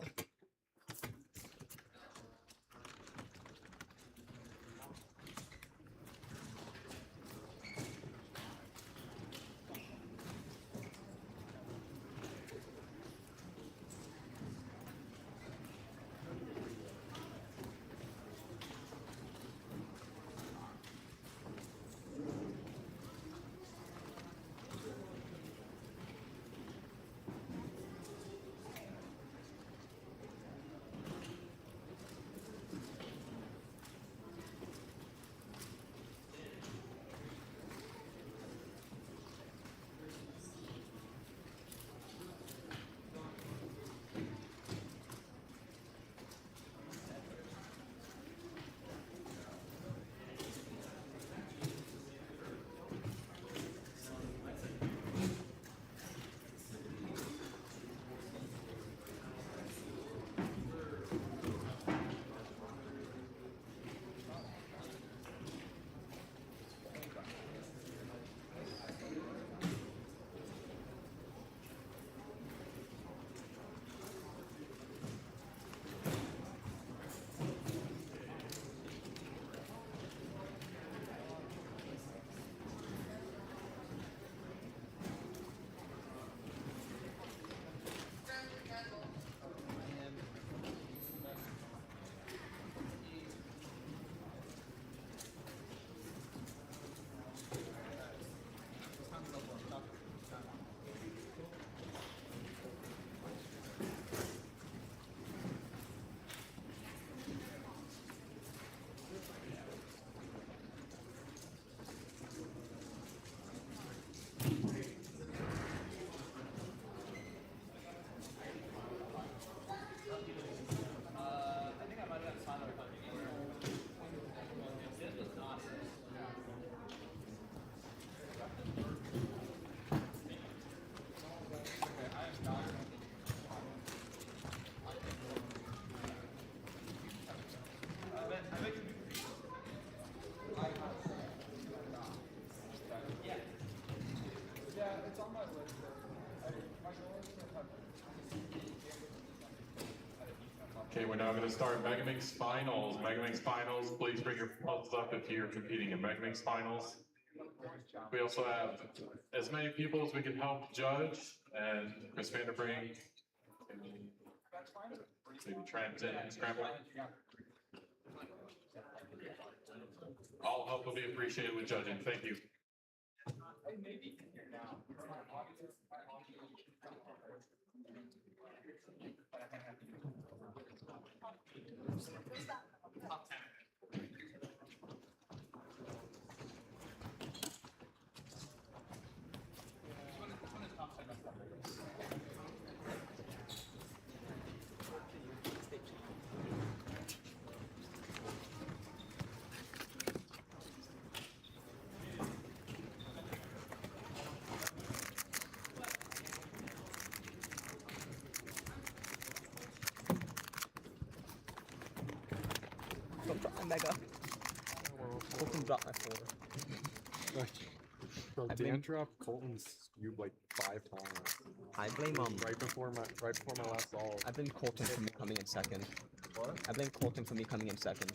Okay, we're now going to start Megaminx Finals. Megaminx Finals, please bring your thumbs up if you're competing in Megaminx Finals. We also have as many people as we can help judge, and Chris Vanderbrink, maybe Trent and Scramble. All help will be appreciated with judging. Thank you. Don't drop my Mega. Colton dropped my 4. Bro, I Dan blame- dropped Colton's cube like 5 times. I blame right before my last solve. I blame Colton for me coming in second. What? I blame Colton for me coming in second.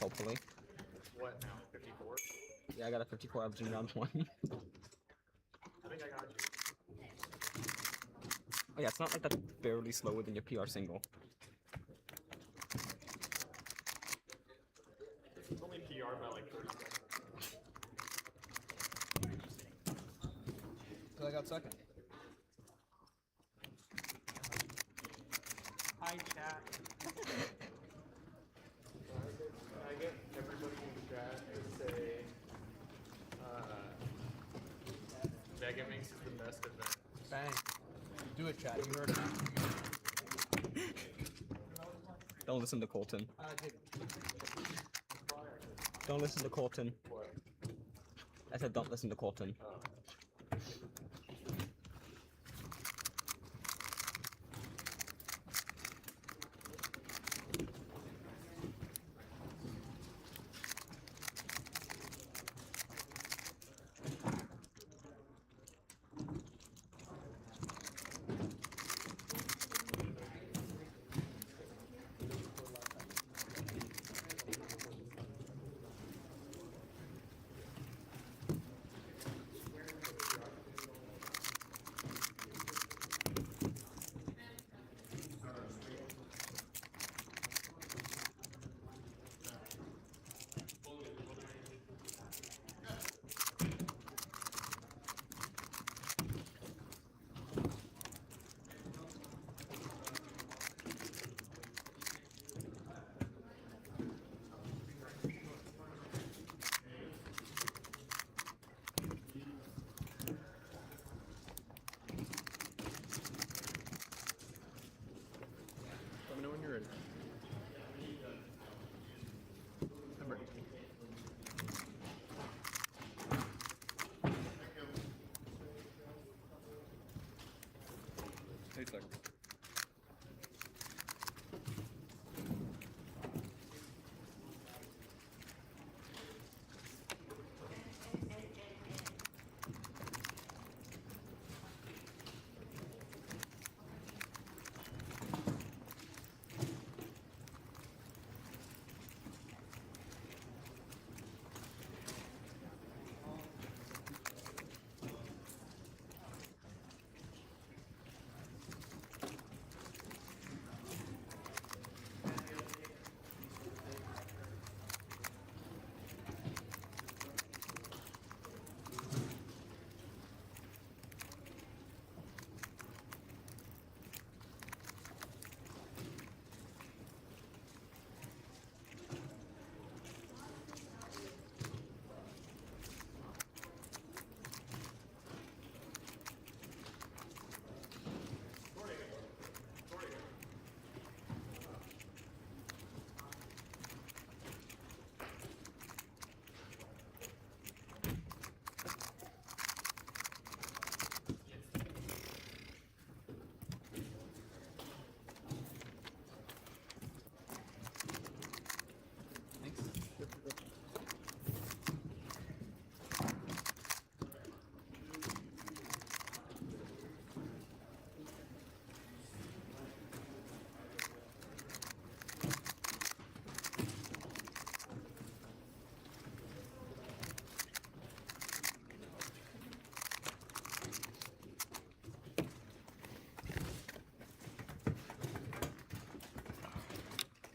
Hopefully. What now? 54? Yeah, I got a 54 averaging round 1. I think I got you. Oh yeah, it's not like that's barely slower than your PR single. It's only PR by like 30 seconds. Cause I got second. Hi, chat. Can I get everybody in the chat to say Megaminx is the best event? Bang. Do it, chat. You heard it. Don't listen to Colton. Don't listen to Colton. What? I said don't listen to Colton. Let me know when you're ready. I'm ready.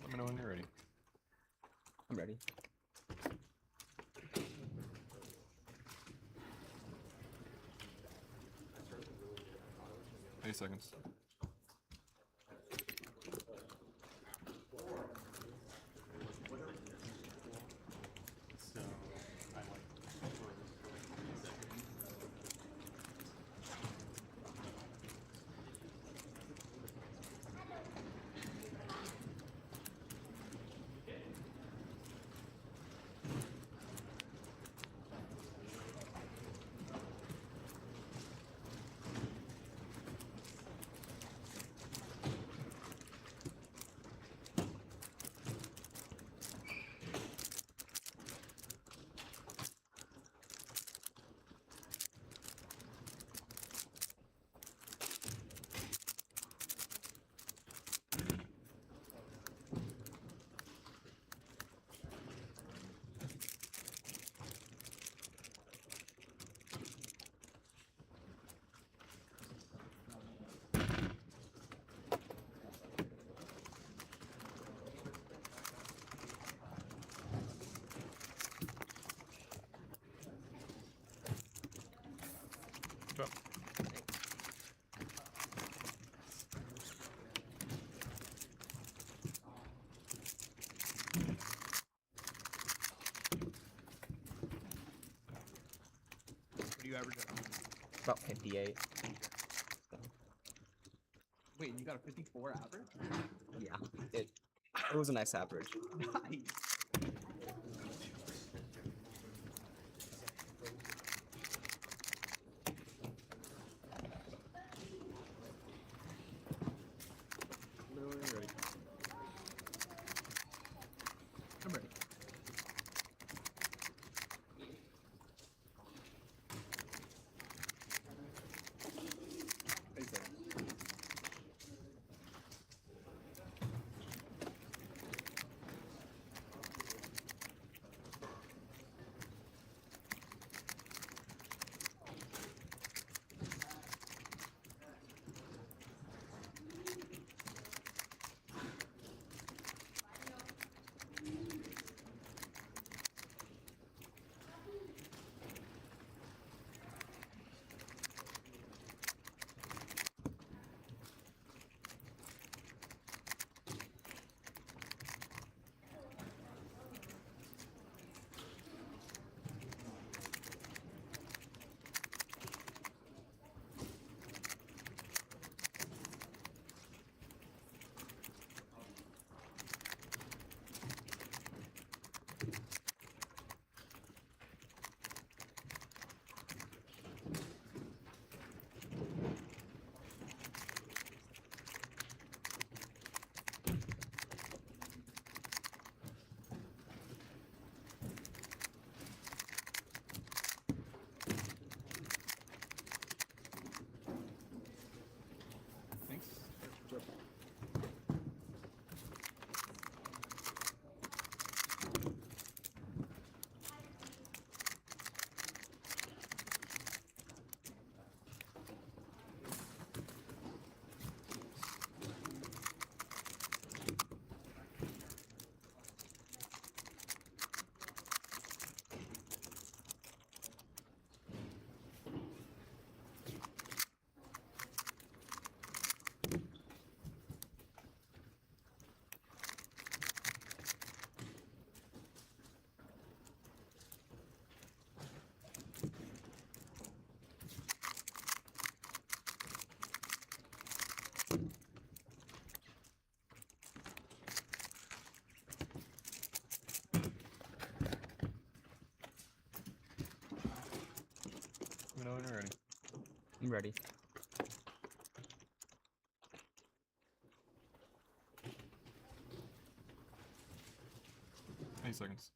Let me know when you're ready. I'm ready. 8 seconds. Drop. What do you average at home? About 58. Wait, you got a 54 average? Yeah, it was a nice average. Nice. I'm ready. 8 seconds.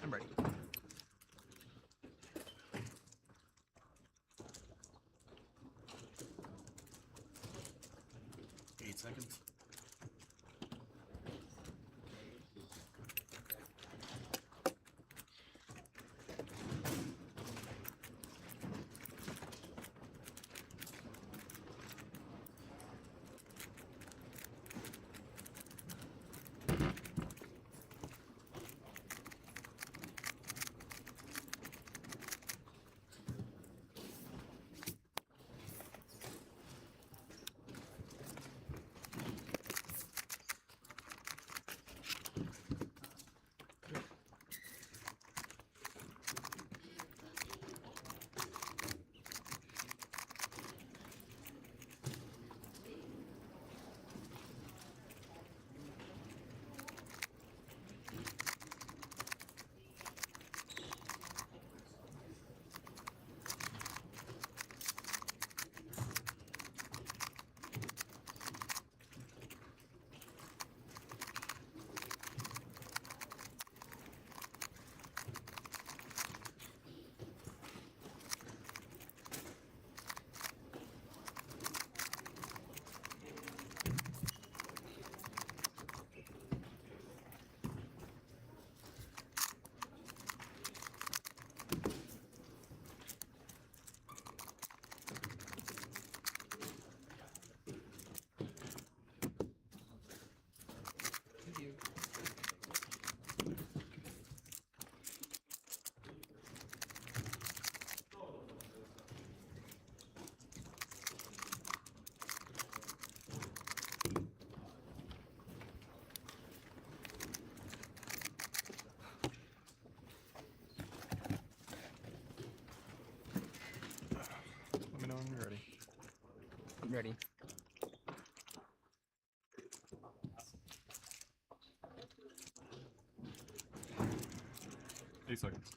I'm ready. Eight seconds. Let me know when you're ready. I'm ready. Eight seconds.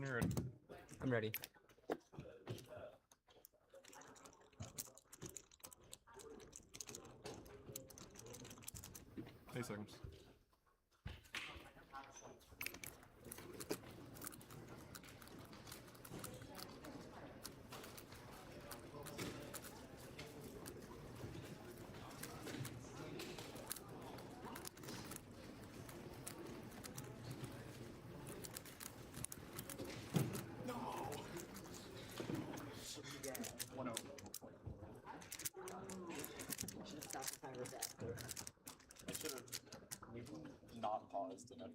when you're ready. I'm ready. Eight seconds. I should have not paused enough.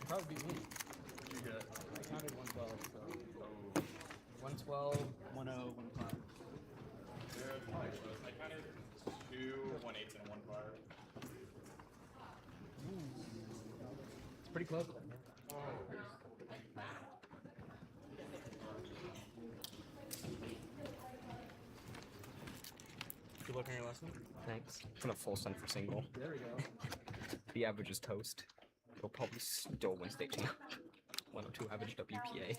Probably be me. What'd you get? I counted 112, so. 112, 10, 15. I counted 2 1/8 and 1 5. It's pretty close. Good luck on your last one. Thanks. I'm gonna full send for single. There we go. The average is toast. He'll probably still win state champ. 102 average WPA.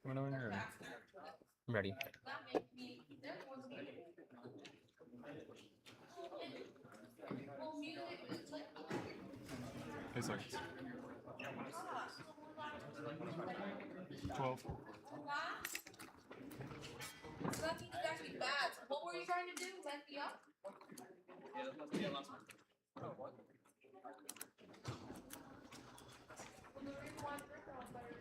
Whenever you're ready. I'm ready. Eight seconds. 12. So that means it's actually bad. So what were you trying to do? Set me up? Yeah, that must be the last one. Oh, what? Well, the reason why I'm better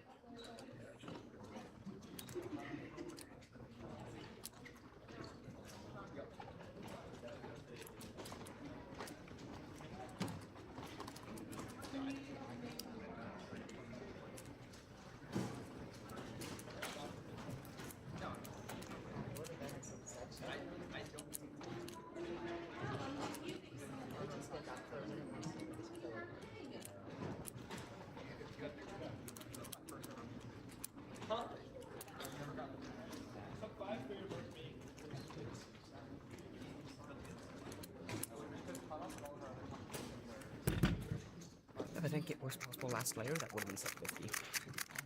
worst possible last layer, that would have been sub 50.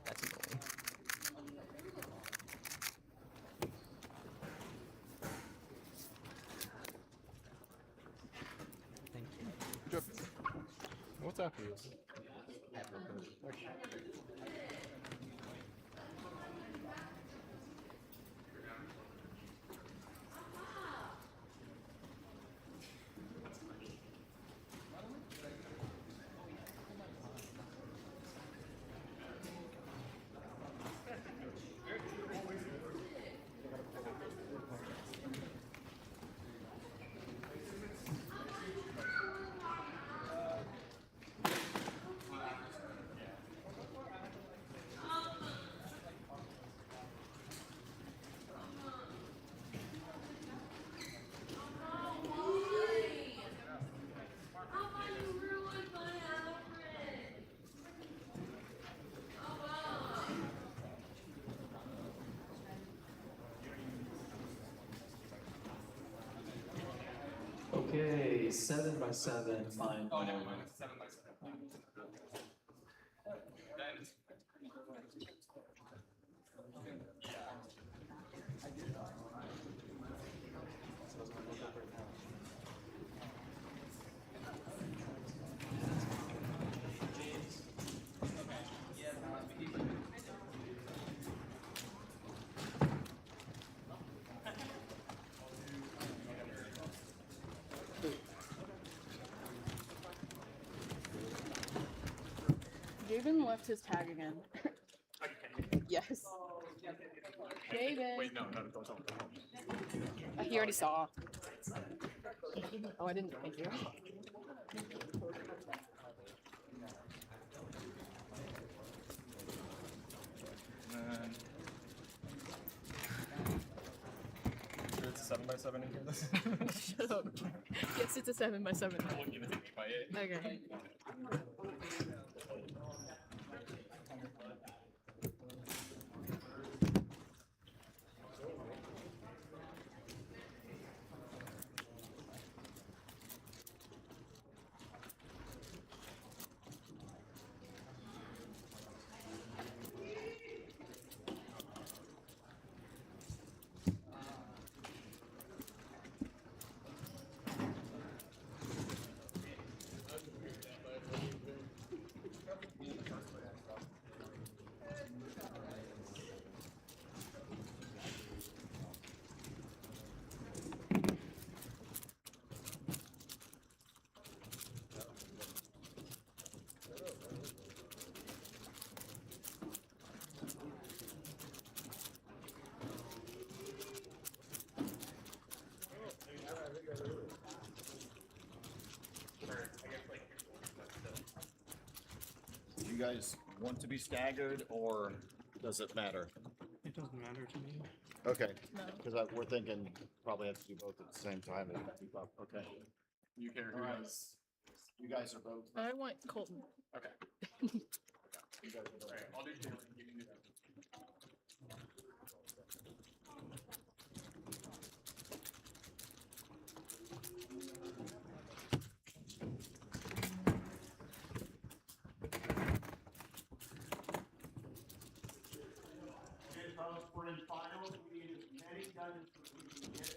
That's annoying. Thank you. Good. What's after this? Okay, 7x7 final. Oh, never mind. It's 7x7. Javen left his tag again. Yes. Javen. Wait, no, don't tell me. He already saw. Oh, I didn't. Thank you. Sure it's a 7x7 in here? Shut up. Yes, it's a 7x7. We'll give it to me by 8. Okay. Do you guys want to be staggered, or does it matter? It doesn't matter to me. Okay, No. because we're thinking probably have to do both at the same time and keep up. Okay. You care who does? You guys are both. I want Colton. Okay. You guys are both. Alright, I'll do Taylor. You can do that. We're in finals. We need as many dungeons as we can get.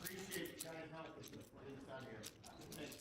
Appreciate you guys helping us put this down here. Thanks.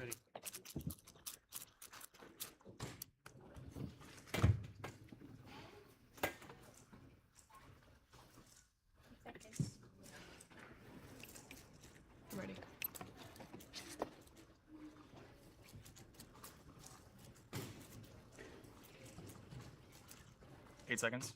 Ready. Ready. 8 seconds.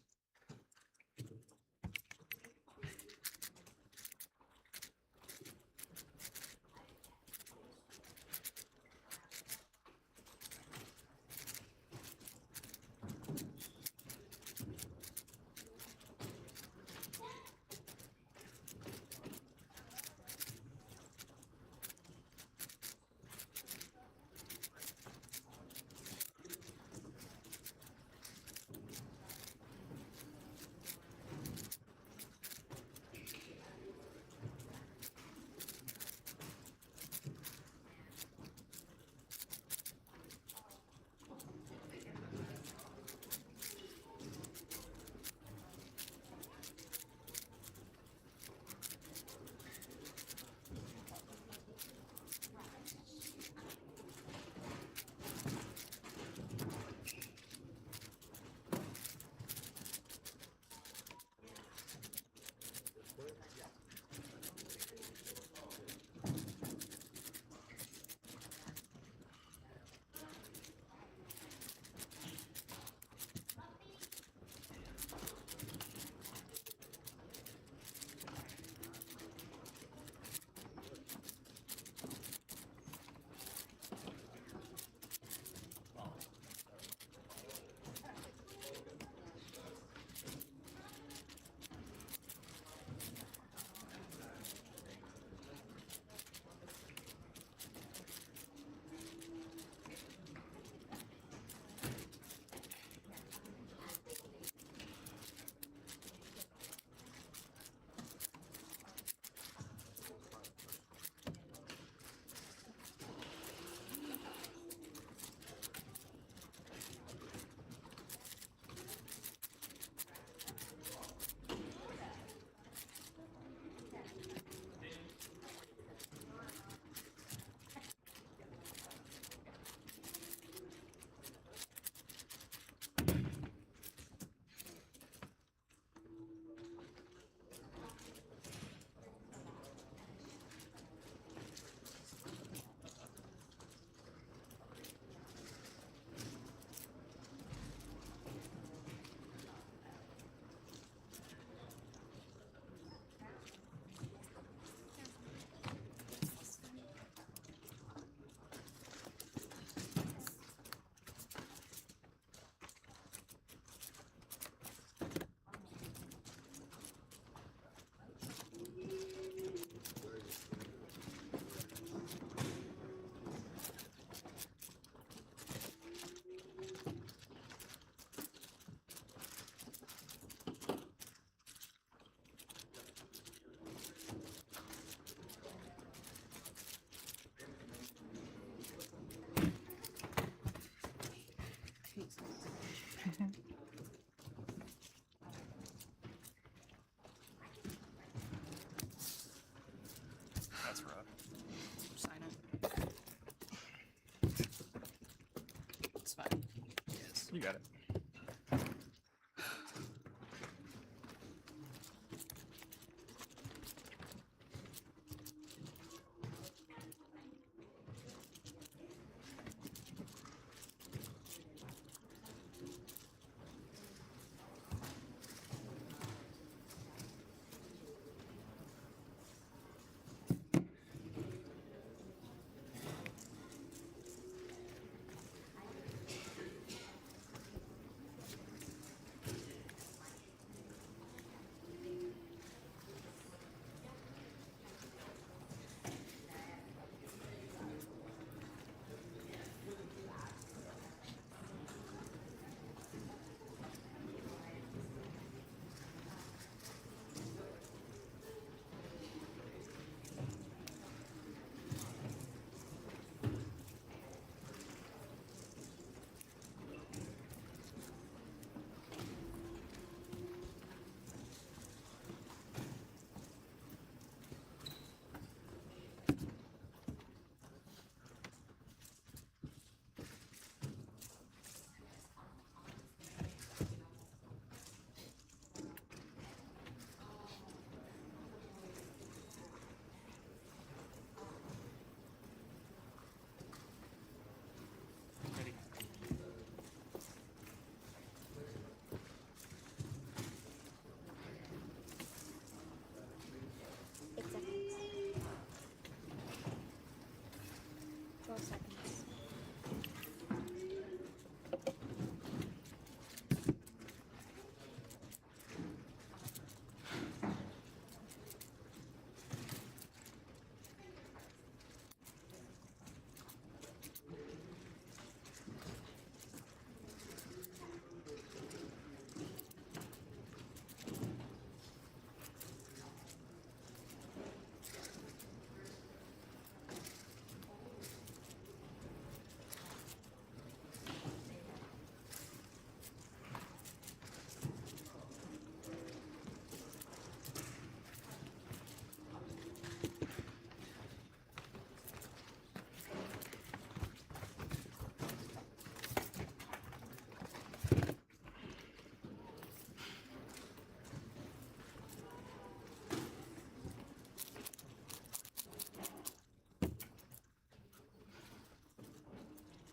That's rough. Sign it. It's fine. Yes. You got it.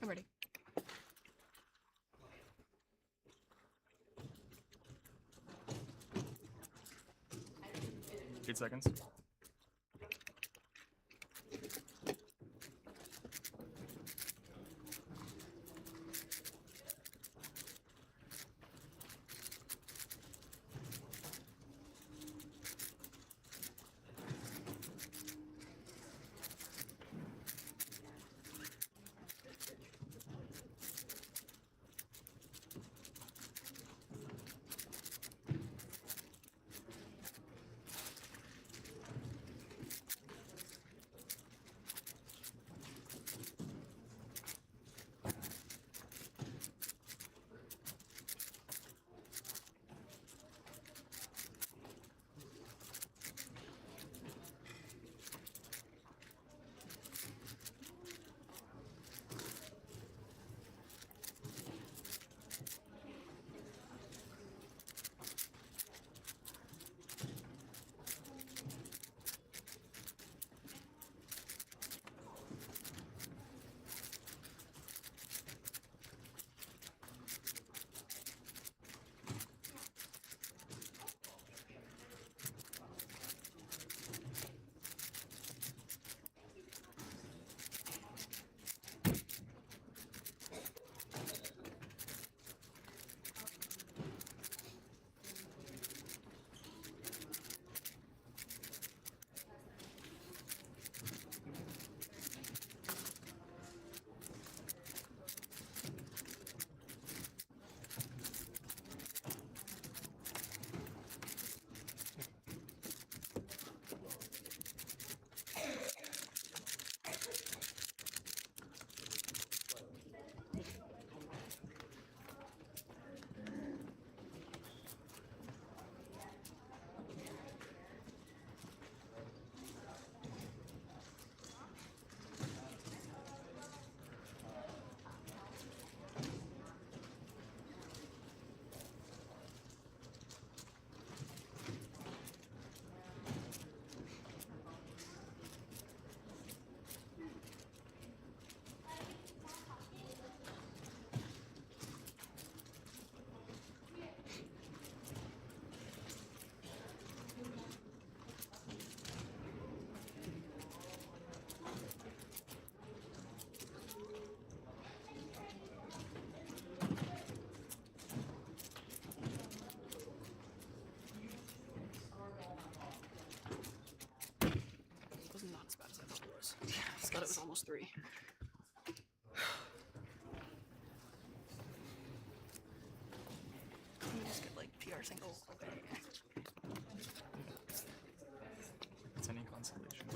I'm ready. Eight seconds. Thought it was almost 3. Let me just get like PR single. Okay. It's any consolation.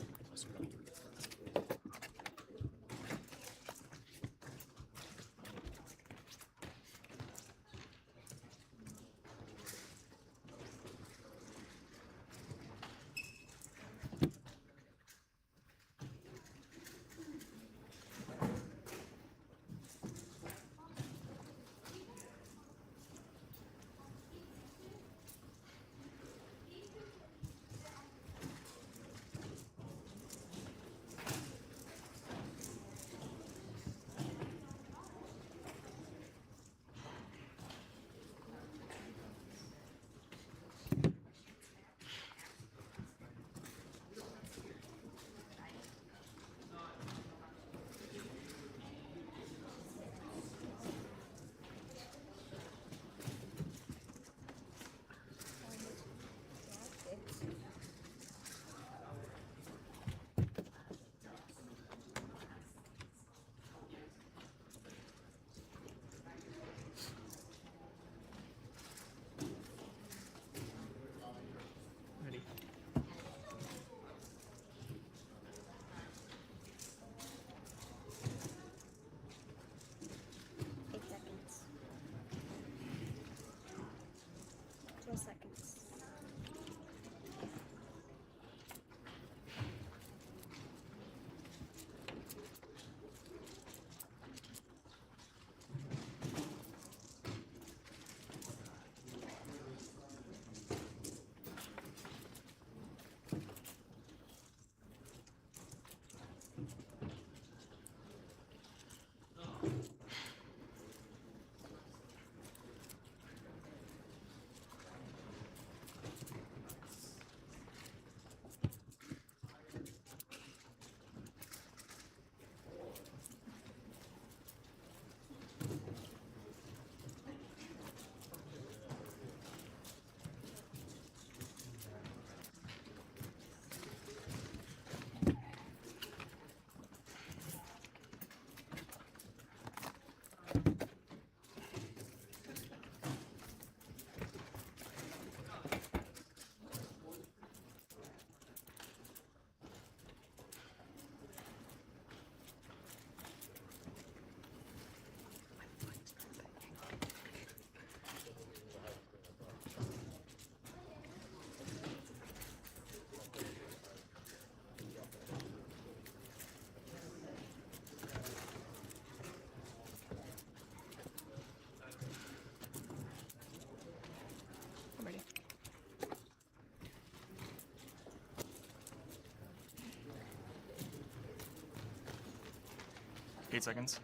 8 seconds.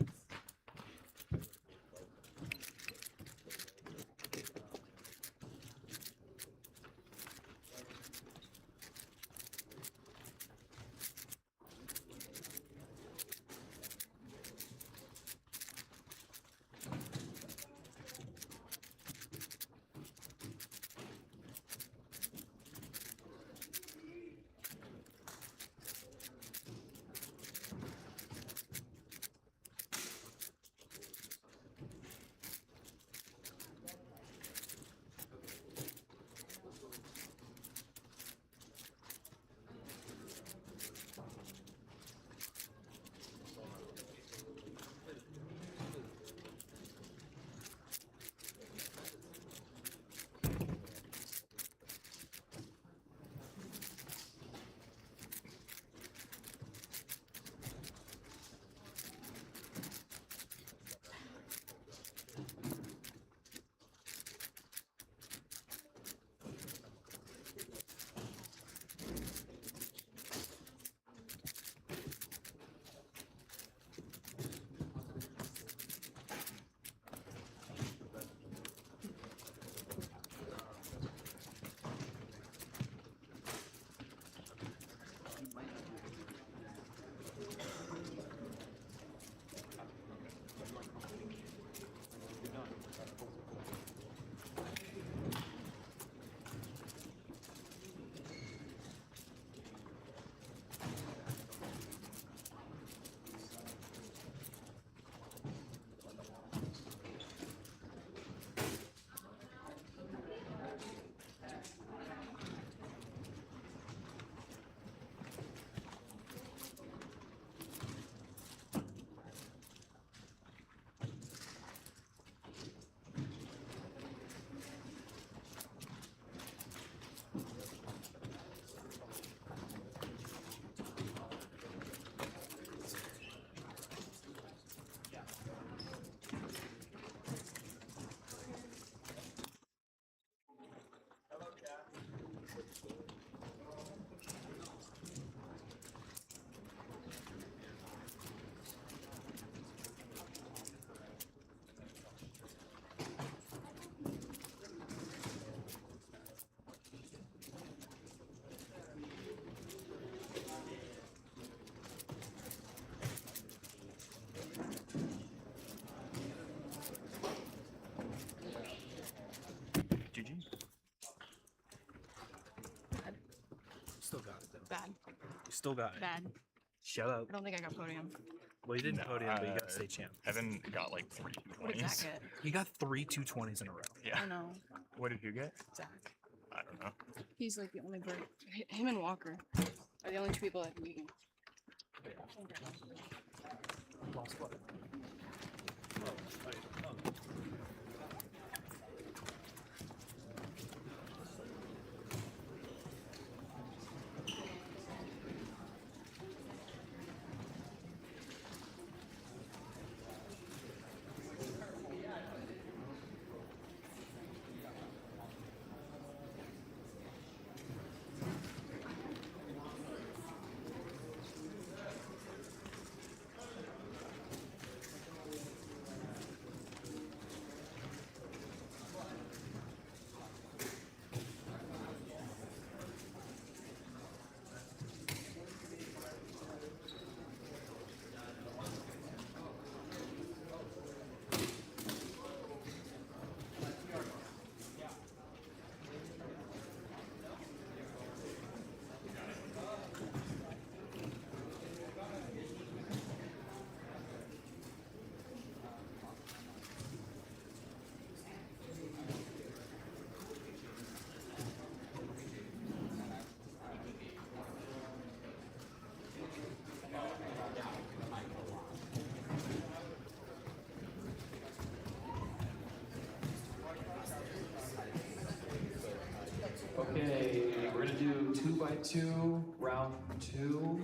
Still got it though. Bad. You still got it. Bad. Shut up. I don't think I got podium. Well, you didn't podium, but you got state champ. Evan got like 3 What did 220s. Zach get? He got 3 220s in a row. Yeah. I know. What did you get? Zach. I don't know. He's like the only bird. Him and Walker are the only two people that can beat me. Lost what? Okay, we're gonna do 2x2, round 2.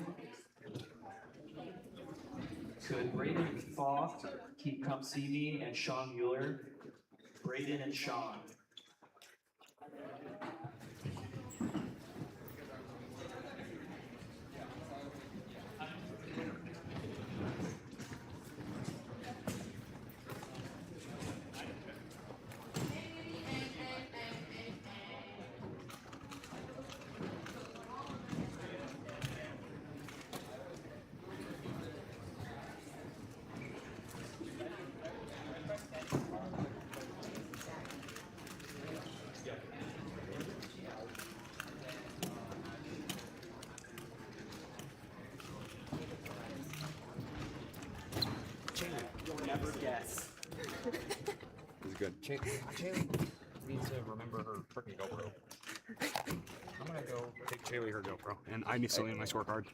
Could Braden Thoth, Keith Come See Me, and Sean Mueller? Braden and Sean. never guess. This is good. Chaylee needs to remember her freaking GoPro. I'm gonna go take Chaylee her GoPro, and I need to in my scorecard.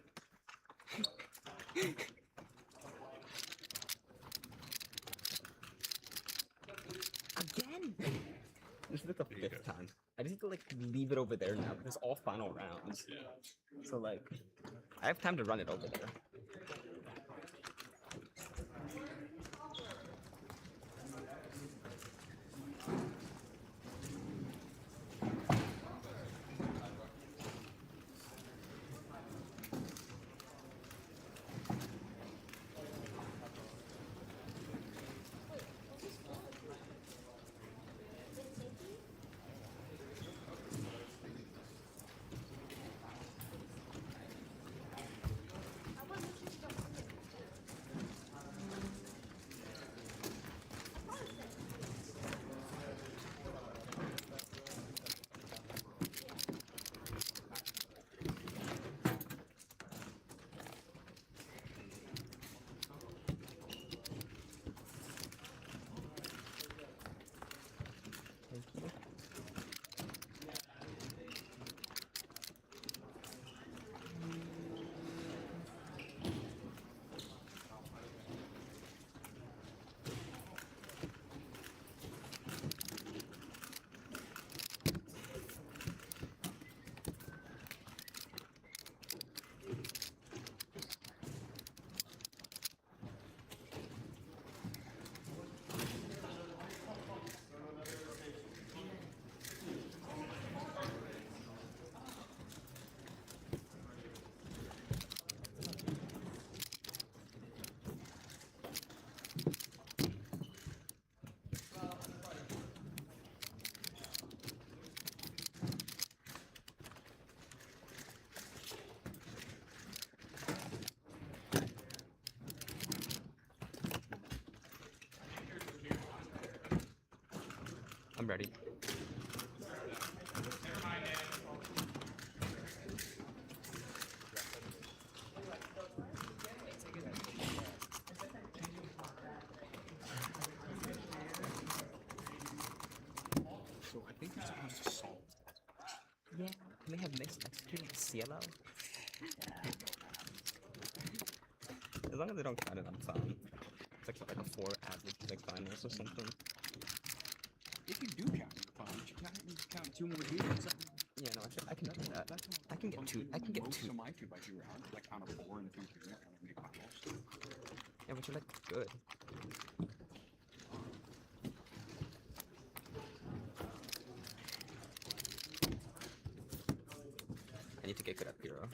Again? This is like the 5th time. I just need to like leave it over there now because it's all final rounds. Yeah. So like, I have time to run it over there. I'm ready. So I think you're supposed to salt. Yeah, can they have mixed executed CLO? As long as they don't count it, I'm fine. It's like a 4 average like finals or something. If you do count it, fine. But you count 2 more dudes. Yeah, no, I can do that. I can get 2. I can get 2. Most of my 2x2 rounds, like on a 4 and 2 here, I don't make finals. Yeah, but you're like good. I need to get good at Pyro.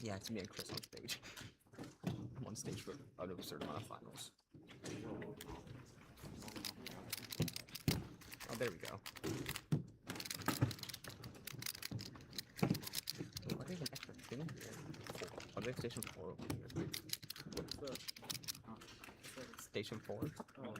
Yeah, it's me and Chris on stage. I'm on stage for an absurd amount of finals. Oh, there we go. Wait, what is an extra thing here? Oh, there's station 4 over here. What's the... Station 4? Oh,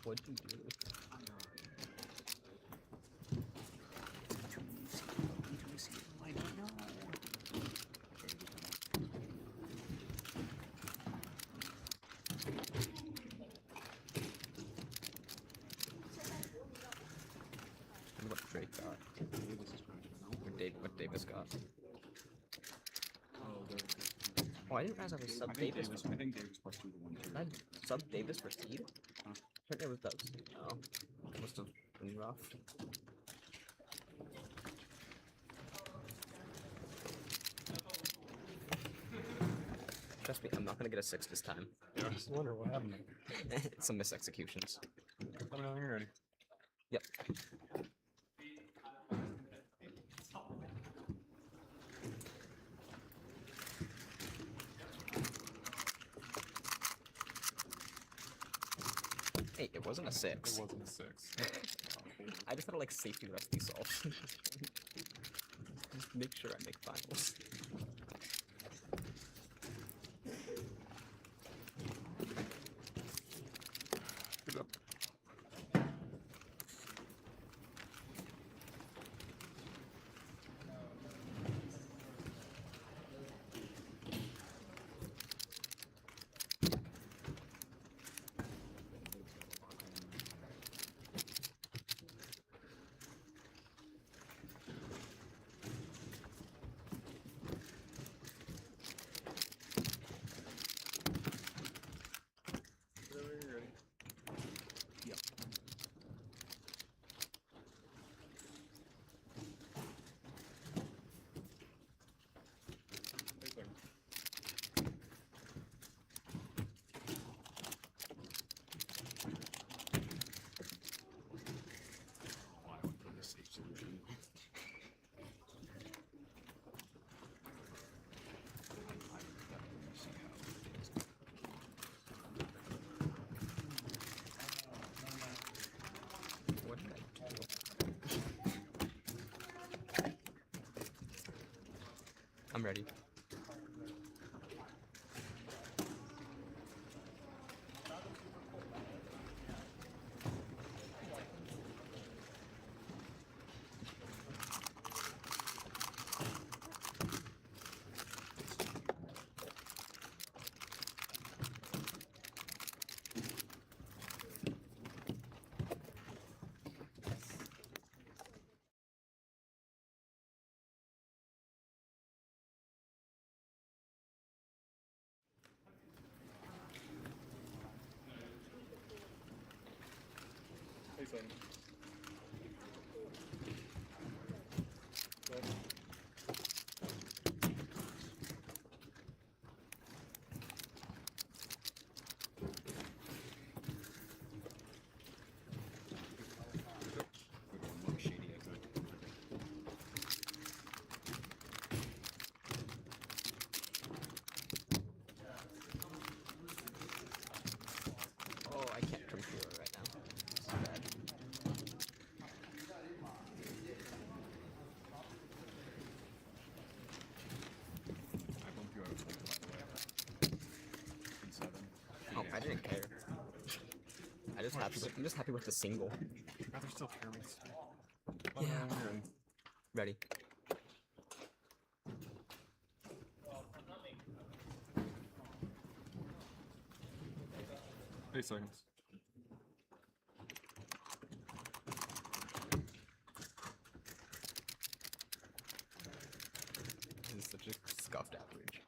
what'd you do? I don't know. And what Drake got? What Davis got? Oh, I didn't realize I was sub Davis. I think Davis plus 2 to 1 2. I had sub Davis for seed? I think it was those. Oh, must have been rough. Trust me, I'm not gonna get a 6 this time. Yeah, I just wonder what happened. It's some misexecutions. Let me know when you're ready. Yep. Hey, it wasn't a 6. It wasn't a 6. I just had to like safety the rest of these solves. Just make sure I make finals. Good job. Yep. What did I do? I'm ready. Hey, son. Go. Oh, I can't control it right now. It's bad. I bumped you out of 4, by the way. In 7. Oh, I didn't care. I'm just happy with the single. I'd rather still hear me. Yeah. Ready. Eight seconds. This is such a scuffed average.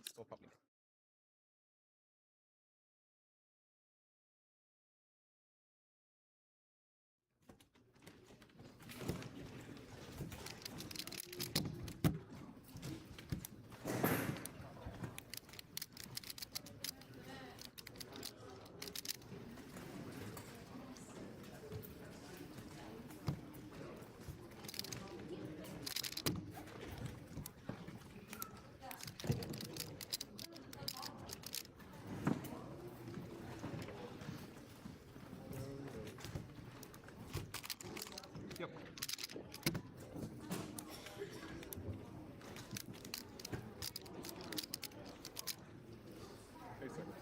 Still probably. Yep. Eight seconds.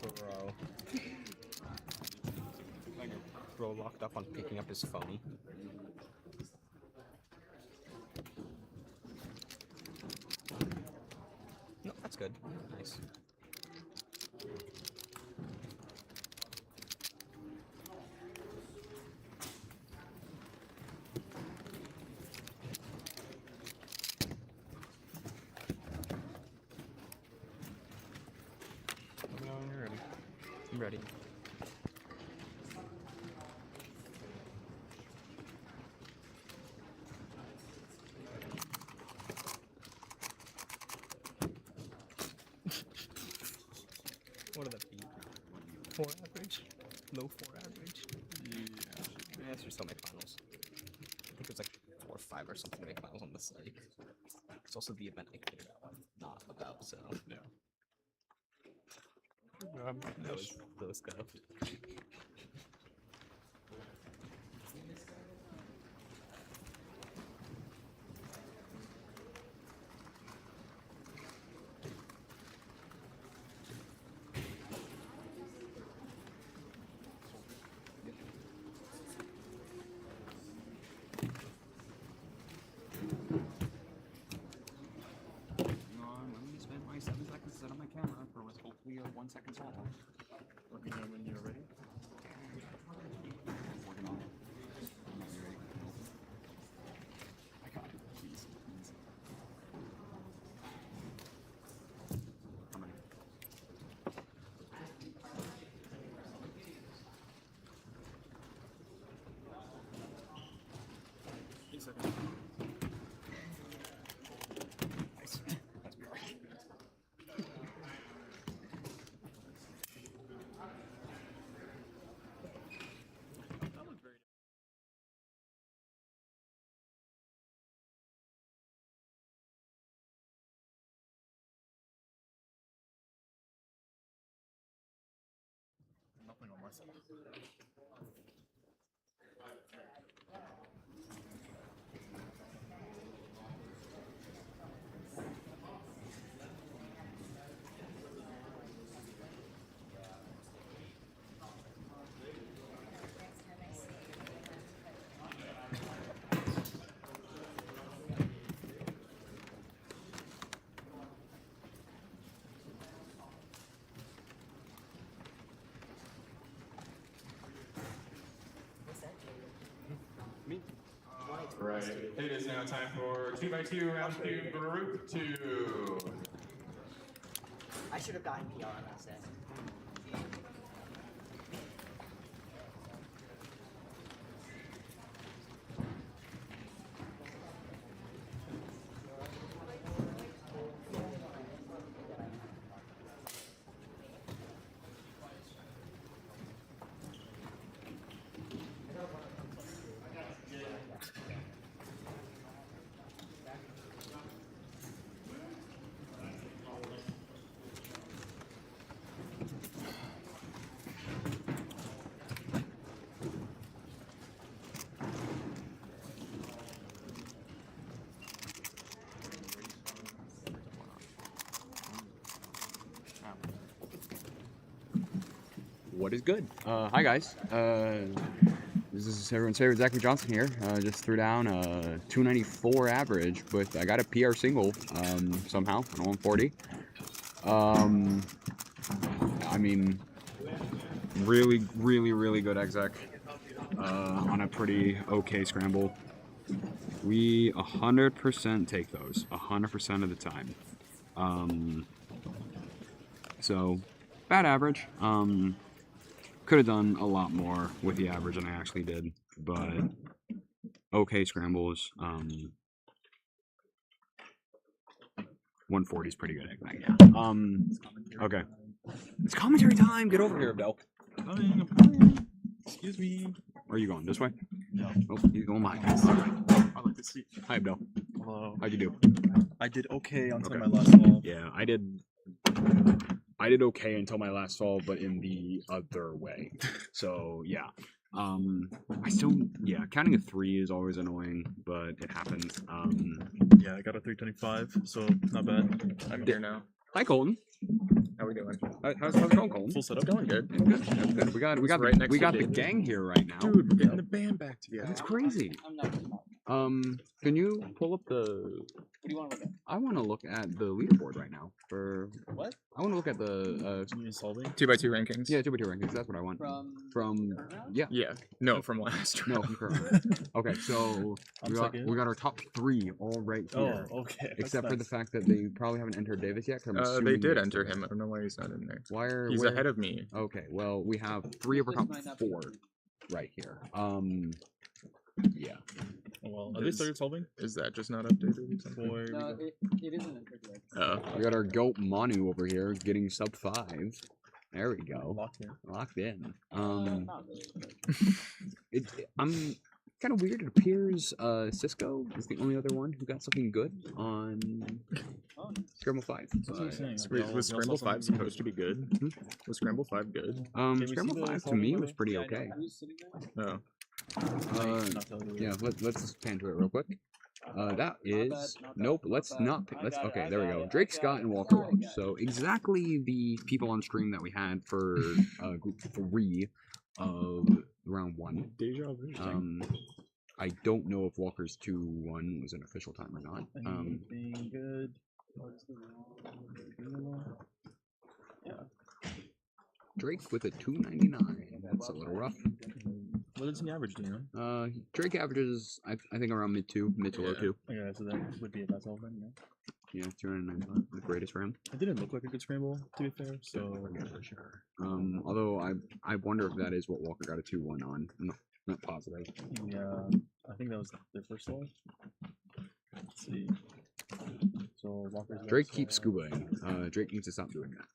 Bro. Bro locked up on picking up his phone. No, that's good. Nice. Let me know when you're ready. I'm ready. What are the beat? 4 average? Low 4 average? Yeah. Yes, you're still make finals. I think it's like 4 or 5 or something to make finals on the site. It's also the event I cared not about, so. Yeah. Those go. Let me spend my 7 seconds set on my camera for what's hopefully a 1 second song. Let me know when you're ready. Working on it. You ready? I got it. Please. How many? Nice. That's weird. Nothing on my side. Right. It is now time for 2x2 round 2 group 2. I should have gotten PR on that set. What is good? Hi guys. This is everyone's favorite Zachary Johnson here. Just threw down a 294 average, but I got a PR single somehow on 140. I mean, really good exec on a pretty okay scramble. We 100% take those 100% of the time. So bad average. Could have done a lot more with the average than I actually did, but okay scrambles. 140 is pretty good, I think. Yeah. Okay. It's commentary time. Get over here, Abdel. Excuse me. Where are you going? This way? No. Oh, he's going my way. All right. I like to see. Hi, Abdel. Hello. How'd you do? I did okay until Okay. my last ball. Yeah, I did okay until my last fall, but in the other way. So yeah. I still, counting a 3 is always annoying, but it happens. Yeah, I got a 325, so not bad. I'm here now. Hi, Colton. How we doing? How's it going, Colton? Full setup. It's going good. Good. That's good. We got right next to the David. gang here right now. Dude, we're getting the band back together. That's crazy. Can you pull up the? What do you want to look at? I want to look at the leaderboard right now. For What? I want to look at the 2x2 rankings. Yeah, 2x2 rankings. That's what I want. From yeah. Yeah. No, from last round. No, from current. Okay, so we got our top 3 all right here. Oh, okay. That's Except for the nice. fact that they probably haven't entered Davis yet. 'Cause I'm They assuming did they enter still him. I have. don't know why he's not in there. Why are He's where- ahead of me. Okay, well we have 3 of our top 4 right here. Yeah. Well, are they started solving? Is that just not updated? or something? Boy, No, it isn't entered yet. Oh. We got our goat Manu over here getting sub 5. There we go. Locked in. Locked in. Not really. Kind of weird. It appears Cisco is the only other one who got something good on Scramble 5. Was Scramble 5 supposed to be good? Was Scramble 5 good? Scramble 5 to me was pretty okay. Oh. Yeah, let's pan to it real quick. That is nope. Let's not. Let's okay. There we go. Drake Scott and Walker Welch. So exactly the people on stream that we had for group 3 of round 1. Deja vu. I don't know if Walker's 2-1 was an official time or not. Being good. Yeah. Drake with a 299. That's a little rough. What does he average, do you know? Drake averages, I think, around mid to low 2. Yeah, so that would be a best all then, yeah. Yeah, 299, the greatest for him. It didn't look like a good scramble, to be fair, so... Yeah, for sure. Although I wonder if that is what Walker got a 2-1 on. I'm not positive. Yeah, I think that was their first all. Let's see. So Walker's Drake keeps scubaing. Drake needs to stop doing that.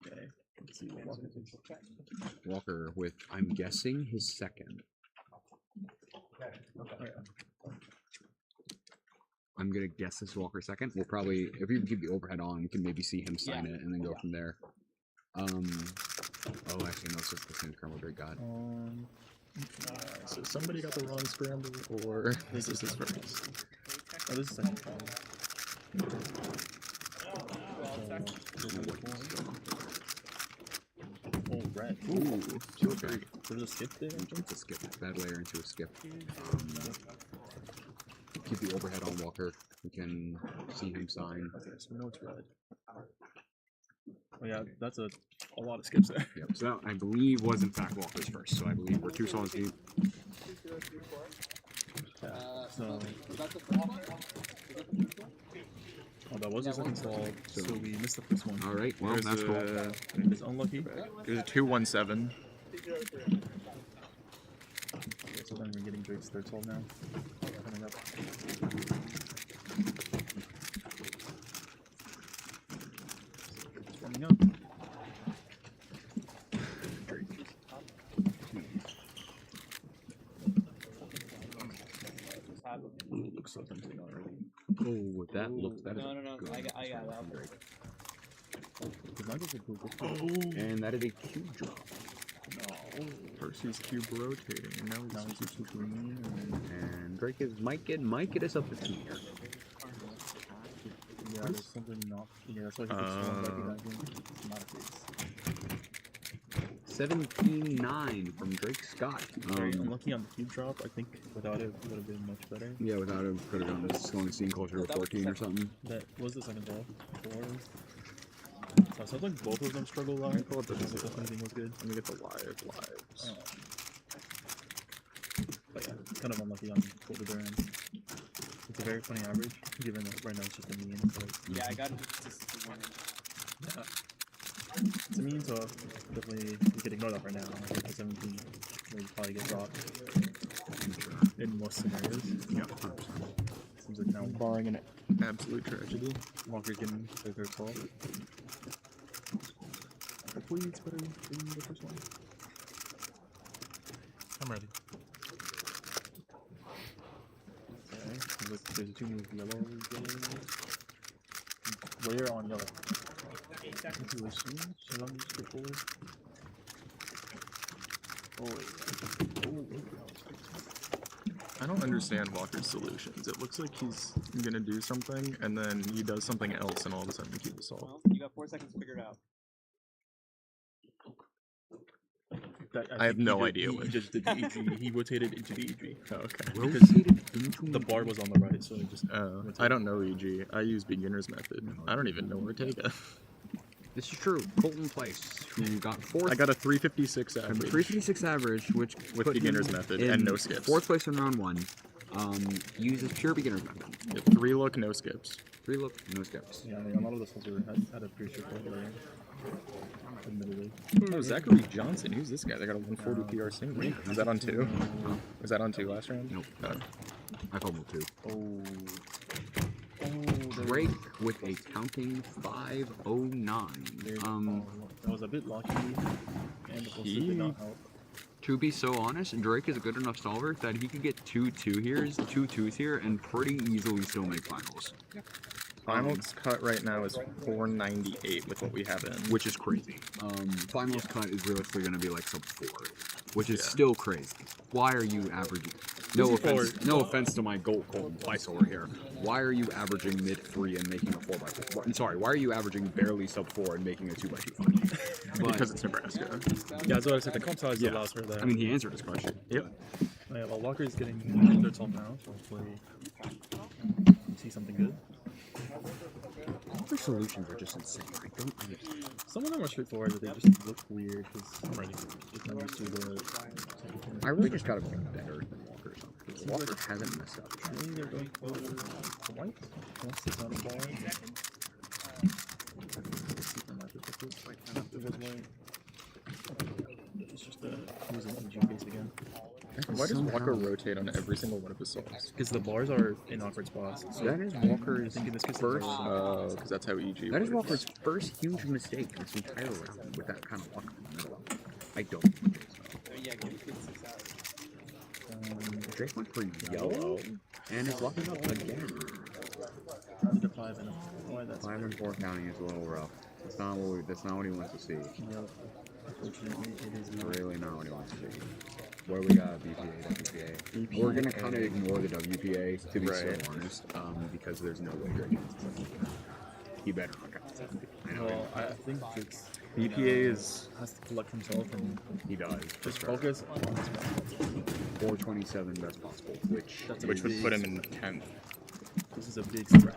Okay. Let's see what Walker thinks. Walker with, I'm guessing, his second. I'm gonna guess this Walker second. We'll probably, if you keep the overhead on, we can maybe see him sign it and then go from there. Oh, actually, no, it's just the same scramble Drake got. So somebody got the wrong scramble, or this is his first. Oh, this is second call. Oh, red. Ooh, okay. There's a skip there? It's a skip. Bad layer into a skip. Keep the overhead on Walker. We can see him sign. Okay, so we know it's red. Oh yeah, that's a lot of skips there. Yep, so that, I believe, was in fact Walker's first, so I believe we're 2 songs deep. So... Oh, that was a second stall, so we missed the first one. Alright, well, that's cool. It's unlucky. It was a 2-1-7. Okay, so then we're getting Drake's third stall now. Coming up. It's warming up. Ooh, looks so tempting already. Oh, that looks better. No. I got that. Drake. Oh, and that is a cube drop. No. Percy's cube rotating, and now he's keeps green. And Drake might get us up to 2 here. Yeah, there's something not. Yeah, that's why he keeps recognizing. It's not a case. 17-9 from Drake Scott. Very unlucky on the cube drop. I think without it would have been much better. Yeah, without it, could have gotten this going scene closer to 14 or something. That was the second ball. 4. So it sounds like both of them struggle a lot. I thought that the second thing was good. Let me get the lives. But yeah, kind of unlucky on both of their ends. It's a very funny average, given that right now it's just a mean. So Yeah, I got just 1 inch. Yeah. It's a mean, so definitely you could ignore that right now. At 17, where you probably get dropped in most scenarios. Yeah, 100%. Seems like now, barring an absolute tragedy, Walker's getting their third call. Hopefully it's better than the first one. I'm ready. Okay, there's a 2 move yellow. Where on yellow? Intuition, so I'm just forward. I don't understand Walker's solutions. It looks like he's gonna do something, and then he does something else, and all of a sudden the cube is solved. Well, you got 4 seconds to figure it out. I have no idea what He just did the EG. He rotated into the EG. Oh, okay. Because the bar was on the right, so it just. I don't know EG. I use beginner's method. I don't even know Ortega. This is true. Colton Place, who got 4th. I got a 356 average. 356 average, which with put beginner's him method in and no skips. 4th place in round 1. Uses pure beginner's method. Yep, 3 look, no skips. 3 look, no skips. Yeah, I mean, a lot of the stuff had a pretty straightforward area. Admittedly. Oh, Zachary Johnson. Who's this guy? They got a 140 PR single. Was that on 2? Was that on 2 last round? Nope. I fumbled 2. Oh. Drake with a counting 509. That was a bit lucky, and the poster did not help. To be so honest, Drake is a good enough solver that he could get two twos here, and pretty easily still make finals. Finals cut right now is 498 with what we have in, which is crazy. Finals cut is realistically going to be like sub 4, which is still crazy. Why are you averaging? No offense to my goal Vice over here. Why are you averaging mid 3 and making a 4x4? I'm sorry. Why are you averaging barely sub 4 and making a 2x2? Because it's Nebraska. Yeah, that's what I said. The comp size allows for that. I mean, he answered his question. Yep. Yeah, well, Walker is getting their 12 now, so hopefully see something good. Their solutions are just insane. I don't understand. Some of them are straightforward, but they just look weird because I'm just not used to the. I really just gotta be better than Walker or something. Walker hasn't messed up. Maybe they're going for white. Unless it's not a ball. It's just using EG base again. Why does Walker rotate on every single one of his solves? Because the bars are in awkward spots. So that is Walker's first. Because that's how EG. That is Walker's first huge mistake this entire round with that kind of luck in the middle. I don't think so. Drake went for yellow, and is locking up again. 5 and 4 counting is a little rough. That's not what he wants to see. It's really not what he wants to see. Where we got BPA, WPA. We're gonna kind of ignore the WPA to be so honest, because there's no way Drake can. He better not get 70. I know. Well, I think it's BPA has to collect himself and he does. Just focus on his 427 best possible, which would put him in 10th. This is a big spread.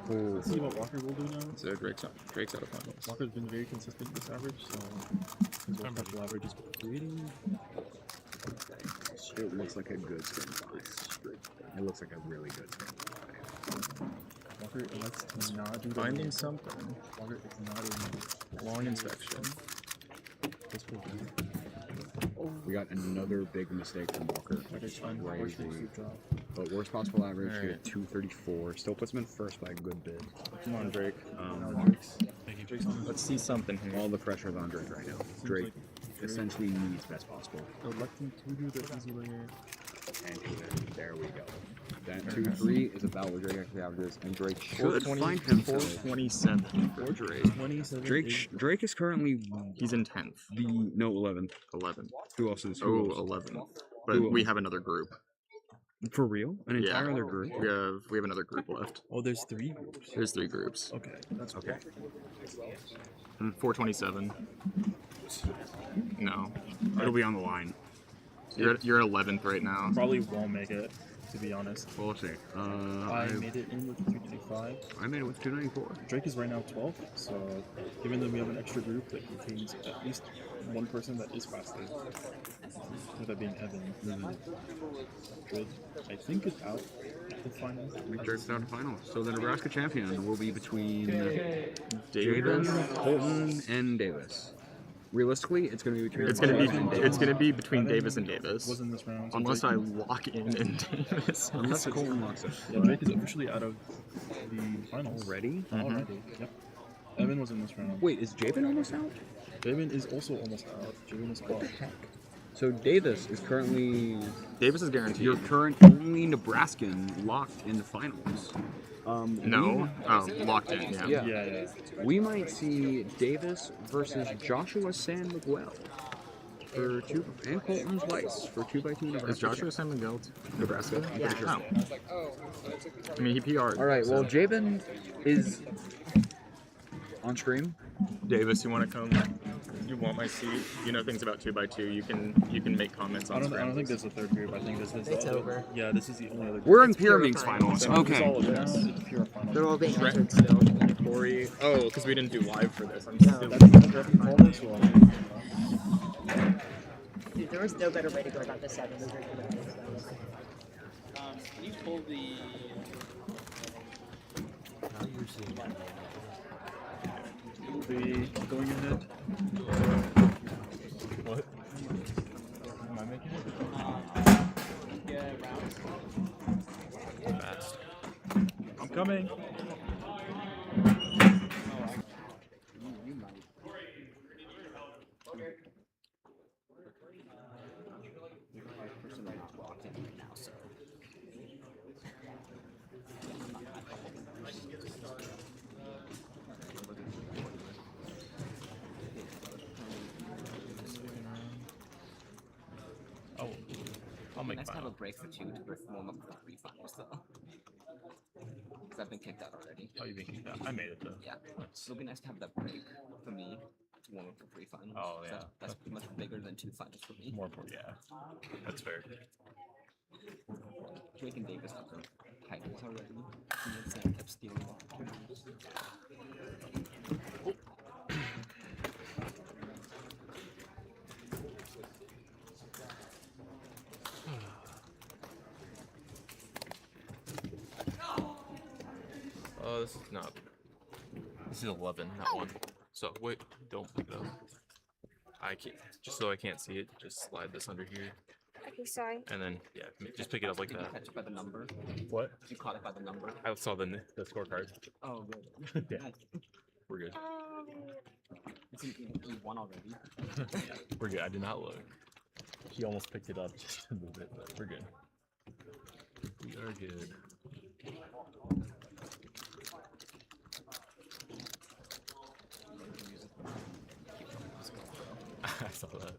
Let's see what Walker will do now. So Drake's out of finals. Walker's been very consistent this average, so his respectable average is pretty. It looks like a good spin class. It looks like a really good spin class. Walker elects to not do finding something. Walker is not in long inspection. This will be. We got another big mistake from Walker. Crazy. But worst possible average, he had 234. Still puts him in first by a good bit. Come on, Drake. Let's see something here. All the pressure's on Drake right now. Drake essentially needs best possible. Electing to do the easy layer. And there we go. That 2-3 is about where Drake actually averages, and Drake should find himself 427 for Drake. Drake is currently he's in 10th. 11th. 11th. Who else is? 11th. But we have another group. For real? An entire other group? We have another group left. Oh, there's 3 groups. There's 3 groups. Okay, that's okay. And 427. No, it'll be on the line. You're 11th right now. Probably won't make it, to be honest. Well, let's see. I made it in with 295. I made it with 294. Drake is right now 12th, so given that we have an extra group that contains at least one person that is faster, with that being Evan. Good. I think it's out at the finals. Drake's out of finals. So the Nebraska champion will be between Jaden, Colton, and Davis. Realistically, it's going to be between. It's going to be between Davis and Davis. Was in this round. Unless I lock in Davis. Unless Colton locks in. Yeah, Drake is officially out of the finals. Already? Already. Yep. Evan was in this round. Wait, is Javen almost out? Javen is also almost out. Javen is what the heck? So Davis is currently. Davis is guaranteed. Your current only Nebraskan locked in the finals. No. Locked in. Yeah. We might see Davis versus Joshua San Miguel for 2, and Colton Weiss for 2x2 Nebraska. Is Joshua San Miguel Nebraska? Yeah. Sure. I mean, he PR'd. All right. Well, Javen is on stream. Davis, you want to come? You want my seat? You know things about 2x2. You can make comments on. I don't think there's a third group. I think this is. It's over. Yeah, this is the only other group. We're in Pyramid's finals. Okay. It's pure finals. They're all being answered still. Corey. Oh, because we didn't do live for this. I'm No, that's Dude, there was no better way to go about this 7. Can you pull the? Going ahead. What? Am I making it? Yeah, rounds. Fast. I'm coming. locked in right now, so. Oh, I'll make nice to have final. a break for 2 to warm up for the pre-finals, though. Because I've been kicked out already. Oh, you've been kicked out. I made it though. Yeah. It'll be nice to have that break for me to warm up for pre-finals. Oh, yeah. That's much bigger than 2 finals for me. More important, yeah. That's fair. Drake and Davis have their titles already. And then Sam kept stealing opportunities. This is not. This is 11, not 1. So wait, don't pick it up. I can't. Just so I can't see it, just slide this under here. Okay, sorry. And then yeah, just pick it up like Did you that. catch it by the number? What? You caught it by the number? I saw the scorecard. Oh, good. Yeah, we're good. It's in E1 already. Yeah, we're good. I did not look. He almost picked it up just a little bit, but we're good. We are good. I saw that.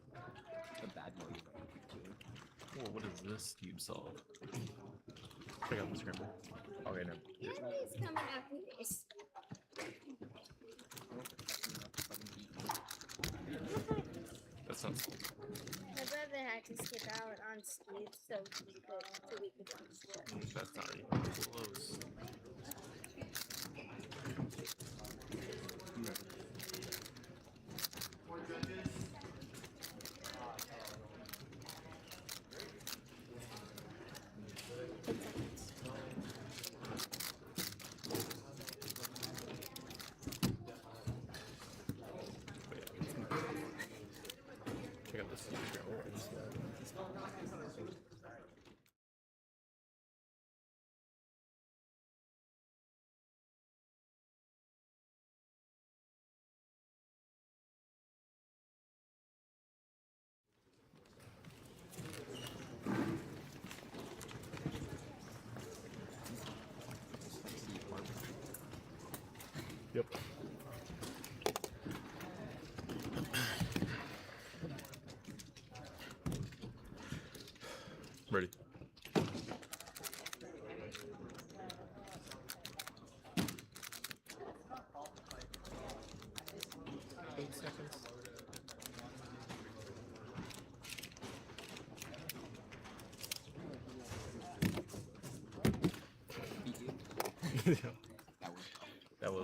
The bad one. Whoa, what is this cube solve? Check out the scramble. Okay, no. Nobody's coming after this. That sounds. My brother had to skip out on ski so we could watch it. That's not even close. Check out this scramble. Yep. Ready.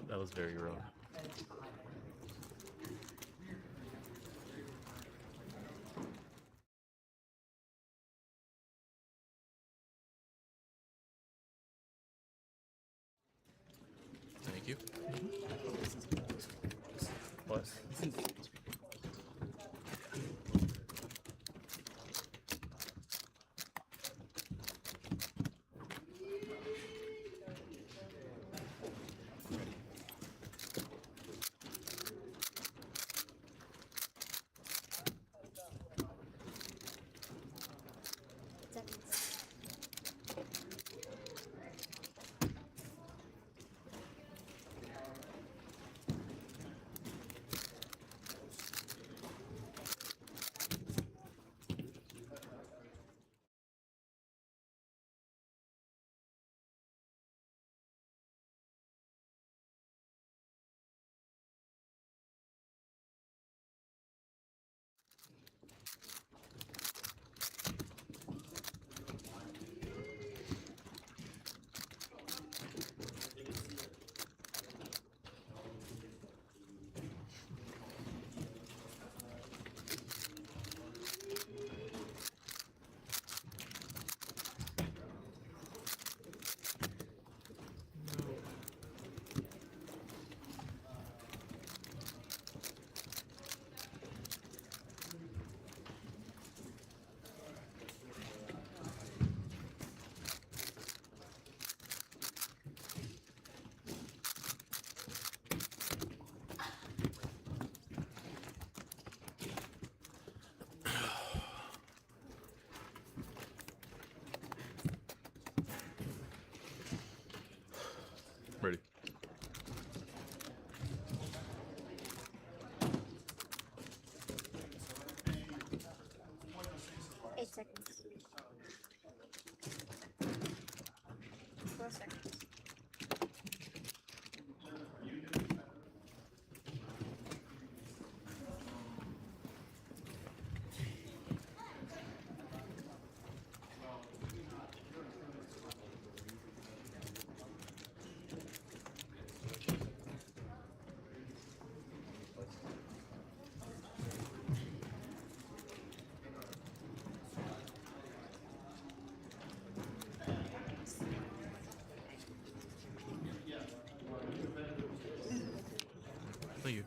That was very rough. Thank you. What? seconds. 4 seconds. Thank you.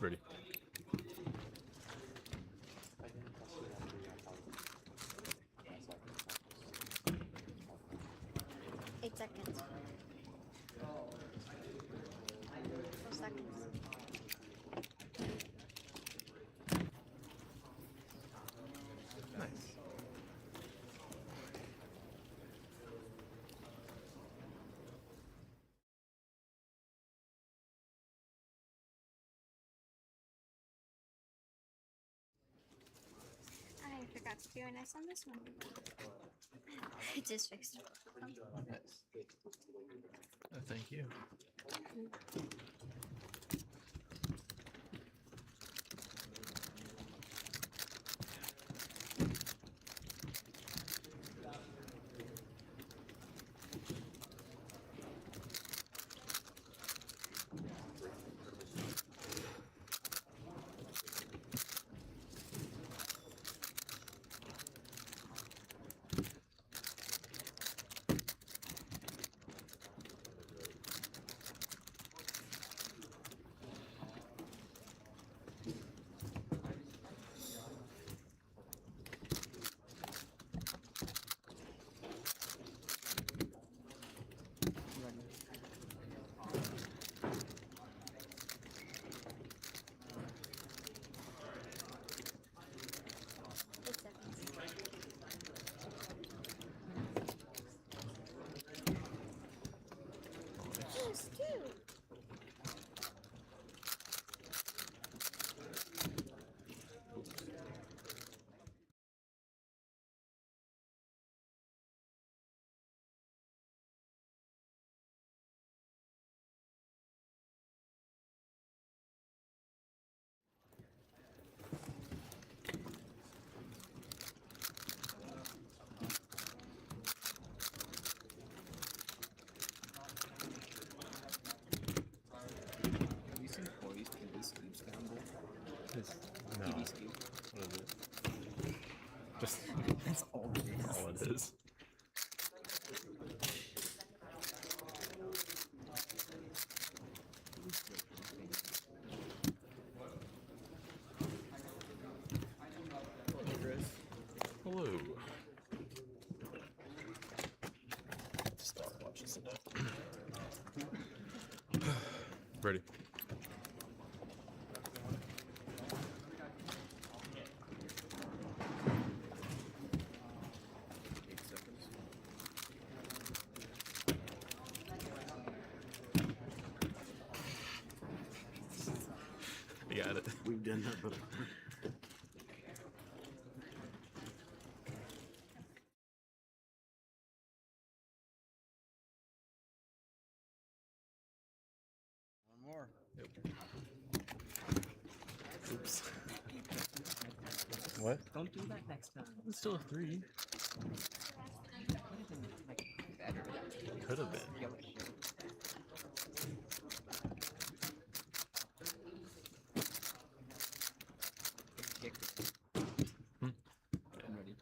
Ready. Eight seconds. 4 seconds. Nice. I forgot to do an S on this one. I just fixed it. Thank you. Just That's all it is. All it is. Hello. Stopwatches. Ready. You got it. We've done that before. One more. Yep. Oops. What? Don't do that next time. It's still a 3. Could have been. I'm ready.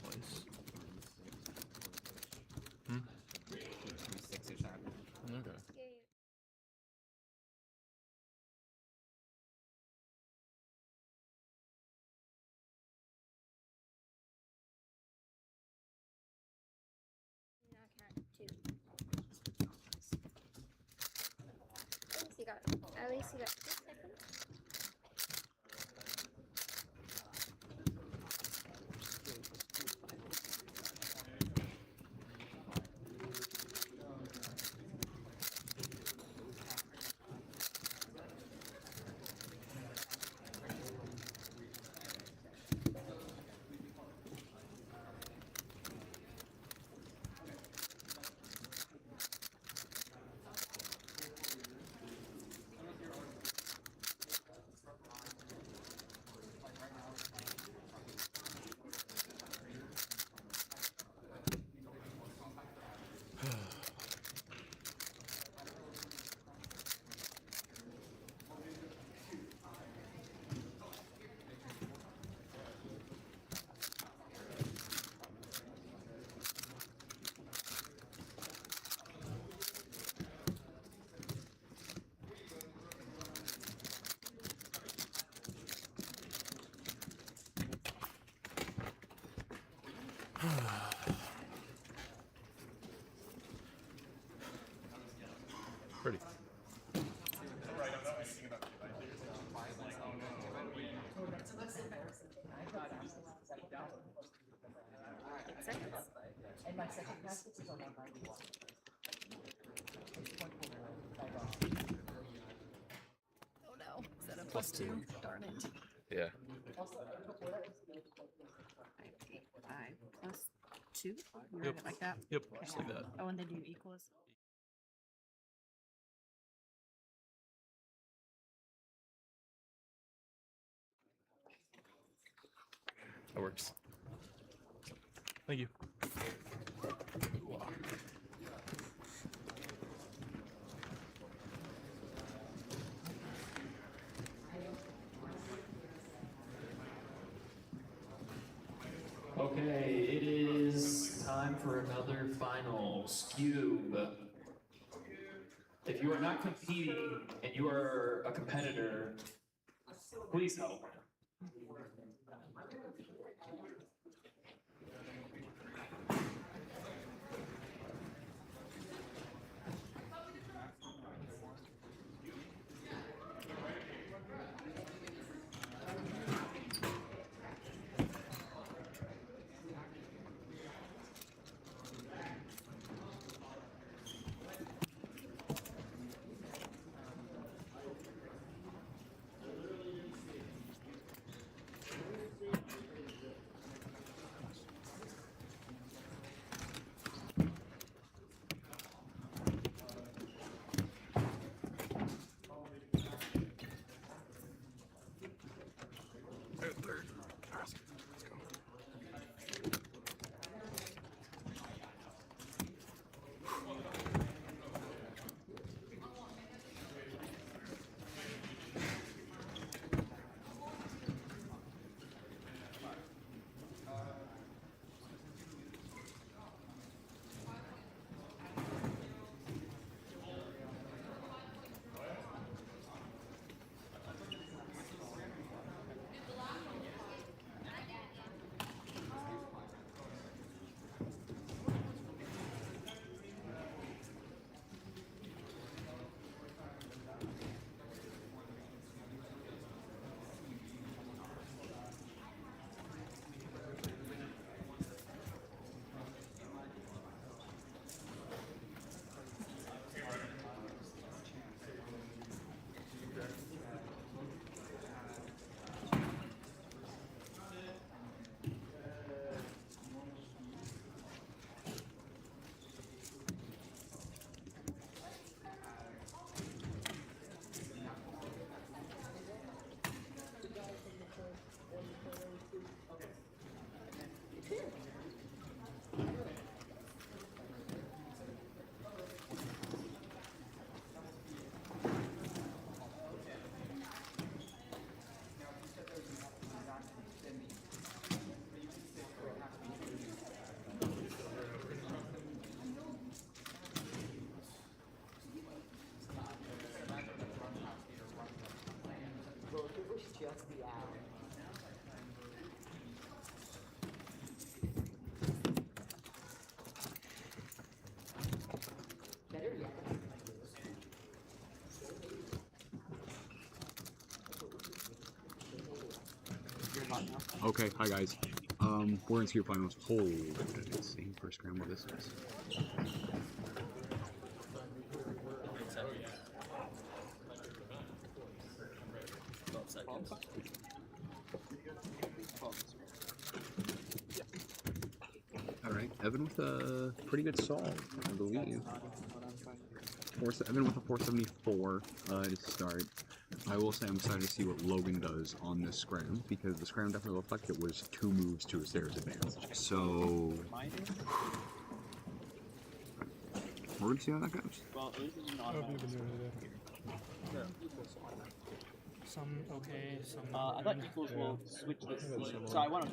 Nice. Six-ish out. Okay. At least you got 2 seconds. Ready. And my second practice is on my mind. Oh no, is that a +2? Darn it. Yeah. 5 +2? You write Yep. it like that? Yep, just like that. Oh, and then do equals? That works. Thank you. Okay, it is time for another finals. Cube. If you are not competing and you are a competitor, please help. Okay, hi guys. We're in Secret Finals. Holy, what an insane first scramble this is. Alright, Evan with a pretty good solve, I believe. Evan with a 474 to start. I will say I'm excited to see what Logan does on this scram, because the scram definitely looked like it was 2 moves to a stairs advance. So we're going to see how that goes. Some okay, some. I thought equals will switch the seat, so I want to.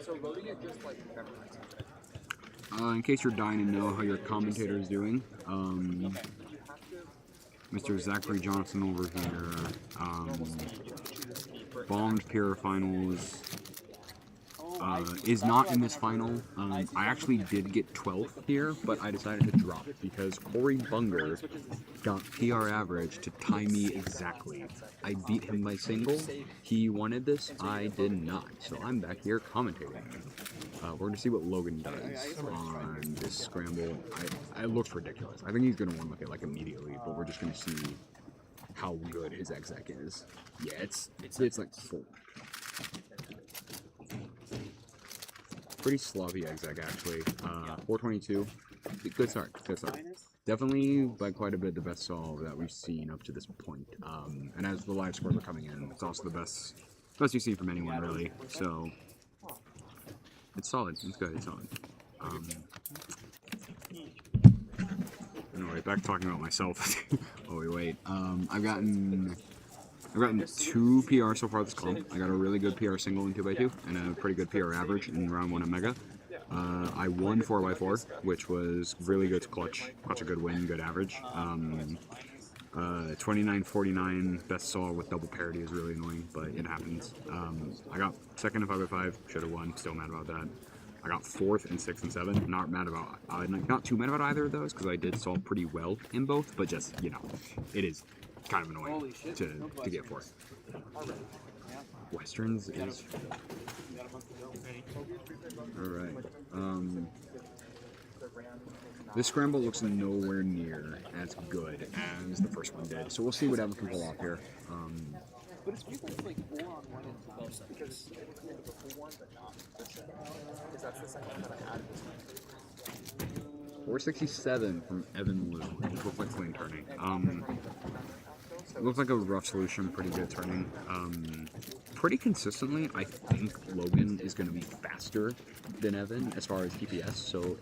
So loading it just like in case you're dying to know how your commentator is doing, Mr. Zachary Johnson over here, bombed PR finals, is not in this final. I actually did get 12th here, but I decided to drop it because Corey Bunger got PR average to tie me exactly. I beat him by single. He wanted this, I did not. So I'm back here commentating. We're going to see what Logan does on this scramble. It looks ridiculous. I think he's going to win with it like immediately, but we're just going to see how good his exec is. Yeah, it's like full. Pretty sloppy exec actually. 422. Good start. Good start. Definitely by quite a bit the best solve that we've seen up to this point. And as the live scores are coming in, it's also the best you've seen from anyone really. So it's solid. It's good. It's solid. Anyway, back talking about myself. Oh wait. I've gotten 2 PR so far this comp. I got a really good PR single in 2x2 and a pretty good PR average in round 1 at Mega. I won 4x4, which was really good to clutch. Clutch a good win, good average. 29-49 best saw with double parity is really annoying, but it happens. I got 2nd in 5x5, should have won, still mad about that. I got 4th in 6 and 7, not mad about, not too mad about either of those, because I did solve pretty well in both, but just, you know, it is kind of annoying to get 4th. Westerns is... Alright, this scramble looks nowhere near as good as the first one did, so we'll see what Evan can pull off here. But it's weird that it's like 4-on-1 and 12 because it's the full one, but not the second. Because that's the second one that I added this one. 467 from Evan Liu. It looks like clean turning. It looks like a rough solution, pretty good turning. Pretty consistently, I think Logan is going to be faster than Evan as far as TPS. So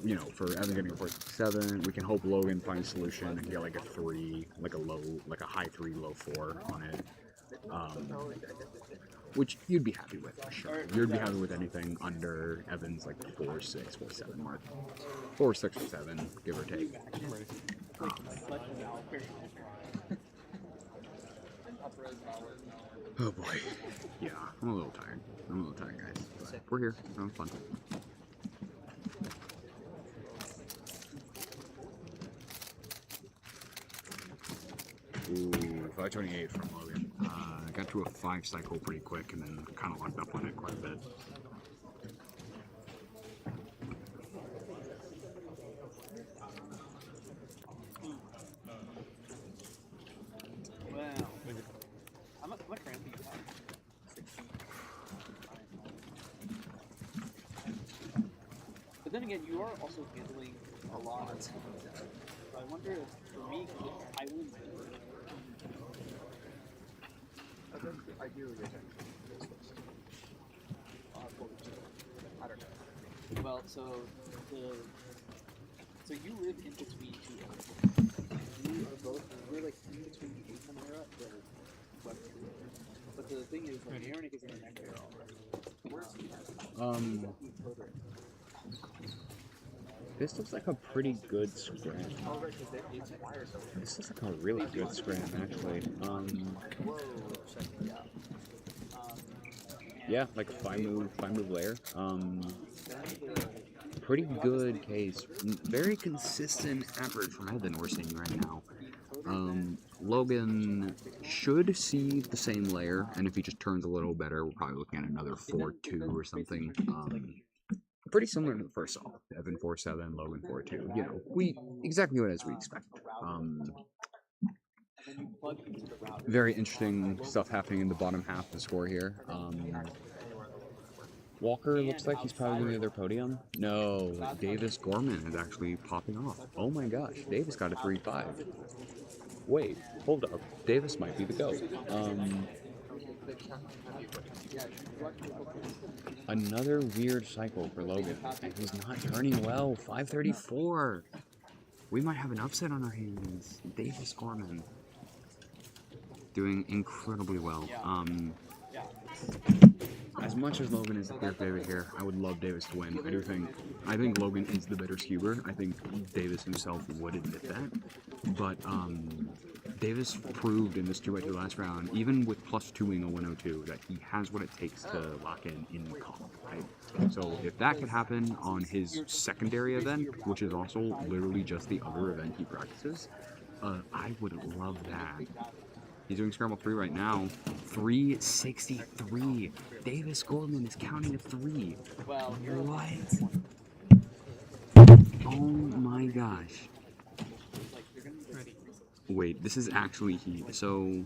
you know, for Evan getting a 467, we can hope Logan finds a solution and get like a 3, like a high 3, low 4 on it. Which you'd be happy with for sure. You'd be happy with anything under Evan's like 4.6, 4.7 mark. 4, 6, or 7, give or take. Oh boy. Yeah, I'm a little tired. Guys. But we're here. Having fun. Ooh, 528 from Logan. I got to a 5 cycle pretty quick and then kind of locked up on it quite a bit. Wow. How much RAM do you have? 16. But then again, you are also handling a lot. So I wonder if, for me, I wouldn't. Ideally, I don't know. Well, so you live in between 2 eras. You are both. We're like in between the 8-10 era, the web. But the thing is, like, Aaron is in the next era already. Where's he? This looks like a pretty good scram. This looks like a really good scram, actually. Yeah, like 5-move layer. Pretty good case. Very consistent average from Evan we're seeing right now. Logan should see the same layer, and if he just turns a little better, we're probably looking at another 4-2 or something. Pretty similar to the first song. Evan 4-7, Logan 4-2. You know, exactly what as we expect. Very interesting stuff happening in the bottom half of the score here. Walker looks like he's probably going to their podium. No, Davis Gorman is actually popping off. Oh my gosh, Davis got a 3-5. Wait, hold up. Davis might be the GOAT. Another weird cycle for Logan, and he's not turning well. 534. We might have an upset on our hands. Davis Gorman doing incredibly well. As much as Logan is the clear favorite here, I would love Davis to win. I think Logan is the better skewer. I think Davis himself would admit that. But Davis proved in this 2x2 last round, even with +2ing a 102, that he has what it takes to lock in the comp, right? So if that could happen on his secondary event, which is also literally just the other event he practices, I would love that. He's doing Scramble 3 right now. 363. Davis Gorman is counting a 3. What? Oh my gosh. Wait, this is actually heat. So,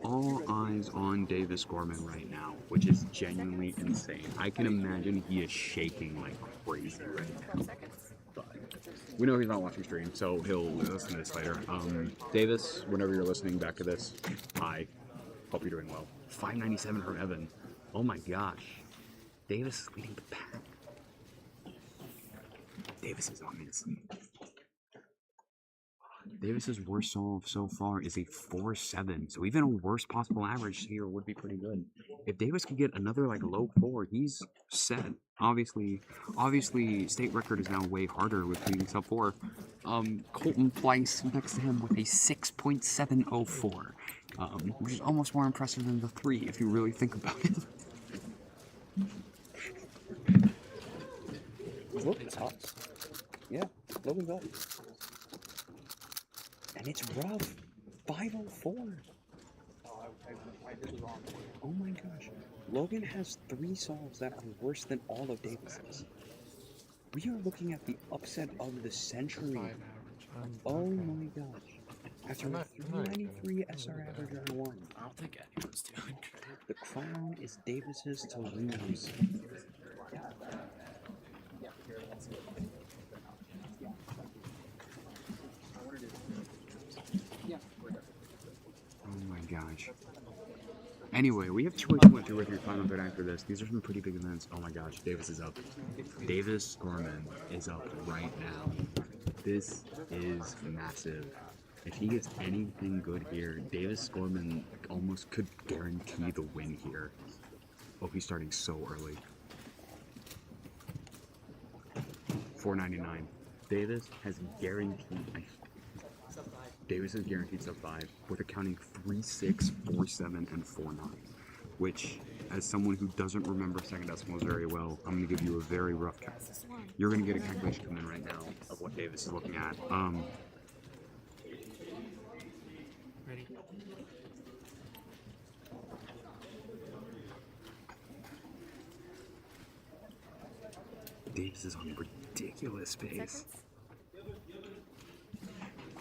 all eyes on Davis Gorman right now, which is genuinely insane. I can imagine he is shaking like crazy right now. We know he's not watching stream, so he'll listen to this later. Davis, whenever you're listening back to this, hi. Hope you're doing well. 597 from Evan. Oh my gosh. Davis is leading the pack. Davis is amazing. Davis's worst solve so far is a 4-7, so even a worst possible average here would be pretty good. If Davis could get another like low 4, he's set. Obviously, state record is now way harder with being sub 4. Colton flying next to him with a 6.704, which is almost more impressive than the 3 if you really think about it. Logan's up. Yeah, Logan's up. And it's rough. 504. Oh my gosh. Logan has 3 solves that are worse than all of Davis's. We are looking at the upset of the century. Oh my gosh. After a 393 SR average on 1. I don't think anyone's doing good. The crown is Davis's to lose. Oh my gosh. Anyway, we have 2 and 2 or 3 final third after this. These are some pretty big events. Oh my gosh, Davis is up. Davis Gorman is up right now. This is massive. If he gets anything good here, Davis Gorman almost could guarantee the win here. Oh, he's starting so early. 499. Davis has guaranteed. Davis is guaranteed sub 5 with accounting 3.6, 4.7, and 4.9, which, as someone who doesn't remember second decimals very well, I'm going to give you a very rough count. You're going to get a calculation come in right now of what Davis is looking at. Ready? Davis is on ridiculous pace.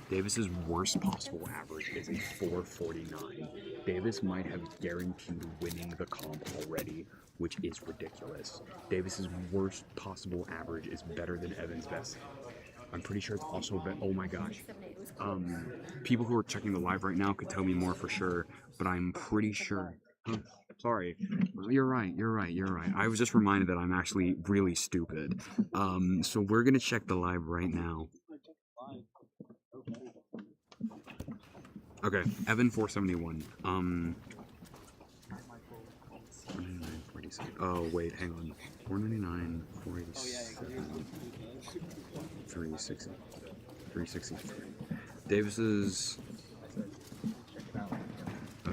Davis's worst possible average is a 449. Davis might have guaranteed winning the comp already, which is ridiculous. Davis's worst possible average is better than Evan's best. I'm pretty sure it's also oh my gosh. People who are checking the live right now could tell me more for sure, but I'm pretty sure. Sorry. You're right. I was just reminded that I'm actually really stupid. So we're gonna check the live right now. Okay, Evan 471. 497. Oh wait, hang on. 499, 487, 360, 363. Davis's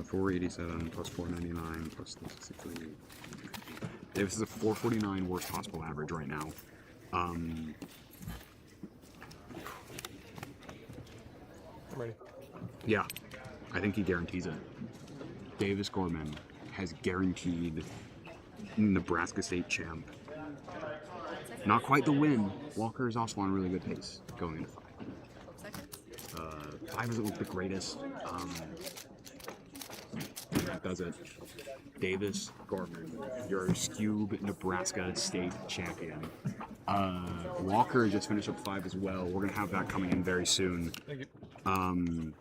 487 plus 499 plus 363. Davis is a 449 worst possible average right now. Yeah, I think he guarantees it. Davis Gorman has guaranteed Nebraska State champ. Not quite the win. Walker is also on a really good pace going into 5. 5 doesn't look the greatest. That does it. Davis Gorman, your Scube Nebraska State champion. Walker just finished up 5 as well. We're gonna have that coming in very soon. Thank you.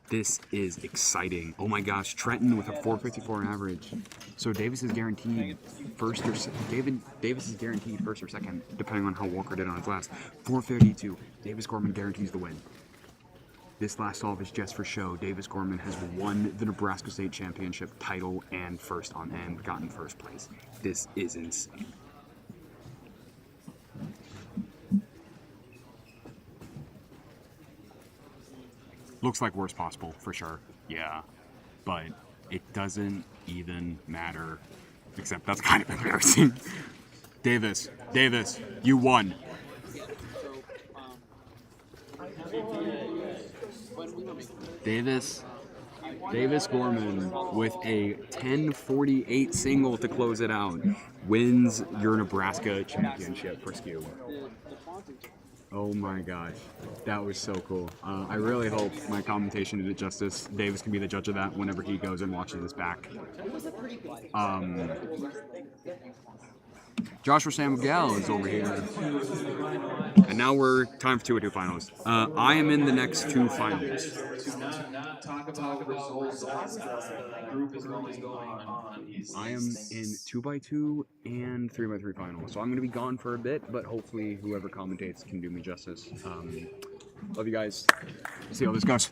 This is exciting. Oh my gosh, Trenton with a 454 average. So Davis is guaranteed first or Davis is guaranteed first or second, depending on how Walker did on his last. 432. Davis Gorman guarantees the win. This last solve is just for show. Davis Gorman has won the Nebraska State Championship title and gotten first place. This is insane. Looks like worst possible, for sure. Yeah. But it doesn't even matter. Except that's kind of embarrassing. Davis, you won. Davis Gorman with a 1048 single to close it out wins your Nebraska championship for Skew. Oh my gosh, that was so cool. I really hope my commentation did it justice. Davis can be the judge of that whenever he goes and watches this back. Joshua San Miguel is over here. And now we're time for 2-2 finals. I am in the next 2 finals. Talk about results as the group is going on. I am in 2x2 and 3x3 finals. So I'm going to be gone for a bit, but hopefully whoever commentates can do me justice. Love you guys. See how this goes.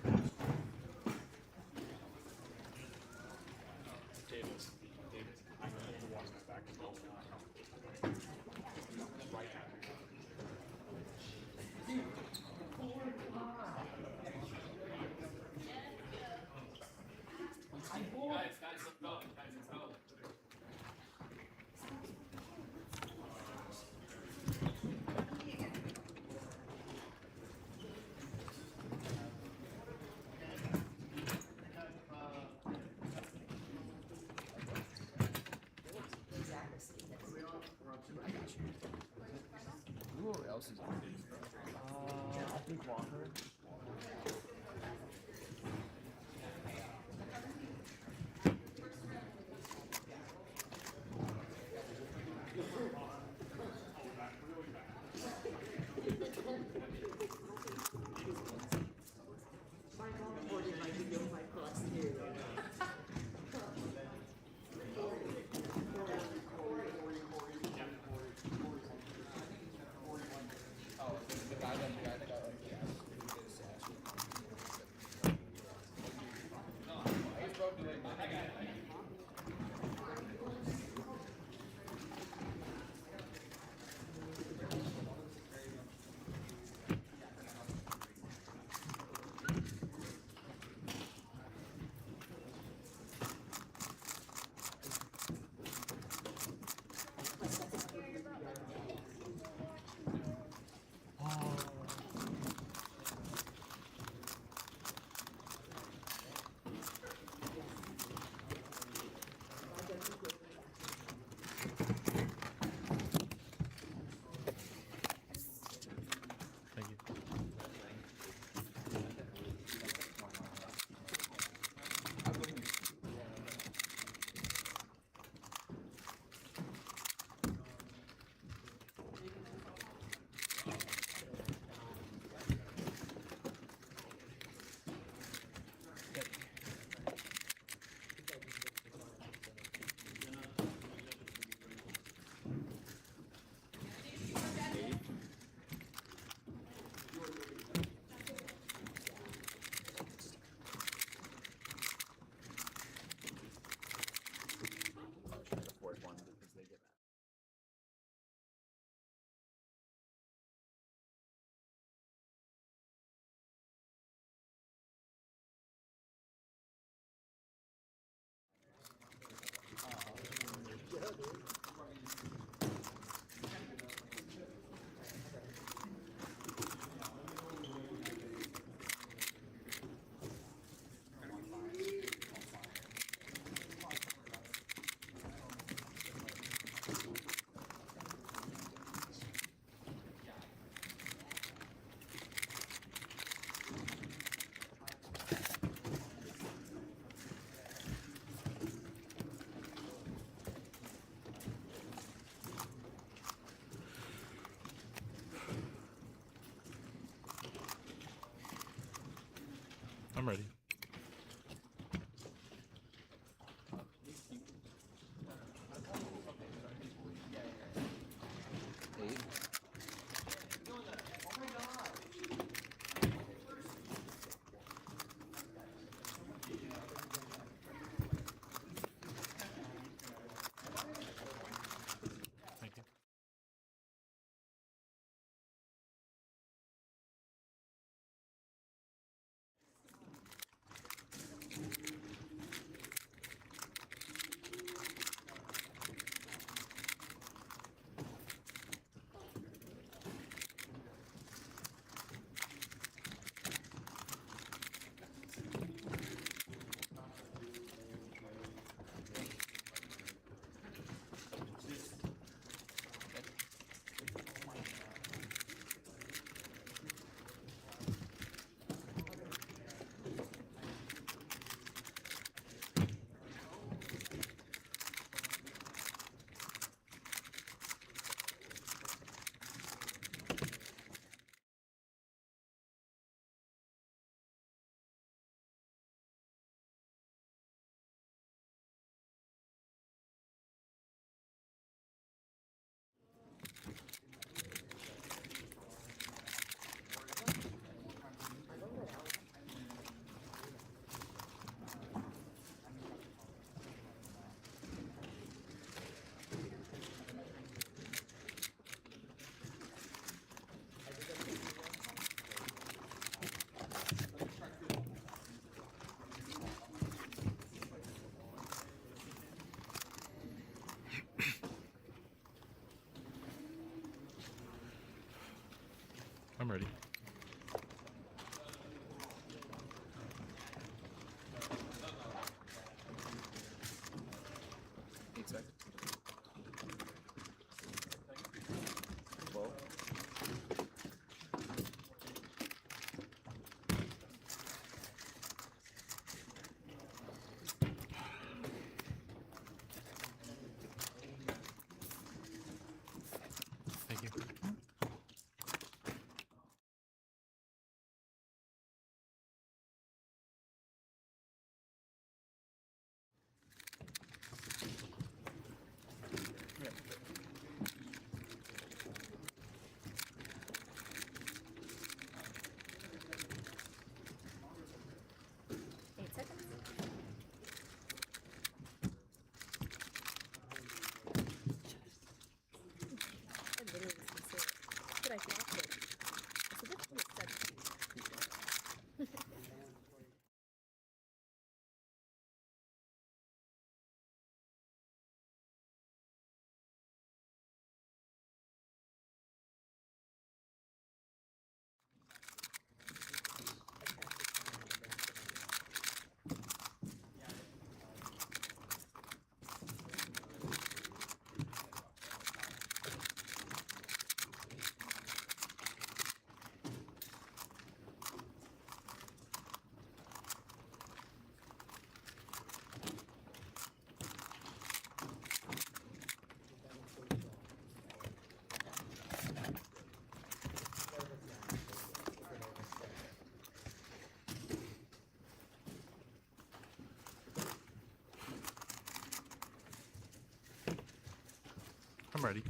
Who else is on? I think Walker. I'm ready. Thank you. I'm ready. Thank you. I'm ready.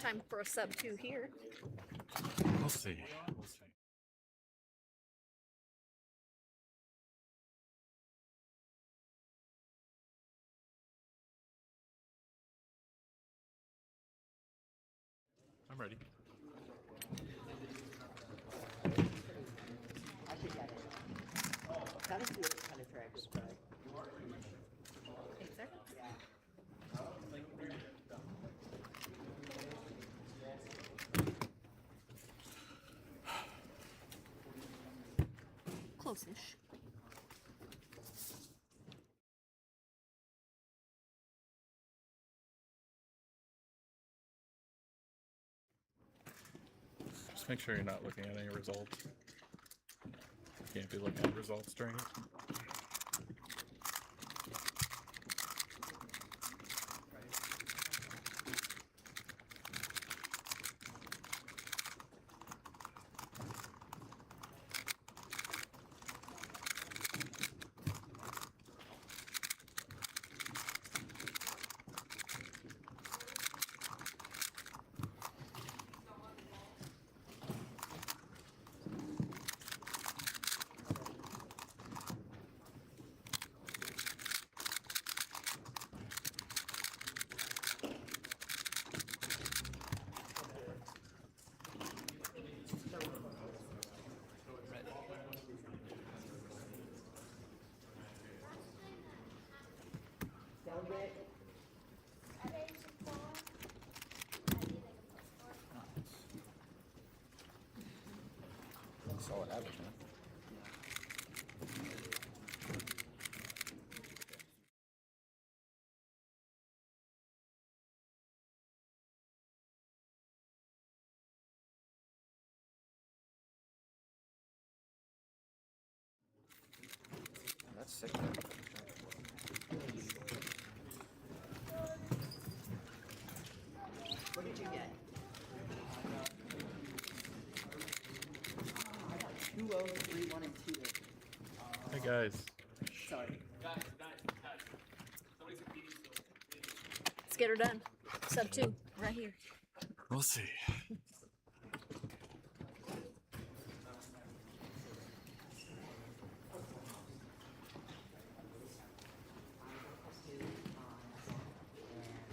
time for a sub 2 here. We'll see. We'll see. I'm ready. I should get it. Kind of see what kind of track is right. 8 seconds. Close-ish. Just make sure you're not looking at any results. You can't be looking at results during it. Solid average, man. That's sick. What did you get? I got 2-0, 3-1, and 2. Hey guys. Sorry. Let's get her done. Sub 2, right here. We'll see.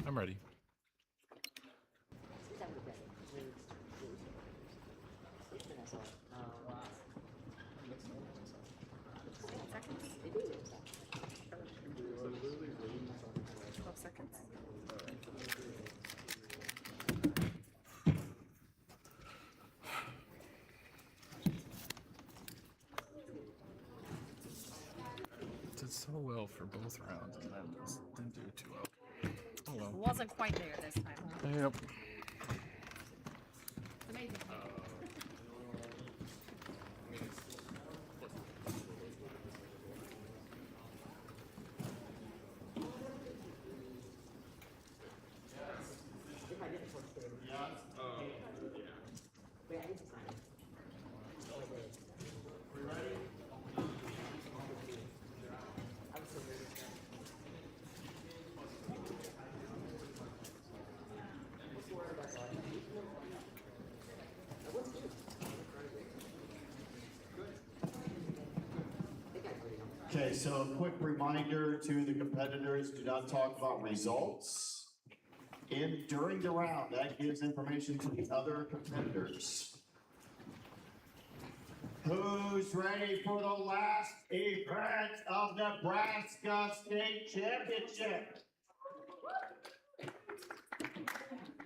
I'm ready. Did so well for both rounds and then just didn't do too well. Oh well. Wasn't quite there this time, huh? Yep. Amazing. Okay, so a quick reminder to the competitors, do not talk about results. During the round, that gives information to the other competitors. Who's ready for the last event of Nebraska State Championship?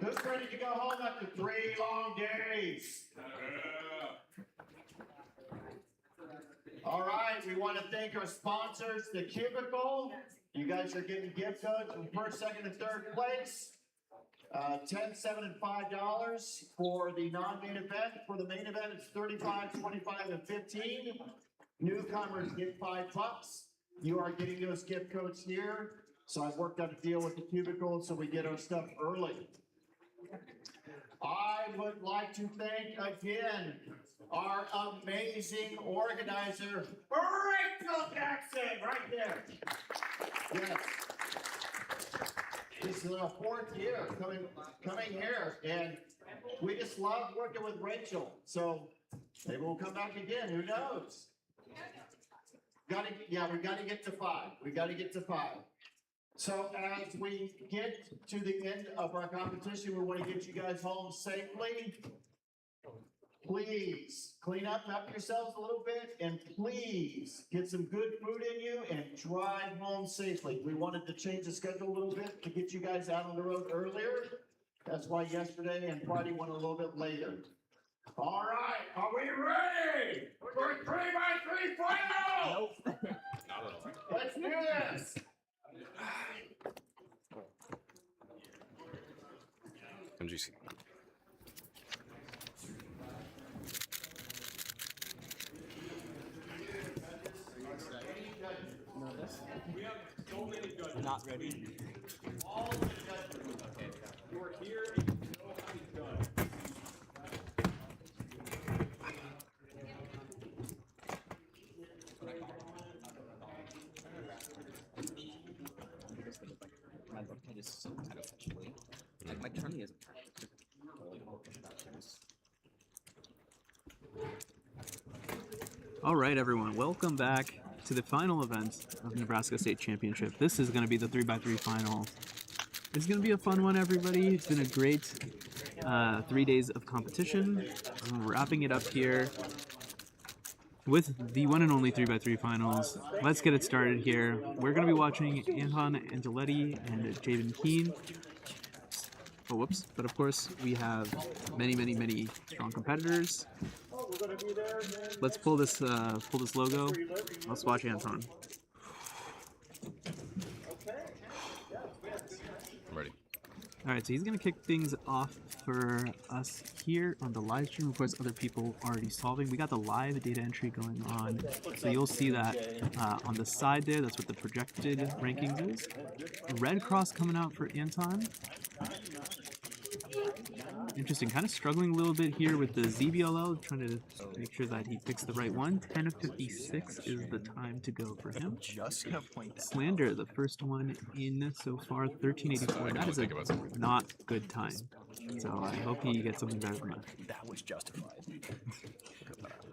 Who's ready to go home after 3 long days? All right, we want to thank our sponsors, The Cubicle. You guys are getting gift codes from first, second, and third place. $10, $7, and $5 for the non-main event. For the main event, it's $35, $25, and $15. Newcomers get $5. You are getting those gift codes here. So I've worked out a deal with The Cubicle so we get our stuff early. I would like to thank again our amazing organizer, Rachel Jackson, right there. Yes. This is our 4th year coming here, and we just love working with Rachel. So maybe we'll come back again. Who knows? We gotta get to 5. We gotta get to 5. So as we get to the end of our competition, we want to get you guys home safely. Please clean up yourselves a little bit, and please get some good food in you and drive home safely. We wanted to change the schedule a little bit to get you guys out on the road earlier. That's why yesterday and Friday went a little bit later. All right, are we ready for 3x3 final? Nope. Let's do this. MGC. Not ready. All of the judges. You are here and you know how it's done. My left hand is so kind of fetching. Like my turning isn't. All right, everyone, welcome back to the final event of Nebraska State Championship. This is going to be the 3x3 final. It's going to be a fun one, everybody. It's been a great 3 days of competition. I'm wrapping it up here with the one and only 3x3 finals. Let's get it started here. We're going to be watching Anton Angeletti and Jaden Keene. Oh, whoops. But of course, we have many, many, many strong competitors. Let's pull this logo. Let's watch Anton. I'm ready. All right, so he's gonna kick things off for us here on the live stream. Of course, other people already solving. We got the live data entry going on, so you'll see that on the side there. That's what the projected rankings is. Red cross coming out for Anton. Interesting, kind of struggling a little bit here with the ZBLL, trying to make sure that he picks the right one. 10 of 56 is the time to go for him. Slander, the first one in so far, 1384. That is a not good time. So I hope he gets something better than that. That was justified.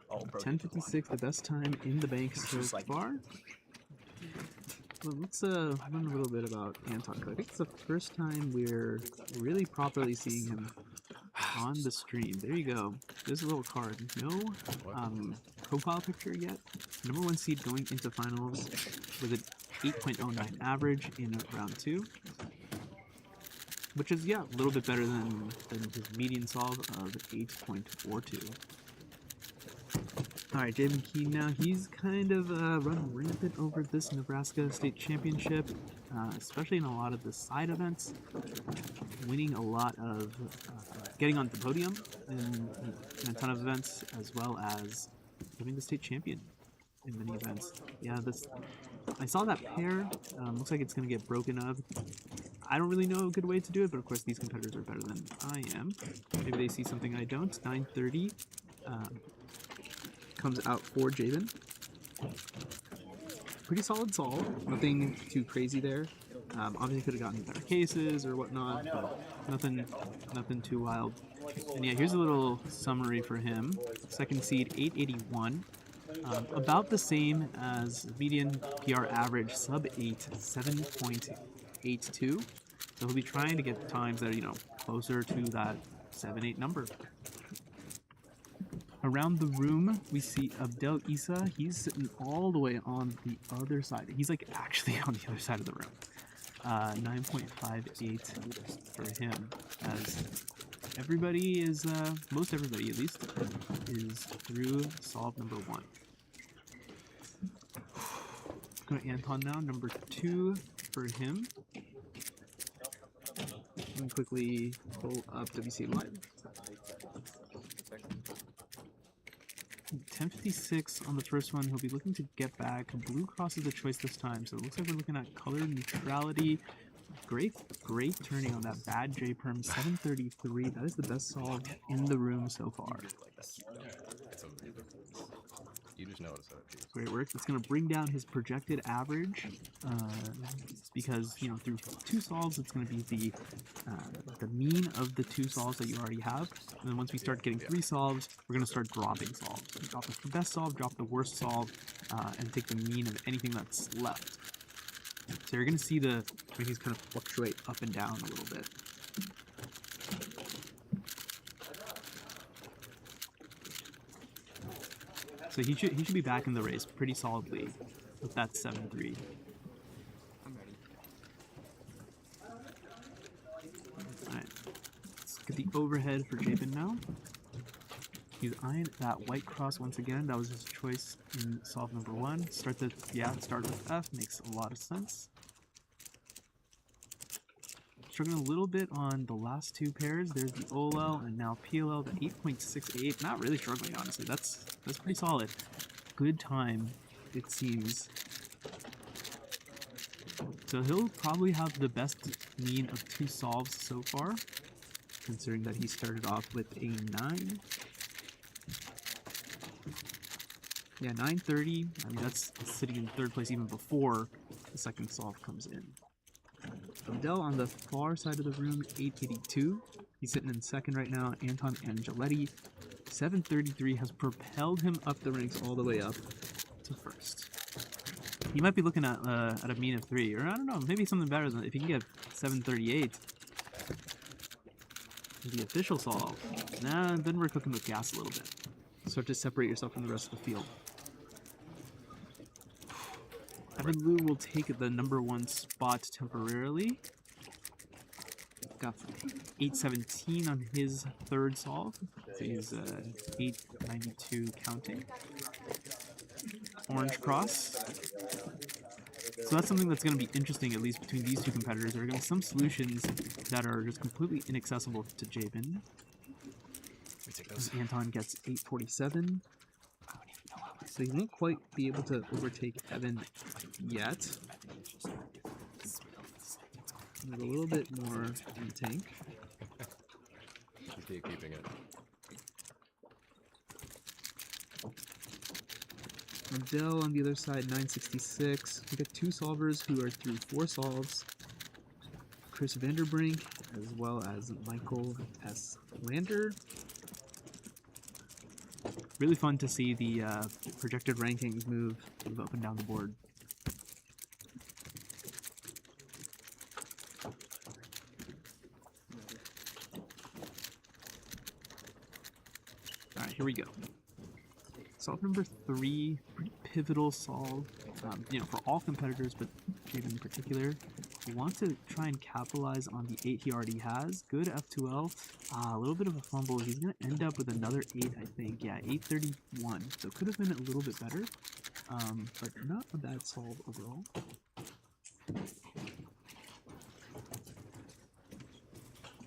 1056, the best time in the bank so far. Well, let's learn a little bit about Anton. I think it's the first time we're really properly seeing him on the stream. There you go. There's a little card. No profile picture yet. #1 seed going into finals with an 8.09 average in round 2. Which is, yeah, a little bit better than his median solve of 8.42. Alright, Jaden Keene now, he's kind of run rampant over this Nebraska State Championship, especially in a lot of the side events, winning a lot of, getting on the podium in a ton of events, as well as becoming the state champion in many events. Yeah, I saw that pair, looks like it's going to get broken up. I don't really know a good way to do it, but of course these competitors are better than I am. Maybe they see something I don't. 930. Comes out for Jaden. Pretty solid solve. Nothing too crazy there. Obviously could have gotten better cases or whatnot, but nothing too wild. And yeah, here's a little summary for him. Second seed, 881. About the same as median PR average, sub 8, 7.82. So he'll be trying to get times that are, closer to that 7-8 number. Around the room, we see Abdel Issa. He's sitting all the way on the other side. He's like actually on the other side of the room. 9.58 for him, as everybody is, most everybody at least, is through solve #1. Go to Anton now, #2 for him. And quickly pull up WC Live. 1056 on the first one. He'll be looking to get back. Blue cross is the choice this time, so it looks like we're looking at color neutrality. Great turning on that bad J perm. 733. That is the best solve in the room so far. You Just know how to set up keys. Great work. It's going to bring down his projected average because, you know, through 2 solves, it's going to be the mean of the 2 solves that you already have. And then once we start getting 3 solves, we're going to start dropping solves. So drop the best solve, drop the worst solve, and take the mean of anything that's left. So you're going to see the rankings kind of fluctuate up and down a little bit. So he should be back in the race pretty solidly with that 7-3. Alright, let's get the overhead for Jabin now. He's eyeing that white cross once again. That was his choice in solve number 1. Start with F, makes a lot of sense. Struggling a little bit on the last 2 pairs. There's the OLL and now PLL, the 8.68. Not really struggling, honestly. That's pretty solid. Good time, it seems. So he'll probably have the best mean of 2 solves so far, considering that he started off with a 9. Yeah, 930. I mean, that's sitting in 3rd place even before the second solve comes in. Abdel on the far side of the room, 882. He's sitting in 2nd right now. Anton Angeletti, 733, has propelled him up the ranks all the way up to 1st. He might be looking at a mean of 3, or I don't know, maybe something better than if he can get 738. The official solve. Nah, then we're cooking with gas a little bit. Start to separate yourself from the rest of the field. Evan Liu will take the number 1 spot temporarily. Got 817 on his 3rd solve. So he's 892 counting. Orange cross. So that's something that's going to be interesting, at least between these 2 competitors. There are going to be some solutions that are just completely inaccessible to Jabin. As Anton gets 847. So he won't quite be able to overtake Evan yet. A little bit more in the tank. Keep keeping it. Abdel on the other side, 966. We got 2 solvers who are through 4 solves. Chris Vanderbrink, as well as Michael S. Lander. Really fun to see the projected rankings move up and down the board. Alright, here we go. Solve number 3, pretty pivotal solve, you know, for all competitors, but Jabin in particular. We want to try and capitalize on the 8 he already has. Good F2L. A little bit of a fumble. He's going to end up with another 8, I think. Yeah, 831. So it could have been a little bit better, but not a bad solve overall.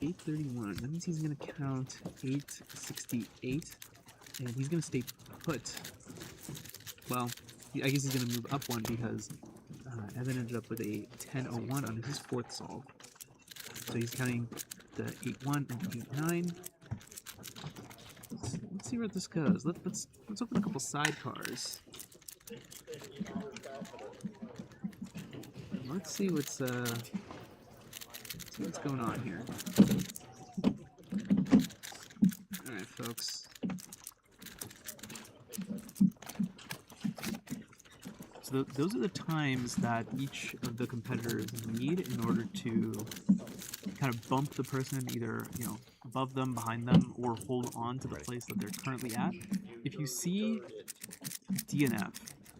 $831. That means he's going to count 868, and he's going to stay put. Well, I guess he's going to move up 1 because Evan ended up with a 1001 on his 4th solve. So he's counting the 81 and 89. Let's see where this goes. Let's open a couple sidecars. Let's see what's going on here. All right, folks. So those are the times that each of the competitors need in order to kind of bump the person either, you know, above them, behind them, or hold on to the place that they're currently at. If you see DNF,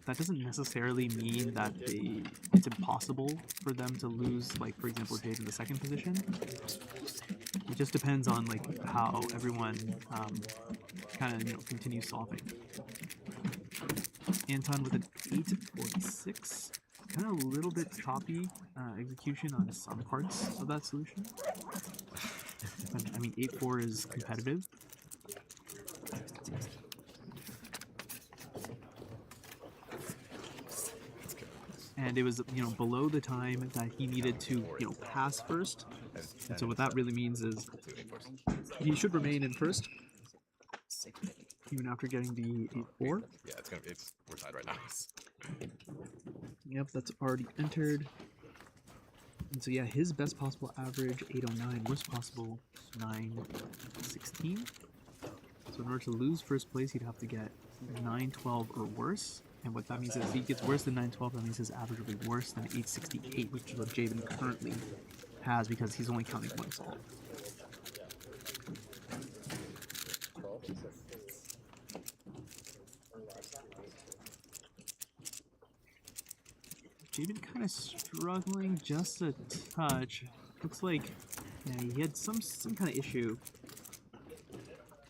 that doesn't necessarily mean that it's impossible for them to lose, like, for example, Jade in the 2nd position. It just depends on, like, how everyone kind of, you know, continues solving. Anton with an 846. Kind of a little bit choppy execution on some parts of that solution. But, I mean, 8-4 is competitive. And it was, you know, below the time that he needed to, you know, pass first. And so what that really means is he should remain in first, even after getting the 8-4. we're tied right now. Yep, that's already entered. And so yeah, his best possible average 809, worst possible 916. So in order to lose first place, he'd have to get 912 or worse. And what that means is if he gets worse than 912, that means his average will be worse than 868, which is what Jabin currently has because he's only counting one solve. Jabin kind of struggling just a touch. Looks like he had some kind of issue.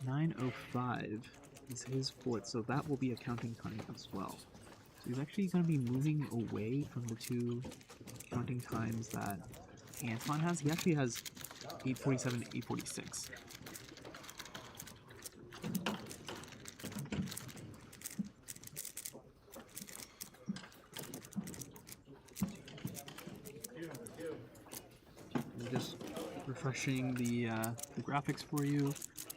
905 is his fourth, so that will be a counting time as well. So he's actually going to be moving away from the two counting times that Anton has. He actually has 847 to 846. Just refreshing the graphics for you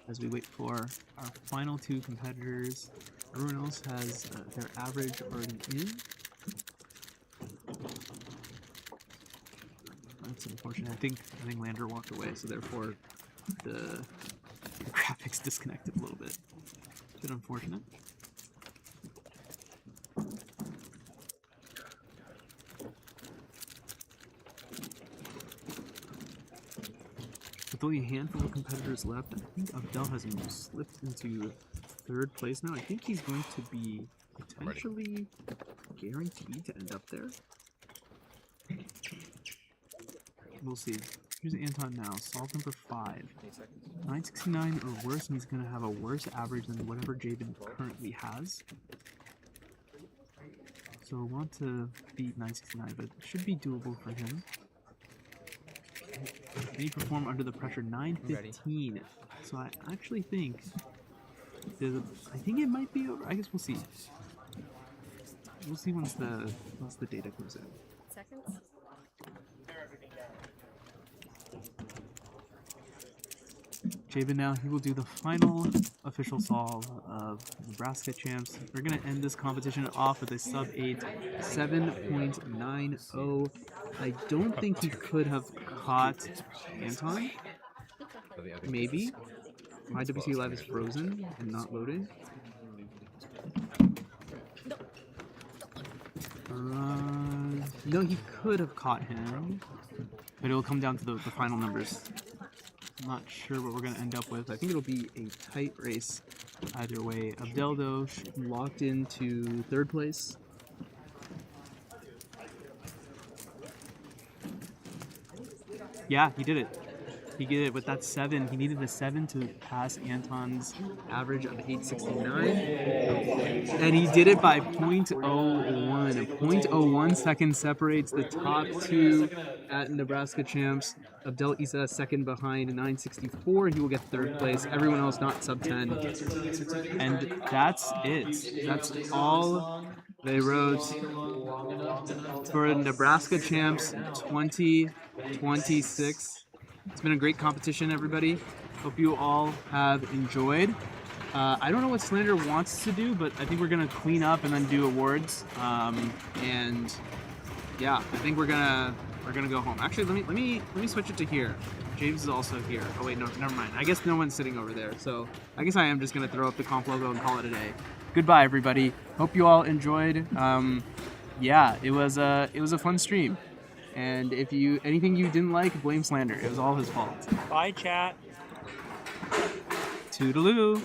as we wait for our final two competitors. Everyone else has their average already in. That's unfortunate. I think Lander walked away, so therefore the graphics disconnected a little bit. A bit unfortunate. With only a handful of competitors left, I think Abdel has slipped into third place now. I think he's going to be potentially guaranteed to end up there. We'll see. Here's Anton now. Solve number 5. 969 or worse, and he's going to have a worse average than whatever Jabin currently has. So we'll want to beat 969, but it should be doable for him. He performed under the pressure 915. So I actually think it might be over. I guess we'll see. We'll see once the data comes in. Seconds. Jabin now, he will do the final official solve of Nebraska Champs. We're going to end this competition off with a sub-8, 7.90. I don't think he could have caught Anton. Maybe. My WC Live is frozen and not loading. No, he could have caught him, but it will come down to the final numbers. I'm not sure what we're going to end up with. I think it'll be a tight race either way. Abdel, though, locked into third place. Yeah, he did it. He did it with that 7. He needed the 7 to pass Anton's average of 869. And he did it by 0.01. A 0.01 second separates the top two at Nebraska Champs. Abdel Issa second behind 964. He will get third place. Everyone else not sub 10. And that's it. That's all they wrote for Nebraska Champs 2026. It's been a great competition, everybody. Hope you all have enjoyed. I don't know what Slander wants to do, but I think we're gonna clean up and then do awards. And yeah, I think we're gonna go home. Actually, let me switch it to here. James is also here. Oh wait, no, never mind. I guess no one's sitting over there. So I guess I am just gonna throw up the comp logo and call it a day. Goodbye, everybody. Hope you all enjoyed. Yeah, it was a fun stream. And if anything you didn't like, blame Slander. It was all his fault. Bye, chat. Toodaloo.